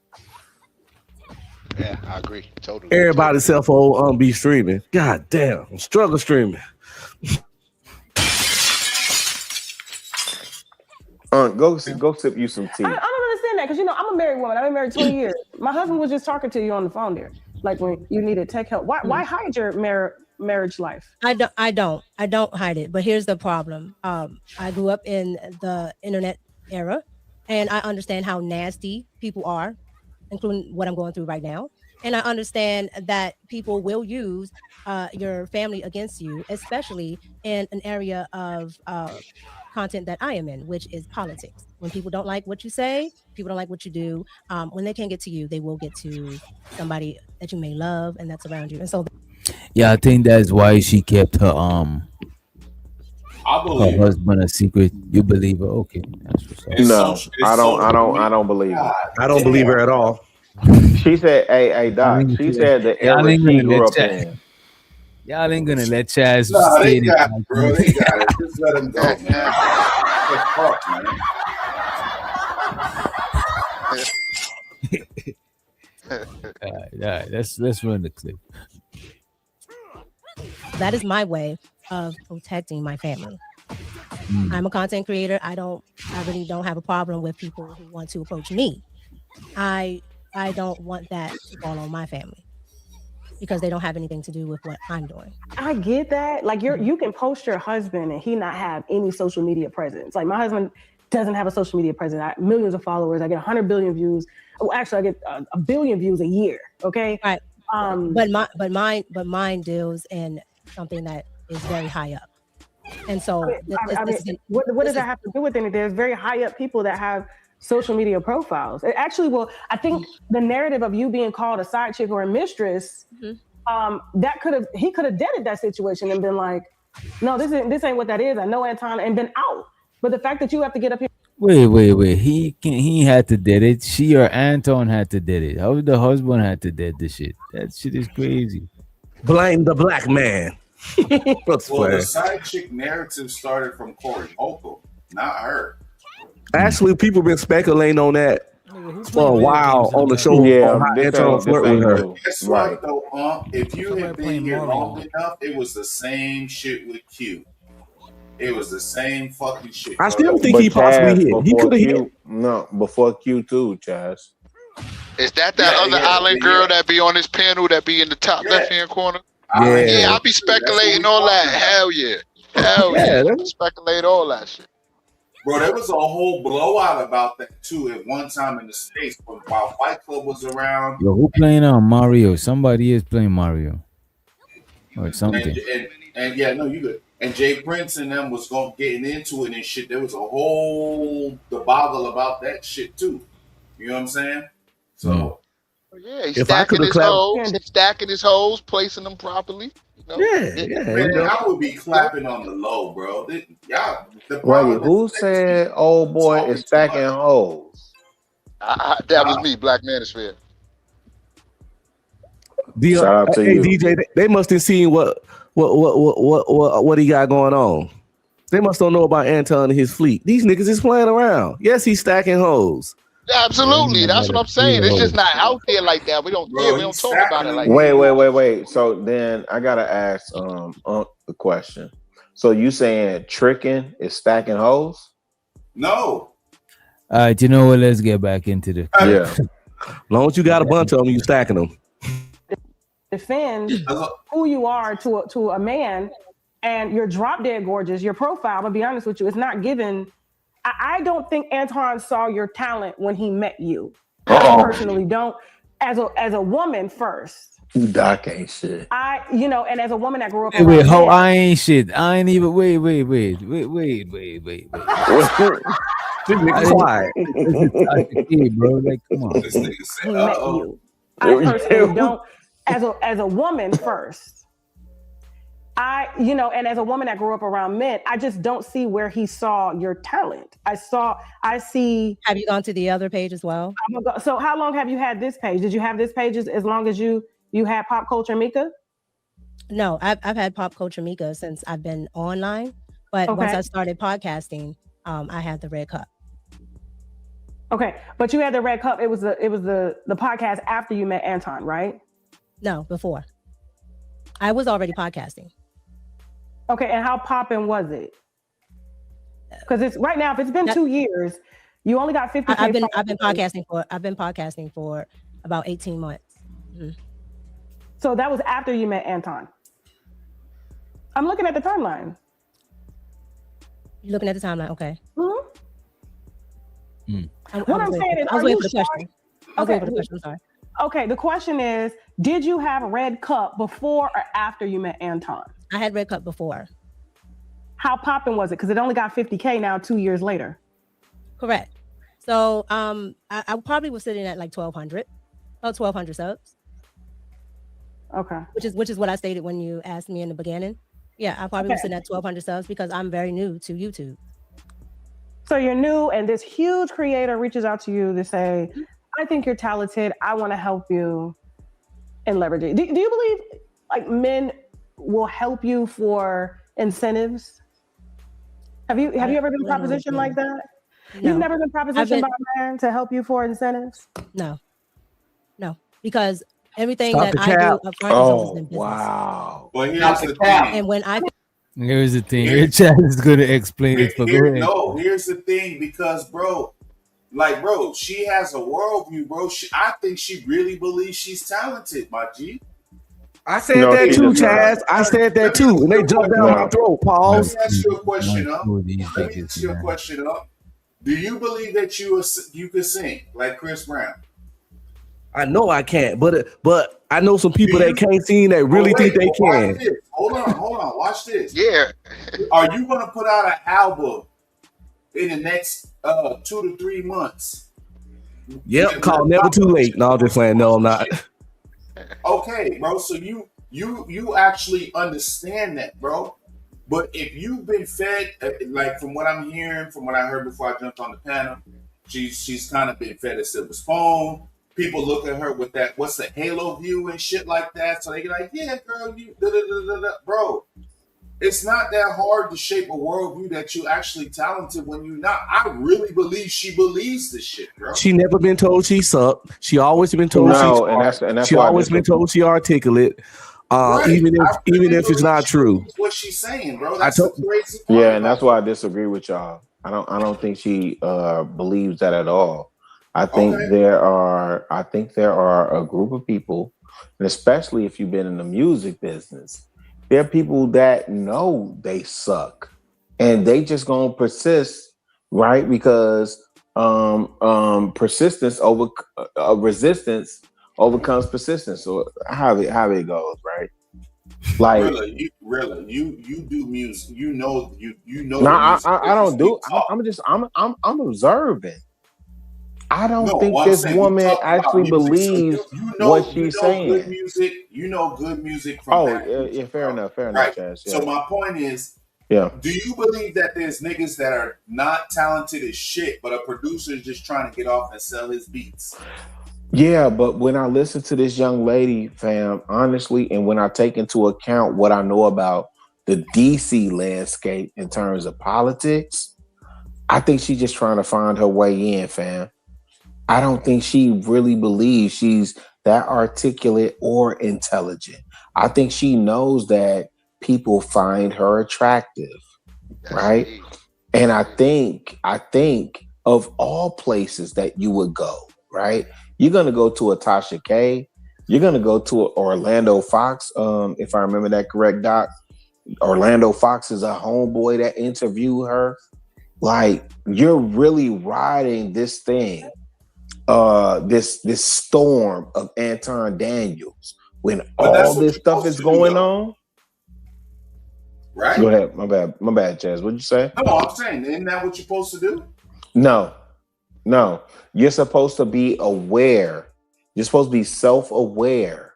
Yeah, I agree. Totally. Everybody's cell phone be streaming. God damn, I'm struggling streaming. Go sip you some tea. I don't understand that because I'm a married woman. I've been married 20 years. My husband was just talking to you on the phone there, like when you needed tech help. Why hide your marriage life? I don't hide it. But here's the problem. I grew up in the internet era, and I understand how nasty people are, including what I'm going through right now. And I understand that people will use your family against you, especially in an area of content that I am in, which is politics. When people don't like what you say, people don't like what you do. When they can't get to you, they will get to somebody that you may love and that's around you. And so, Yeah, I think that's why she kept her believe her husband a secret. You believe her? Okay, that's what's up. No, I don't believe it. I don't believe her at all. She said, "Hey, Doc." She said the Y'all era ain't she gonna grew let up Chaz. in. Y'all ain't gonna let Chaz Nah, they stay got it, bro. They got it. Just let him go, man. Just talk, man. All right, let's run the clip. that is my way of protecting my family. I'm a content creator. I really don't have a problem with people who want to approach me. I don't want that to fall on my family because they don't have anything to do with what I'm doing. I get that. Like you can post your husband and he not have any social media presence. Like my husband doesn't have a social media presence. I have millions of followers. I get 100 billion views. Well, actually, I get a billion views a year. Okay. Right. But mine deals in something that is very high up. And so what does that have to do with anything? There's very high up people that have social media profiles. Actually, I think the narrative of you being called a side chick or a mistress he could have deaded that situation and been like, no, this ain't what that is. I know Anton, and been out. But the fact that you have to get up here. Wait. He had to did it. She or Anton had to did it. How the husband had to did the shit? That shit is crazy. Blame the black man. Well, the side chick narrative started from Corey Holcomb, not her. Actually, people been speculating on that for a while on the show. Yeah, on how this Anton ain't- flirt this with ain't her. new. Guess Right. what though, if you had been here long enough, it was the same shit with Q. It was the same fucking shit. I still bro. think he possibly hit. He Before could have hit. Q, no, before Q2, Chaz. Is that other island girl that be on this panel that be in the top left hand corner? Yeah. I be speculating all that. Hell yeah. Hell yeah. I speculate all that shit. Bro, there was a whole blowout about that too at one time in the States while Fight Club was around. Yo, who playing on Mario? Somebody is playing Mario or something. And yeah, no, you good. And Jay Prince and them was getting into it and shit. There was a whole debacle about that shit too. You know what I'm saying? So Yeah, he's If I stacking coulda his clapped- hoes. He's stacking his hoes, placing them properly. You know? Man, I would be clapping on the low, bro. Y'all, the Wait, problem who said old boy is stacking hoes? That was me, Black Manosphere. Shout out to hey, you. DJ, they must have seen what he got going on. They must don't know about Anton and his fleet. These niggas is playing around. Yes, he's stacking hoes. Absolutely, that's what I'm saying. It's just not out there like that. We don't we don't talk about it like that. Wait. So then I gotta ask the question. So you saying tricking is stacking hoes? No. All right, you know what? Let's get back into the As long as you got a bunch of them, you stacking them. Defend who you are to a man, and you're drop dead gorgeous. Your profile, I'm gonna be honest with you, it's not given. I don't think Anton saw your talent when he met you. I personally don't. As a woman first, Doc ain't shit. and as a woman that grew up. Wait, around how men, I ain't shit. I ain't even wait. This nigga quiet. Hey, bro, like come on. he met you. I personally don't. As a woman first. And as a woman that grew up around men, I just don't see where he saw your talent. I see. Have you gone to the other page as well? So how long have you had this page? Did you have this page as long as you had Pop Culture Mika? No, I've had Pop Culture Mika since I've been online. But Okay. once I started podcasting, I had the Red Cup. Okay, but you had the Red Cup. It was the podcast after you met Anton, right? No, before. I was already podcasting. Okay, and how poppin' was it? Because it's right now. If it's been 2 years, you only got 50. I've been podcasting for about 18 months. Mhm. So that was after you met Anton. I'm looking at the timeline. You're looking at the timeline, okay. What I'm saying is, I was are waiting you for the sure? question. I was waiting for the question. I'm sorry. Okay, the question is, did you have a Red Cup before or after you met Anton? I had Red Cup before. How poppin' was it? Because it only got 50K now 2 years later. Correct. So I probably was sitting at like 1,200, about 1,200 subs. Okay. Which is what I stated when you asked me in the beginning. Yeah, I probably was Okay. sitting at 1,200 subs because I'm very new to YouTube. So you're new, and this huge creator reaches out to you to say, I think you're talented. I want to help you and leverage it. Do you believe like men will help you for incentives? Have you ever been propositioned like that? No. You've never been propositioned by a man to help you for incentives? No, because everything Stop that the I do cap. up front is always in business. Wow. But here's the thing. And when I Here's the thing. Your chat is gonna explain it for go ahead. No, here's the thing, because bro, she has a worldview, bro. I think she really believes she's talented, my G. I said that too, Chaz. I said that too, and they jumped down my throat. Pause. Let me ask you a question up. Do you believe that you could sing like Chris Brown? I know I can't, but I know some people that can't sing that really think they can. Watch this. Hold on. Watch this. Yeah. Are you gonna put out an album in the next 2 to 3 months? Yep, called Never Too Late. No, I'm just playing. No, I'm not. Okay, bro. So you you actually understand that, bro. But if you've been fed, like from what I'm hearing, from what I heard before I jumped on the panel, she's kind of been fed a silver spoon. People look at her with that, what's the halo view and shit like that. So they get like, yeah, girl, you, da, da, da, da, da. Bro, it's not that hard to shape a worldview that you actually talented when you're not. I really believe she believes this shit, bro. She never been told she sucked. She always been told she's smart. that's She why always been told she articulate. Even if it's not true. What she's saying, bro. I That's told- the crazy part. Yeah, and that's why I disagree with y'all. I don't think she believes that at all. I think there are a group of people, and especially if you've been in the music business, there are people that know they suck and they just gonna persist, right? Because persistence over resistance overcomes persistence. So how it goes, right? Like you do music. You know. no, I don't do. I'm observing. I don't think this woman actually believes what she's saying. Good music. You know good music from that. Yeah, fair enough, Right. Chaz, So yeah. my point is, Yeah. do you believe that there's niggas that are not talented as shit, but a producer is just trying to get off and sell his beats? Yeah, but when I listen to this young lady, fam, honestly, and when I take into account what I know about the DC landscape in terms of politics, I think she's just trying to find her way in, fam. I don't think she really believes she's that articulate or intelligent. I think she knows that people find her attractive, right? And I think of all places that you would go, right? You're gonna go to a Tasha K. You're gonna go to Orlando Fox, if I remember that correct, Doc. Orlando Fox is a homeboy that interviewed her. Like, you're really riding this thing, this storm of Anton Daniels when all this stuff is going on. Right? Go ahead. My bad, Chaz. What'd you say? No, I'm saying, isn't that what you're supposed to do? No. You're supposed to be aware. You're supposed to be self-aware.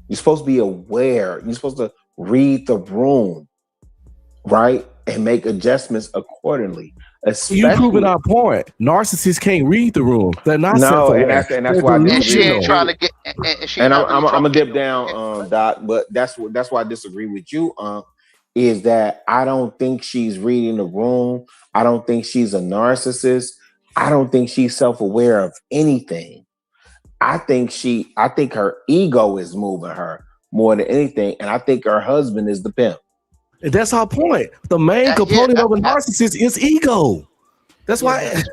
You're supposed to be aware. You're supposed to read the room, right? And make adjustments accordingly. You proving our point. Narcissists can't read the room. They're not No, self-aware. and that's why. And she ain't trying to get. And she And not really I'm trying gonna to dip down, Doc. But that's why I disagree with you. Is that I don't think she's reading the room. I don't think she's a narcissist. I don't think she's self-aware of anything. I think her ego is moving her more than anything, and I think her husband is the pimp. And that's our point. The main component of a narcissist is ego. That's why.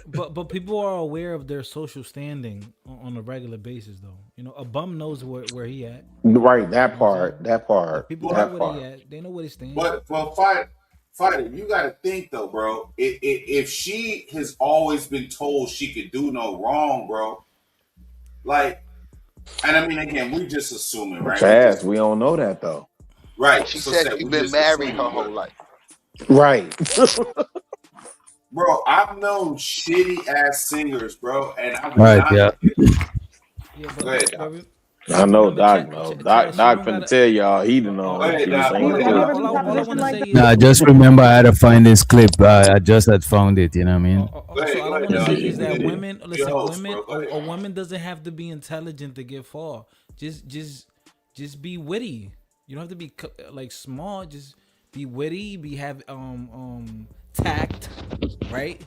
But people are aware of their social standing on a regular basis, though. You know, a bum knows where he at. Right, that part. People know where he at. They know where he stands. But fighter, you got to think though, bro. If she has always been told she could do no wrong, bro, like, and I mean, again, we just assuming, right? Chaz, we don't know that though. Right. She So said we she's been just married assuming, her whole life. Right. Bro, I've known shitty ass singers, bro, and I would Right, not. yeah. Go ahead, Doc. I know Doc knows. Doc finna tell y'all he done know. Go ahead, Doc. Nah, just remember I had to find this clip. I just had found it. You know what I mean? So all I want to say is that women, a woman doesn't have to be intelligent to get far. Just be witty. You don't have to be like small. Just be witty. Have tact, right?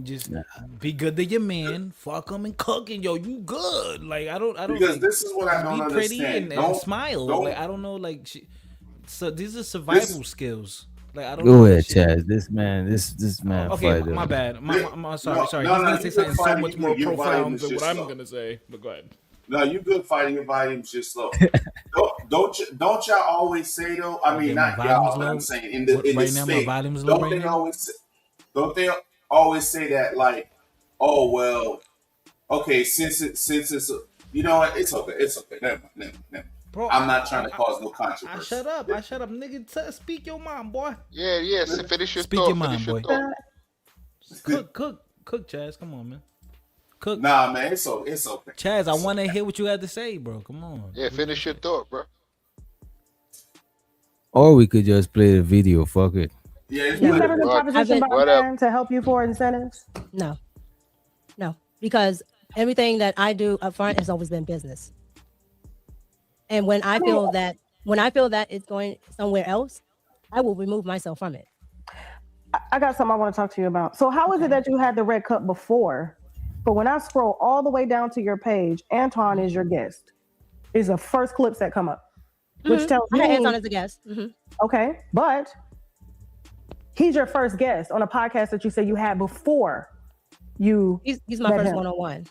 Just be good to your man. Fuck him and cooking, yo. You good? Like I don't. Because this is what I don't be pretty understand. and smile. Like I don't know. Like so these are survival skills. Like I don't Go know ahead, that shit. Chaz. This man. Okay, fighter. my bad. Sorry. No, He's no, gonna say you something good so fighting, much you more good. Your volume profound is than just what I'm low. gonna say. But go ahead. No, you good fighting. Your volume's just slow. don't y'all always say though? I mean, not y'all, but I'm saying in the Right now, my state. volume's low Don't right they now? don't they always say that like, oh well, okay, since it's you know what? It's okay. Never mind. Bro, I'm not trying to cause no I controversy. shut up, nigga. Speak your mind, boy. Yeah. So finish your Speak thought. your mind, Finish your boy. thought. Cook, Chaz. Come on, man. Cook. Nah, man, it's okay. Chaz, I want to hear what you had to say, bro. Come on. Yeah, finish your thought, bro. Or we could just play the video. Fuck it. Yeah, it's You've not never been Fuck, propositioned by a whatever. man to help you for incentives? No, because everything that I do up front has always been business. And when I feel that it's going somewhere else, I will remove myself from it. I got something I want to talk to you about. So how is it that you had the red cup before? But when I scroll all the way down to your page, Anton is your guest. Is the first clips that come up, which tells I had me Anton as a guest. okay, but he's your first guest on a podcast that you said you had before you. He's my met first him. one-on-one.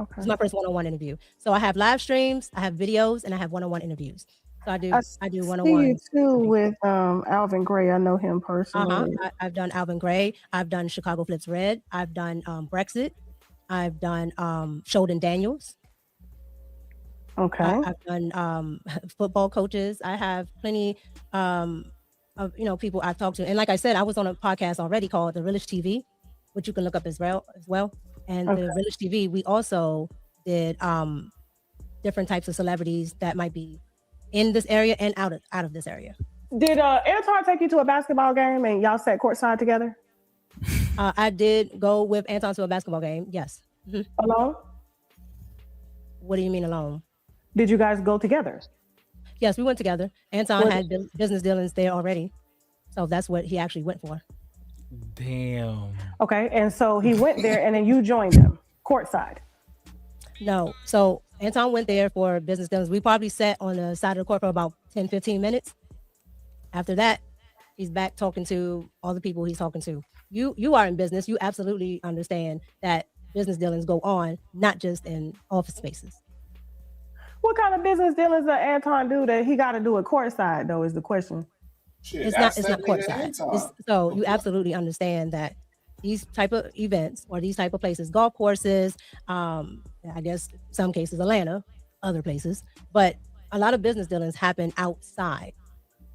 Okay. It's my first one-on-one interview. So I have live streams, I have videos, and I have one-on-one interviews. So I do See one-on-one. you too with Alvin Gray. I know him personally. I've done Alvin Gray. I've done Chicago Flips Red. I've done Brexit. I've done Sheldon Daniels. Okay. I've done football coaches. I have plenty of people I've talked to. And like I said, I was on a podcast already called The Realish TV, which you can look up as well. And Okay. The Realish TV, we also did different types of celebrities that might be in this area and out of this area. Did Anton take you to a basketball game and y'all sat courtside together? I did go with Anton to a basketball game. Yes. Alone? What do you mean alone? Did you guys go together? Yes, we went together. Anton What- had business dealings there already. So that's what he actually went for. Damn. Okay, and so he went there and then you joined him courtside. No. So Anton went there for business dealings. We probably sat on the side of the court for about 10, 15 minutes. After that, he's back talking to all the people he's talking to. You are in business. You absolutely understand that business dealings go on, not just in office spaces. What kind of business dealings does Anton do that he got to do it courtside though is the question. Shit, It's ask not that nigga courtside. Anton. So you absolutely understand that these type of events or these type of places, golf courses, I guess some cases Atlanta, other places, but a lot of business dealings happen outside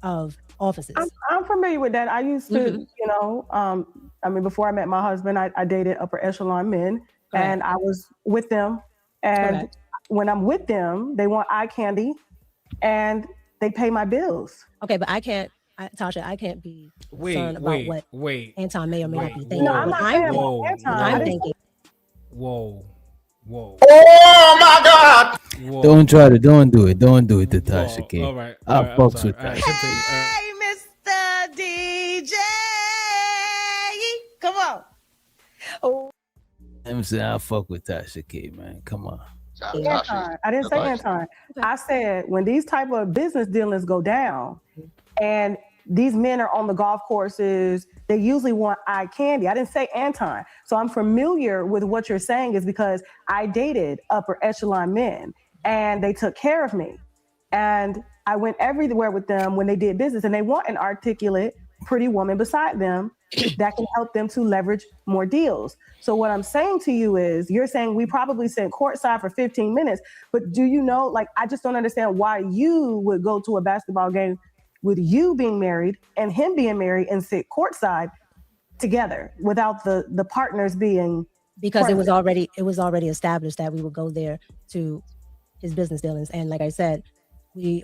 of offices. I'm familiar with that. I used to, Mhm. Before I met my husband, I dated upper echelon men, Correct. and I was with them. And Correct. when I'm with them, they want eye candy, and they pay my bills. Okay, but Tasha, I can't be concerned about what wait. Anton may or may not be thinking. No, I'm What not saying about whoa, Anton. what I I'm didn't thinking. Whoa. Oh my God! Whoa. Don't do it to Tasha K. All right. I I'm fucks sorry. with All right, Tasha. continue. All right. Hey, Mr. DJ. Come on. Oh, I'm saying I fuck with Tasha K, man. Come on. Anton. I didn't say Anton. I said when these type of business dealings go down, and these men are on the golf courses, they usually want eye candy. I didn't say Anton. So I'm familiar with what you're saying is because I dated upper echelon men and they took care of me. And I went everywhere with them when they did business, and they want an articulate, pretty woman beside them that can help them to leverage more deals. So what I'm saying to you is, you're saying we probably sat courtside for 15 minutes, but do you know, I just don't understand why you would go to a basketball game with you being married and him being married and sit courtside together without the partners being Because it was present. already established that we would go there to his business dealings. And like I said, he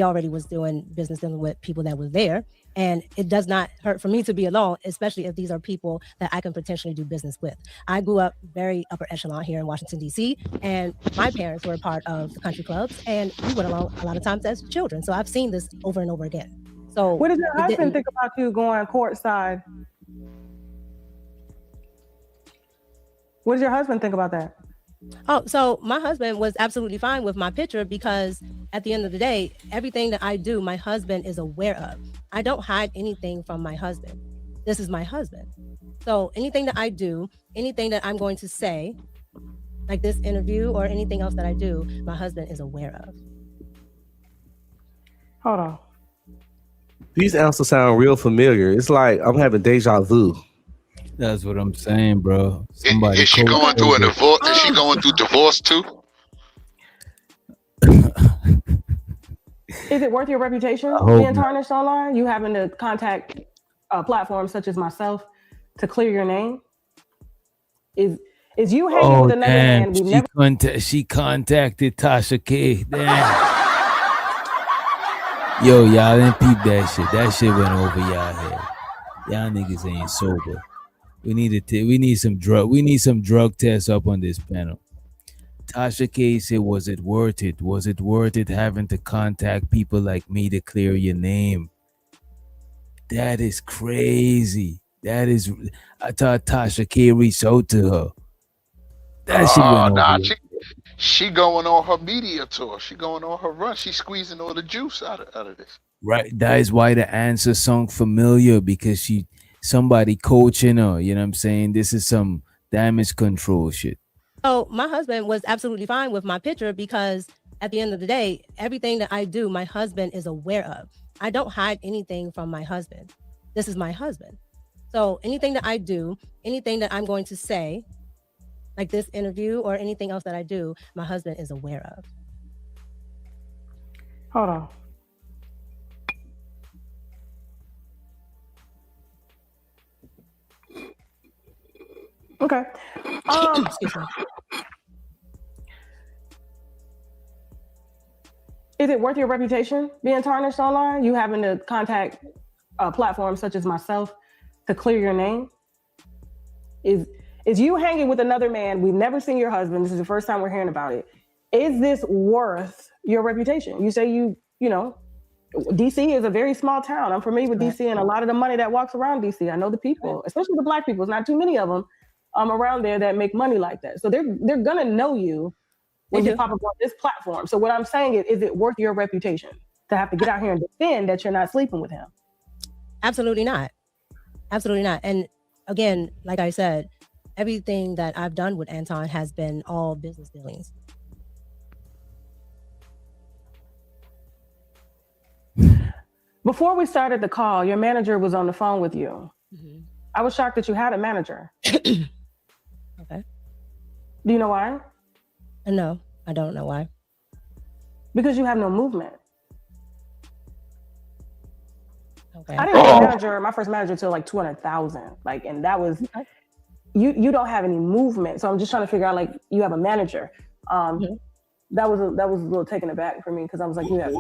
already was doing business dealing with people that were there. And it does not hurt for me to be alone, especially if these are people that I can potentially do business with. I grew up very upper echelon here in Washington, D.C., and my parents were a part of the country clubs, and we went along a lot of times as children. So I've seen this over and over again. So What did your it husband didn't- think about you going courtside? What does your husband think about that? Oh, so my husband was absolutely fine with my picture because at the end of the day, everything that I do, my husband is aware of. I don't hide anything from my husband. This is my husband. So anything that I do, anything that I'm going to say, like this interview or anything else that I do, my husband is aware of. Hold on. These answers sound real familiar. It's like I'm having deja vu. That's what I'm saying, bro. Somebody Is she going through a divorce? Is she going through divorce too? Is it worth your reputation hope being not. tarnished online? You having to contact platforms such as myself to clear your name? Is you hanging with another man? We never. She contacted Tasha K. Damn. Yo, y'all didn't peep that shit. That shit went over y'all head. Y'all niggas ain't sober. We need some drug tests up on this panel. Tasha K said, was it worth it? Was it worth it having to contact people like me to clear your name? That is crazy. That is, I thought Tasha K reached out to her. That shit went Nah, over. she going on her media tour. She going on her run. She's squeezing all the juice out of this. Right. That is why the answer song familiar, because somebody coaching her. You know what I'm saying? This is some damage control shit. So my husband was absolutely fine with my picture because at the end of the day, everything that I do, my husband is aware of. I don't hide anything from my husband. This is my husband. So anything that I do, anything that I'm going to say, like this interview or anything else that I do, my husband is aware of. Hold on. Okay. Excuse me. Is it worth your reputation being tarnished online? You having to contact platforms such as myself to clear your name? Is you hanging with another man? We've never seen your husband. This is the first time we're hearing about it. Is this worth your reputation? You say you know, DC is a very small town. I'm familiar with DC and a lot of the money that walks around DC. I know the people, especially the Black people. It's not too many of them around there that make money like that. So they're gonna know you when you pop up on this platform. So what I'm saying is it worth your reputation to have to get out here and defend that you're not sleeping with him? Absolutely not. Absolutely not. And again, like I said, everything that I've done with Anton has been all business dealings. Before we started the call, your manager was on the phone with you. Mm-hmm. I was shocked that you had a manager. Okay. Do you know why? No, I don't know why. Because you have no movement. Okay. I didn't have a manager, my first manager, till like 200,000. Like, and that was, you don't have any movement. So I'm just trying to figure out, like, you have a manager. That was a little taken aback for me because I was like, yeah,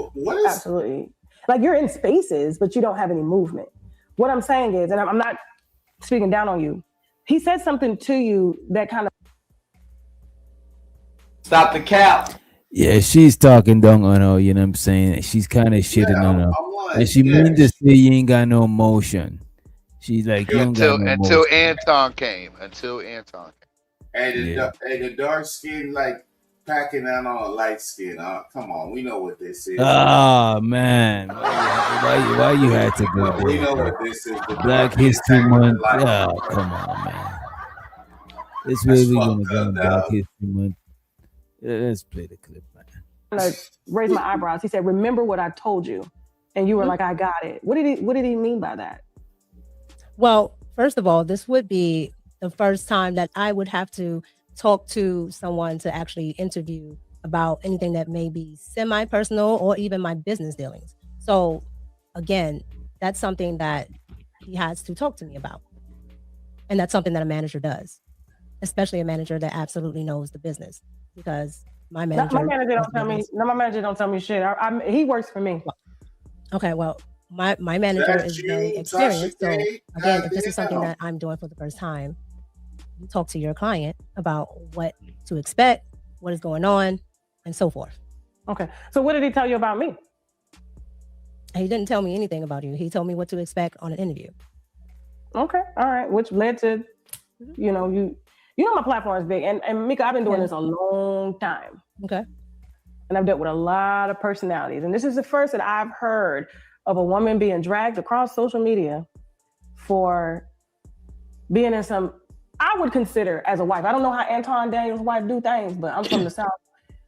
absolutely. Like, you're in spaces, but you don't have any movement. What I'm saying is, and I'm not speaking down on you, he said something to you that kind of stop the cap. Yeah, she's talking down on her, you know what I'm saying? She's kind of shitting on her. And she mean to say you ain't got no emotion. She's like, you don't got no Until emotion. Anton came. Hey, the dark skin, like, packing out on a light skin. Come on, we know what this is. Oh, man. Why you had to go there? We know what this is. Black History Month. Oh, come on, man. This way we going to go on Black History Month. Let's play the clip, man. like raise my eyebrows. He said, "Remember what I told you," and you were like, "I got it." What did he mean by that? Well, first of all, this would be the first time that I would have to talk to someone to actually interview about anything that may be semi-personal or even my business dealings. So again, that's something that he has to talk to me about. And that's something that a manager does, especially a manager that absolutely knows the business, because my manager don't tell me shit. He works for me. Okay, well, my manager is very experienced. So again, if this is something that I'm doing for the first time, you talk to your client about what to expect, what is going on, and so forth. Okay. So what did he tell you about me? He didn't tell me anything about you. He told me what to expect on an interview. Okay. All right. Which led to, you know my platform is big. And Mika, I've been doing this a long time. Okay. And I've dealt with a lot of personalities. And this is the first that I've heard of a woman being dragged across social media for being in some, I would consider as a wife. I don't know how Anton Daniels' wife do things, but I'm from the South.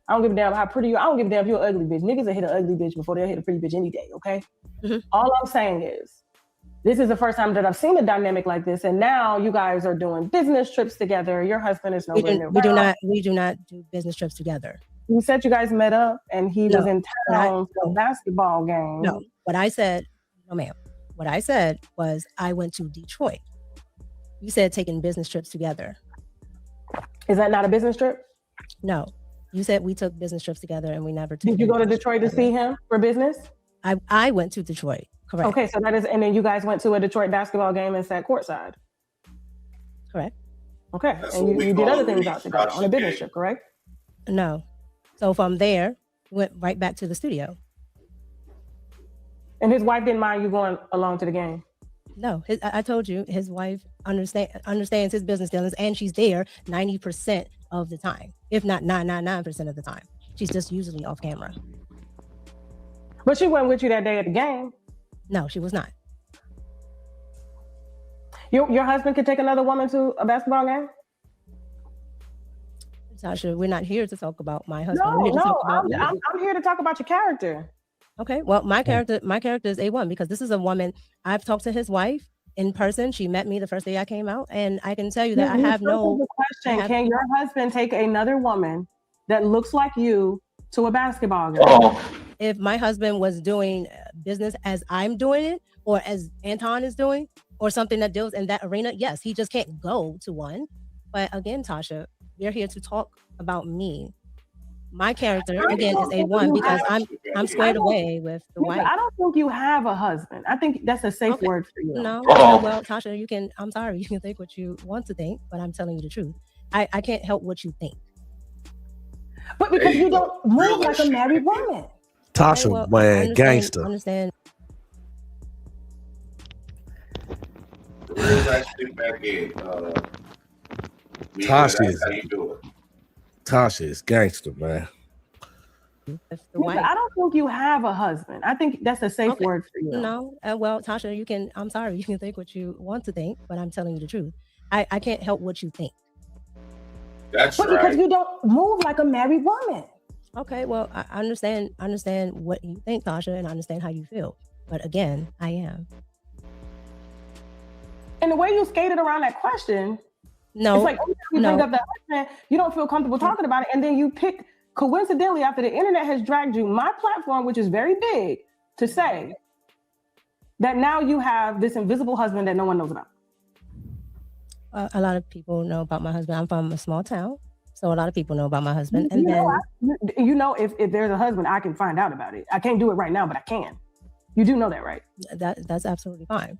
I don't give a damn how pretty you are. I don't give a damn if you're an ugly bitch. Niggas will hit an ugly bitch before they'll hit a pretty bitch any day, okay? All I'm saying is, this is the first time that I've seen a dynamic like this, and now you guys are doing business trips together. Your husband is nowhere near. We do not do business trips together. You said you guys met up, and he was in town for a basketball game. No, what I said, no ma'am. What I said was I went to Detroit. You said taking business trips together. Is that not a business trip? No. You said we took business trips together and we never took. Did you go to Detroit to see him for business? I went to Detroit. Correct. Okay, so that is, and then you guys went to a Detroit basketball game and sat courtside. Correct. Okay, That's and what we you did call other a things out together on a business trip, correct? No. So from there, went right back to the studio. And his wife didn't mind you going along to the game. No, I told you his wife understands his business dealings, and she's there 90% of the time, if not 999% of the time. She's just usually off camera. But she wasn't with you that day at the game. No, she was not. Your husband could take another woman to a basketball game? Tasha, we're not here to talk about my husband. No, We're here to talk I'm about me. here to talk about your character. Okay, well, my character is A1 because this is a woman. I've talked to his wife in person. She met me the first day I came out, and I can tell you that I have no question. Can your husband take another woman that looks like you to a basketball game? If my husband was doing business as I'm doing it, or as Anton is doing, or something that deals in that arena, yes, he just can't go to one. But again, Tasha, we're here to talk about me. My character again is A1 because I'm squared away with the wife. I don't think you have a husband. I think that's a safe word for you. No, well, Tasha, you can. I'm sorry, you can think what you want to think, but I'm telling you the truth. I can't help what you think. But because you don't move like a married woman. Tasha, Okay, well, man, gangster. Understand. Where's that shit back in? Mika, Tasha that's is how you do it. Tasha is gangster, man. I don't think you have a husband. I think that's a safe word for you. No, well, Tasha, you can. I'm sorry, you can think what you want to think, but I'm telling you the truth. I can't help what you think. That's but because you don't move like a married woman. Okay, well, I understand what you think, Tasha, and I understand how you feel. But again, I am. And the way you skated around that question, no, it's like every time you bring up that husband, you don't feel comfortable talking about it, and then you pick coincidentally after the internet has dragged you my platform, which is very big, to say that now you have this invisible husband that no one knows about. A lot of people know about my husband. I'm from a small town, so a lot of people know about my husband. And If there's a husband, I can find out about it. I can't do it right now, but I can. You do know that, right? That's absolutely fine.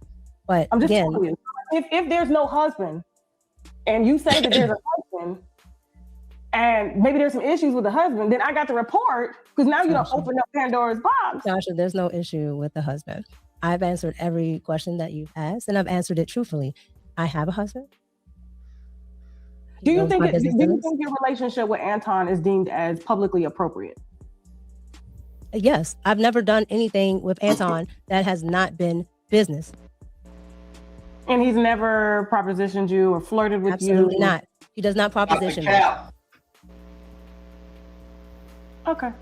But I'm just again, telling you, if there's no husband, and you say that there's a husband, and maybe there's some issues with the husband, then I got to report because now you don't open up Pandora's box. Tasha, there's no issue with the husband. I've answered every question that you've asked, and I've answered it truthfully. I have a husband. Do you think your relationship with Anton is deemed as publicly appropriate? Yes, I've never done anything with Anton that has not been business. And he's never propositioned you or flirted with you? Absolutely not. He does not proposition me. Okay.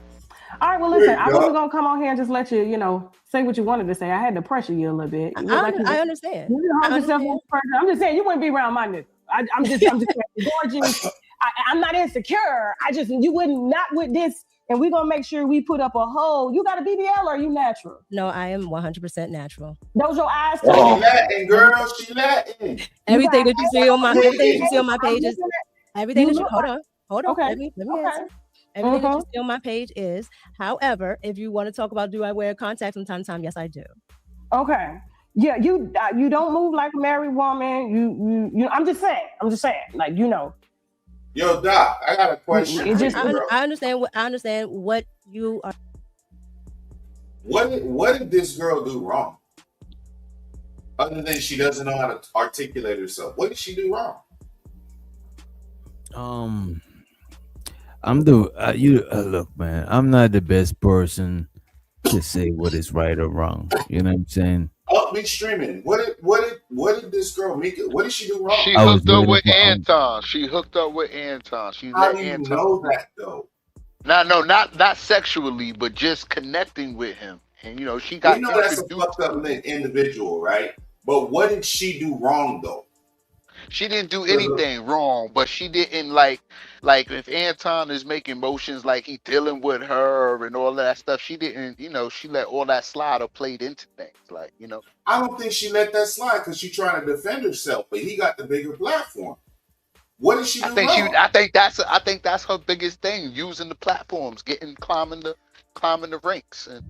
All right, well, listen, I wasn't going to come on here and just let you, say what you wanted to say. I had to pressure you a little bit. I understand. I'm just saying, you wouldn't be around my nigga. I'm just saying, gorgeous. I'm not insecure. You wouldn't, not with this. And we're going to make sure we put up a hole. You got a BBL or are you natural? No, I am 100% natural. Those your eyes? She Latin, girl. She Latin. Everything that you see on my pages, everything that you, hold on. Okay. Let me answer. Everything that you see on my page is, however, if you want to talk about do I wear contacts from time to time, yes, I do. Okay. Yeah, you don't move like a married woman. You I'm just saying, like, Yo, Doc, I got a question. I understand what you are. What did this girl do wrong? Other than she doesn't know how to articulate herself, what did she do wrong? Look, man, I'm not the best person to say what is right or wrong. You know what I'm saying? Up me streaming. What did this girl Mika? What did she do wrong? She hooked up with Anton. She hooked up with Anton. She How let do you Anton know that though? not sexually, but just connecting with him. And she got. We know that's a fucked up individual, right? But what did she do wrong though? She didn't do anything wrong, but she didn't like if Anton is making motions like he dealing with her and all that stuff. She didn't, she let all that slide or played into things, I don't think she let that slide because she's trying to defend herself, but he got the bigger platform. What did she do I think wrong? I think that's her biggest thing, using the platforms, climbing the ranks and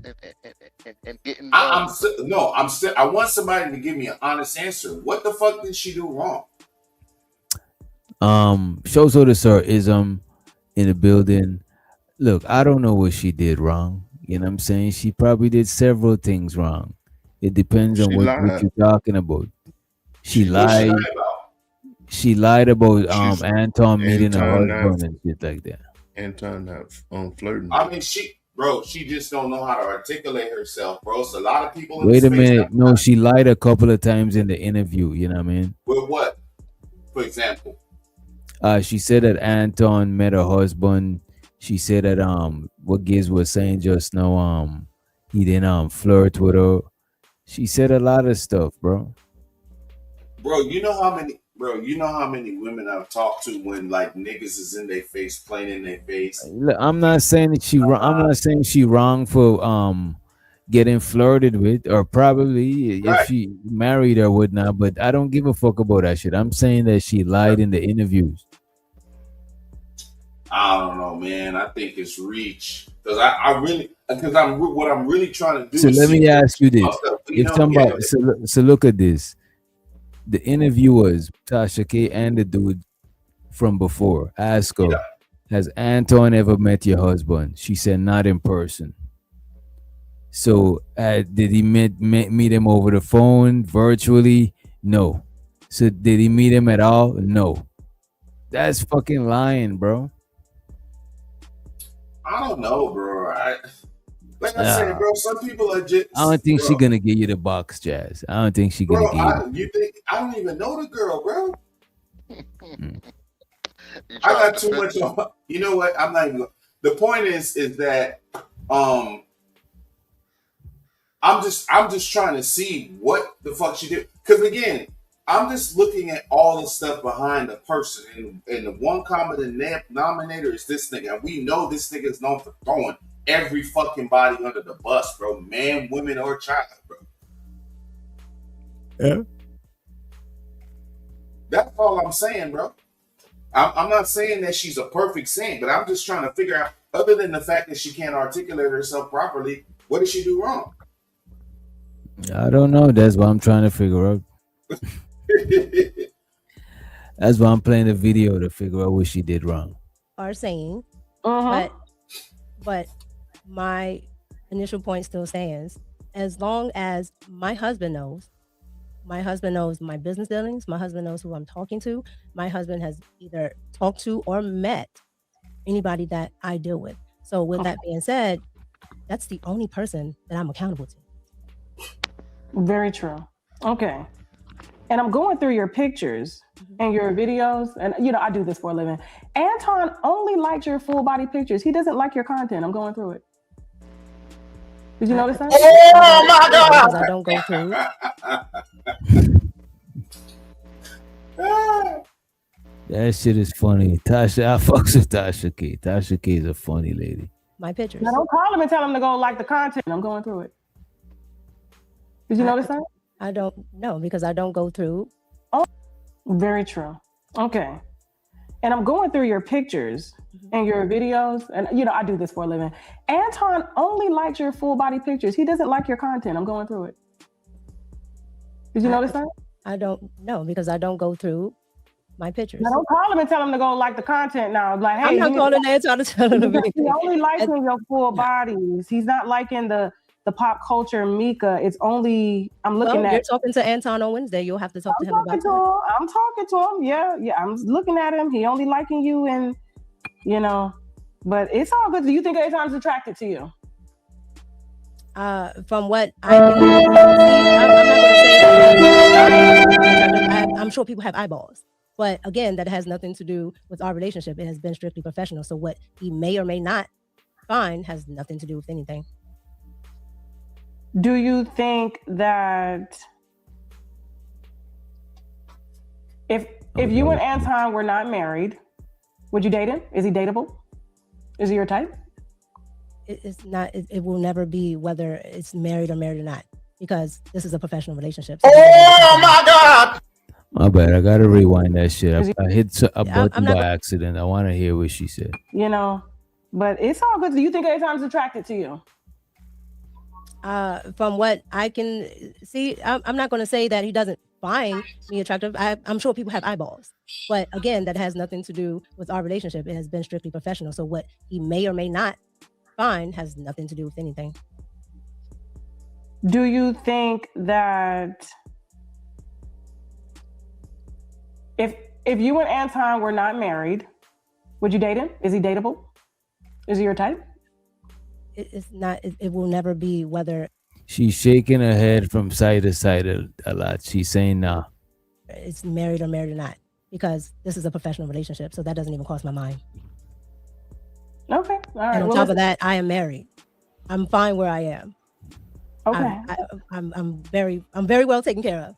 getting I want somebody to give me an honest answer. What the fuck did she do wrong? Shows the sir ism in the building. Look, I don't know what she did wrong. You know what I'm saying? She probably did several things wrong. It depends on She what lied. you're talking about. She What she lied. lied about? She lied about She's Anton meeting her Anton not husband and shit like that. Anton not flirting. I mean, she just don't know how to articulate herself, bro. It's a lot of people in Wait the a space minute. No, she lied a couple of times in the interview. You know what I mean? with what? For example, She said that Anton met her husband. She said that what Giz was saying just now, he didn't flirt with her. She said a lot of stuff, bro. bro, you know how many women I've talked to when like niggas is in their face, playing in their face. Look, I'm not saying that she wrong. I'm not saying she wrong for getting flirted with, or probably if she married or whatnot. But I don't give a fuck about that shit. I'm saying that she lied in the interviews. I don't know, man. I think it's reach because what I'm really trying to do. So is let see me ask you this: you if know, somebody, yeah. so look at this. The interviewers, Tasha K and the dude from before, ask her, has Anton ever met your husband? She said not in person. So did he meet him over the phone, virtually? No. So did he meet him at all? No. That's fucking lying, bro. I don't know, bro. Like I said, bro, some people are just. I don't think she's gonna give you the box, Jazz. I don't think she's gonna give you. You think I don't even know the girl, bro? I got too much on. You know what? I'm not even. The point is that I'm just trying to see what the fuck she did. Because again, I'm just looking at all the stuff behind the person, and the one common denominator is this nigga. And we know this nigga is known for throwing every fucking body under the bus, bro. Man, women, or child, bro. Yeah. That's all I'm saying, bro. I'm not saying that she's a perfect saint, but I'm just trying to figure out, other than the fact that she can't articulate herself properly, what did she do wrong? I don't know. That's what I'm trying to figure out. That's why I'm playing the video to figure out what she did wrong. Are saying, Uh-huh. but my initial point still stands. As long as my husband knows my business dealings, my husband knows who I'm talking to, my husband has either talked to or met anybody that I deal with. So with that being said, that's the only person that I'm accountable to. Very true. Okay. And I'm going through your pictures and your videos, and I do this for a living. Anton only likes your full body pictures. He doesn't like your content. I'm going through it. Did you notice that? Oh my God! Because I don't go through. That shit is funny. Tasha, I fucks with Tasha K. Tasha K is a funny lady. My pictures. Now don't call him and tell him to go like the content. I'm going through it. Did you notice that? I don't know because I don't go through. Oh, very true. Okay. And I'm going through your pictures and your videos, and I do this for a living. Anton only likes your full body pictures. He doesn't like your content. I'm going through it. Did you notice that? I don't know because I don't go through my pictures. Now don't call him and tell him to go like the content now. Like, hey, I'm not calling Anton to tell him to he only liking your full bodies. He's not liking the pop culture Mika. It's only You're talking to Anton on Wednesday. You'll have to talk to him about that. I'm talking to him. Yeah. I'm looking at him. He only liking you, and but it's all good. Do you think Anton's attracted to you? From what I can see, I'm not going to say I'm sure people have eyeballs. But again, that has nothing to do with our relationship. It has been strictly professional. So what he may or may not find has nothing to do with anything. Do you think that if you and Anton were not married, would you date him? Is he dateable? Is he your type? It's not. It will never be whether it's married or not, because this is a professional relationship. So oh my God! My bad. I gotta rewind that shit. Is he- I hit a Yeah, I'm button not by gonna- accident. I want to hear what she said. You know, but it's all good. Do you think Aton's attracted to you? From what I can see, I'm not going to say that he doesn't find me attractive. I'm sure people have eyeballs, but again, that has nothing to do with our relationship. It has been strictly professional. So what he may or may not find has nothing to do with anything. Do you think that if you and Anton were not married, would you date him? Is he dateable? Is he your type? It's not. It will never be whether She's shaking her head from side to side a lot. She's saying nah. it's married or not, because this is a professional relationship. So that doesn't even cross my mind. Okay, all right. And on well, top of listen. that, I am married. I'm fine where I am. Okay. I'm very well taken care of.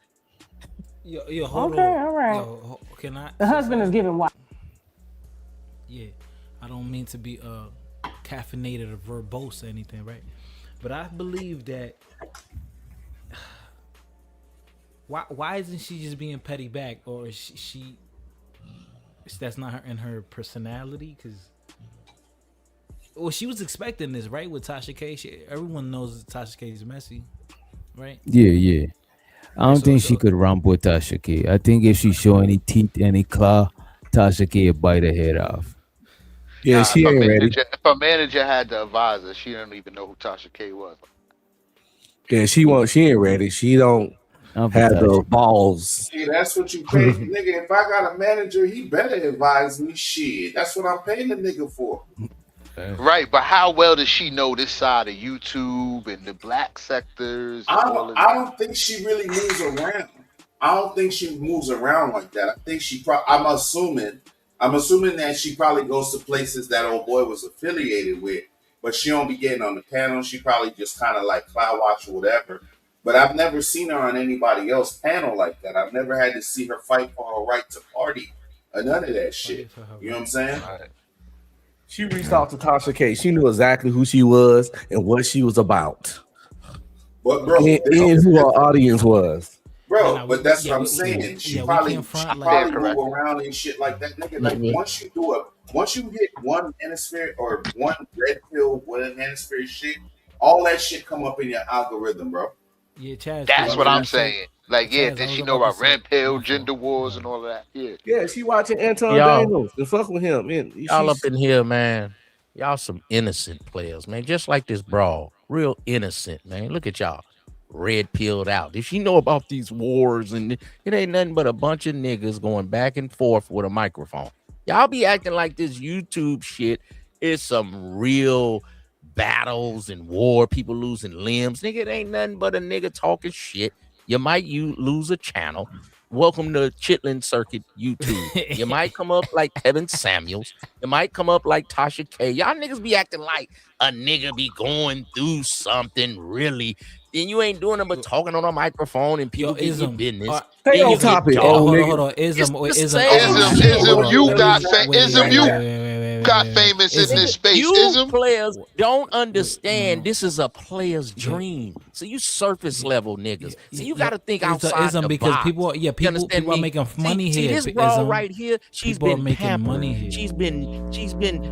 Yo, hold Okay, on. all right. Yo, can I? The husband is giving what? Yeah, I don't mean to be caffeinated or verbose or anything, right? But I believe that why isn't she just being petty back, or is she that's not her in her personality? Because she was expecting this, right? With Tasha K, everyone knows Tasha K is messy, right? Yeah. I don't think she could romp with Tasha K. I think if she show any teeth, any claw, Tasha K would bite her head off. Yeah, she ain't ready. If a manager had to advise her, she don't even know who Tasha K was. Yeah, she ain't ready. She don't have the balls. See, that's what you pay, nigga. If I got a manager, he better advise me. Shit, that's what I'm paying the nigga for. Right, but how well does she know this side of YouTube and the black sectors? And all of I don't think she really moves around. I don't think she moves around like that. I think she. I'm assuming that she probably goes to places that old boy was affiliated with, but she don't be getting on the panel. She probably just kind of like cloud watch or whatever. But I've never seen her on anybody else's panel like that. I've never had to see her fight for her right to party or none of that shit. You know what I'm saying? She reached out to Tasha K. She knew exactly who she was and what she was about. But bro, and who our audience was. Bro, but that's what I'm saying. She probably move around and shit like that, nigga. Like once you hit one manosphere or one red pill, one manosphere shit, all that shit come up in your algorithm, bro. Yeah, Chaz. That's what I'm saying. Like, yeah, Chaz, did I she was know about about to say- red pill, gender wars, and all of that? Yeah. Yeah, she watching Anton Y'all- Daniels and fuck with him. And Y'all up in here, man. Y'all some innocent players, man. Just like this brawl. Real innocent, man. Look at y'all. Red pilled out. If she know about these wars, and it ain't nothing but a bunch of niggas going back and forth with a microphone. Y'all be acting like this YouTube shit is some real battles and war, people losing limbs. Nigga, it ain't nothing but a nigga talking shit. You might lose a channel. Welcome to Chitlin Circuit YouTube. You might come up like Kevin Samuels. You might come up like Tasha K. Y'all niggas be acting like a nigga be going through something really. Then you ain't doing it but talking on a microphone and people get your business. Stay on topic. Hold on. Ism, you got famous in this space. You Ism. players don't understand this is a player's dream. So you surface level niggas. So you got to think outside Ism, the because box. people are making money See, here. this girl Ism. right here, she's People are been making pampered. money here.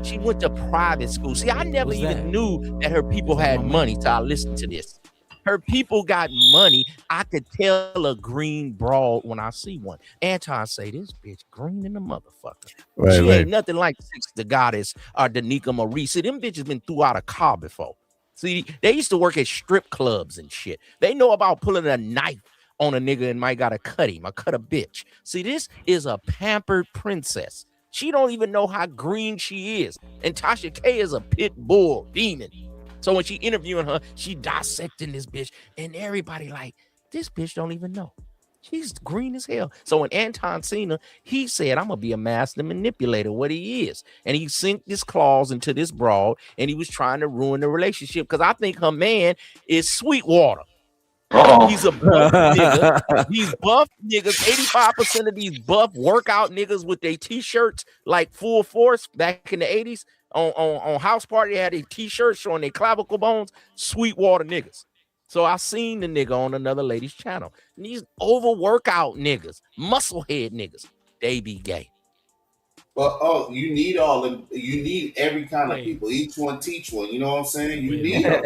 She went to private school. See, I never even knew that her people had money till I listened to this. Her people got money. I could tell a green broad when I see one. Anton say this bitch green in the motherfucker. Right, she right. ain't nothing like Six the Goddess or Danica Marie. See, them bitches been through out a car before. See, they used to work at strip clubs and shit. They know about pulling a knife on a nigga and might gotta cut him or cut a bitch. See, this is a pampered princess. She don't even know how green she is. And Tasha K is a pit bull demon. So when she interviewing her, she dissecting this bitch, and everybody like, this bitch don't even know. She's green as hell. So when Anton Cena, he said, I'm gonna be a master manipulator, what he is. And he synced his claws into this broad, and he was trying to ruin the relationship because I think her man is Sweetwater. He's a buff nigga. These buff niggas, 85% of these buff workout niggas with their t-shirts like full force back in the 80s on House Party, they had their t-shirts showing their clavicle bones. Sweetwater niggas. So I seen the nigga on another lady's channel. And these overworkout niggas, musclehead niggas, they be gay. But you need all of you need every kind of people. Each one teach one. You know what I'm saying? You need them.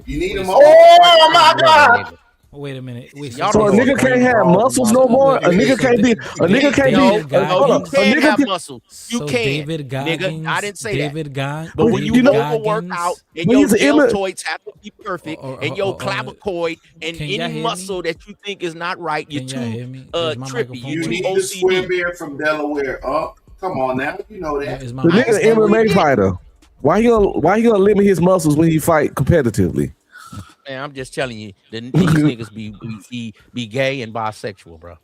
You need them all. Oh my God! Wait a minute. Wait, So a nigga can't have muscles no more. A nigga can't be. A nigga can't be. No, you can have can- muscle. You So can, David nigga. Goggins, I didn't say David that. Goggins, But when you overwork out and But your he's an deltoids have to be perfect and your or- clavicoid and can y'all any hear muscle that you think is not right, you're Can y'all hear too me? Is my trippy. microphone You You too need the square OCD. beard from Delaware. Come on now, you know that. Is my The nigga saying we MMA did. fighter. Why he gonna limit his muscles when he fight competitively? Man, I'm just telling you, these niggas be gay and bisexual, bro.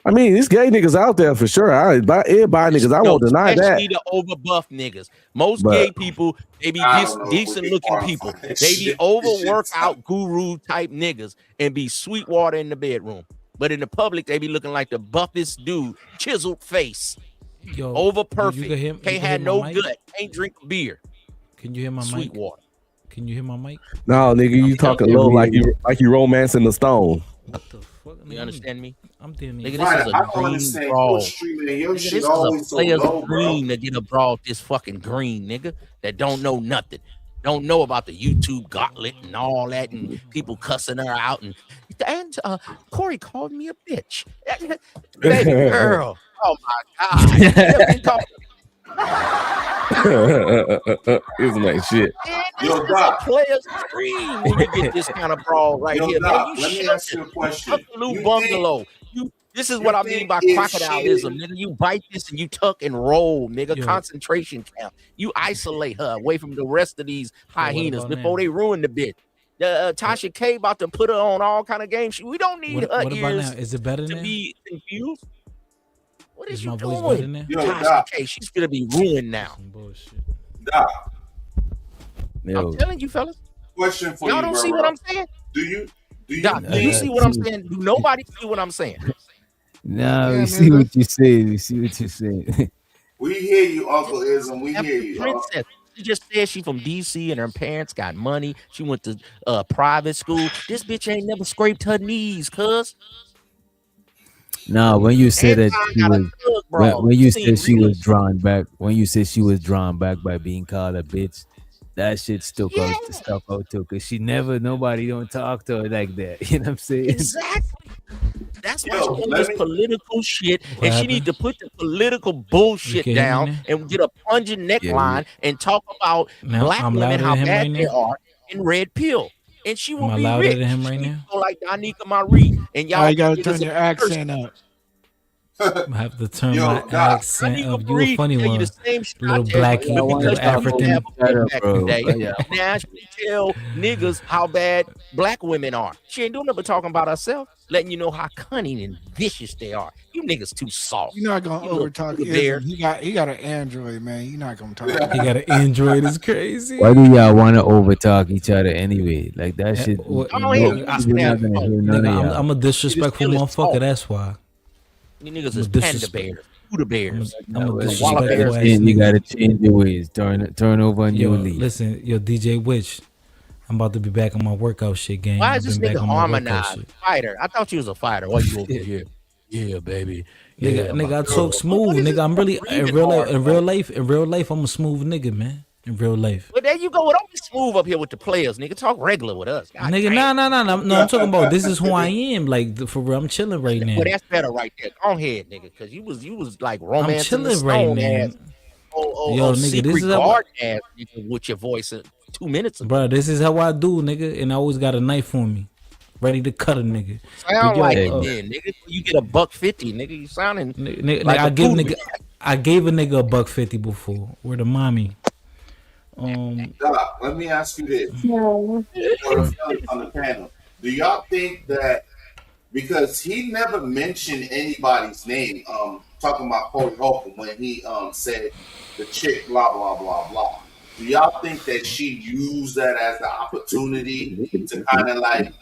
I mean, these gay niggas out there for sure. Everybody niggas, I won't deny that. Especially the overbuff niggas. Most But- gay people, they be I don't know if we decent can looking people. quantify that They be shit. overworked out guru type niggas and be Sweetwater in the bedroom. But in the public, they be looking like the buffest dude, chiseled face, Yo, over you perfect, can hear- you can't can have hear no my mic? gut, can't drink beer. Can you hear my mic? Sweetwater. Can you hear my mic? No, nigga, you talking low like you romancing the stone. You understand me? I'm telling Nigga, you. this Right, is I a don't green understand brawl. your streaming and your Nigga, shit this is always a so player's low, bro. green to get a brawl this fucking green, nigga, that don't know nothing. Don't know about the YouTube gauntlet and all that and people cussing her out. And Corey called me a bitch. Baby girl. Oh my God. You ever been called- Isn't that shit? Man, Yo, this is Doc. a player's dream when you get this kind of brawl right Yo, here, Doc, man. let me ask you a question. Lou You Bungalow. This is what I mean by if crocodilism, she- nigga. You bite this and you tuck and roll, nigga. Yo. Concentration camp. You isolate her away from the rest of these hyenas about before now? they ruin the bit. Tasha K about to put her on all kind of games. We don't need What her about ears now? Is it better to now? be confused. What is Is you my voice better doing? now? Yo, Tasha Doc, K, she's gonna be ruined now. Some bullshit. Doc, Yo, I'm telling you, fellas. question for Y'all you, don't bro. see what I'm saying? Do you Doc, do you see what I'm saying? Do nobody see what I'm saying? No, Yeah, we see nigga. what you say. We see what you're saying. We hear you, Uncle Ism. We hear you. Princess. She just said she from DC and her parents got money. She went to private school. This bitch ain't never scraped her knees, cuz. No, when you said that Anton she got a was thug brawl. when you seen said she was reels. drawn back, when you said she was drawn back by being called a bitch, that shit stuck out too. Cause nobody don't talk to her like that. You know what I'm saying? Exactly. That's why Yo, she on let this me- political shit, What and she happened? need to put the political bullshit can hear me down now? and get a plunging neckline and talk about Now, black I'm women, louder how than him bad right they now? are in red pill, and she will Am I be louder rich. than him She right need now? to go like Danica Marie, and y'all Now you gotta niggas turn are your cursed. accent up. I have to turn Yo, my Doc, accent Danica up. You a Marie funny tell you one. the same shit I Little tell black, you, but wanna because stop she didn't holding have a that voice up, back bro. in the day. Yeah. Now she tell niggas how bad black women are. She ain't doing nothing but talking about herself, letting you know how cunning and vicious they are. You niggas too soft. You're not gonna You little overtalk poodle bear. Ism. He got an Android, man. You're not gonna talk. He got an Android. It's crazy. Why do y'all want to overtalk each other anyway? Like that shit. What- I don't hear you. I- Just gonna We're not have gonna fun. hear none Nigga, of I'm, y'all. I'm a disrespectful It is motherfucker. talk. That's why. You niggas I'm is a panda disrespect- bears, Buddha bears. I'm a You disrespectful gotta ass change- you nigga. gotta change your ways. Turn over a Yo, new leaf. listen, yo, DJ Witch. I'm about to be back on my workout shit game. Why I've is this been back nigga on my workout harmonized shit. fighter? I thought you was a fighter. Why you over here? Yeah, baby. Nigga, Yeah, nigga, my I girl. talk smooth. What is Nigga, this I'm really breathing in real life. hard, In bro? real life, I'm a smooth nigga, man. In real life, But there you go. Don't be smooth up here with the players, nigga. Talk regular with us. God nigga. damn. Nah. No, I'm talking about this is who I am. Like for real, I'm chilling right now. Well, that's better right there. Go ahead, nigga, because you was like I'm romancing the chilling right stone now. ass. Yo, nigga, Secret this is how guard ass nigga with your voice 2 minutes ago. Bro, this is how I do, nigga, and I always got a knife on me, ready to cut a nigga. Sound But yo, like it then, nigga. You get $150, nigga. You sounding Nigga, like I a give poodle. nigga, I gave a nigga $150 before. Where the mommy? Doc, let me ask you this. For the fellas on the panel, do y'all think that because he never mentioned anybody's name, talking about Corey Holcomb when he said the chick blah blah blah blah. Do y'all think that she used that as the opportunity to kind of like?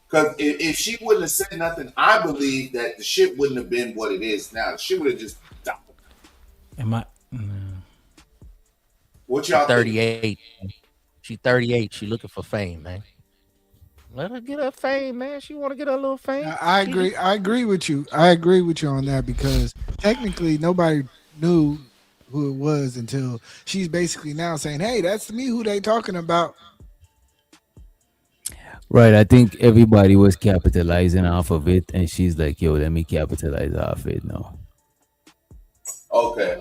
Because if she wouldn't have said nothing, I believe that the shit wouldn't have been what it is now. She would have just died. Am I? What y'all think? 38. She 38. She looking for fame, man. Let her get her fame, man. She want to get her little fame. I agree. I agree with you. I agree with you on that because technically nobody knew who it was until she's basically now saying, "Hey, that's me. Who they talking about?" Right. I think everybody was capitalizing off of it, and she's like, "Yo, let me capitalize off it." No. Okay.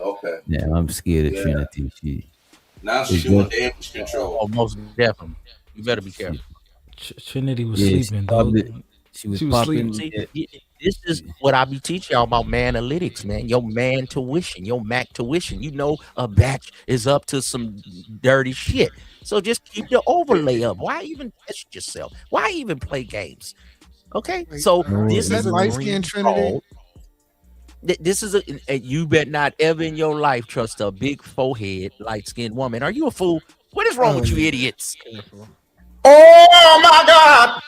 Yeah, I'm scared of Yeah. Trinity. Now It's she's doing just- damage control. Oh, most definitely. You better be careful. Trinity was Yeah, sleeping, she was She was popping. sleeping. See, this is what I be teaching y'all about analytics, man. Your man tuition, your Mac tuition. You know a batch is up to some dirty shit. So just keep the overlay up. Why even test yourself? Why even play games? Okay, so this Is is that a light green skin Trinity? code. This is a you bet not ever in your life trust a big forehead, light skinned woman. Are you a fool? What is wrong with you idiots? Oh my God!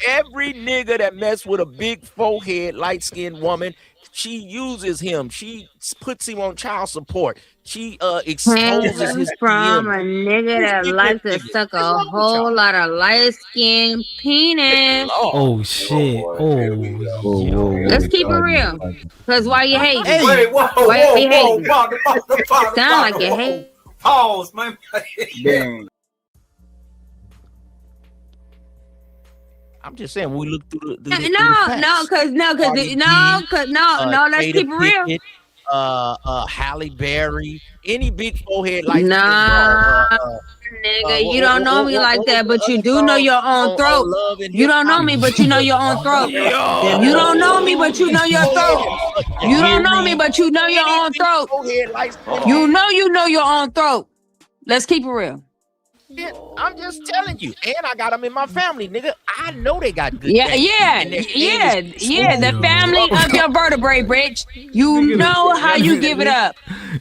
Every nigga that mess with a big forehead, light skinned woman, she uses him. She puts him on child support. She exposes Came his from a DM. nigga that likes to suck a whole lot of light skin penis. Oh shit! Let's keep it real. Cause why you hating? Wait, whoa, Why whoa, you hating? whoa, Sound like you hate. Pause, man. I'm just saying, when we look through the No, facts. let's Jada keep it real. Pinkett, Halle Berry, any big forehead light skinned Nah, girl. nigga, you don't know me like that, but you do know your own throat. You don't know me, but you know your own throat. You don't know me, but you know your throat. You don't know me, but you know your own throat. You know your own throat. Let's keep it real. I'm just telling you, and I got them in my family, nigga. I know they got good. Yeah, things. yeah, And their yeah, name is yeah. The family of your vertebrae, bitch. You know how you give it up.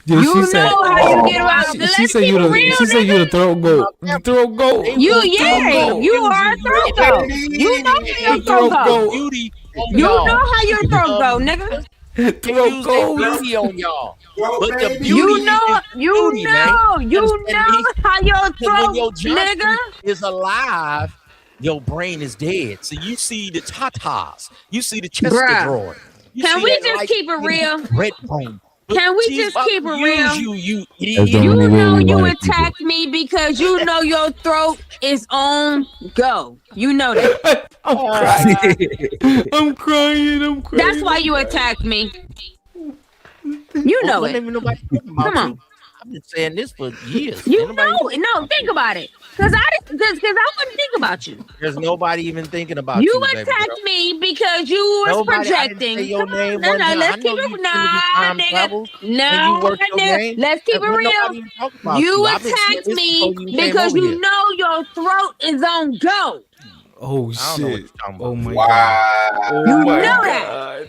Dude, You know how you give it up. She Let's said keep you it the. real, She said you the throat goat. The throat goat. You are a throat goat. You know how your throat go. Beauty on You y'all. know how your throat go, nigga. They use their beauty on y'all. But the beauty You know is beauty, man. how your Because when throat, your Johnson nigga. is alive, your brain is dead. So you see the tatas, you see the chest Bruh. drawer. Can we just keep it real? Red bone. Can we She's just about keep to it use real? You That's the idiot. only You way know we you want it to go. attacked me because you know your throat is on go. You know that. I'm crying. That's why you attacked me. You know Wasn't it. even nobody talking about Come on. you. I've been saying this for years. You Ain't nobody- know. No, think about it. Cause I wouldn't think about you. There's nobody even thinking about You you, baby attacked girl. me because you was Nobody- I didn't projecting. say your Come on, name no, one time. let's I keep know it. you Nah, time nigga. travels and you No, work your nigga. game. Let's keep it But real. nobody even talking about You I've been saying attacked this me before you came because over you here. know your throat is on go. Oh I don't know what shit! you're talking about. Oh my Wow. god! Oh You my know god!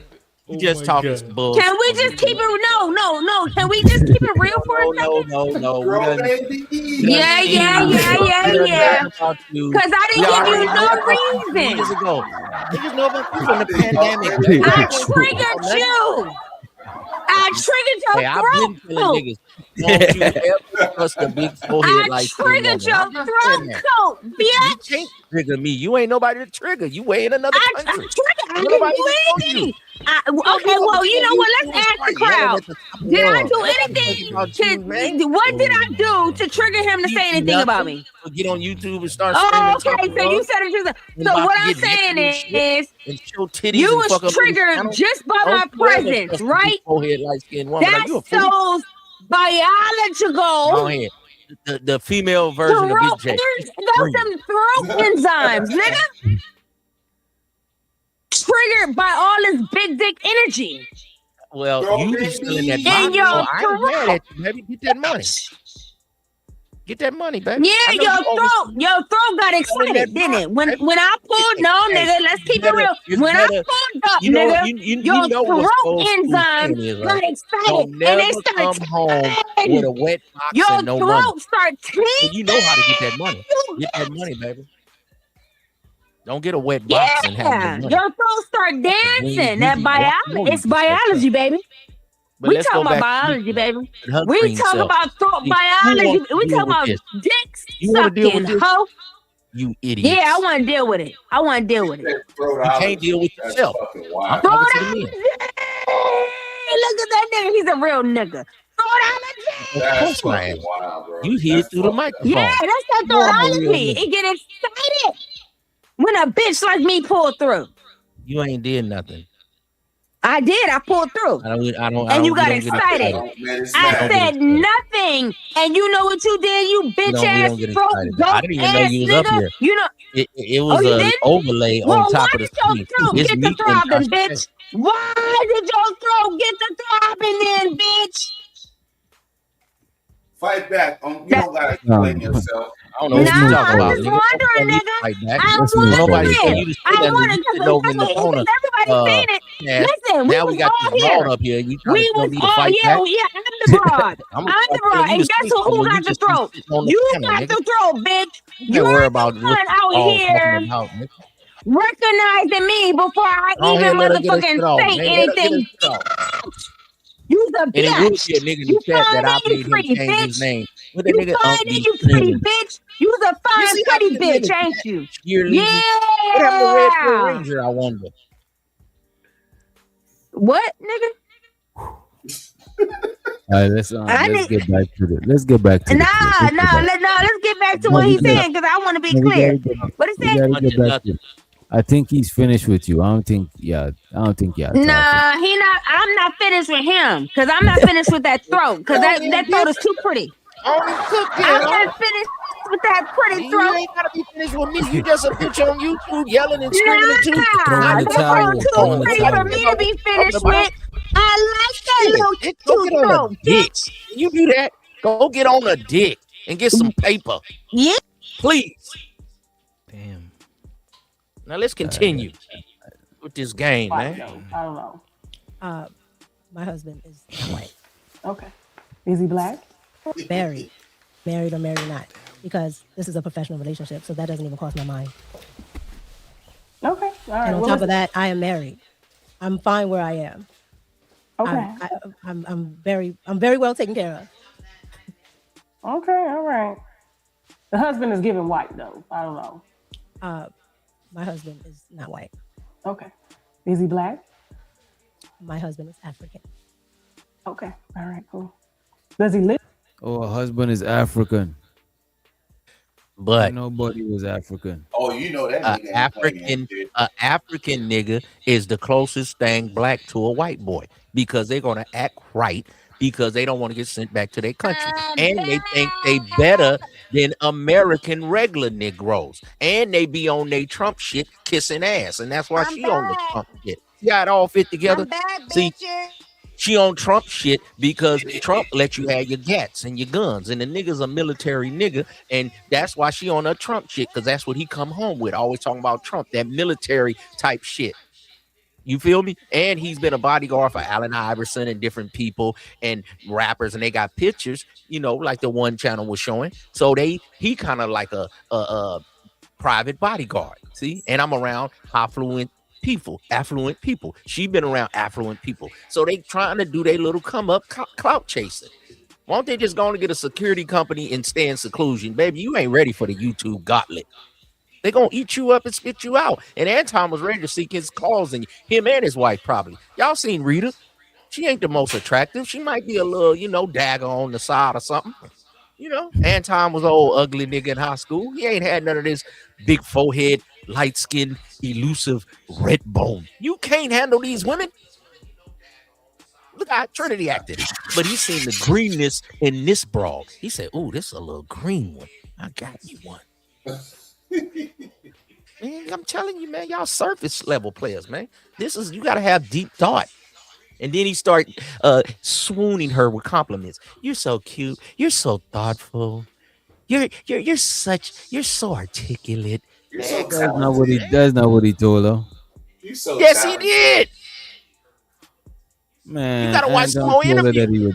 You just talking some bullshit. Can we just keep it? No. Can we just keep it real for a second? No. We Girl, done, baby. Yeah. we done about you. Cause I We didn't give already you know no about you 2 years reason. ago. Niggas know about you from the pandemic. baby. I You ain't talking about triggered nothing. you. I triggered Hey, your I've been throat telling coat. niggas, don't you ever trust a big forehead I like triggered your woman. I'm just saying throat that. coat, You bitch. can't trigger me. You ain't nobody to trigger. You way in another I country. triggered. I didn't Nobody do even know you. anything. Okay, well, you know what? Let's ask the crowd. Did I do anything to? What did I do to trigger him to say anything about me? So get on YouTube and start Oh, screaming. okay. talking So you wrong, said it just. and So about what to I'm get naked saying and shit is, and show titties you and was fuck up niggas' triggered channel. just by Don't my you ever presence, trust a right? big forehead light skinned woman. Like, That's you a fool. so biological. Go ahead. The female version of Big J. Those some throat enzymes, nigga. Triggered by all this big dick energy. Well, you be stealing that In box, your so I ain't mad throat. at you, baby. Get that money. Get that money, baby. Yeah, I know you your throat got Selling that excited, didn't it? box, baby. When I pulled, no, Hey, nigga, let's keep it better- real. it's When I better- pulled up, you know, nigga, you your know what's throat old school enzyme saying is, got right? excited, Don't and they never started come home with a wet box your and no money. throat start So you know how to get that money. Get that money, baby. Don't get a wet box and have Yeah, no money. your throat start dancing. That you biology, it's do that biology, baby. But We let's talking go about back to biology, baby. and her We green talk self. about throat See, who biology. wants to We deal talking with about this? dick You wanna deal with sucking, this? hoe. You idiot. Yeah, I want to deal with it. I want to deal with it. You can't deal with yourself. I'm Throw talking to the down men. Look at that nigga. He's a real nigga. Of course I am. You hear through the microphone. Yeah, that's that throttology. It get excited when a bitch like me pull through. You ain't did nothing. I did. I pulled through. And you got excited. I said nothing. And you know what you did, you bitch ass throat goat I didn't even know you was up nigga. here. You know, It was you an didn't? overlay Well, on top why of the did your screen. throat It's get the me and throbbing, Tasha bitch? Why did your throat get the throbbing then, bitch? Fight back. You don't gotta explain yourself. I don't know what you're talking I'm about, just nigga. wondering, Don't nigga. fight back. I Don't want nobody tell it. you to sit I under. want You it sitting over in the corner. everybody seen it. Yeah. Listen, we Now was we got all this here. broad up here. You trying We to tell was me to all, fight yeah, back? I'm the broad. I'm I'm the broad. And guess who got the throat? You got the throat, bitch. Don't worry You're about the what one out all here talking about, nigga. recognizing me before I Go ahead, even let her get her motherfucking shit off, say man. Let her get her anything. shit off. You's a And it would bitch. be a nigga in You the chat fine that I and you made him pretty, change his bitch. name. What that You nigga fine and you pretty, bitch. You's a fine, see how pretty these bitch, niggas ain't you? cheerleading? What happened to Red Pill Yeah. Ranger, I wonder? What, nigga? All right, let's I let's need- get back to the let's get back to the clip. Let's get back to No, what we he's gotta- saying because I want to be no, we clear. gotta get- What is we that? gotta get back to. I think he's finished with you. I don't think. Yeah, I don't think. Yeah. Nah, he not. I'm not finished with him because I'm not finished with that throat because that throat is too pretty. I'm not finished with that pretty throat. You ain't gotta be finished with me. You just a bitch on YouTube yelling and screaming at you. Nah, that throat too pretty for me to be finished with. I like that little Shit, go cute get on a throat, dick. bitch. You do that. Go get on a dick and get some paper. Yeah. Please. Damn. Now let's continue with this game, man. I don't know. My husband is not white. Okay. Is he black? Married or married or not, because this is a professional relationship, so that doesn't even cross my mind. Okay. All right. And on well, top of that, I am married. I'm fine where I am. Okay. I'm very well taken care of. Okay. All right. The husband is giving white though. I don't know. My husband is not white. Okay. Is he black? My husband is African. Okay. All right. Cool. Does he live? Oh, her husband is African. But nobody was African. Oh, you know that nigga African nigga is the closest thing black to a white boy because they're gonna act right because they don't want to get sent back to their country and they think they better than American regular Negroes and they be on their Trump shit kissing ass and that's why she on the Trump shit. You got it all fit together. See, she on Trump shit because Trump let you have your gats and your guns, and the nigga's a military nigga, and that's why she on her Trump shit because that's what he come home with. Always talking about Trump, that military type shit. You feel me? And he's been a bodyguard for Allen Iverson and different people and rappers, and they got pictures, you know, like the one channel was showing. So he kind of like a private bodyguard. See, and I'm around affluent people. She been around affluent people. So they trying to do their little come up clout chasing. Why don't they just go and get a security company and stay in seclusion? Baby, you ain't ready for the YouTube gauntlet. They gonna eat you up and spit you out. And Anton was ready to seek his claws in him and his wife probably. Y'all seen Rita? She ain't the most attractive. She might be a little, you know, dagger on the side or something. You know, Anton was an old ugly nigga in high school. He ain't had none of this big forehead, light-skinned, elusive red bone. You can't handle these women. Look how Trinity acted. But he seen the greenness in this broad. He said, ooh, this is a little green one. I got you one. Man, I'm telling you, man, y'all surface level players, man. You got to have deep thought. And then he start swooning her with compliments. You're so cute. You're so thoughtful. You're so articulate. That's not what he told her. Yes, he did. Man, You gotta watch the Anton whole told her interview. that he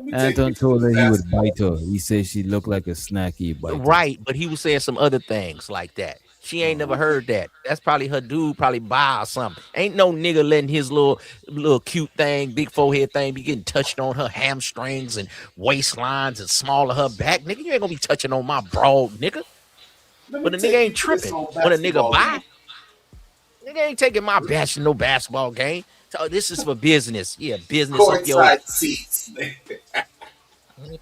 would. Anton told her he would bite her. He said she looked like a snacky bite. Right, but he was saying some other things like that. She ain't never heard that. That's probably her dude, probably bi or something. Ain't no nigga letting his little cute thing, big forehead thing, be getting touched on her hamstrings and waistlines and small of her back. Nigga, you ain't gonna be touching on my broad, nigga. But the nigga ain't tripping when a nigga buy. Nigga ain't taking my basketball game. So this is for business. Yeah, business up your Courtside seats.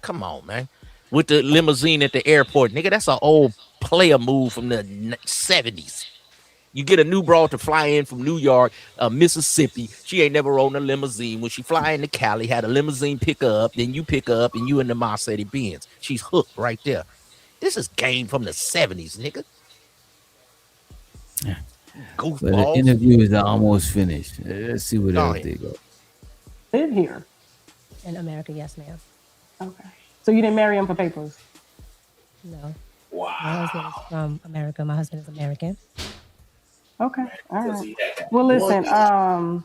Come on, man. With the limousine at the airport, nigga, that's an old player move from the 70s. You get a new broad to fly in from New York, Mississippi. She ain't never rode in a limousine. When she fly into Cali, had a limousine pick her up, then you pick her up, and you in the Mercedes Benz. She's hooked right there. This is game from the 70s, nigga. But the interview is almost finished. Let's see what else they go. Live here in America, yes, ma'am. Okay. So you didn't marry him for papers? No. Wow. My husband is from America. My husband is American. Okay. All right. Well, listen. All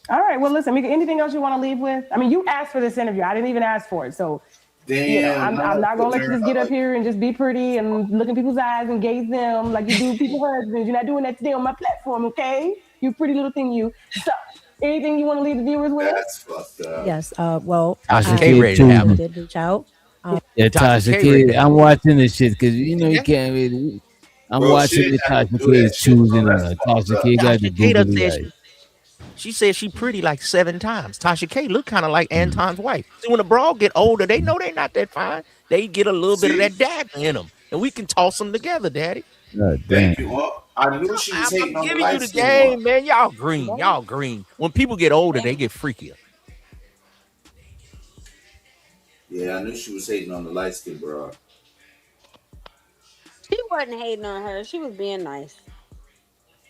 right. Well, listen, Mika, anything else you want to leave with? I mean, you asked for this interview. I didn't even ask for it. So, damn, I'm not going to let you just get up here and just be pretty and look in people's eyes and gaze them like you do people's husbands. You're not doing that today on my platform, okay? You pretty little thing, you. So, anything you want to leave the viewers with? That's fucked up. Yes. Well, Tasha I K ready to have did reach out. Yeah, Tasha K. I'm watching this shit because you know you can't really. I'm watching the Tasha K is choosing Tasha K got the googly eyes. She said she pretty like 7 times. Tasha K look kind of like Anton's wife. See, when the broad get older, they know they not that fine. They get a little bit of that dad in them, and we can toss them together, Daddy. God damn. I knew she was hating on the Giving you the light game, skin man. Y'all green. Y'all green. When people get older, they get freakier. Yeah, I knew she was hating on the light skin, bro. She wasn't hating on her. She was being nice.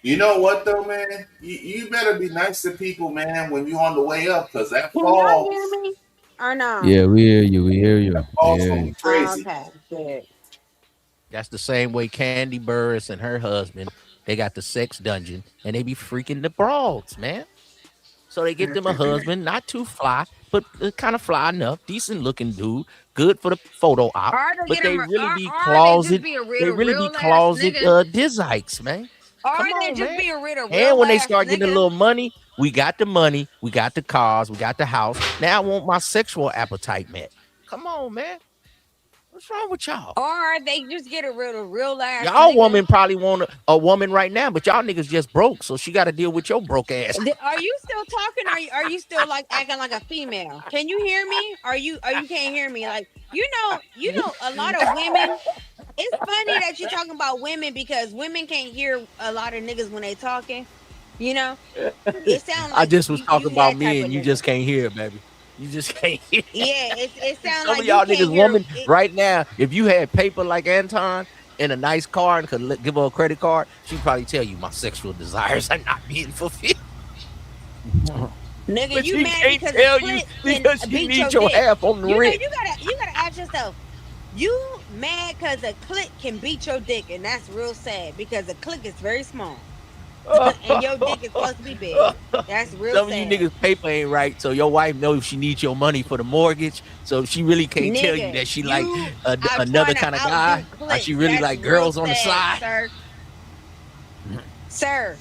You know what though, man? You better be nice to people, man, when you're on the way up, because that Can y'all fall. hear me? Or no? Yeah, we hear you. We hear you. Fall's We hear gonna be you. crazy. Okay, good. That's the same way Candy Burris and her husband, they got the sex dungeon, and they be freaking the broads, man. So they get them a husband, not too fly, but kind of fly enough, decent looking dude, good for the photo op. But they really be closet. They really be closet dizikes, man. Or Come they on, just man. be a real And when they ass start getting a nigga. little money, we got the money, we got the cars, we got the house. Now I want my sexual appetite met. Come on, man. What's wrong with y'all? Or they just get a real ass Y'all nigga. woman probably want a woman right now, but y'all niggas just broke, so she got to deal with your broke ass. Are you still talking? Are you still like acting like a female? Can you hear me? Are you can't hear me? Like you know a lot of women. It's funny that you're talking about women because women can't hear a lot of niggas when they talking. You know, it sounds like I just was talking about that type me, of and you nigga. just can't hear it, baby. You just can't hear. Yeah, it sounds Some like of y'all you can't niggas, hear woman, right now, if you had paper like Anton and a nice car and could give her a credit card, she'd probably tell you my sexual desires are not being fulfilled. Nigga, But you she mad can't because tell the you clit because can she beat needs your your dick. half on the You know, rent. you gotta ask yourself, you mad because a click can beat your dick, and that's real sad because a click is very small. And your dick is supposed to be big. That's real Some sad. of you niggas paper ain't right, so your wife knows she needs your money for the mortgage, so she really can't tell you Nigga, that she you like are another trying kind to of guy, outdo or clicks. she really That's like real girls on the sad, side. Sir. Sir,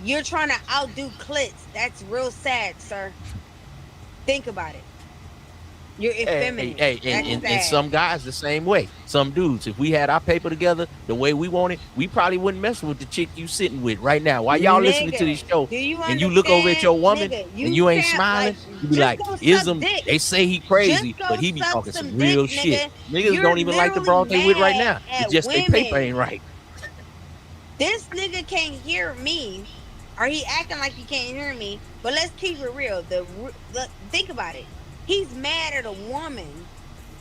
you're trying to outdo clits. That's real sad, sir. Think about it. You're effeminate. Hey, That's and sad. some guys the same way. Some dudes, if we had our paper together the way we want it, we probably wouldn't mess with the chick you sitting with right now. While y'all listening to this show, do you and you look over at your woman Nigga, and you ain't sound smiling, like- you be just like, go suck "Ism, dick. they say he crazy, Just go but he be suck talking some some real dick, shit." nigga. Niggas You're don't even like the broad they with right now. mad It's at just their paper women. ain't right. This nigga can't hear me, or he acting like he can't hear me. But let's keep it real. Think about it. He's mad at a woman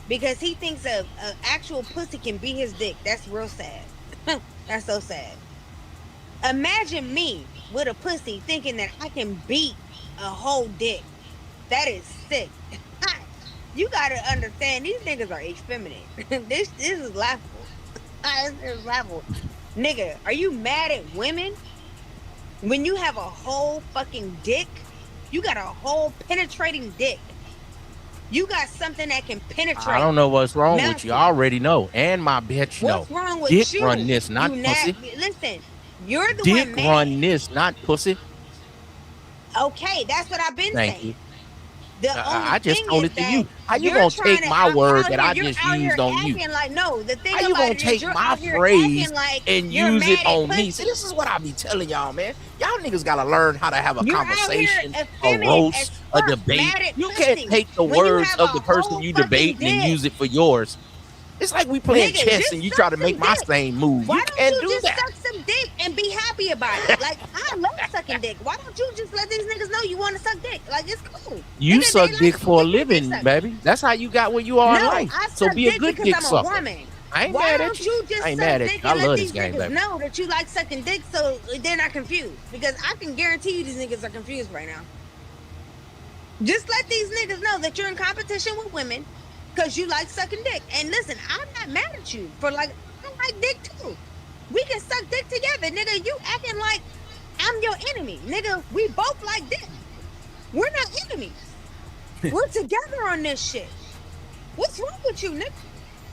because he thinks a actual pussy can beat his dick. That's real sad. That's so sad. Imagine me with a pussy thinking that I can beat a whole dick. That is sick. You gotta understand, these niggas are effeminate. This is laughable. This is laughable. Nigga, are you mad at women? When you have a whole fucking dick, you got a whole penetrating dick. You got something that can penetrate. I don't know what's wrong with Nothing. you. I already know, and my bitch know. What's wrong with Dick you? run this, not You pussy. Listen, you're the Dick one mad. run this, not pussy. Okay, that's what I've been Thank saying. you. The I only just thing told is it to that you. How you you're gonna trying take to my word out that here, I you're just out here used on you? acting like no. The thing How you about gonna it is take you're my out here phrase acting like and you're use it mad at on me? See, pussy. this is what I be telling y'all, man. Y'all niggas gotta learn how to have a You're out here conversation, a effeminate as roast, a fuck, debate. mad at You can't pussy. take the When you words have of a the person whole you fucking debating and dick. use it for yours. It's like we playing Nigga, chess just and you suck try to make some my dick. same move. Why You don't can't you do just that. suck some dick and be happy about it? Like, I love sucking dick. Why don't you just let these niggas know you want to suck dick? Like, it's cool. You Nigga, they suck like dick for a dick living, sucking. baby. That's how you got where you are in No, life. I So suck be a dick good because dick I'm a sucker. woman. I ain't Why mad at don't you. you just I ain't suck mad at dick you. I and let love these this game, niggas baby. know that you like sucking dick so they're not confused? Because I can guarantee you these niggas are confused right now. Just let these niggas know that you're in competition with women because you like sucking dick. And listen, I'm not mad at you for like, I like dick too. We can suck dick together, nigga. You acting like I'm your enemy. Nigga, we both like dick. We're not enemies. We're together on this shit. What's wrong with you, nigga?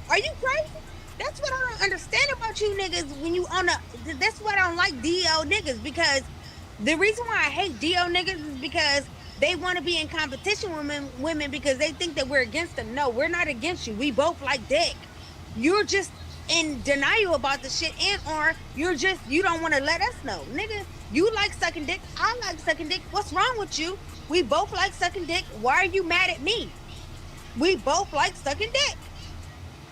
Are you crazy? That's what I don't understand about you niggas when you on the, that's why I don't like DO niggas, because the reason why I hate DO niggas is because they want to be in competition with women because they think that we're against them. No, we're not against you. We both like dick. You're just in denial about the shit, and or you don't want to let us know. Nigga, you like sucking dick. I like sucking dick. What's wrong with you? We both like sucking dick. Why are you mad at me? We both like sucking dick.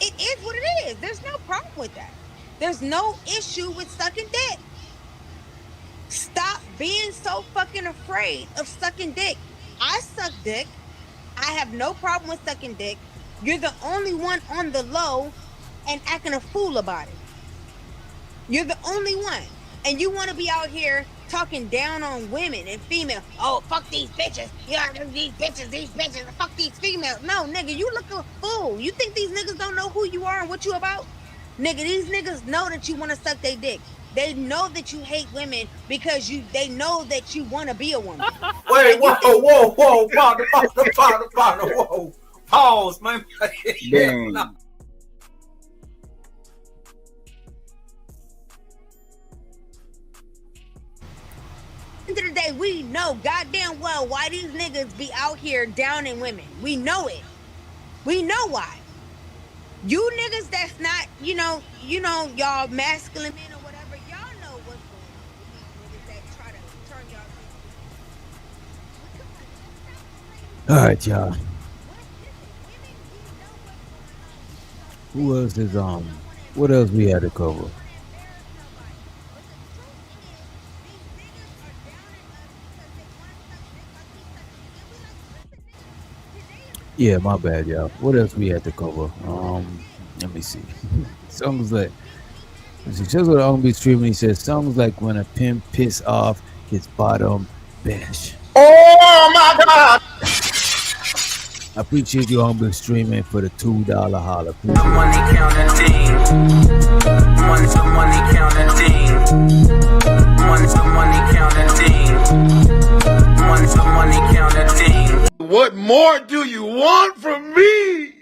It is what it is. There's no problem with that. There's no issue with sucking dick. Stop being so fucking afraid of sucking dick. I suck dick. I have no problem with sucking dick. You're the only one on the low and acting a fool about it. You're the only one. And you want to be out here talking down on women and females. Oh, fuck these bitches. Yeah, these bitches, fuck these females. No, nigga, you look a fool. You think these niggas don't know who you are and what you about? Nigga, these niggas know that you want to suck their dick. They know that you hate women because they know that you want to be a woman. Wait, whoa, partner, whoa. Pause, man. Damn. End of the day, we know goddamn well why these niggas be out here downing women. We know it. We know why. You niggas that's not, you know, y'all masculine men or whatever, y'all know what's going on with these niggas that try to turn y'all. All right, y'all. Who else is what else we had to cover? Yeah, my bad, y'all. What else we had to cover? Let me see. Songs like just what I'm gonna be streaming. He says songs like when a pimp piss off his bottom bench. Oh my God! I appreciate you on the streaming for the $2 holler. Money counting thing. Money counting thing. Money counting thing. Money counting thing. What more do you want from me?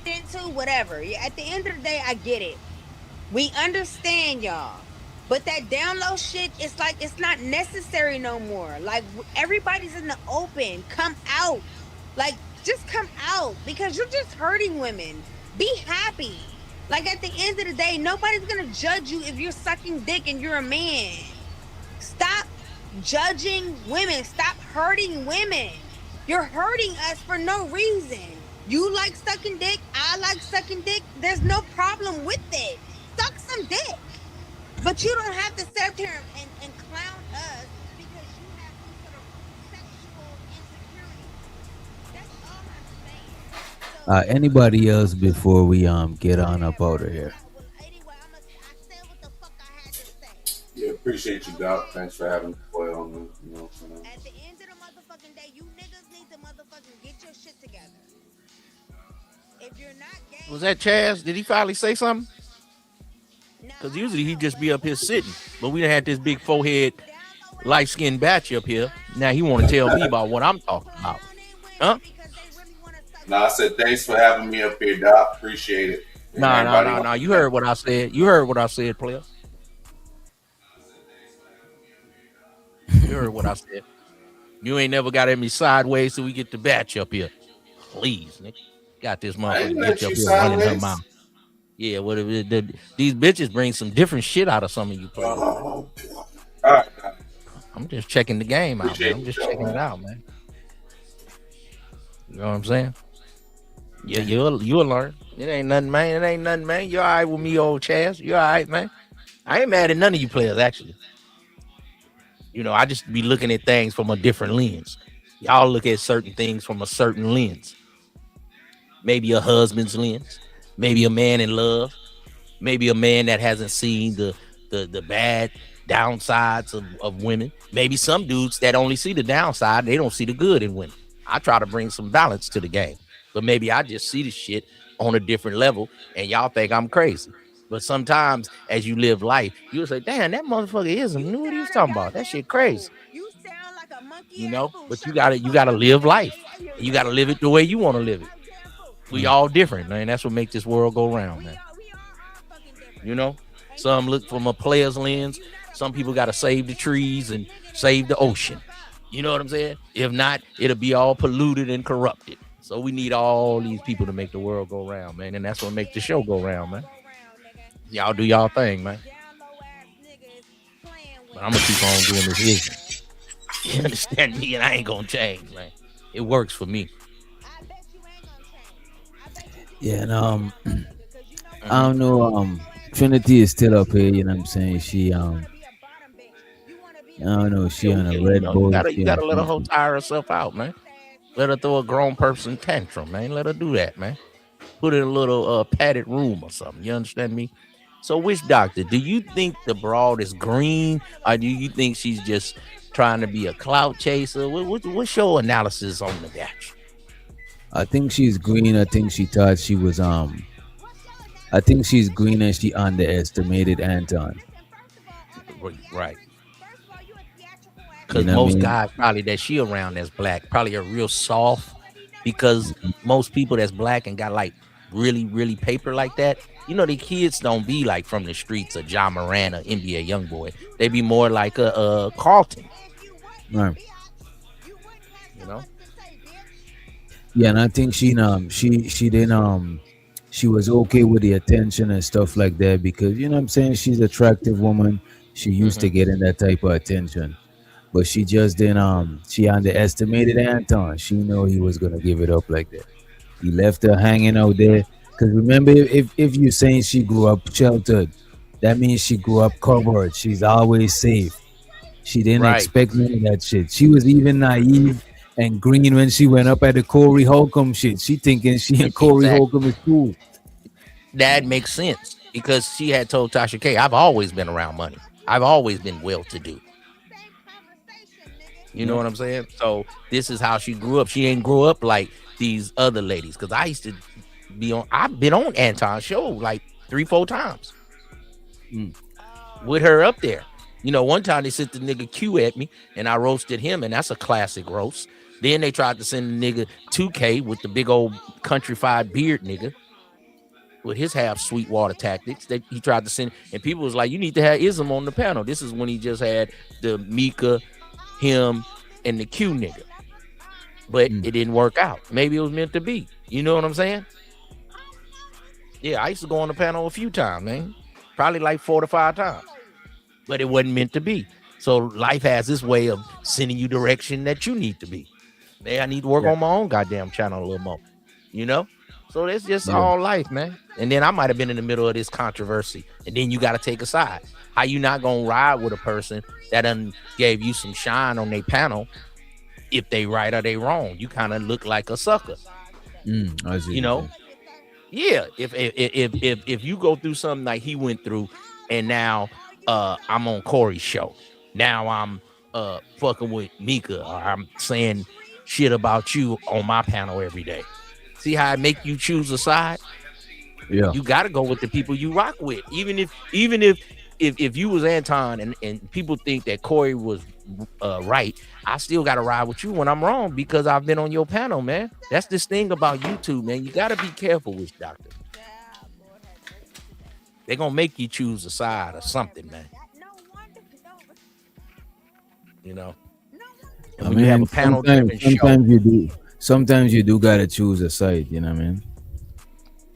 Into whatever. At the end of the day, I get it. We understand y'all. But that down low shit, it's like it's not necessary no more. Like everybody's in the open. Come out. Like just come out because you're just hurting women. Be happy. Like at the end of the day, nobody's gonna judge you if you're sucking dick and you're a man. Stop judging women. Stop hurting women. You're hurting us for no reason. You like sucking dick. I like sucking dick. There's no problem with it. Suck some dick. But you don't have to sit up here and clown us because you have some sort of sexual insecurity. That's all I'm saying. Anybody else before we get on up out of here? Yeah, appreciate you, Doc. Thanks for having me play on this. You know what I'm saying? At the end of the motherfucking day, you niggas need to motherfucking get your shit together. If you're not gay, Was that Chaz? Did he finally say something? Because usually he just be up here sitting. But we done had this big forehead, light-skinned batch up here. Now he want to tell me about what I'm talking about. Huh? No, I said thanks for having me up here, Doc. Appreciate it. No. You heard what I said. You heard what I said, player. You heard what I said. You ain't never got me sideways so we get the batch up here. Please, nigga. Got this motherfucker bitch up here running her mouth. Yeah, what these bitches bring some different shit out of some of you players. All right. I'm just checking the game out, man. I'm just checking it out, man. You know what I'm saying? Yeah, you'll learn. It ain't nothing, man. It ain't nothing, man. You all right with me, old Chaz? You all right, man? I ain't mad at none of you players, actually. You know, I just be looking at things from a different lens. Y'all look at certain things from a certain lens. Maybe a husband's lens. Maybe a man in love. Maybe a man that hasn't seen the bad downsides of women. Maybe some dudes that only see the downside. They don't see the good in women. I try to bring some balance to the game. But maybe I just see the shit on a different level and y'all think I'm crazy. But sometimes as you live life, you'll say, damn, that motherfucker isn't knew what he was talking about. That shit crazy. You know, but you gotta live life. You gotta live it the way you want to live it. We all different, man. That's what makes this world go round, man. You know, some look from a player's lens. Some people gotta save the trees and save the ocean. You know what I'm saying? If not, it'll be all polluted and corrupted. So we need all these people to make the world go round, man. And that's what makes the show go round, man. Y'all do y'all thing, man. But I'm gonna keep on doing this business. You understand me? And I ain't gonna change, man. It works for me. Yeah, and I don't know. Trinity is still up here. You know what I'm saying? She I don't know. She on a Red Bull. You gotta let her whole tire herself out, man. Let her throw a grown person tantrum, man. Let her do that, man. Put her in a little padded room or something. You understand me? So, which doctor? Do you think the broad is green, or do you think she's just trying to be a clout chaser? What's your analysis on the batch? I think she's green. I think she thought she was I think she's green and she underestimated Anton. Right. Because most guys probably that she around that's black probably are real soft, because most people that's black and got like really, really paper like that, you know, the kids don't be like from the streets of John Moran or NBA Youngboy. They be more like a Carlton. Right. You know? Yeah, and I think she didn't she was okay with the attention and stuff like that, because you know what I'm saying, she's an attractive woman. She used to getting that type of attention. But she just didn't she underestimated Anton. She knew he was gonna give it up like that. He left her hanging out there. Because remember, if you're saying she grew up sheltered, that means she grew up covered. She's always safe. She didn't expect none of that shit. She was even naive and green when she went up at the Corey Holcomb shit. She thinking she and Corey Holcomb is cool. That makes sense, because she had told Tasha K, I've always been around money. I've always been well-to-do. You know what I'm saying? So this is how she grew up. She ain't grew up like these other ladies. Because I used to I've been on Anton's show like 3-4 times with her up there. You know, one time they sent the nigga Q at me and I roasted him, and that's a classic roast. Then they tried to send the nigga 2K with the big old countrified beard nigga with his half Sweetwater tactics that he tried to send. And people was like, you need to have Ism on the panel. This is when he just had the Mika, him, and the Q nigga. But it didn't work out. Maybe it was meant to be. You know what I'm saying? Yeah, I used to go on the panel a few times, man. Probably like 4 to 5 times. But it wasn't meant to be. So life has this way of sending you direction that you need to be. Man, I need to work on my own goddamn channel a little more. You know? So it's just all life, man. And then I might have been in the middle of this controversy. And then you got to take a side. How you not going to ride with a person that done gave you some shine on their panel if they right or they wrong? You kind of look like a sucker. I see. You know? Yeah. If you go through something like he went through, and now I'm on Corey's show. Now I'm fucking with Mika, or I'm saying shit about you on my panel every day. See how I make you choose a side? Yeah. You got to go with the people you rock with. Even if you was Anton and people think that Corey was right, I still gotta ride with you when I'm wrong because I've been on your panel, man. That's this thing about YouTube, man. You gotta be careful with doctor. They're gonna make you choose a side or something, man. You know. And I when you have a mean, panel driven show, sometimes you do. Sometimes you do gotta choose a side. You know what I mean?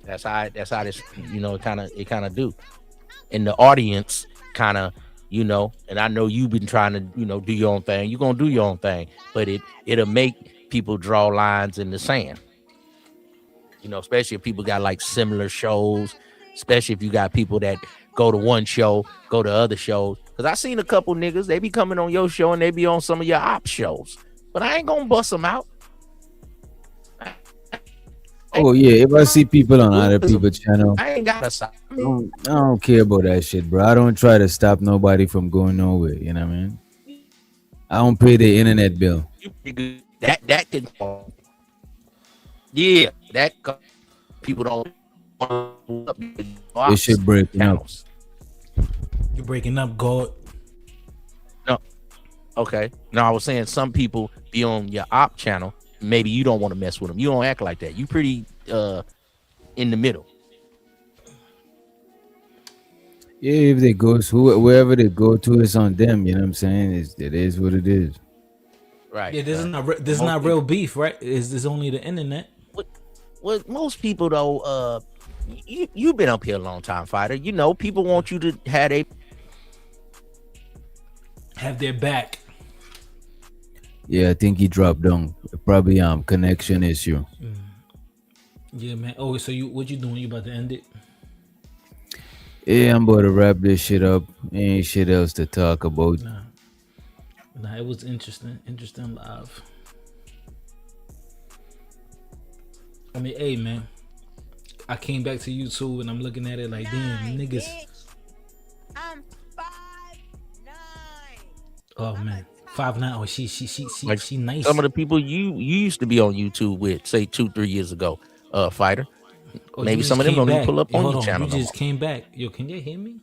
that's how this, you know, it kind of do. And the audience kind of, you know, and I know you've been trying to, you know, do your own thing. You're gonna do your own thing, but it'll make people draw lines in the sand. You know, especially if people got like similar shows, especially if you got people that go to one show, go to other shows. Because I seen a couple niggas, they be coming on your show and they be on some of your op shows. But I ain't gonna bust them out. Oh yeah, if I see people on other people's channel, I ain't got to stop. I don't care about that shit, bro. I don't try to stop nobody from going nowhere. You know what I mean? I don't pay the internet bill. That can, yeah, that people don't. This shit breaking up. You're breaking up, God. No, okay. No, I was saying some people be on your op channel. Maybe you don't want to mess with them. You don't act like that. You pretty in the middle. Yeah, if they go wherever they go to, it's on them. You know what I'm saying? It is what it is. Right. Yeah, this is not real beef, right? Is this only the internet? What most people though, you've been up here a long time, Fighter. You know, people want you to have their back. Yeah, I think he dropped down. Probably connection issue. Yeah, man. Oh, so what you doing? You about to end it? Yeah, I'm about to wrap this shit up. Ain't shit else to talk about. Nah, it was interesting live. I mean, hey, man. I came back to YouTube and I'm looking at it like, damn, niggas. I'm 5'9". Oh man, 5'9". Oh, she nice. Some of the people you used to be on YouTube with, say 2-3 years ago, Fighter. Oh, maybe some of them don't even pull up on your channel. You just came back. Yo, can you hear me?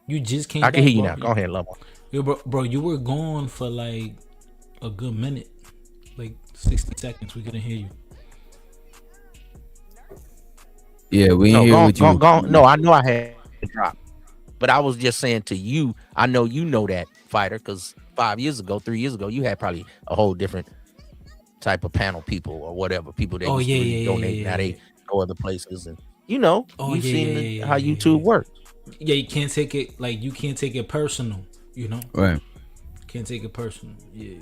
You just came I back. can hear you bro. now. Go ahead, love. Yo, bro, you were gone for like a good minute, like 60 seconds. We couldn't hear you. Yeah, we ain't hear what you. No, I know I had to drop, but I was just saying to you. I know you know that, Fighter, because 3 years ago, you had probably a whole different type of panel people or whatever people that used to really donate. Now they go other places, and you know, you've seen how YouTube works. Yeah, you can't take it like you can't take it personal. You know, right? Can't take it personal. Yeah.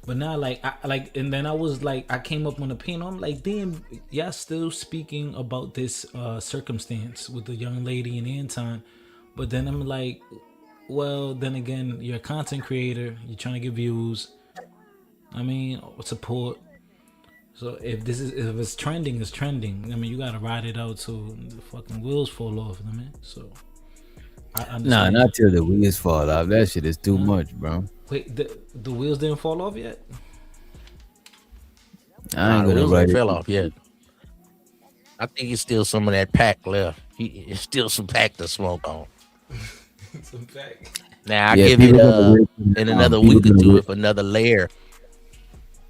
But now, and then I was like, I came up on the panel. I'm like, damn, y'all still speaking about this circumstance with the young lady and Anton. But then I'm like, well, then again, you're a content creator. You're trying to get views. I mean, support. So if it's trending, it's trending. I mean, you gotta ride it out till the fucking wheels fall off, man. So I understand. Nah, not till the wheels fall off. That shit is too much, bro. Wait, the wheels didn't fall off yet? I ain't the gonna wheels write ain't it. fell off yet. I think it's still some of that pack left. It's still some pack to smoke on. Some pack. Now I Yeah, give it people gonna wait for in that. another People week or gonna two, wait. if another layer.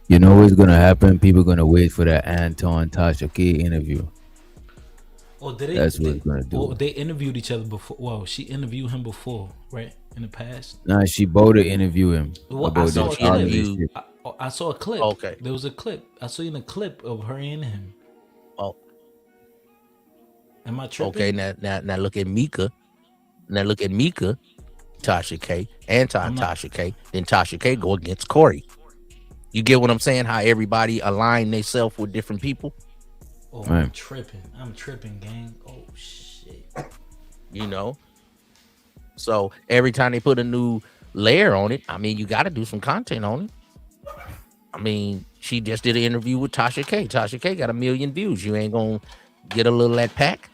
You know what's gonna happen? People gonna wait for that Anton Tasha K interview. Oh, did they? That's what it's gonna do. Oh, they interviewed each other before. Well, she interviewed him before, right? In the past. Nah, she both to interview him Well, I about saw this a all of this clip. shit. I saw a clip. Okay. There was a clip. I saw in a clip of her and him. Oh. Am I tripping? Okay, now look at Mika. Now look at Mika, Tasha K, Anton Tasha K. Then Tasha K go against Corey. You get what I'm saying? How everybody align themselves with different people. Oh, Right. I'm tripping, gang. Oh shit. You know. So every time they put a new layer on it, I mean, you got to do some content on it. I mean, she just did an interview with Tasha K. Tasha K got 1 million views. You ain't gonna get a little that pack.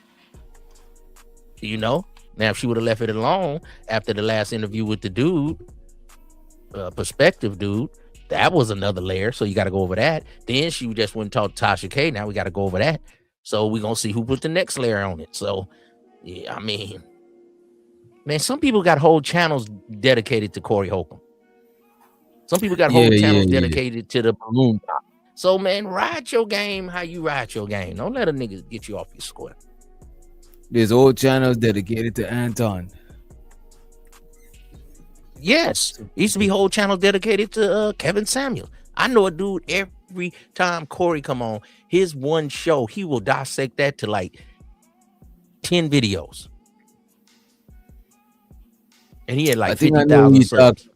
You know. Now, if she would have left it alone after the last interview with the dude, perspective dude, that was another layer. So you got to go over that. Then she just went and talked to Tasha K. Now we got to go over that. So we're gonna see who put the next layer on it. So yeah, I mean, Man, some people got whole channels dedicated to Corey Holcomb. Some people got whole channels dedicated to the balloon pop. So, man, ride your game how you ride your game. Don't let a nigga get you off your square. There's old channels dedicated to Anton. Yes, used to be whole channels dedicated to Kevin Samuels. I know a dude, every time Corey come on, his one show, he will dissect that to like 10 videos. And he had like 50,000 subs.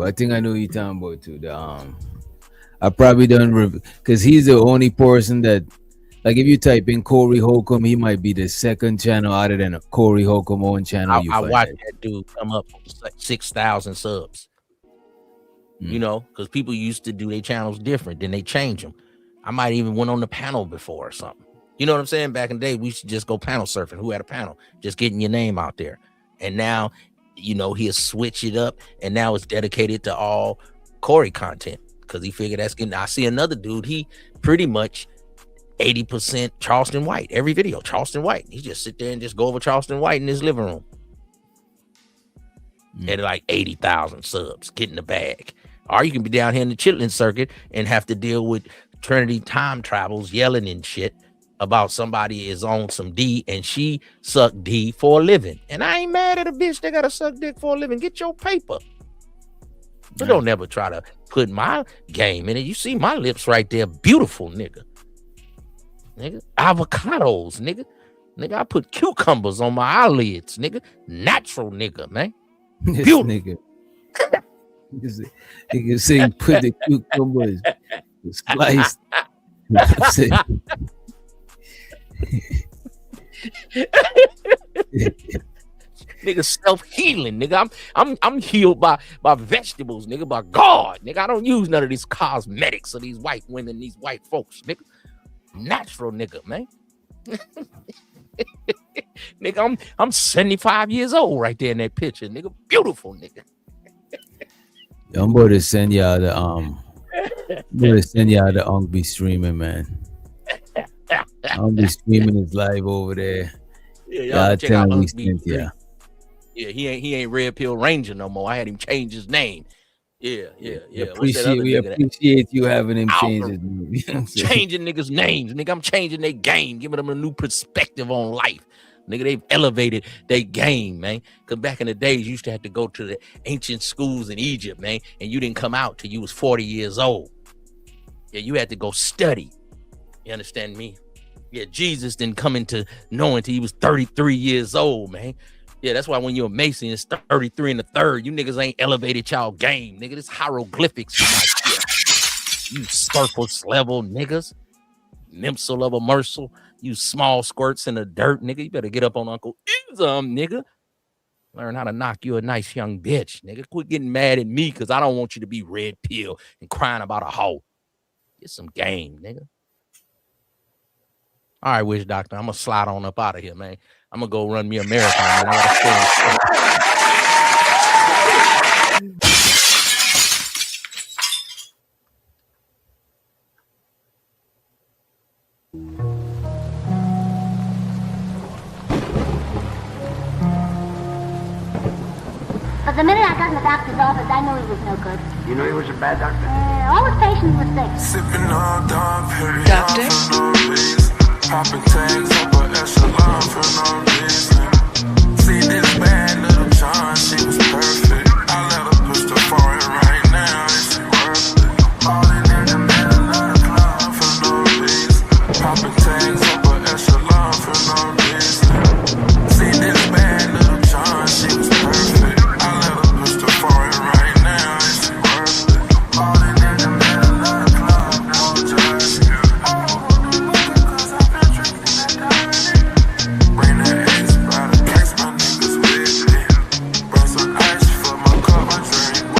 I think I know who you're talking about too. I probably done because he's the only person that, like, if you type in Corey Holcomb, he might be the second channel other than a Corey Holcomb own channel. I watched that dude come up with like 6,000 subs. You know, because people used to do their channels different, then they change them. I might even went on the panel before or something. You know what I'm saying? Back in the day, we used to just go panel surfing. Who had a panel? Just getting your name out there. And now, you know, he'll switch it up, and now it's dedicated to all Corey content because he figured that's getting. I see another dude, he pretty much 80% Charleston White. Every video, Charleston White. He just sit there and just go over Charleston White in his living room. At like 80,000 subs, get in the bag. Or you can be down here in the Chitlin circuit and have to deal with Trinity time travels yelling and shit about somebody is on some D and she sucked D for a living. And I ain't mad at a bitch that gotta suck dick for a living. Get your paper. But don't never try to put my game in it. You see my lips right there. Beautiful, nigga. Nigga. Avocados, nigga. Nigga, I put cucumbers on my eyelids, nigga. Natural nigga, man. Beautiful. Nigga. You can say put the cucumbers sliced. Nigga, self-healing, nigga. I'm healed by vegetables, nigga, by God. Nigga, I don't use none of these cosmetics of these white women, these white folks, nigga. Natural nigga, man. Nigga, I'm 75 years old right there in that picture, nigga. Beautiful, nigga. I'm about to send y'all the Unk be streaming, man. Unk be streaming his live over there. Yeah, y'all check out Unk be. Yeah, he ain't Red Pill Ranger no more. I had him change his name. Yeah. We appreciate you having him change his name. You know changing niggas' names, nigga. I'm changing their game, giving them a new perspective on life. Nigga, they've elevated their game, man. Because back in the days, you used to have to go to the ancient schools in Egypt, man, and you didn't come out till you was 40 years old. Yeah, you had to go study. You understand me? Yeah, Jesus didn't come into knowing till he was 33 years old, man. Yeah, that's why when you're a Mason, it's 33 and the third. You niggas ain't elevated y'all game, nigga. This hieroglyphics. You surface level niggas. Nimsel level Mercel. You small squirts in the dirt, nigga. You better get up on Uncle Izum, nigga. Learn how to knock you a nice young bitch, nigga. Quit getting mad at me because I don't want you to be red pill and crying about a hoe. Get some game, nigga. All right, Witch Doctor. I'm going to slide on up out of here, man. I'm going to go run me a marathon, man. I got to But the minute I got in the doctor's office, I knew he was no good. You knew he was a bad doctor? All his patients were sick. Sipping on Dom Perignon for no reason. Popping tags up a echelon.